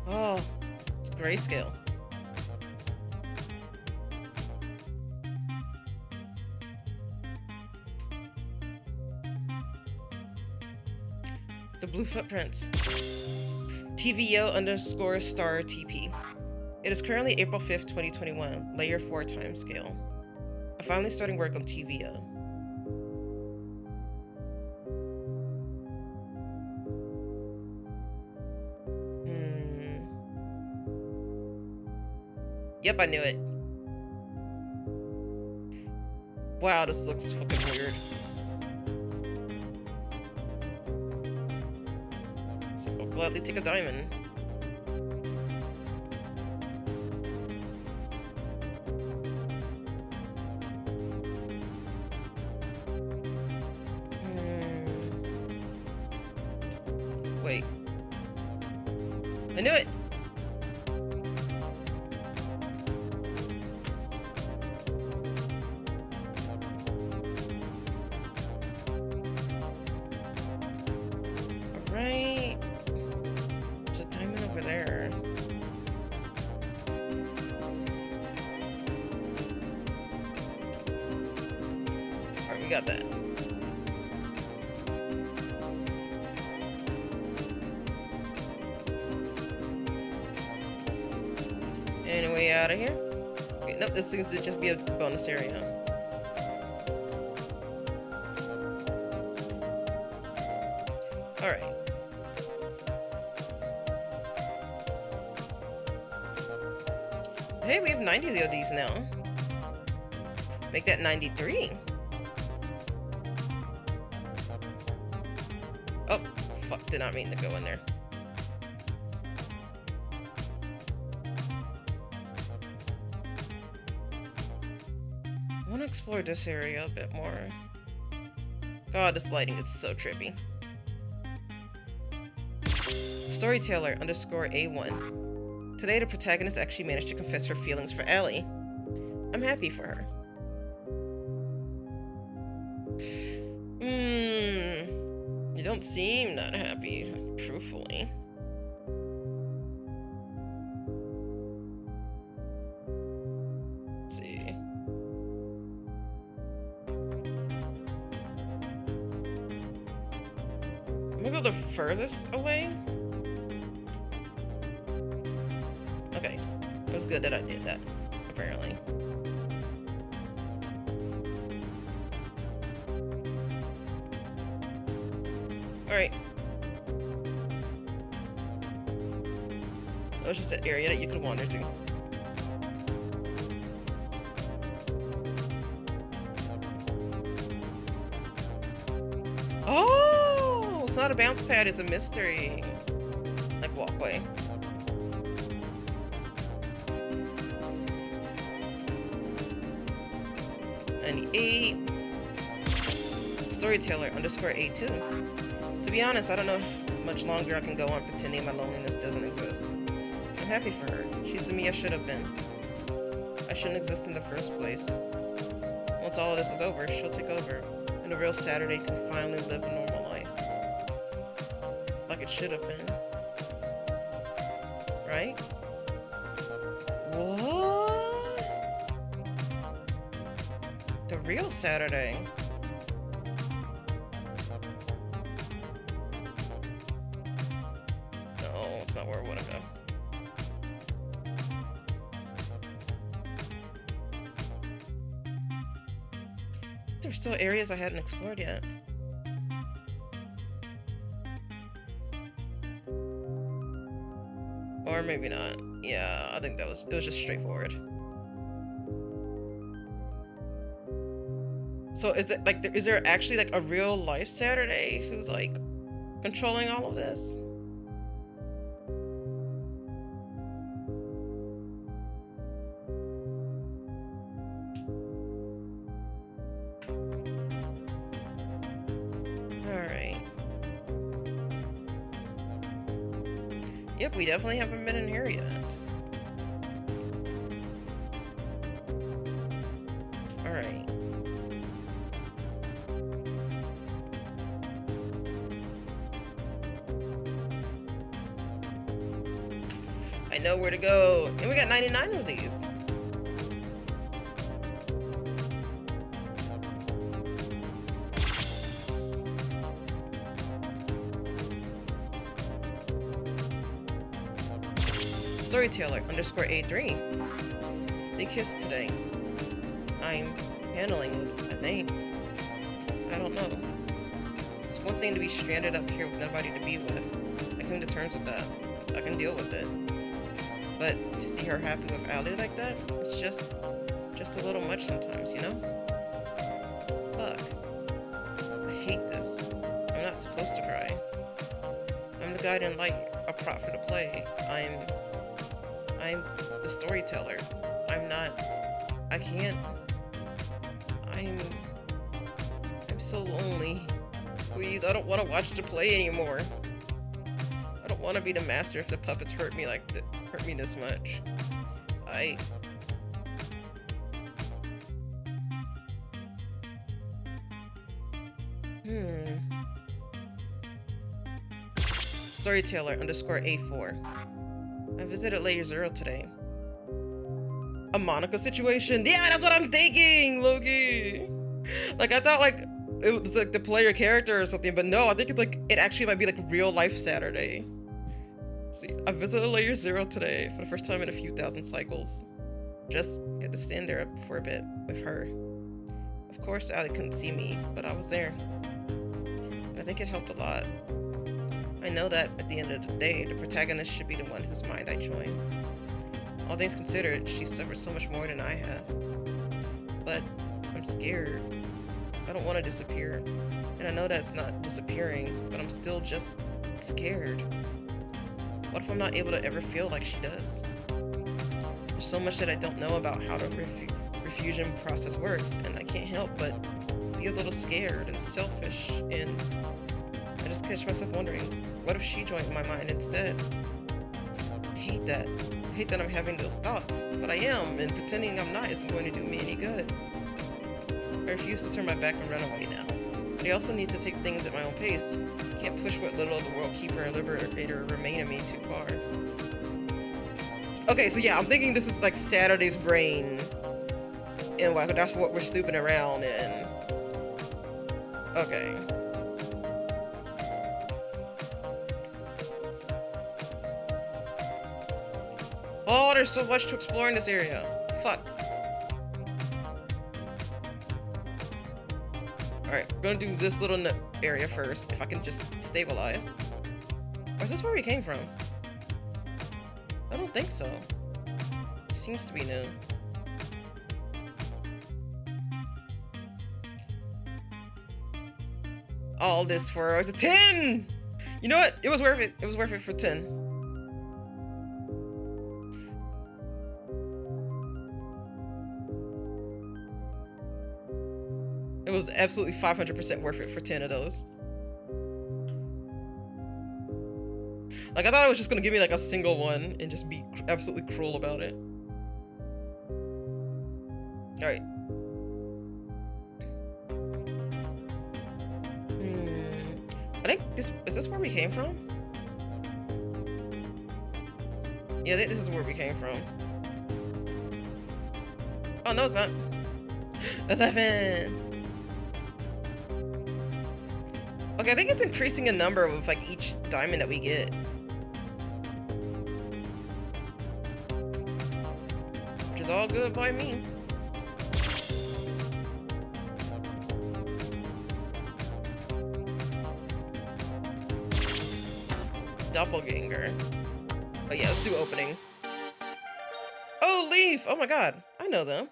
Oh, it's grayscale. The blue footprints. TVO_star TP. It is currently April 5th, 2021, layer 4 timescale. I'm finally starting work on TVO. Yep, I knew it. Wow, this looks fucking weird. So I'll gladly take a diamond. Wait. I knew it! Alright. There's a diamond over there. Alright, we got that. Any way out of here? Okay, nope, this seems to just be a bonus area. Alright. Hey, we have 90 of these now. Make that 93. Oh, fuck, did not mean to go in there. I want to explore this area a bit more. God, this lighting is so trippy. Storyteller_A1. Today, the protagonist actually managed to confess her feelings for Ellie. I'm happy for her. You don't seem that happy, truthfully. Let's see. I'm gonna go the furthest away. Okay, it was good that I did that, apparently. Alright. That was just an area that you could wander to. Oh! It's not a bounce pad, it's a mystery. Like, walkway. Storyteller underscore A2. To be honest, I don't know how much longer I can go on pretending my loneliness doesn't exist. I'm happy for her. She's the me I should have been. I shouldn't exist in the first place. Once all of this is over, she'll take over, and a real Saturday can finally live a normal life. Like it should have been. Right? What? The real Saturday. No, it's not where I want to go. There's still areas I hadn't explored yet. Or maybe not. Yeah, I think it was just straightforward. So is it like, is there actually like a real life Saturday who's like controlling all of this? Alright. Yep, we definitely haven't been in here yet. Alright. I know where to go. And we got 99 of these. Storyteller underscore A3. They kissed today. I'm handling it, I think. I don't know. It's one thing to be stranded up here with nobody to be with. I came to terms with that. I can deal with it. But to see her happy with Allie like that, it's just a little much sometimes, you know? Fuck. I hate this. I'm not supposed to cry. I'm the guiding light, a prop for the play. I'm the storyteller. I can't. I'm so lonely. Please, I don't want to watch the play anymore. I don't want to be the master if the puppets hurt me this much. Storyteller underscore A4. I visited Layer Zero today. A Monica situation? Yeah, that's what I'm thinking, Loki. Like, I thought like it was like the player character or something, but no, I think it's like it actually might be like real life Saturday. See, I visited Layer Zero today for the first time in a few thousand cycles. Just had to stand there for a bit with her. Of course, Allie couldn't see me, but I was there. I think it helped a lot. I know that at the end of the day, the protagonist should be the one whose mind I join. All things considered, she suffered so much more than I have. But I'm scared. I don't want to disappear. And I know that's not disappearing, but I'm still just scared. What if I'm not able to ever feel like she does? There's so much that I don't know about how the refusion process works, and I can't help but be a little scared and selfish, and I just catch myself wondering, what if she joined my mind instead? I hate that. I hate that I'm having those thoughts, but I am, and pretending I'm not isn't going to do me any good. I refuse to turn my back and run away now. But I also need to take things at my own pace. Can't push what little of the world keeper and liberator remain in me too far. Okay, so yeah, I'm thinking this is like Saturday's brain, and like, that's what we're snooping around in. Okay. Oh, there's so much to explore in this area. Fuck. Alright, we're gonna do this little area first, if I can just stabilize. Or is this where we came from? I don't think so. It seems to be new. All this for a 10! You know what? It was worth it. It was worth it for 10. It was absolutely 500% worth it for 10 of those. Like, I thought it was just gonna give me like a single one and just be absolutely cruel about it. Alright. I think is this where we came from? Yeah, this is where we came from. Oh, no, it's not. 11! Okay, I think it's increasing in number with like each diamond that we get. Which is all good by me. Doppelganger. Oh yeah, let's do opening. Oh, Leaf! Oh my god, I know them.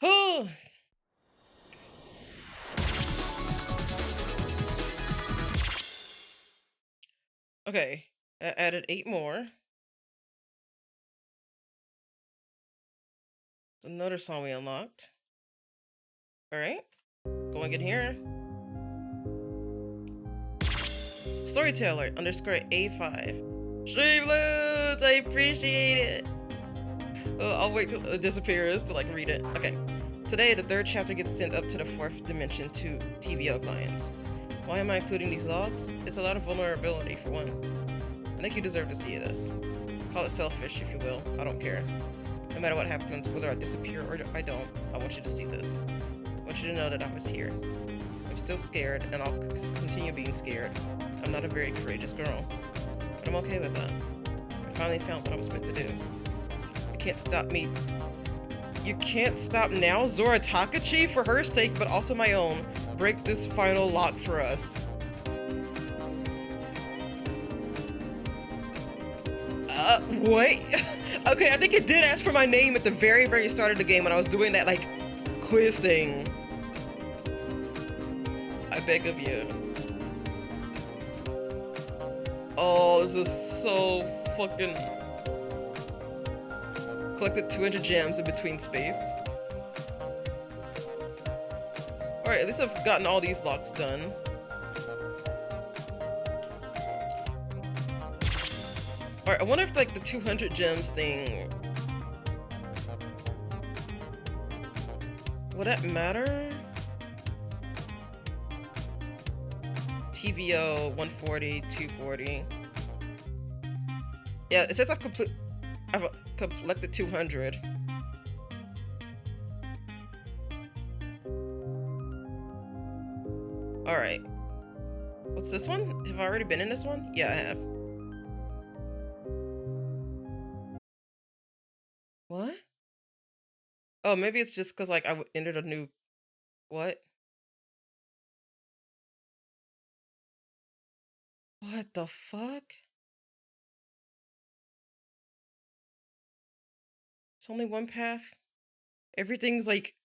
Oh! Okay, I added 8 more. It's another song we unlocked. Alright, going in here. Storyteller underscore A5. Streamloots, I appreciate it. I'll wait till it disappears to like read it. Okay. Today, the 3rd chapter gets sent up to the 4th dimension to TVO clients. Why am I including these logs? It's a lot of vulnerability, for one. I think you deserve to see this. Call it selfish, if you will. I don't care. No matter what happens, whether I disappear or I don't, I want you to see this. I want you to know that I was here. I'm still scared, and I'll continue being scared. I'm not a very courageous girl, but I'm okay with that. I finally found what I was meant to do. You can't stop me. You can't stop now, Zora Takachi, for her sake, but also my own. Break this final lock for us. What? Okay, I think it did ask for my name at the very, very start of the game when I was doing that, like, quiz thing. I beg of you. Oh, this is so fucking... Collected 200 gems in between space. Alright, at least I've gotten all these locks done. Alright, I wonder if like the 200 gems thing, would that matter? TVO 140, 240. Yeah, it says I've collected 200. Alright. What's this one? Have I already been in this one? Yeah, I have. What? Oh, maybe it's just because like entered a new what? What the fuck? It's only one path. Everything's like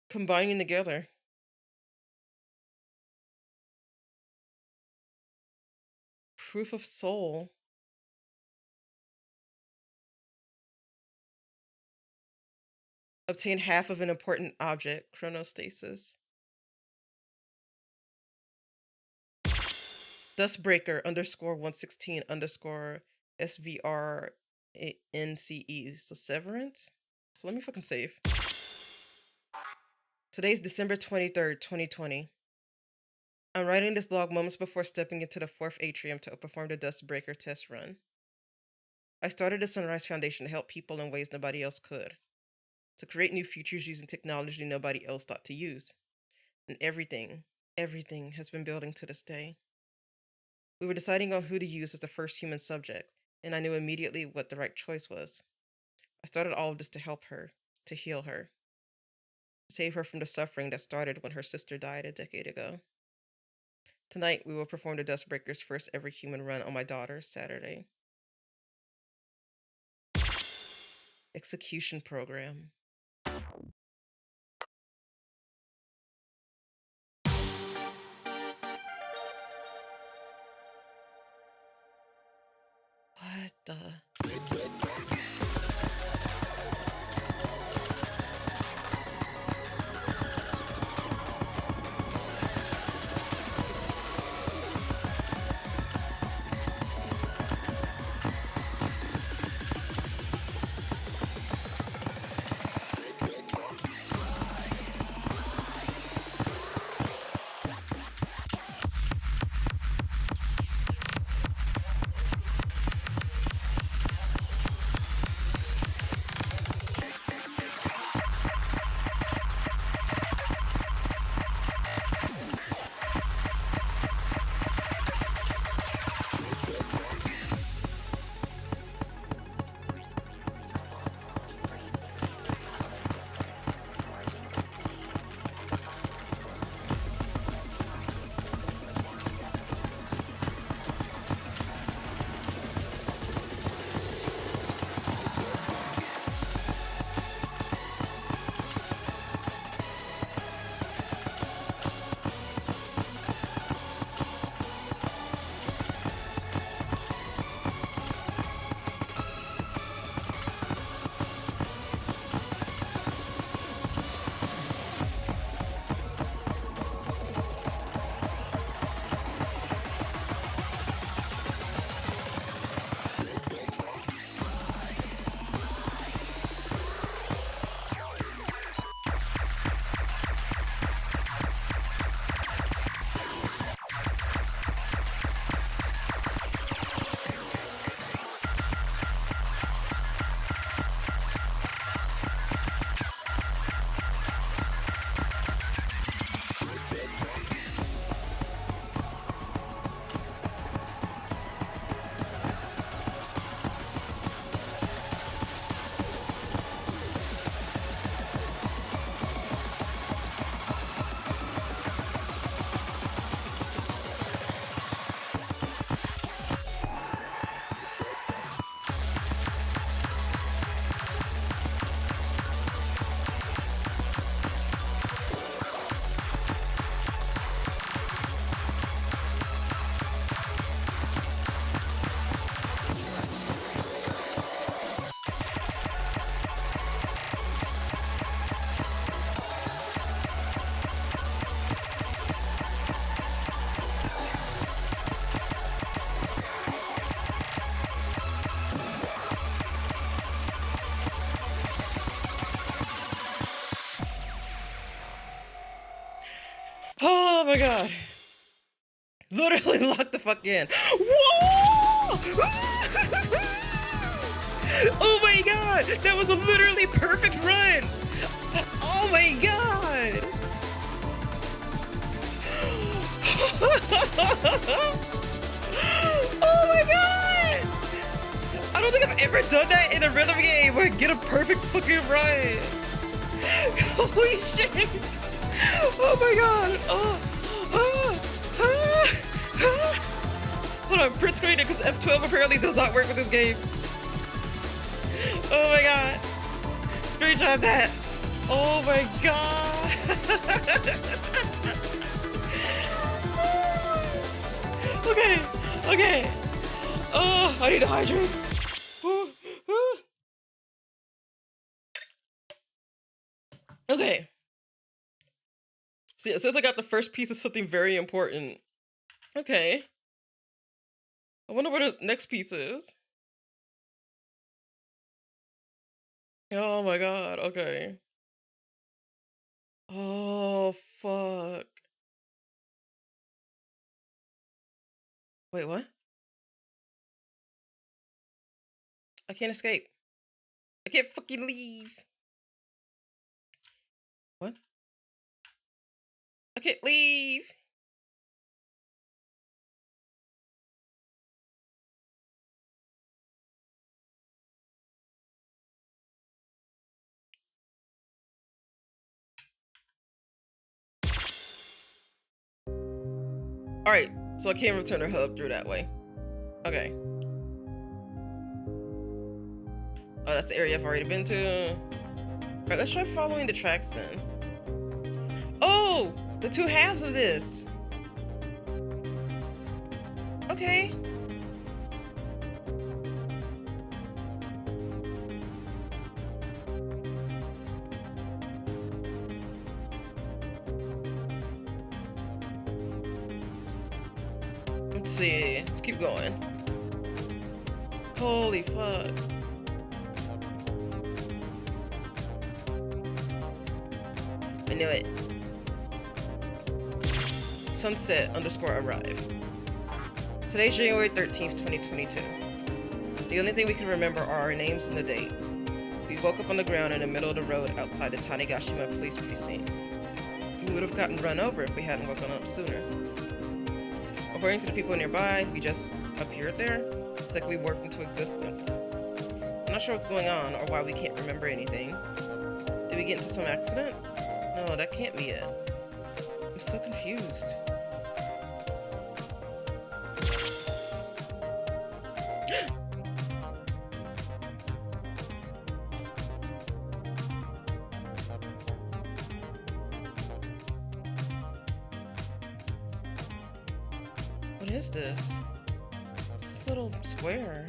combining together. Proof of soul. Obtain half of an important object. Chronostasis. Dustbreaker underscore 116 underscore SVRNCE. So severance? So let me fucking save. Today's December 23rd, 2020. I'm writing this log moments before stepping into the fourth atrium to perform the Dustbreaker test run. I started the Sunrise Foundation to help people in ways nobody else could. To create new futures using technology nobody else thought to use. And everything has been building to this day. We were deciding on who to use as the first human subject, and I knew immediately what the right choice was. I started all of this to help her, to heal her, to save her from the suffering that started when her sister died a decade ago. Tonight, we will perform the Dustbreaker's first ever human run on my daughter, Saturday. Execution program. What the? literally locked the fuck in. Whoa! Oh my god! That was a literally perfect run! Oh my god! Oh my god! I don't think I've ever done that in a rhythm game where I get a perfect fucking run. Holy shit! Oh my god! Hold on, print screen it because F12 apparently does not work with this game. Oh my god! Screenshot that! Oh my god! Okay, okay. Oh, I need to hydrate. Okay. See, it says I got the first piece of something very important. Okay. I wonder what the next piece is. Oh my god, okay. Oh, fuck. Wait, what? I can't escape. I can't fucking leave. What? I can't leave. Alright, so I can't return the hub through that way. Okay. Oh, that's the area I've already been to. Alright, let's try following the tracks then. Oh! The two halves of this! Okay. Let's see. Let's keep going. Holy fuck. I knew it. Sunset _ arrive. Today's January 13th, 2022. The only thing we can remember are our names and the date. We woke up on the ground in the middle of the road outside the Tanegashima police precinct. We would have gotten run over if we hadn't woken up sooner. According to the people nearby, we just appeared there. It's like we warped into existence. I'm not sure what's going on or why we can't remember anything. Did we get into some accident? No, that can't be it. I'm so confused. What is this? This little square.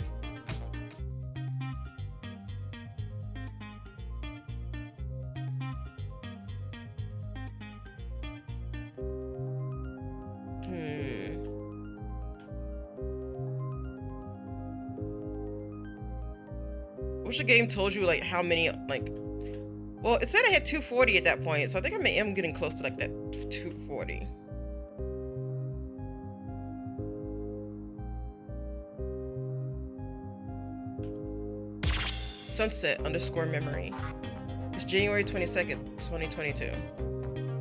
Wish the game told you like how many well, it said I had 240 at that point, so I think I am getting close to like that 240. Sunset _ memory. It's January 22nd, 2022.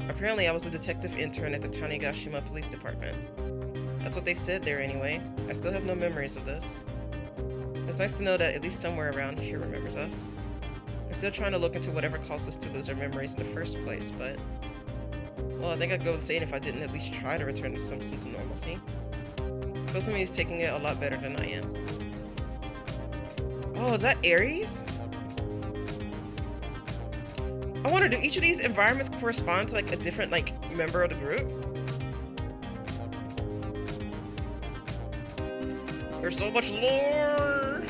Apparently I was a detective intern at the Tanegashima Police Department. That's what they said there anyway. I still have no memories of this. It's nice to know that at least somewhere around here remembers us. I'm still trying to look into whatever caused us to lose our memories in the first place, but... well, I think I'd go insane if I didn't at least try to return to some sense of normalcy. Kotsumi is taking it a lot better than I am. Oh, is that Aries? I wonder, do each of these environments correspond to like a different like member of the group? There's so much lore!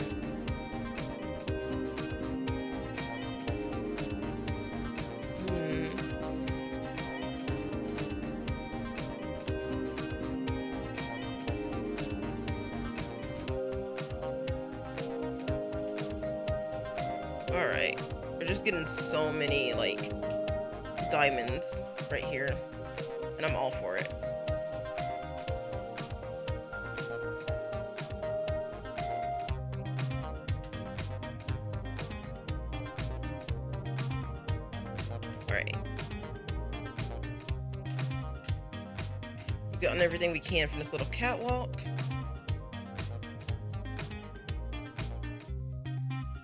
Alright. We're just getting so many, like, diamonds right here. And I'm all for it. Alright. We've gotten everything we can from this little catwalk.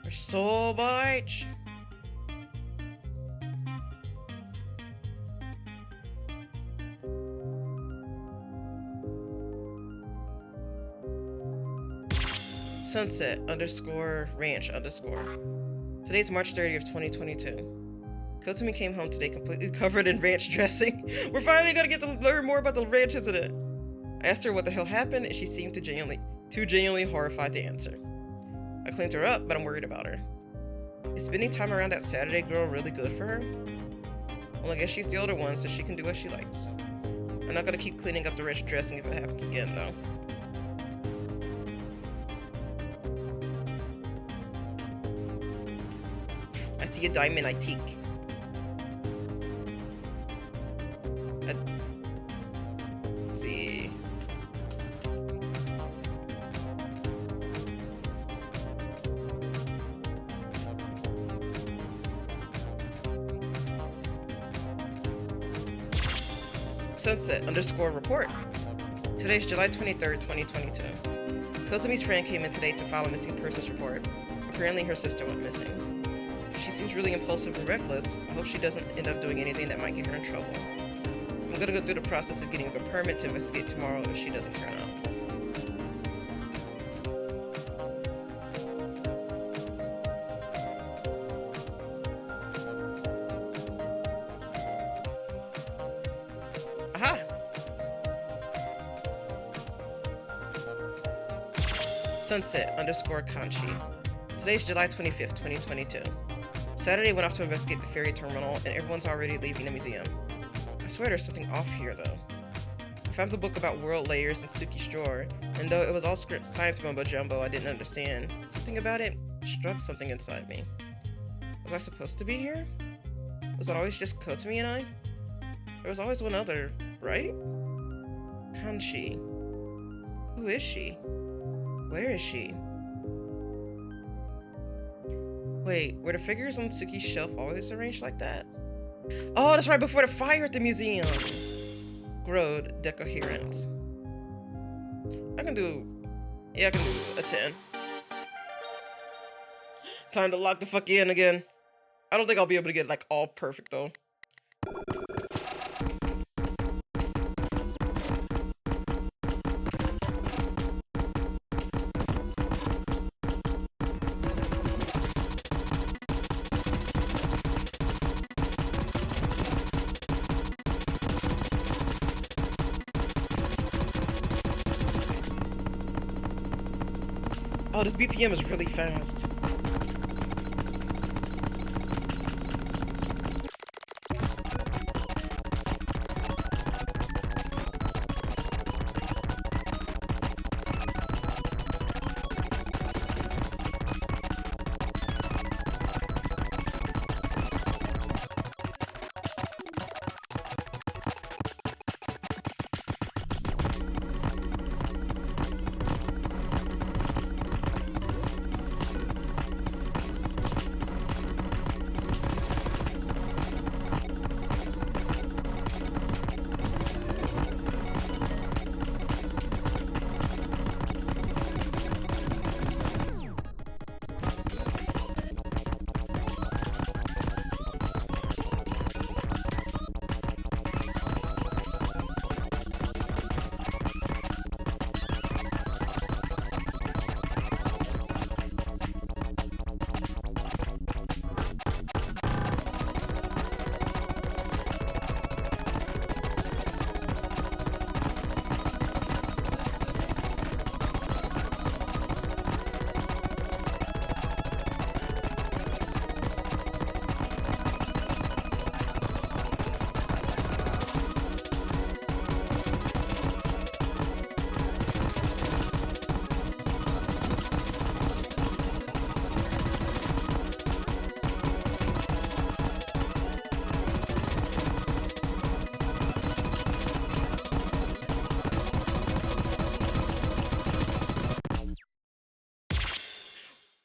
Our soul bite. Sunset _ ranch _. Today's March 30th, 2022. Kotami came home today completely covered in ranch dressing. We're finally gonna get to learn more about the ranch incident. I asked her what the hell happened, and she seemed too genuinely horrified to answer. I cleaned her up, but I'm worried about her. Is spending time around that Saturday girl really good for her? Well, I guess she's the older one, so she can do what she likes. I'm not gonna keep cleaning up the ranch dressing if it happens again, though. I see a diamond antique. Let's see. Sunset _ report. Today's July 23rd, 2022. Kotami's friend came in today to file a missing persons report. Apparently her sister went missing. She seems really impulsive and reckless. I hope she doesn't end up doing anything that might get her in trouble. I'm gonna go through the process of getting a permit to investigate tomorrow if she doesn't turn up. Aha! Sunset _ Kanchi. Today's July 25th, 2022. Saturday went off to investigate the ferry terminal, and everyone's already leaving the museum. I swear there's something off here, though. I found the book about world layers in Suki's drawer, and though it was all science mumbo-jumbo I didn't understand, something about it struck something inside me. Was I supposed to be here? Was it always just Kotami and I? There was always one other, right? Kanchi. Who is she? Where is she? Wait, were the figures on Suki's shelf always arranged like that? Oh, that's right before the fire at the museum! Grode decoherence. I can do a 10. Time to lock the fuck in again. I don't think I'll be able to get like all perfect though. Oh, this BPM is really fast.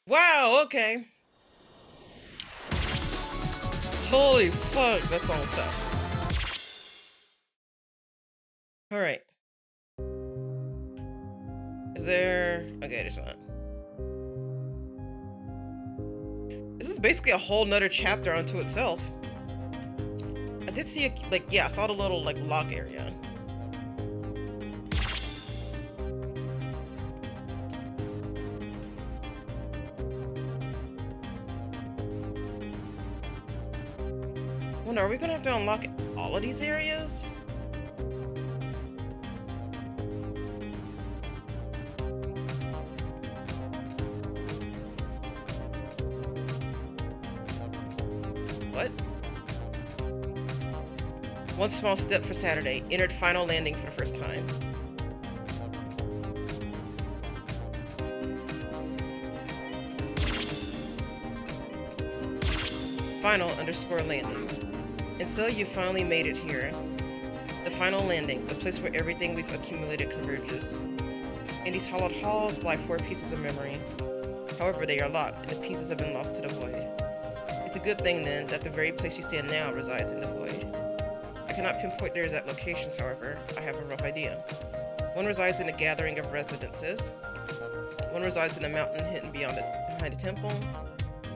Wow, okay. Holy fuck, that song was tough. Alright. Is there... Okay, there's not. This is basically a whole nother chapter unto itself. I did see a, like, yeah, I saw the little, like, lock area. Wonder, are we gonna have to unlock all of these areas? What? One small step for Saturday. Entered final landing for the first time. Final _ landing. And so you finally made it here. The final landing, the place where everything we've accumulated converges. In these hollowed halls lie 4 pieces of memory. However, they are locked, and the pieces have been lost to the void. It's a good thing, then, that the very place you stand now resides in the void. I cannot pinpoint their exact locations, however. I have a rough idea. One resides in a gathering of residences. One resides in a mountain hidden behind the temple.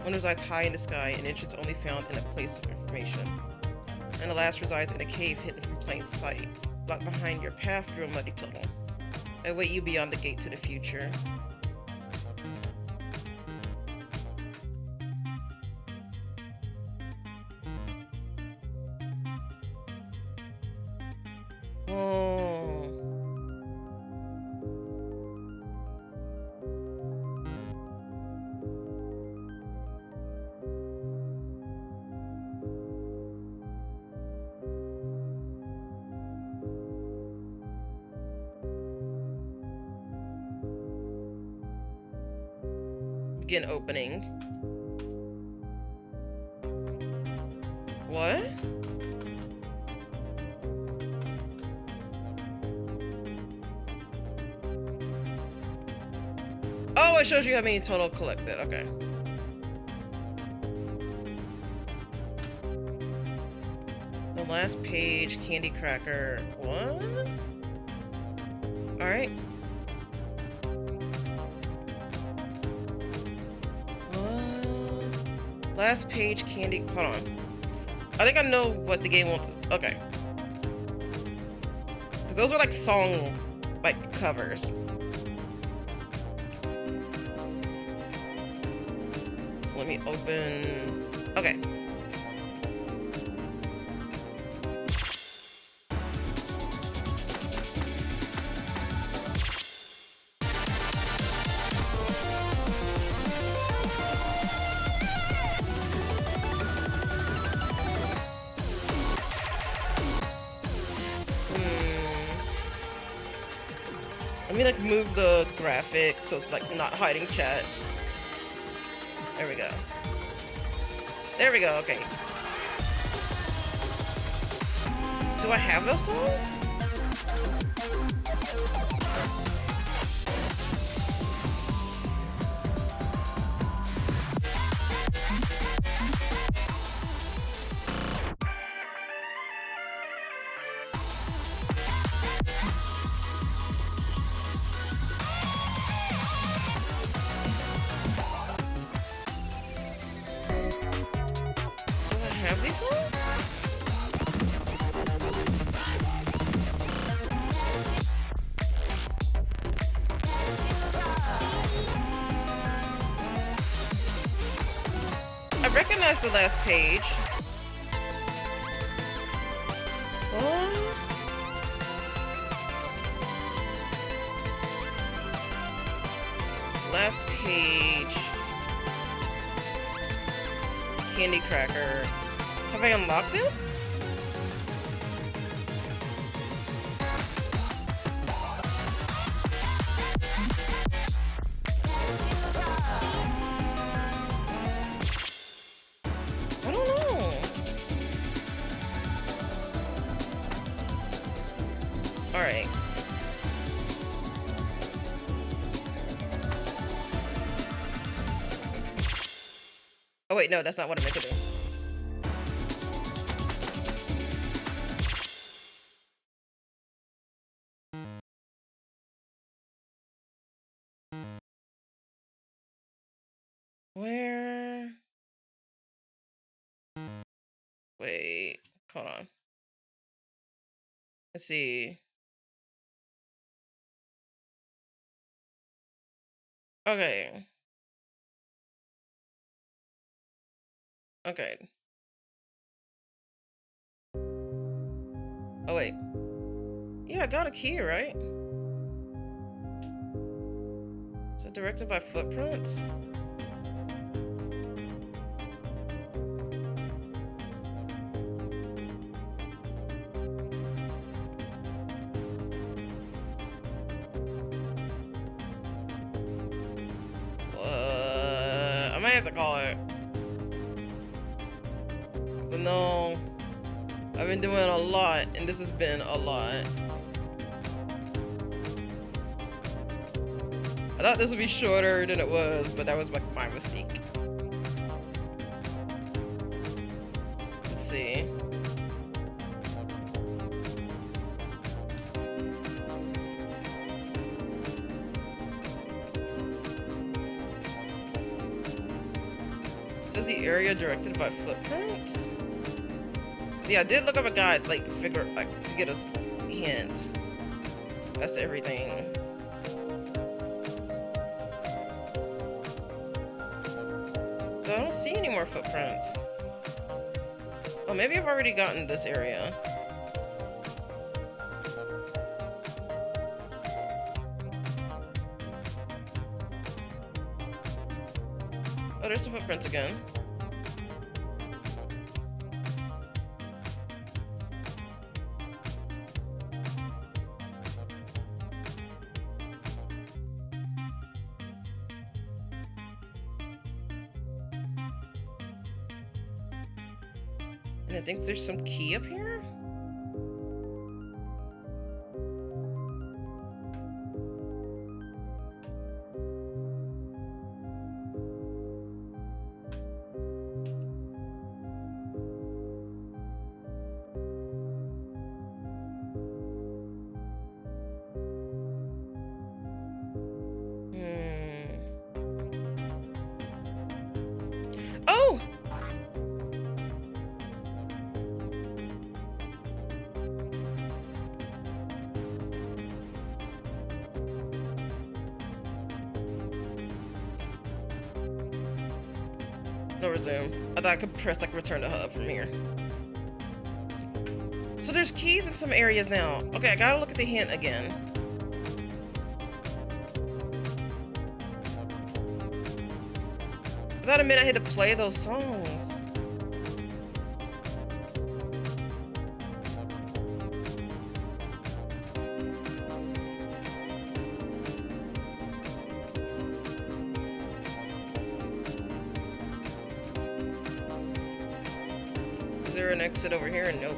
One resides high in the sky, an entrance only found in a place of information. And the last resides in a cave hidden from plain sight, blocked behind your path through a muddy tunnel. I await you beyond the gate to the future. Oh. Begin opening. What? Oh, it shows you how many total collected. Okay. The last page, candy cracker. What? All right. Last page, candy. Hold on. I think I know what the game wants. Okay. Because those are like song, like covers. So let me open. Okay. Let me like move the graphic so it's like not hiding chat. There we go. There we go, okay. Do I have those songs? Have these songs? I recognize the last page. What? Last page. Candy cracker. Have I unlocked it? I don't know. All right. Oh wait, no, that's not what I meant to do. Wait, hold on. Let's see. Okay. Okay. Oh, wait. Yeah, I got a key, right? Is it directed by footprints? I might have to call it. 'Cause I know I've been doing a lot, and this has been a lot. I thought this would be shorter than it was, but that was my mistake. Let's see. So is the area directed by footprints? See, I did look up a guide, like, to get us a hint. That's everything. But I don't see any more footprints. Oh, maybe I've already gotten this area. Oh, there's the footprints again. And I think there's some key up here. Oh! No resume. I thought I could press like return to hub from here. So there's keys in some areas now. Okay, I gotta look at the hint again. I thought it meant I had to play those songs. Is there an exit over here? Nope.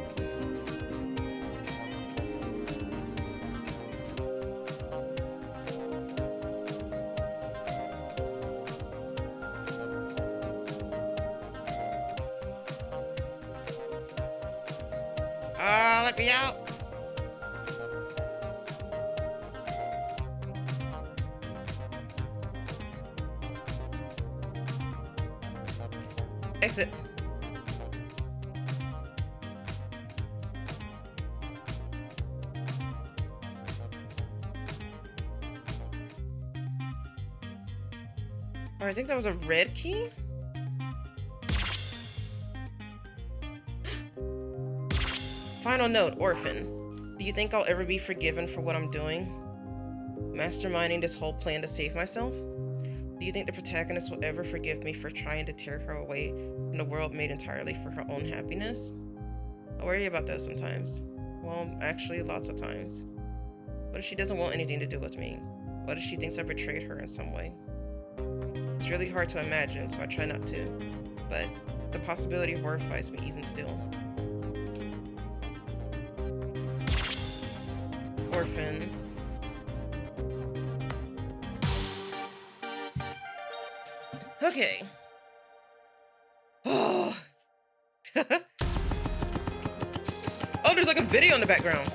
Let me out. Exit. Oh, I think that was a red key. Final note, orphan. Do you think I'll ever be forgiven for what I'm doing? Masterminding this whole plan to save myself? Do you think the protagonist will ever forgive me for trying to tear her away from the world made entirely for her own happiness? I worry about that sometimes. Well, actually, lots of times. What if she doesn't want anything to do with me? What if she thinks I betrayed her in some way? It's really hard to imagine, so I try not to. But the possibility horrifies me even still. Orphan. Okay. Oh. Oh, there's like a video in the background.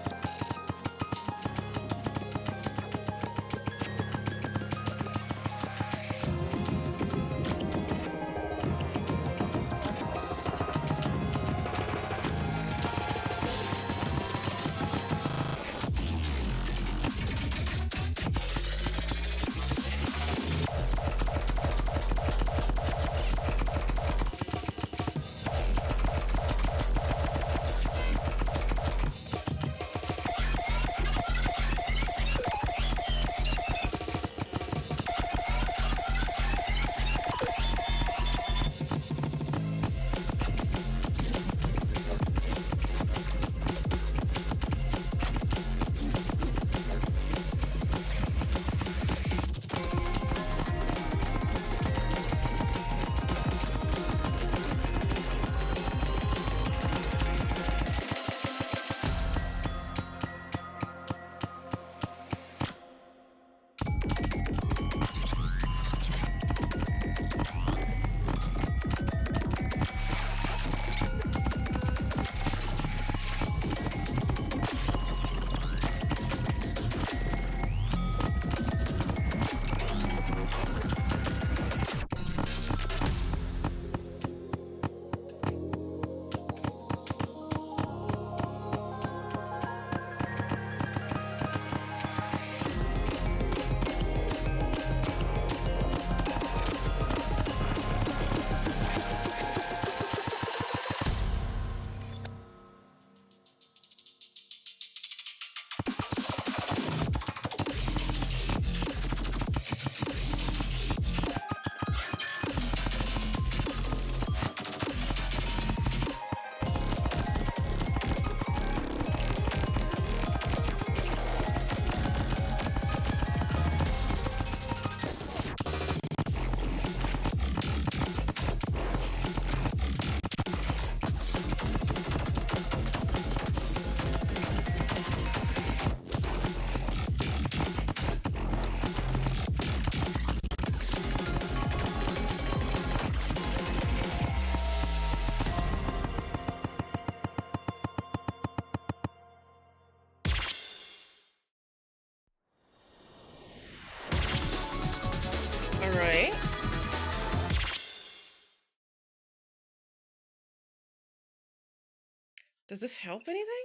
Does this help anything?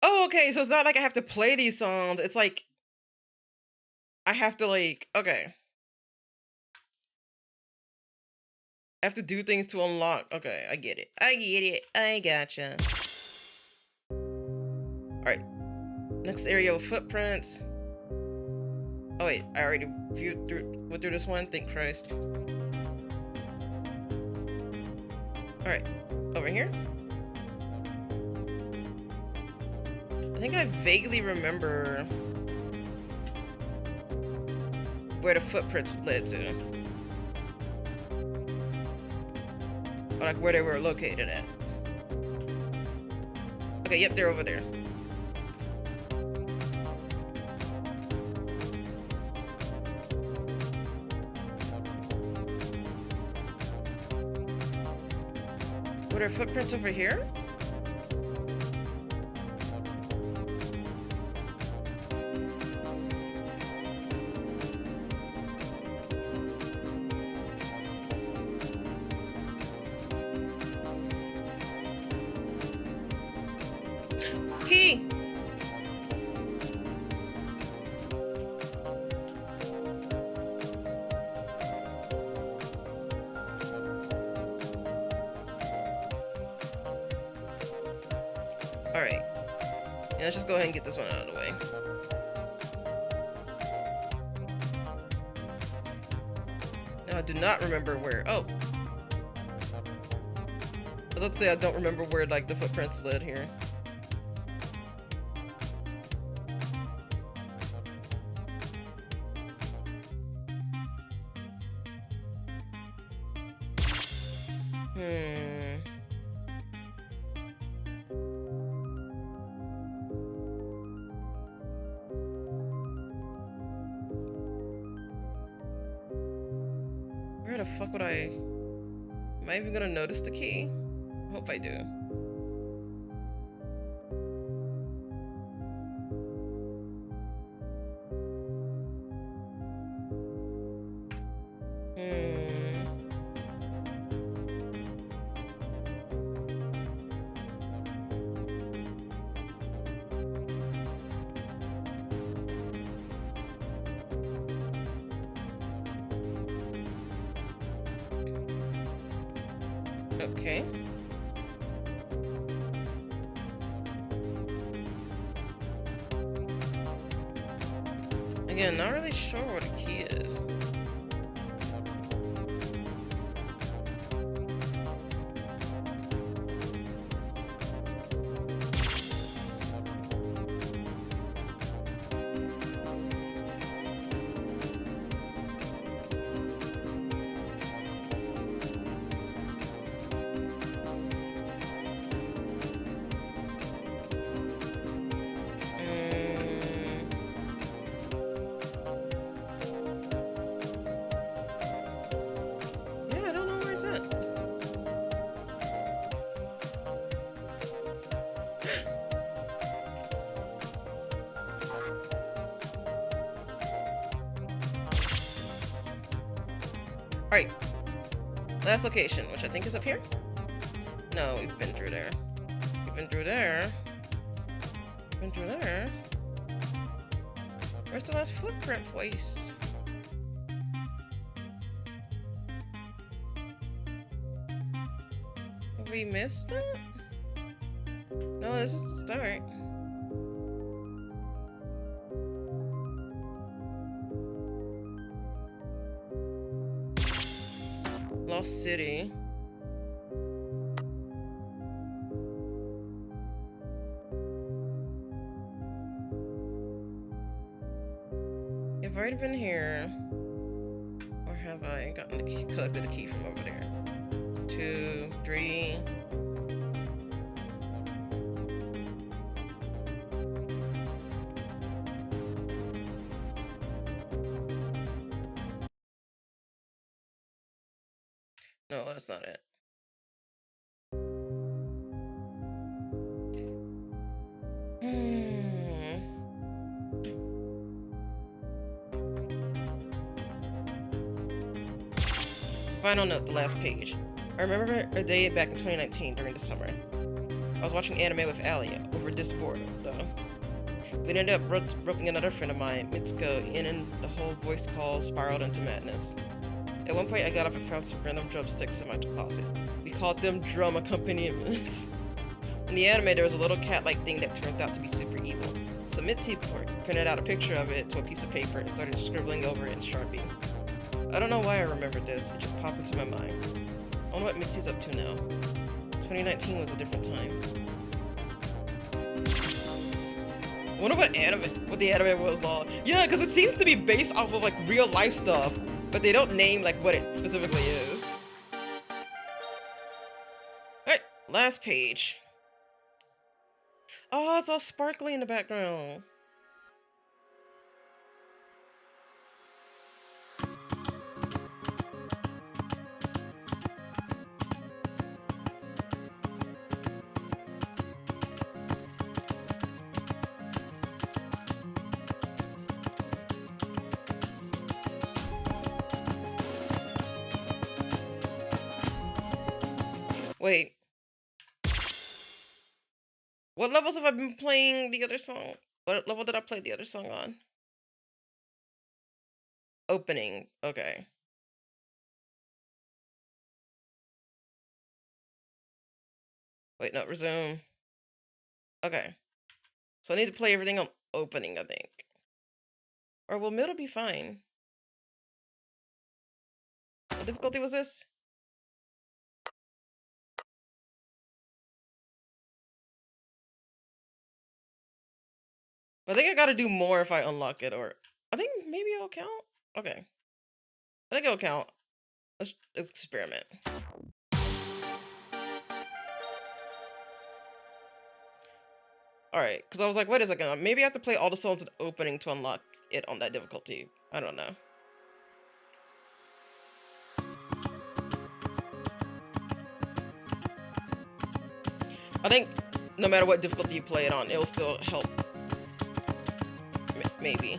Oh, okay, so it's not like I have to play these songs. It's like I have to like okay. I have to do things to unlock. Okay, I get it. I get it. I gotcha. Alright. Next area of footprints. Oh wait, I already went through this one. Thank Christ. Alright. Over here? I think I vaguely remember where the footprints led to. Or like where they were located at. Okay, yep, they're over there. Were there footprints over here? Key! Alright. Yeah, let's just go ahead and get this one out of the way. Now I do not remember where. Oh. Let's say I don't remember where like the footprints led here. Where the fuck would I... Am I even gonna notice the key? I hope I do. Okay. Again, not really sure where the key is. Alright. Last location, which I think is up here? No, we've been through there. We've been through there. Been through there. Where's the last footprint place? Have we missed it? No, this is the start. Lost City. I've already been here. Or have I gotten the key, collected the key from over there? 2, 3. No, that's not it. Final note, the last page. I remember a day back in 2019 during the summer. I was watching anime with Ali over Discord, though. We ended up roping another friend of mine, Mitsuko, in, and the whole voice call spiraled into madness. At one point, I got up and found some random drumsticks in my closet. We called them drum accompaniments. In the anime, there was a little cat-like thing that turned out to be super evil. So Mitzi printed out a picture of it to a piece of paper and started scribbling over it in Sharpie. I don't know why I remembered this, it just popped into my mind. I wonder what Mitzi's up to now. 2019 was a different time. I wonder what the anime was long. Yeah, because it seems to be based off of like real life stuff, but they don't name like what it specifically is. Alright, last page. Oh, it's all sparkly in the background. Wait. What levels have I been playing the other song? What level did I play the other song on? Opening. Okay. Wait, no, resume. Okay. So I need to play everything on opening, I think. Or will middle be fine? What difficulty was this? I think I gotta do more if I unlock it, or I think maybe it'll count. Okay. I think it'll count. Let's experiment. Alright, because I was like, wait a second, maybe I have to play all the songs in opening to unlock it on that difficulty. I don't know. I think no matter what difficulty you play it on, it'll still help. Maybe.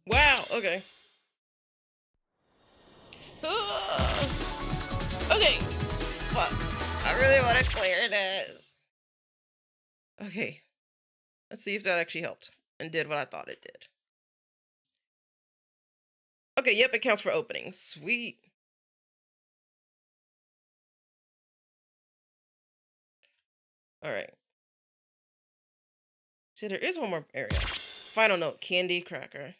Wow, okay. Okay. Fuck. I really want to clear this. Okay. Let's see if that actually helped and did what I thought it did. Okay, yep, it counts for opening. Sweet. Alright. See, there is one more area. Final note, candy cracker.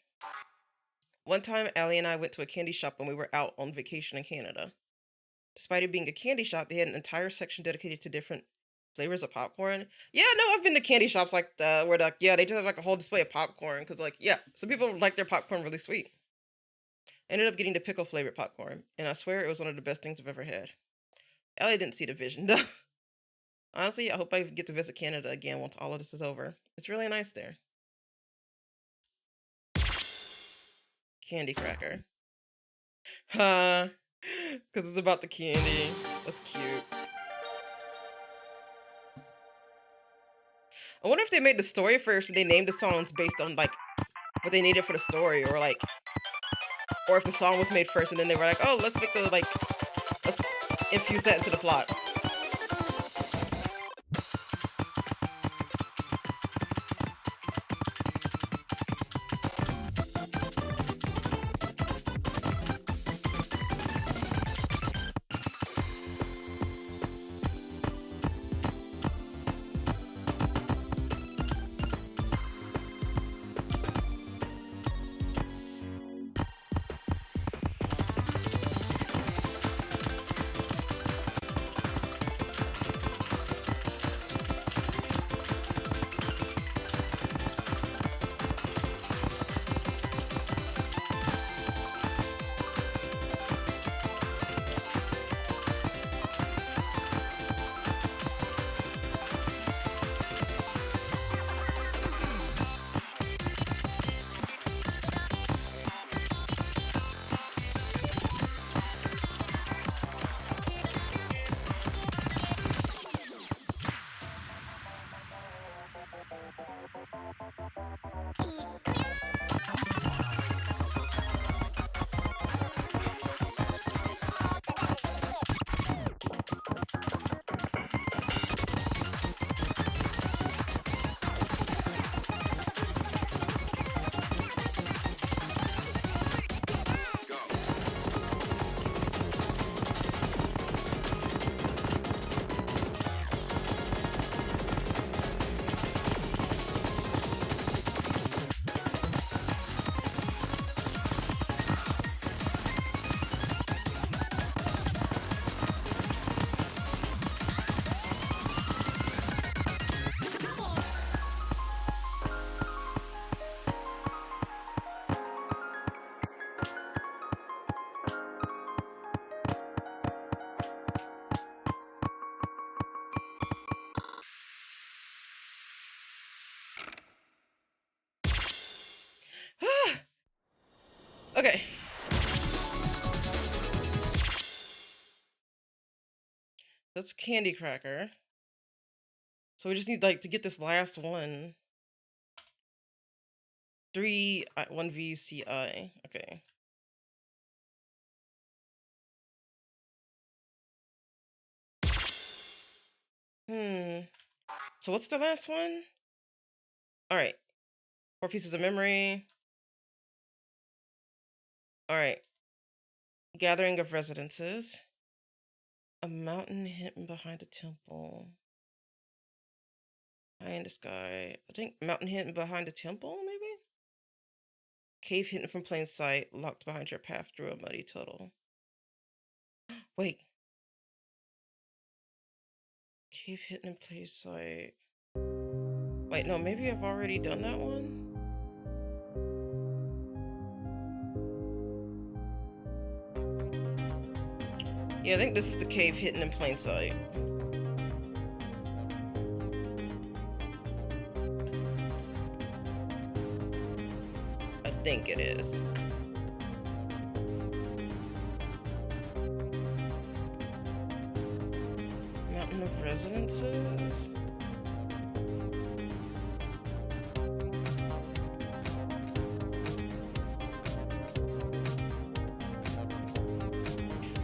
One time, Allie and I went to a candy shop when we were out on vacation in Canada. Despite it being a candy shop, they had an entire section dedicated to different flavors of popcorn. Yeah, no, I've been to candy shops like where like they just have like a whole display of popcorn because like some people like their popcorn really sweet. Ended up getting the pickle flavored popcorn, and I swear it was one of the best things I've ever had. Ellie didn't see the vision though. Honestly, I hope I get to visit Canada again once all of this is over. It's really nice there. Candy cracker. Huh? Because it's about the candy. That's cute. I wonder if they made the story first and they named the songs based on like what they needed for the story, or like, or if the song was made first and then they were like, oh, let's infuse that into the plot. Okay. That's candy cracker. So we just need like to get this last one. 3 1 VCI. Okay. So what's the last one? All right. 4 pieces of memory. All right. Gathering of residences. A mountain hidden behind a temple. High in the sky. I think mountain hidden behind a temple, maybe? Cave hidden from plain sight, locked behind your path through a muddy tunnel. Wait. Cave hidden in plain sight. Wait, no, maybe I've already done that one? Yeah, I think this is the cave hidden in plain sight. I think it is. Mountain of Residences?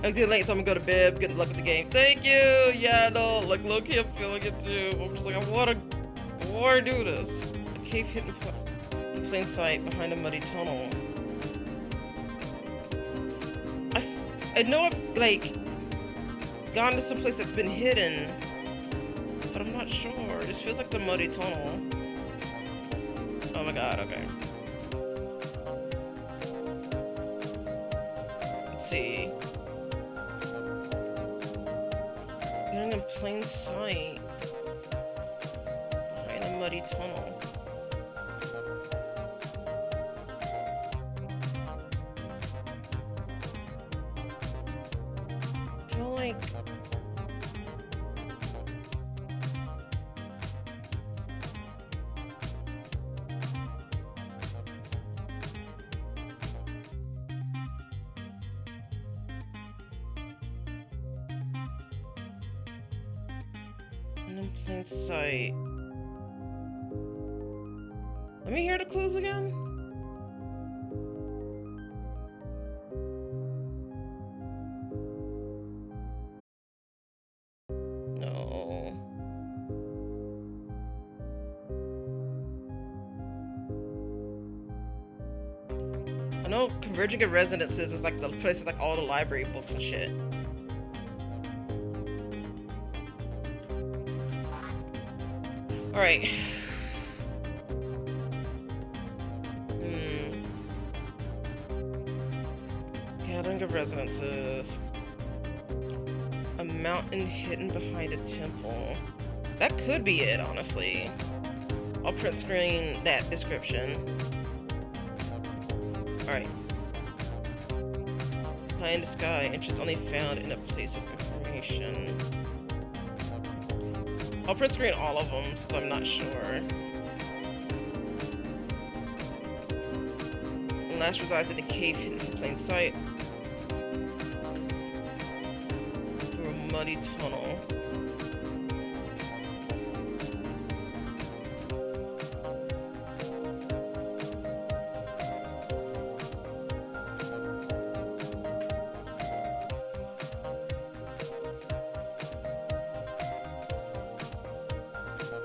I'm getting late, so I'm gonna go to bed. Good luck with the game. Thank you! Yeah, no, like low-key, I'm feeling it too. I'm just like, I wanna do this. A cave hidden in plain sight behind a muddy tunnel. I know I've like gone to some place that's been hidden, but I'm not sure. This feels like the muddy tunnel. Oh my god, okay. see. Hidden in plain sight. Behind a muddy tunnel. I feel like... in plain sight. Let me hear the clues again. No. I know Converging of Residences is like the place with like all the library books and shit. Alright. Gathering of Residences. A mountain hidden behind a temple. That could be it, honestly. I'll print screen that description. Alright. High in the sky, entrance only found in a place of information. I'll print screen all of them since I'm not sure. And last resides in a cave hidden in plain sight. Through a muddy tunnel.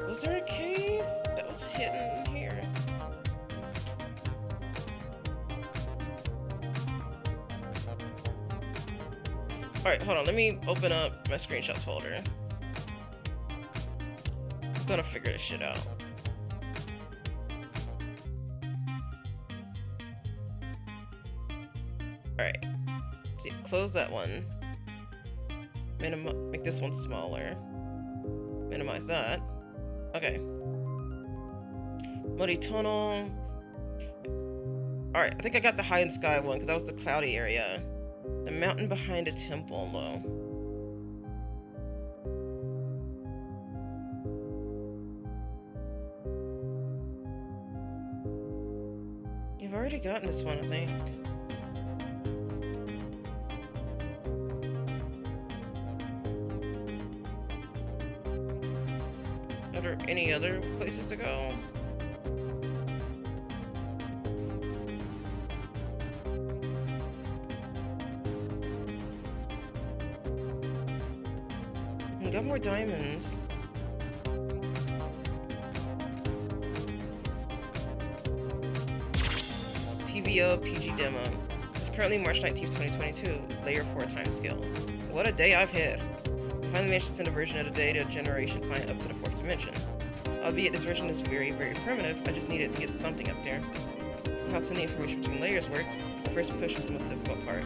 Was there a cave that was hidden here? Alright, hold on. Let me open up my screenshots folder. I'm gonna figure this shit out. Alright. See, close that one. Make this one smaller. Minimize that. Okay. Muddy tunnel. Alright, I think I got the high in sky one because that was the cloudy area. The mountain behind a temple, though. You've already gotten this one, I think. Are there any other places to go? We got more diamonds. TVO PG demo. It's currently March 19th, 2022, layer 4 timescale. What a day I've had. Finally managed to send a version of the data generation client up to the 4th dimension. Albeit this version is very, very primitive, I just needed to get something up there. How sending information between layers works, the first push is the most difficult part.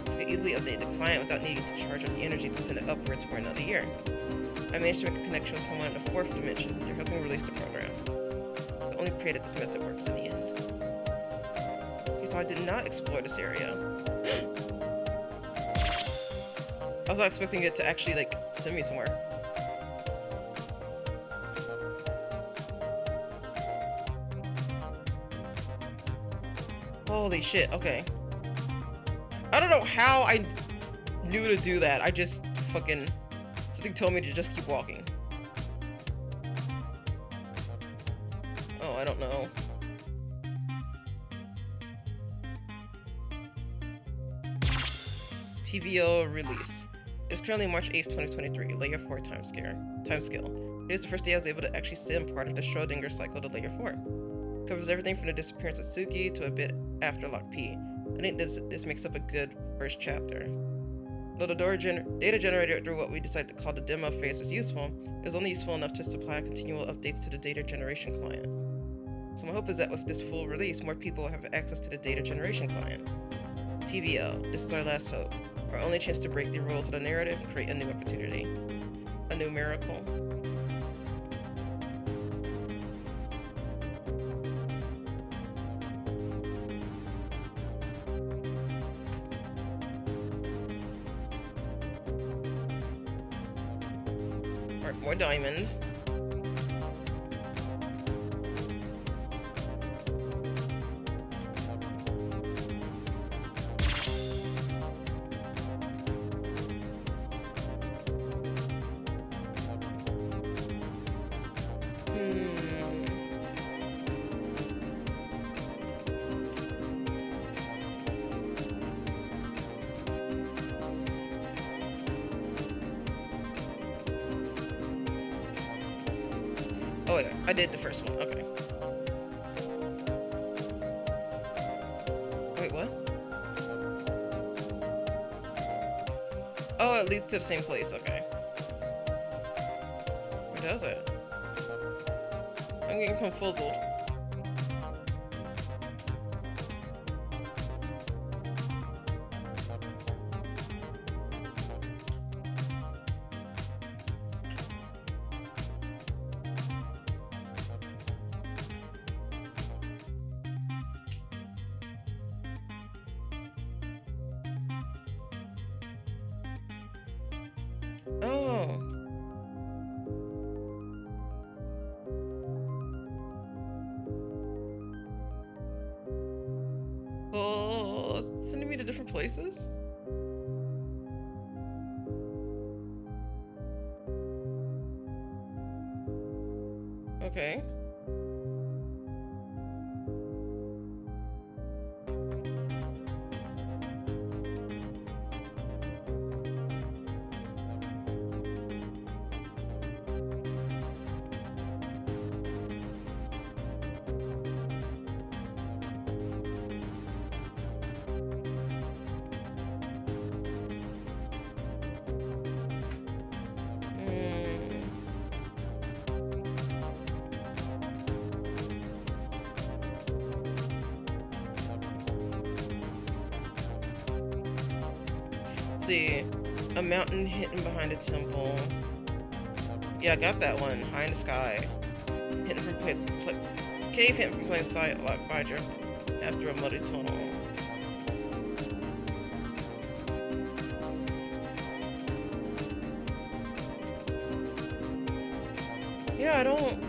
So you can easily update the client without needing to charge up the energy to send it upwards for another year. I managed to make a connection with someone in the 4th dimension. They're helping release the program. I only pray that this method works in the end. Okay, so I did not explore this area. I was not expecting it to actually, like, send me somewhere. Holy shit, okay. I don't know how I knew to do that. I just fucking... Something told me to just keep walking. Oh, I don't know. TVO release. It's currently March 8th, 2023, layer 4 timescale. It is the first day I was able to actually send part of the Schrodinger cycle to layer 4. It covers everything from the disappearance of Suki to a bit after Lock P. I think this makes up a good first chapter. Though the data generated through what we decided to call the demo phase was useful, it was only useful enough to supply continual updates to the data generation client. So my hope is that with this full release, more people will have access to the data generation client. TVL. This is our last hope. Our only chance to break the rules of the narrative and create a new opportunity. A new miracle. Alright, more diamond. Oh yeah, I did the first one. Okay. Wait, what? Oh, it leads to the same place. Okay. Where does it? I'm getting confuzzled. Oh. Oh, it's sending me to different places? Okay. Let's see, a mountain hidden behind a temple. Yeah, I got that one. High in the sky. Hidden from cave hidden from plain sight, locked by you after a muddy tunnel. Yeah, I don't.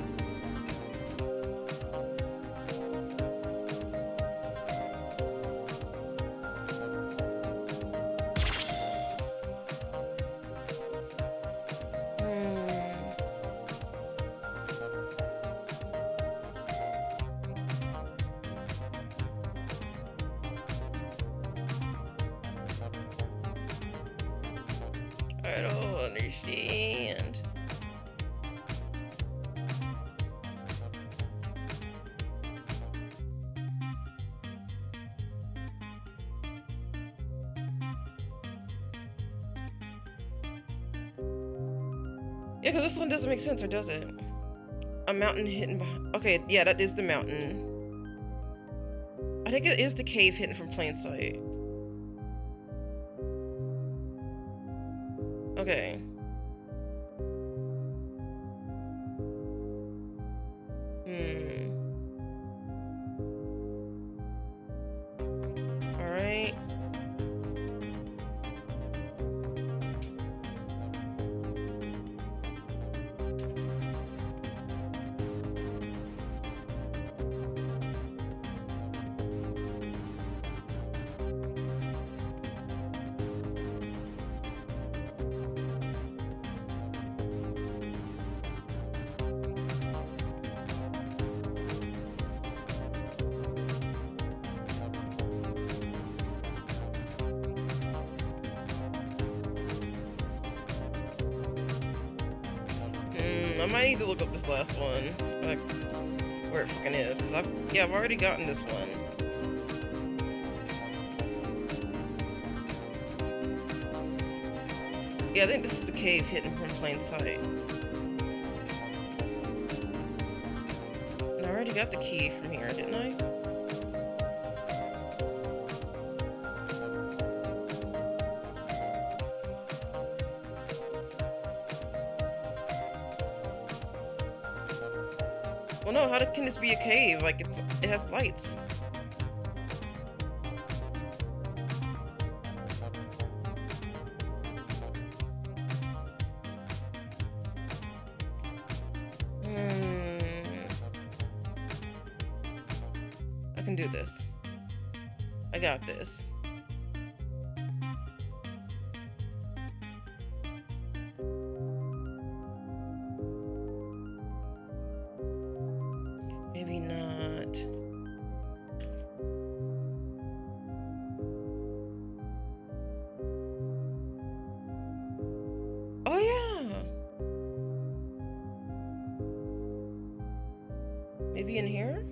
I don't understand. Yeah, because this one doesn't make sense, or does it? A mountain hidden behind. Okay, yeah, that is the mountain. I think it is the cave hidden from plain sight. Okay. All right. I might need to look up this last one, like, where it fucking is, because I've already gotten this one. Yeah, I think this is the cave hidden from plain sight. And I already got the key from here, didn't I? Well, no, can this be a cave? Like, it has lights. I can do this. I got this. Maybe not. Oh yeah. Maybe in here?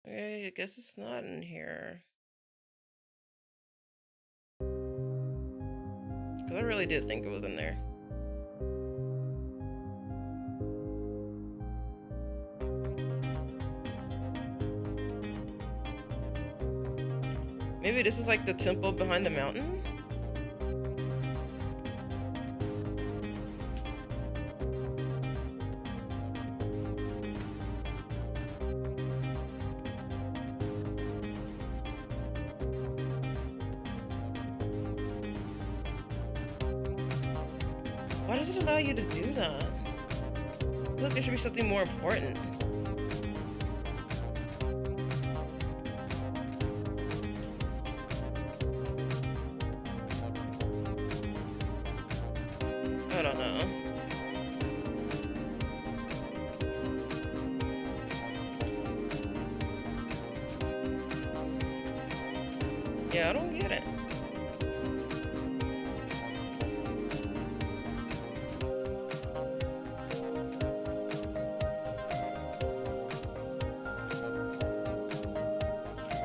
Okay, I guess it's not in here. Because I really did think it was in there. Maybe this is like the temple behind the mountain? Why does it allow you to do that? I feel like there should be something more important. I don't know. Yeah, I don't get it.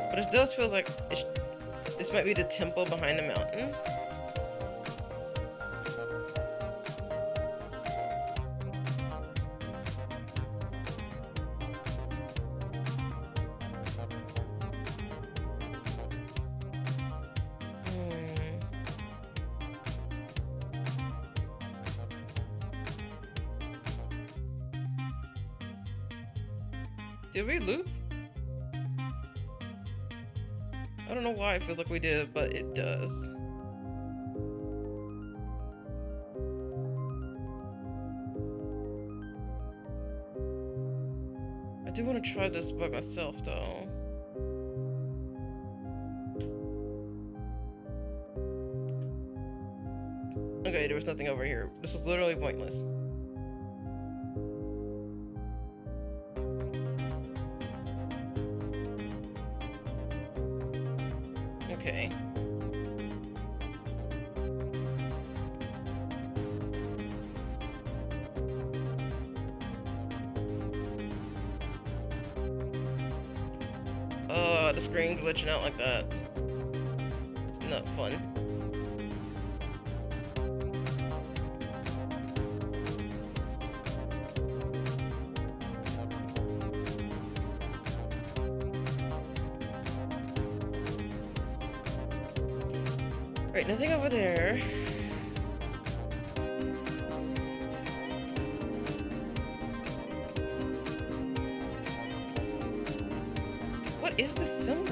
But it does feel like this might be the temple behind the mountain. Did we loop? I don't know why it feels like we did, but it does. I do want to try this by myself, though. Okay, there was nothing over here. This was literally pointless. Okay. Oh, the screen glitching out like that. It's not fun. Right, nothing over there. What is this symbol?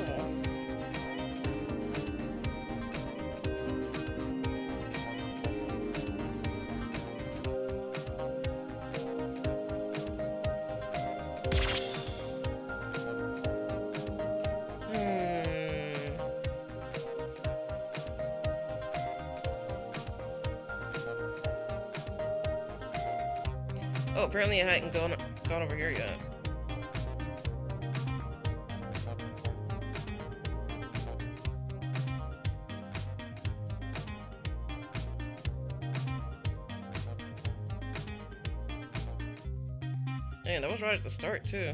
Oh, apparently I hadn't gone over here yet. Man, that was right at the start, too.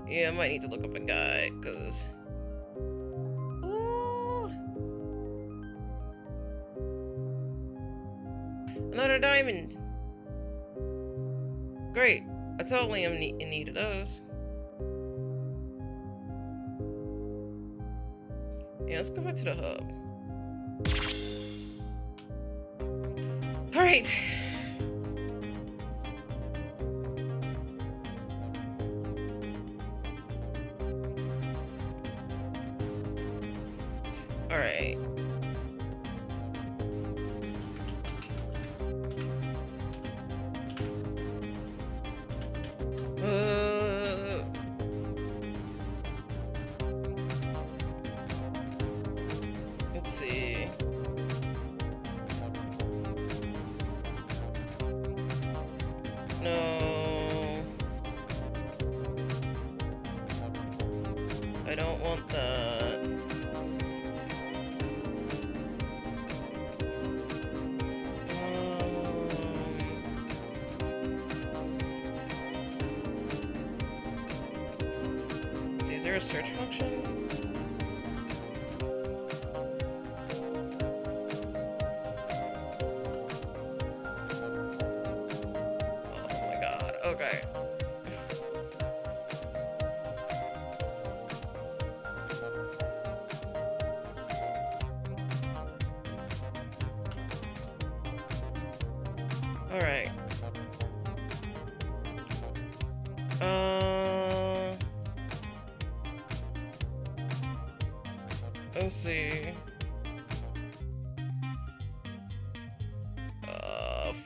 Yeah, I might need to look up a guide, because Another diamond. Great. I totally am in need of those. Yeah, let's go back to the hub. All right. All right. Let's see. No. I don't want that. Is there a search function? Oh my god, okay. Alright. Let's see.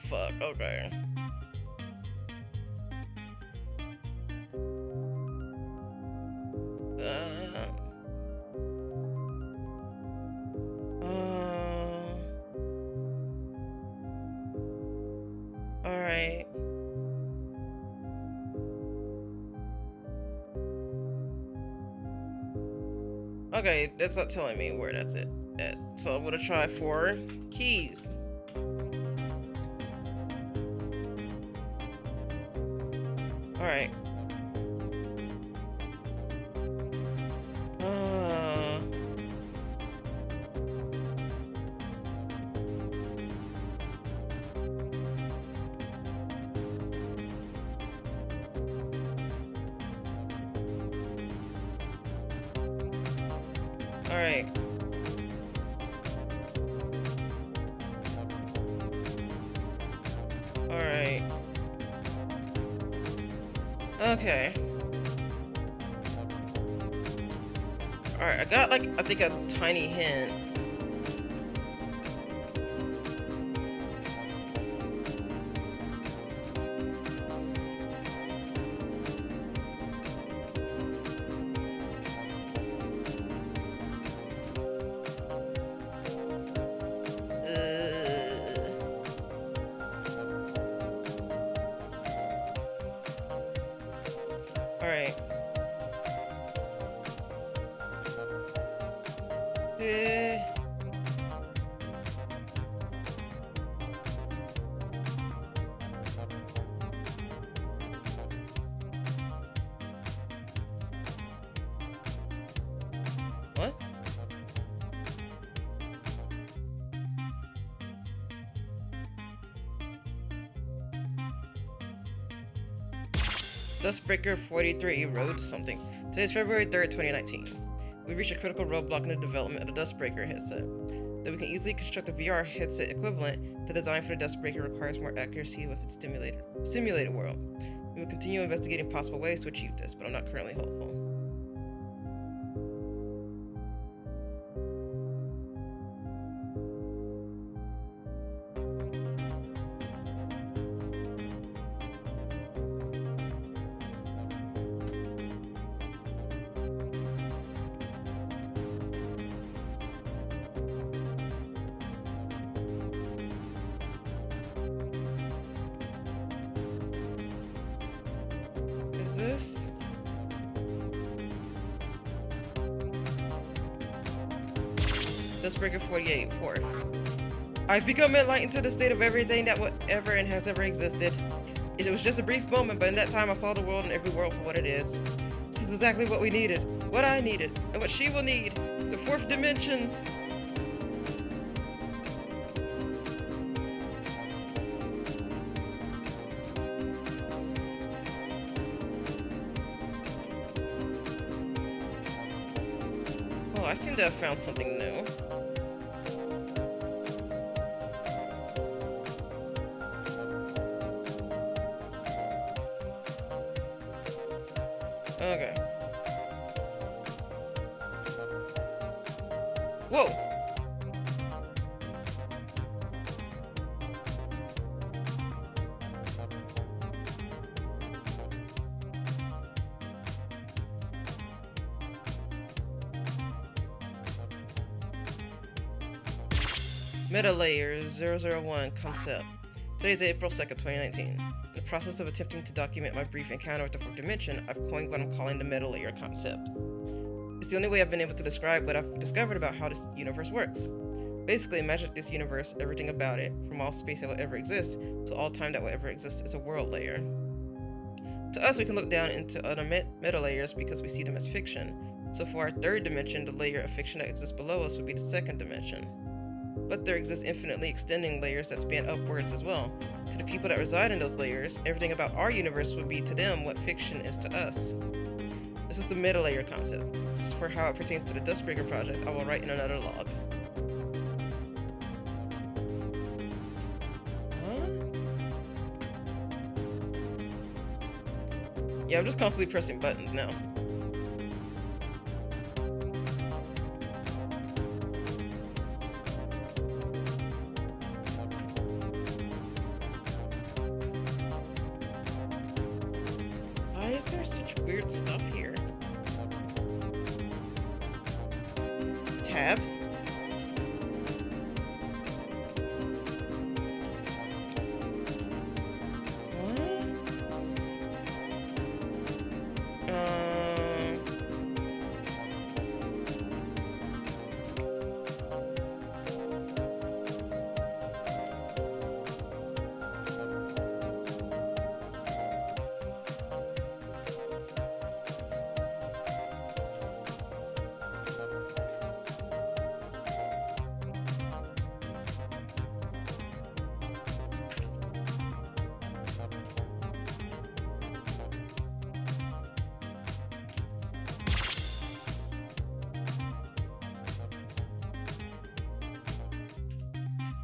Fuck, okay. Alright. Okay, that's not telling me where that's it at. So I'm gonna try for keys. Alright. Alright. Alright. Okay. Alright, I got like, I think a tiny hint. Alright. What? Dustbreaker 43 Road something. Today is February 3rd, 2019. We reached a critical roadblock in the development of the Dustbreaker headset. Though we can easily construct a VR headset equivalent, the design for the Dustbreaker requires more accuracy with its simulated world. We will continue investigating possible ways to achieve this, but I'm not currently hopeful. Is this? Dustbreaker 48, 4th. I've become enlightened to the state of everything that ever and has ever existed. It was just a brief moment, but in that time I saw the world and every world for what it is. This is exactly what we needed, what I needed, and what she will need. The fourth dimension. I seem to have found something new. Okay. Whoa! Meta Layers 001 Concept. Today is April 2nd, 2019. In the process of attempting to document my brief encounter with the fourth dimension, I've coined what I'm calling the meta layer concept. It's the only way I've been able to describe what I've discovered about how this universe works. Basically, imagine this universe, everything about it, from all space that will ever exist to all time that will ever exist, is a world layer. To us, we can look down into other meta layers because we see them as fiction. So for our third dimension, the layer of fiction that exists below us would be the second dimension. But there exist infinitely extending layers that span upwards as well. To the people that reside in those layers, everything about our universe would be to them what fiction is to us. This is the meta layer concept. This is for how it pertains to the Dustbreaker project I will write in another log. Huh? Yeah, I'm just constantly pressing buttons now. Why is there such weird stuff here? Tab?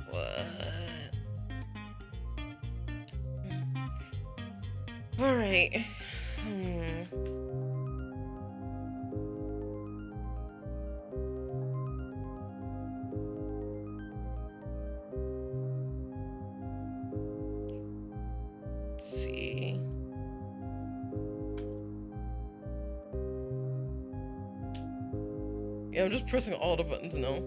What? All right. Let's see. Yeah, I'm just pressing all the buttons now.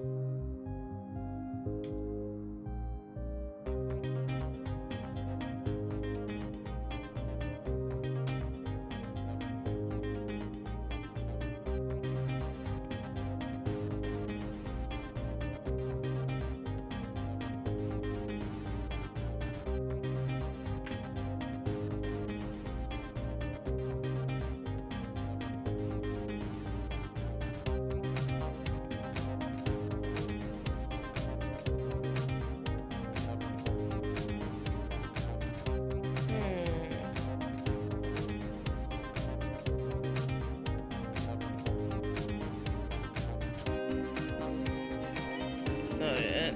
That's not it.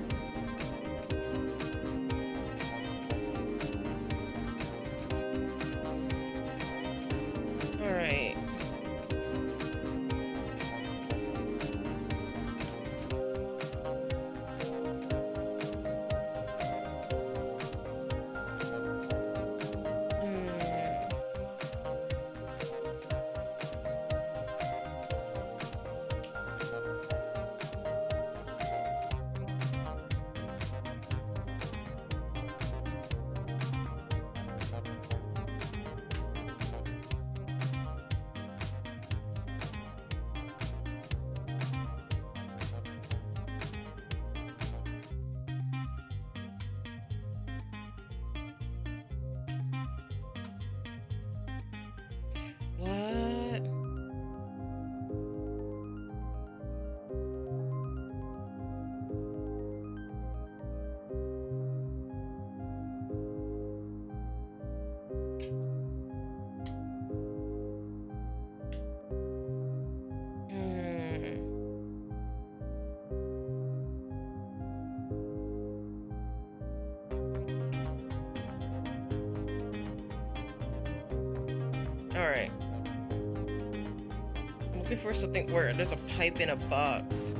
All right. What? Hmm. Alright. I'm looking for something where there's a pipe in a box.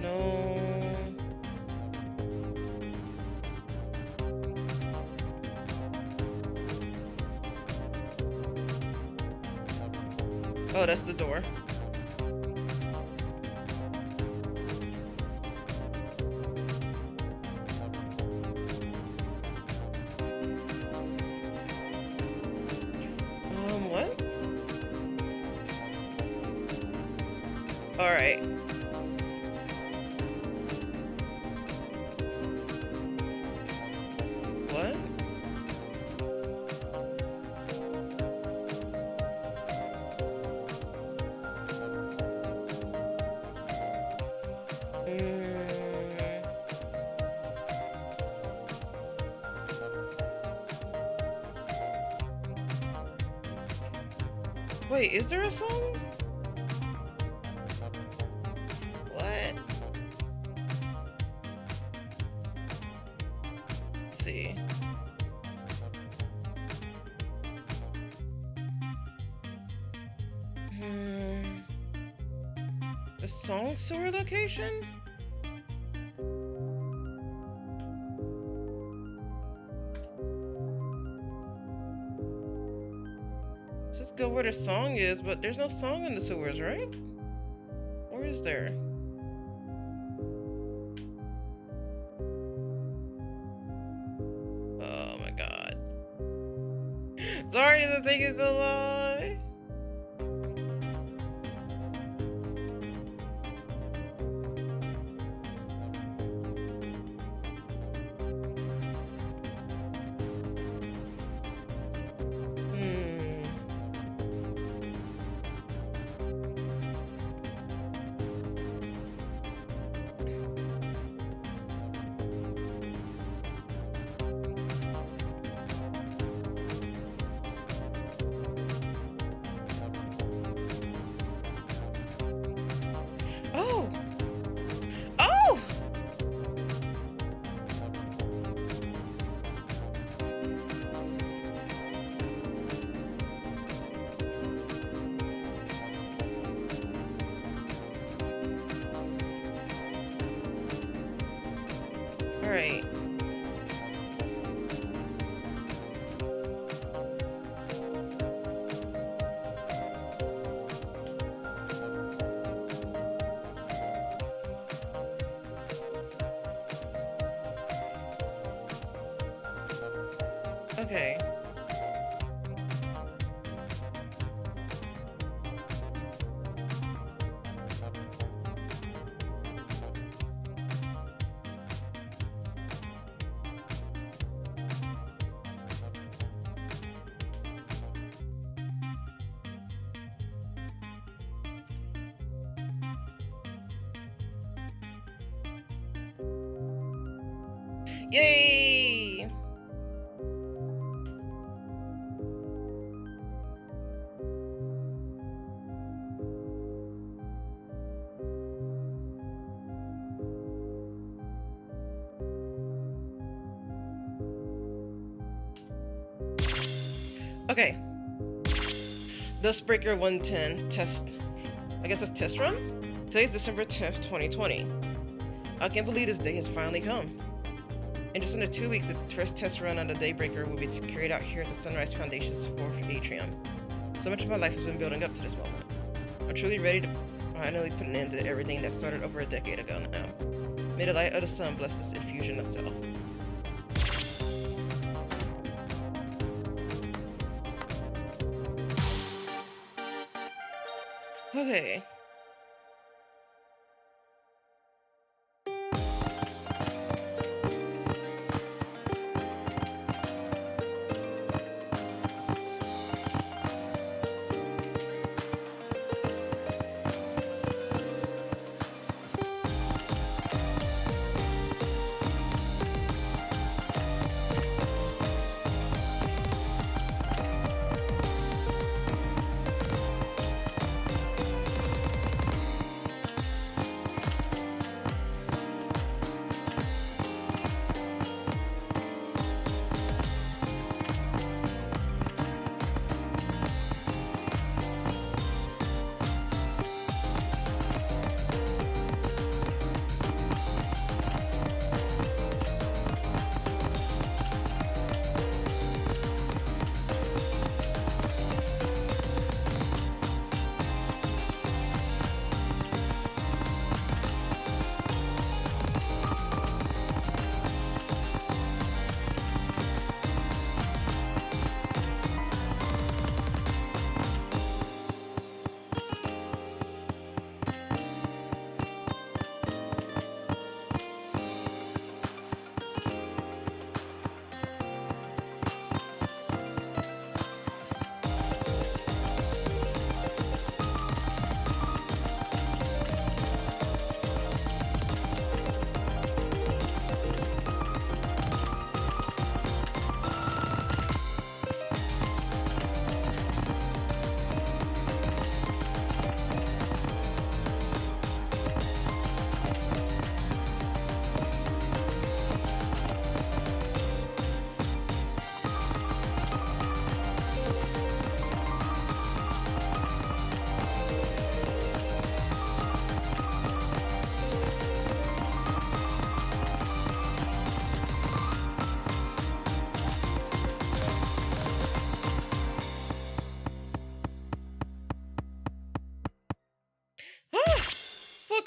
No. Oh, that's the door. What? All right. What? Wait, is there a song? What? Let's see. The song sewer location? Let's just go where the song is, but there's no song in the sewers, right? Or is there? Oh my god. Sorry this is taking so long. Oh! Oh! All right. Okay. Yay! Okay. Dustbreaker 110 test. I guess it's test run? Today's December 10th, 2020. I can't believe this day has finally come. In just under 2 weeks, the first test run on the Daybreaker will be carried out here at the Sunrise Foundation's 4th atrium. So much of my life has been building up to this moment. I'm truly ready to finally put an end to everything that started over a decade ago now. May the light of the sun bless this infusion of self. Okay.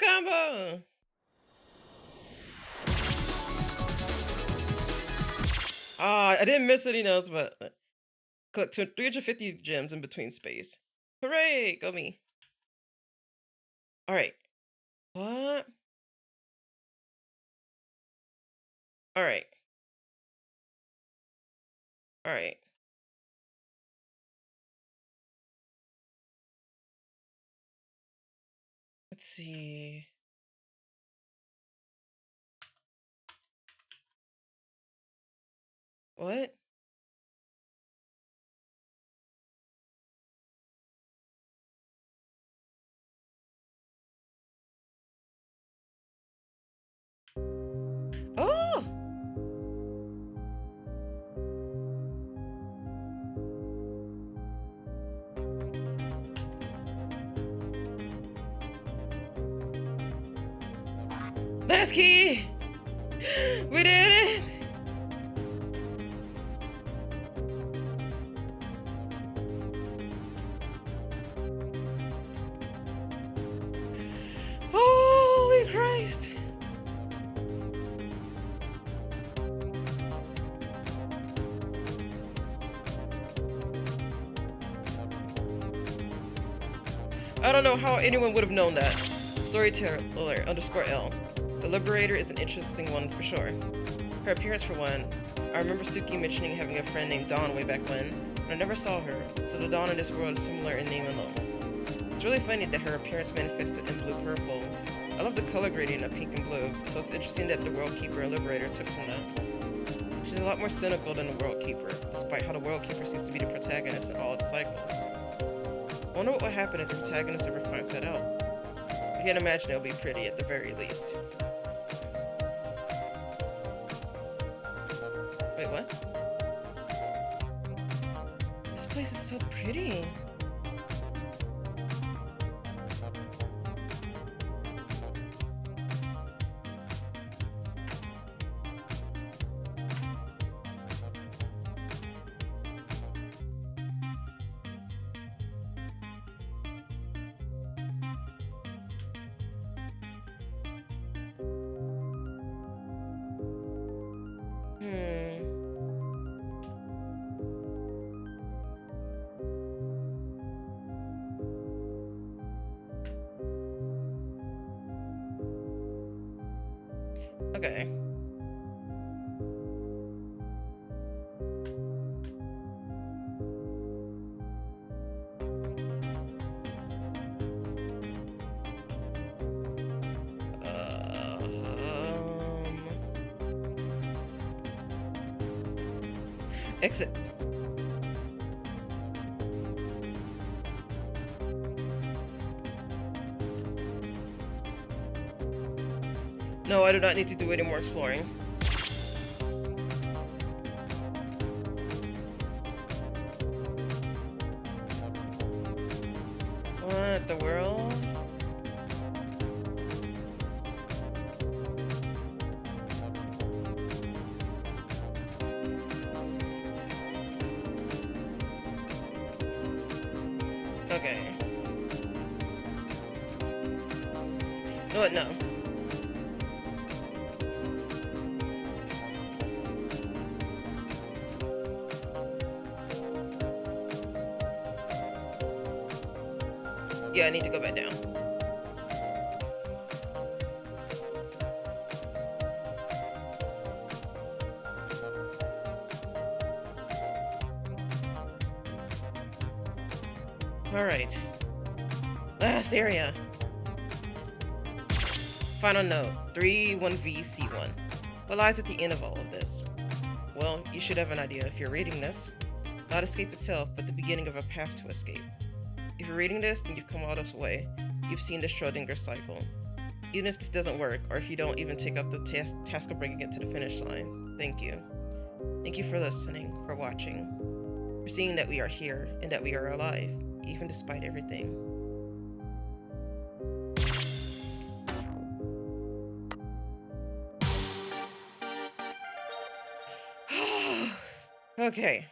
combo. I didn't miss any notes, but collect 350 gems in between space. Hooray! Go me. All right. What? All right. All right. Let's see. What? Oh! Last key! We did it! Holy Christ! I don't know how anyone would have known that. Storyteller underscore L. The Liberator is an interesting one for sure. Her appearance for one. I remember Suki mentioning having a friend named Dawn way back when, but I never saw her, so the Dawn in this world is similar in name alone. It's really funny that her appearance manifested in blue-purple. I love the color gradient of pink and blue, so it's interesting that the World Keeper and Liberator took from that. She's a lot more cynical than the World Keeper, despite how the World Keeper seems to be the protagonist in all its cycles. I wonder what would happen if the protagonist ever finds that out. I can't imagine it'll be pretty at the very least. Wait, what? This place is so pretty. Okay. Exit. No, I do not need to do any more exploring. What the world? Okay. No, what? No. Yeah, I need to go back down. All right. Last area. Final note, 3-1V-C1. What lies at the end of all of this? Well, you should have an idea if you're reading this. Not escape itself, but the beginning of a path to escape. If you're reading this, then you've come all this way. You've seen the Schrodinger cycle. Even if this doesn't work, or if you don't even take up the task of bringing it to the finish line, thank you. Thank you for listening, for watching, for seeing that we are here, and that we are alive, even despite everything. Okay.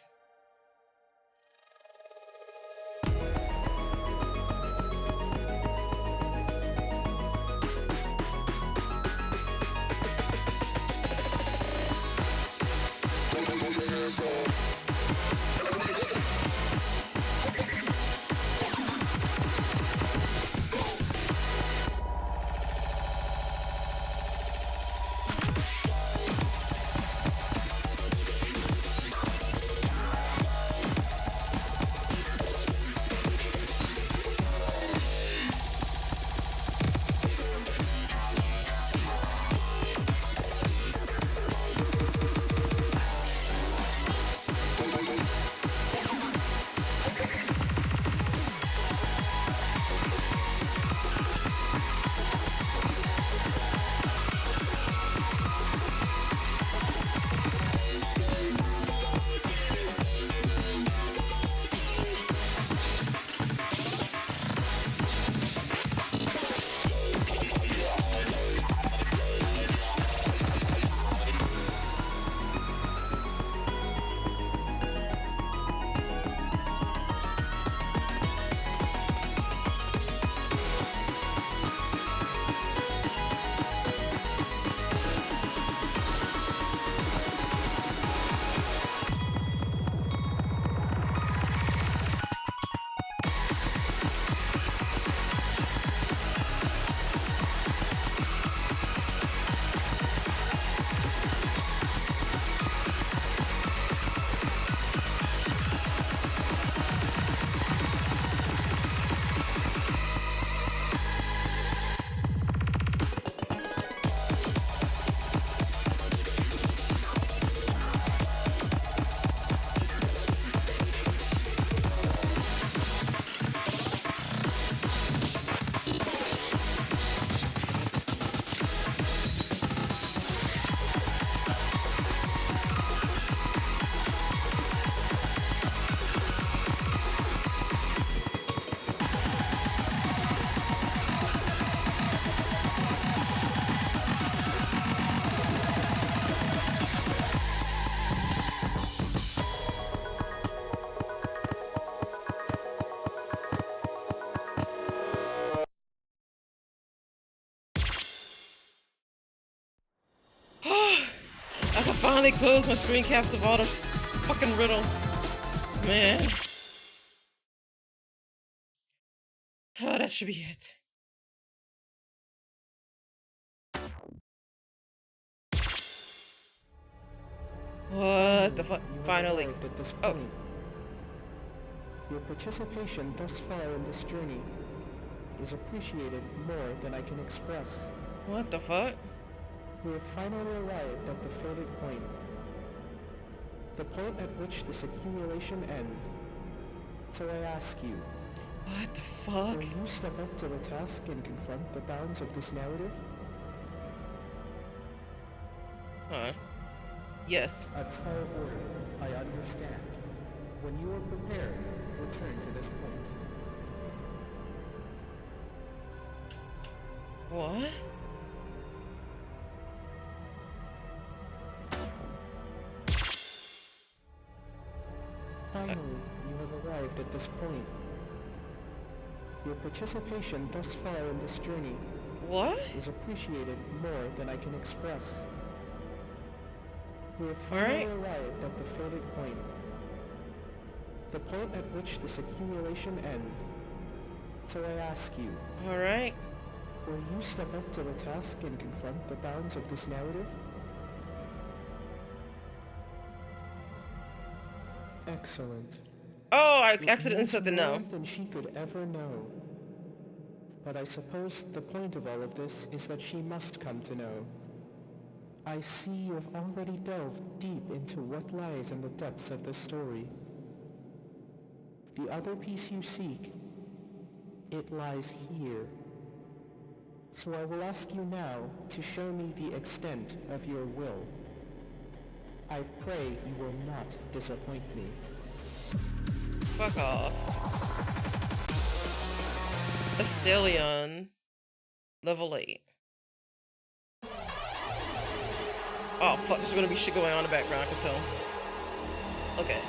I can finally close my screen caps of all those fucking riddles. Man. Oh, that should be it. What the fuck? Finally. At this Oh. point. Your participation thus far in this journey is appreciated more than I can express. What the fuck? We have finally arrived at the fated point. The point at which this accumulation ends. So I ask you, What the fuck? will you step up to the task and confront the bounds of this narrative? Huh. Yes. A tall order, I understand. When you are prepared, return to this point. What? Finally, you have arrived at this point. Your participation thus far in this journey What? is appreciated more than I can express. We have Alright. finally arrived at the fated point. The point at which this accumulation ends. So I ask you, Alright. will you step up to the task and confront the bounds of this narrative? Excellent. Oh, I It accidentally means said the more no. than she could ever know. But I suppose the point of all of this is that she must come to know. I see you have already delved deep into what lies in the depths of this story. The other piece you seek, it lies here. So I will ask you now to show me the extent of your will. I pray you will not disappoint me. Fuck off. Astelion. Level 8. Oh fuck, there's gonna be shit going on in the background, I can tell. Okay.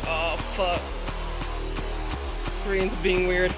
Oh fuck. Screen's being weird.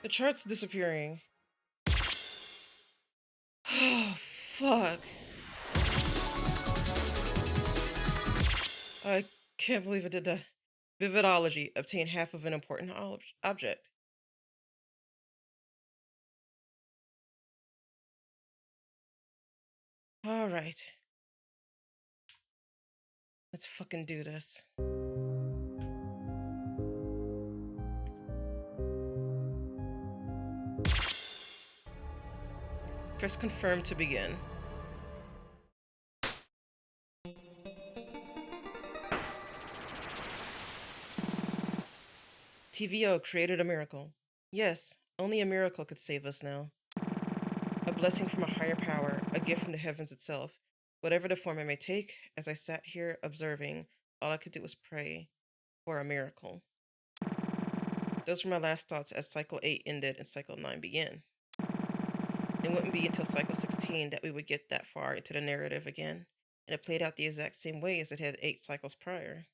The chart's disappearing. Oh, fuck. I can't believe I did that. Vividology. Obtain half of an important object. Alright. Let's fucking do this. Press confirm to begin. TVO created a miracle. Yes, only a miracle could save us now. A blessing from a higher power, a gift from the heavens itself. Whatever the form it may take, as I sat here observing, all I could do was pray for a miracle. Those were my last thoughts as Cycle 8 ended and Cycle 9 began. It wouldn't be until Cycle 16 that we would get that far into the narrative again, and it played out the exact same way as it had 8 cycles prior.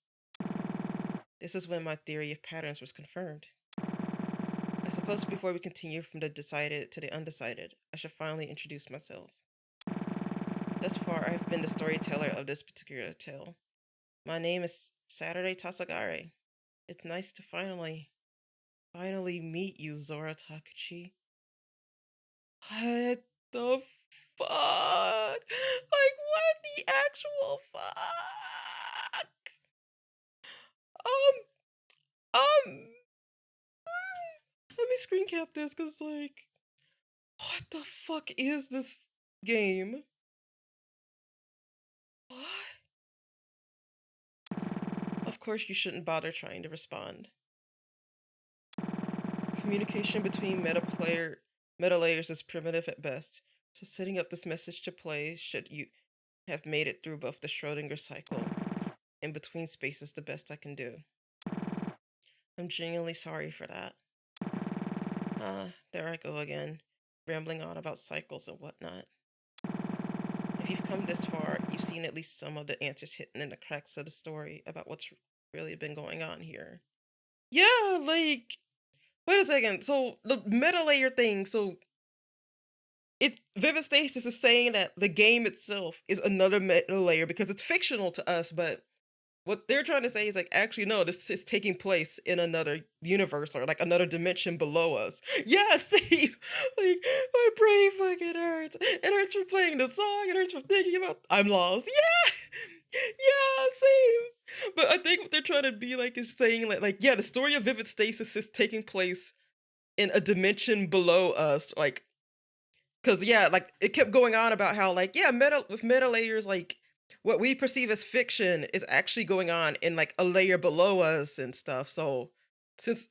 This is when my theory of patterns was confirmed. I suppose before we continue from the decided to the undecided, I should finally introduce myself. Thus far, I have been the storyteller of this particular tale. My name is Saturday Tasagare. It's nice to finally meet you, Zora Takuchi. What the fuck? Like, what the actual fuck? Um, let me screen cap this, cause like, what the fuck is this game? What? Of course, you shouldn't bother trying to respond. Communication between meta layers is primitive at best, so setting up this message to play should you have made it through both the Schrodinger cycle and between spaces the best I can do. I'm genuinely sorry for that. There I go again, rambling on about cycles and whatnot. If you've come this far, you've seen at least some of the answers hidden in the cracks of the story about what's really been going on here. Yeah, like, wait a second. So the meta layer thing, so Vivid Stasis is saying that the game itself is another meta layer because it's fictional to us, but what they're trying to say is like, actually, no, this is taking place in another universe or like another dimension below us. Yeah, same. Like, my brain fucking hurts. It hurts from playing the song. It hurts from thinking about. I'm lost. Yeah, yeah, same. But I think what they're trying to be like is saying like yeah, the story of Vivid Stasis is taking place in a dimension below us, like. Cause yeah, like it kept going on about how like yeah, meta layers, like what we perceive as fiction is actually going on in like a layer below us and stuff. So since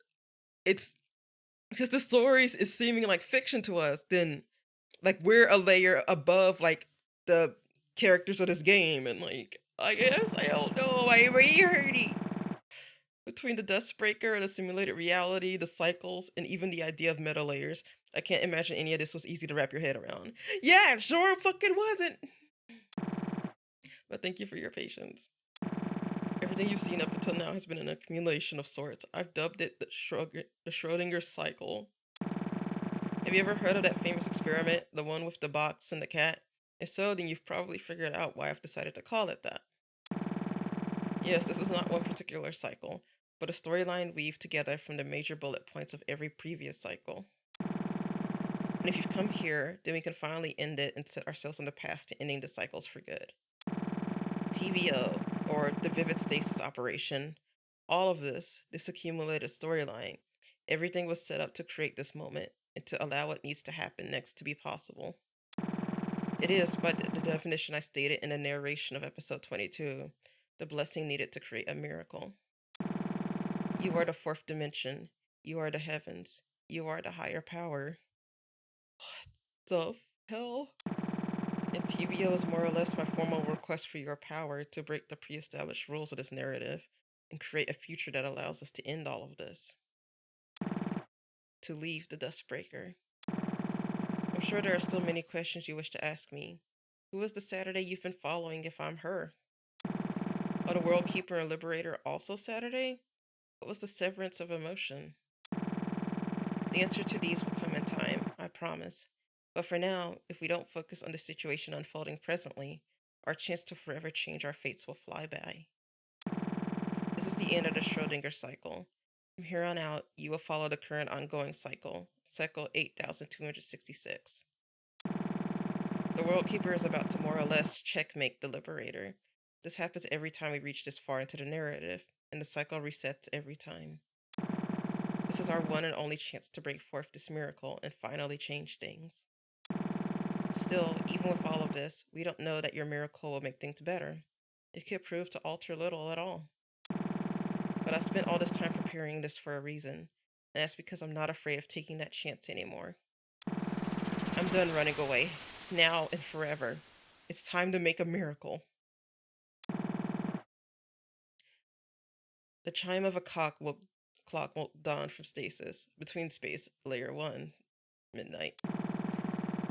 it's since the stories is seeming like fiction to us, then like we're a layer above like the characters of this game, and like I guess I don't know, I'm really hurting. Between the Dustbreaker and the simulated reality, the cycles, and even the idea of meta layers, I can't imagine any of this was easy to wrap your head around. Yeah, sure fucking wasn't. But thank you for your patience. Everything you've seen up until now has been an accumulation of sorts. I've dubbed it the Schrodinger cycle. Have you ever heard of that famous experiment, the one with the box and the cat? If so, then you've probably figured out why I've decided to call it that. Yes, this is not one particular cycle, but a storyline weaved together from the major bullet points of every previous cycle. And if you've come here, then we can finally end it and set ourselves on the path to ending the cycles for good. TVO, or the Vivid Stasis Operation, all of this accumulated storyline, everything was set up to create this moment and to allow what needs to happen next to be possible. It is, by the definition I stated in the narration of episode 22, the blessing needed to create a miracle. You are the fourth dimension. You are the heavens. You are the higher power. What the hell? And TVO is more or less my formal request for your power to break the pre-established rules of this narrative and create a future that allows us to end all of this. To leave the Dustbreaker. I'm sure there are still many questions you wish to ask me. Who is the Saturday you've been following if I'm her? Are the World Keeper and Liberator also Saturday? What was the severance of emotion? The answer to these will come in time, I promise. But for now, if we don't focus on the situation unfolding presently, our chance to forever change our fates will fly by. This is the end of the Schrödinger cycle. From here on out, you will follow the current ongoing cycle, cycle 8266. The World Keeper is about to more or less checkmate the Liberator. This happens every time we reach this far into the narrative, and the cycle resets every time. This is our one and only chance to bring forth this miracle and finally change things. Still, even with all of this, we don't know that your miracle will make things better. It could prove to alter little at all. But I spent all this time preparing this for a reason, and that's because I'm not afraid of taking that chance anymore. I'm done running away, now and forever. It's time to make a miracle. The chime of a clock woke Dawn from stasis, between space, layer 1, midnight.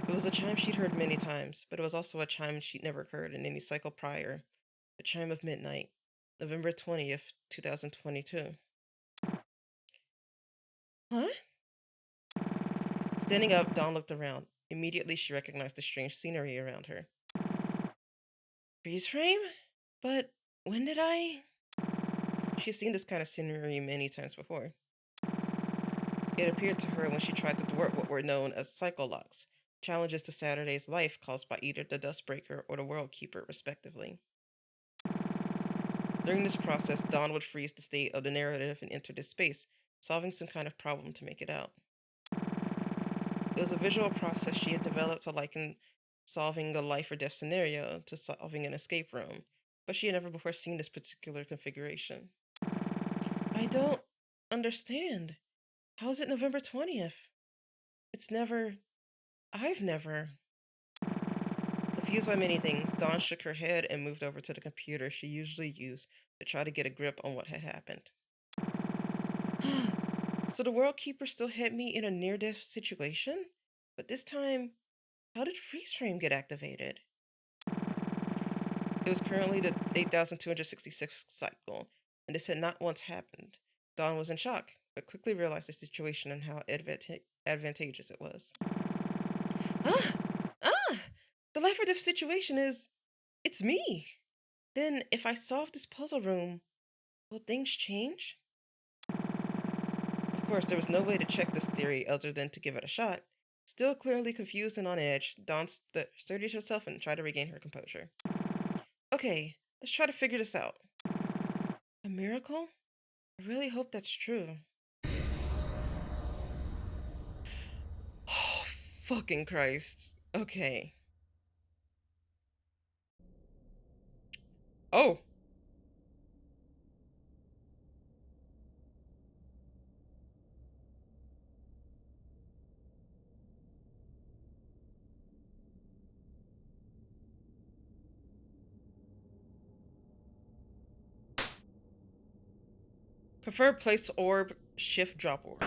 It was a chime she'd heard many times, but it was also a chime she'd never heard in any cycle prior. The chime of midnight, November 20th, 2022. Huh? Standing up, Dawn looked around. Immediately, she recognized the strange scenery around her. Freeze frame? But when did I? She's seen this kind of scenery many times before. It appeared to her when she tried to thwart what were known as cycle locks, challenges to Saturday's life caused by either the Dustbreaker or the World Keeper, respectively. During this process, Dawn would freeze the state of the narrative and enter this space, solving some kind of problem to make it out. It was a visual process she had developed to liken solving a life or death scenario to solving an escape room, but she had never before seen this particular configuration. I don't understand. How is it November 20th? I've never. Confused by many things, Dawn shook her head and moved over to the computer she usually used to try to get a grip on what had happened. So the World Keeper still had me in a near-death situation? But this time, how did Freeze Frame get activated? It was currently the 8266th cycle, and this had not once happened. Dawn was in shock, but quickly realized the situation and how advantageous it was. Ah! The life or death situation it's me! Then, if I solve this puzzle room, will things change? Of course, there was no way to check this theory other than to give it a shot. Still clearly confused and on edge, Dawn sturdied herself and tried to regain her composure. Okay, let's try to figure this out. A miracle? I really hope that's true. Oh, fucking Christ. Okay. Oh! Prefer place orb, shift drop orb.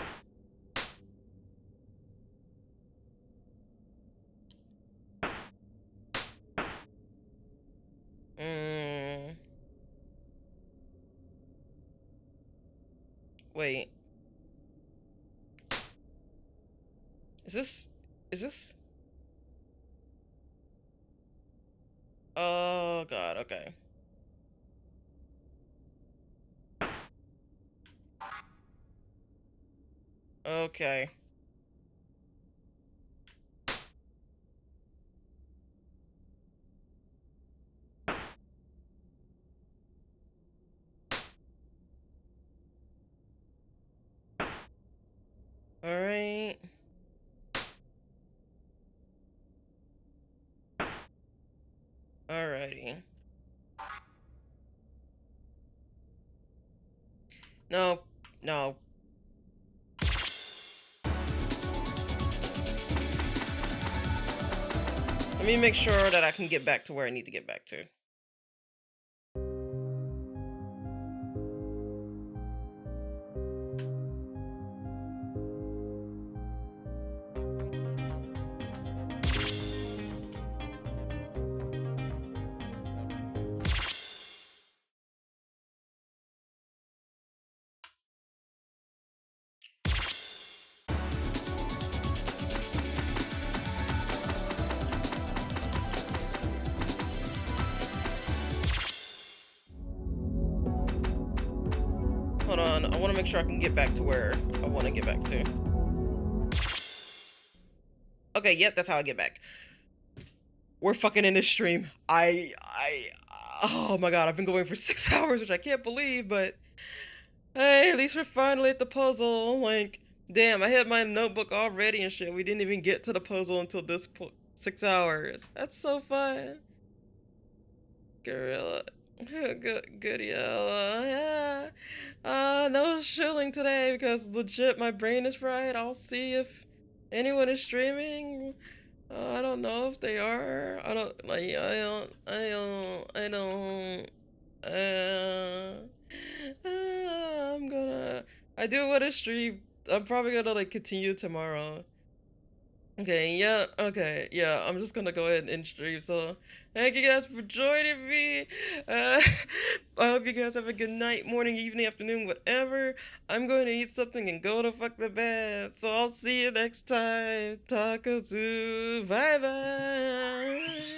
Wait. Is this? Oh god, okay. Okay. Alright. Alrighty. No. No. Let me make sure that I can get back to where I need to get back to. Hold on, I want to make sure I can get back to where I want to get back to. Okay, yep, that's how I get back. We're fucking in this stream. Oh my god, I've been going for 6 hours, which I can't believe, but hey, at least we're finally at the puzzle. Like, damn, I had my notebook all ready and shit. We didn't even get to the puzzle until this 6 hours. That's so fun. Gorilla. Good yellow. Yeah. No shilling today because legit my brain is fried. I'll see if anyone is streaming. I don't know if they are. I don't like. I'm gonna. I do want to stream. I'm probably gonna like continue tomorrow. Okay, yeah, okay, yeah, I'm just gonna go ahead and stream, so thank you guys for joining me. I hope you guys have a good night, morning, evening, afternoon, whatever. I'm going to eat something and go to fuck the bed, so I'll see you next time. Takatsu, bye bye.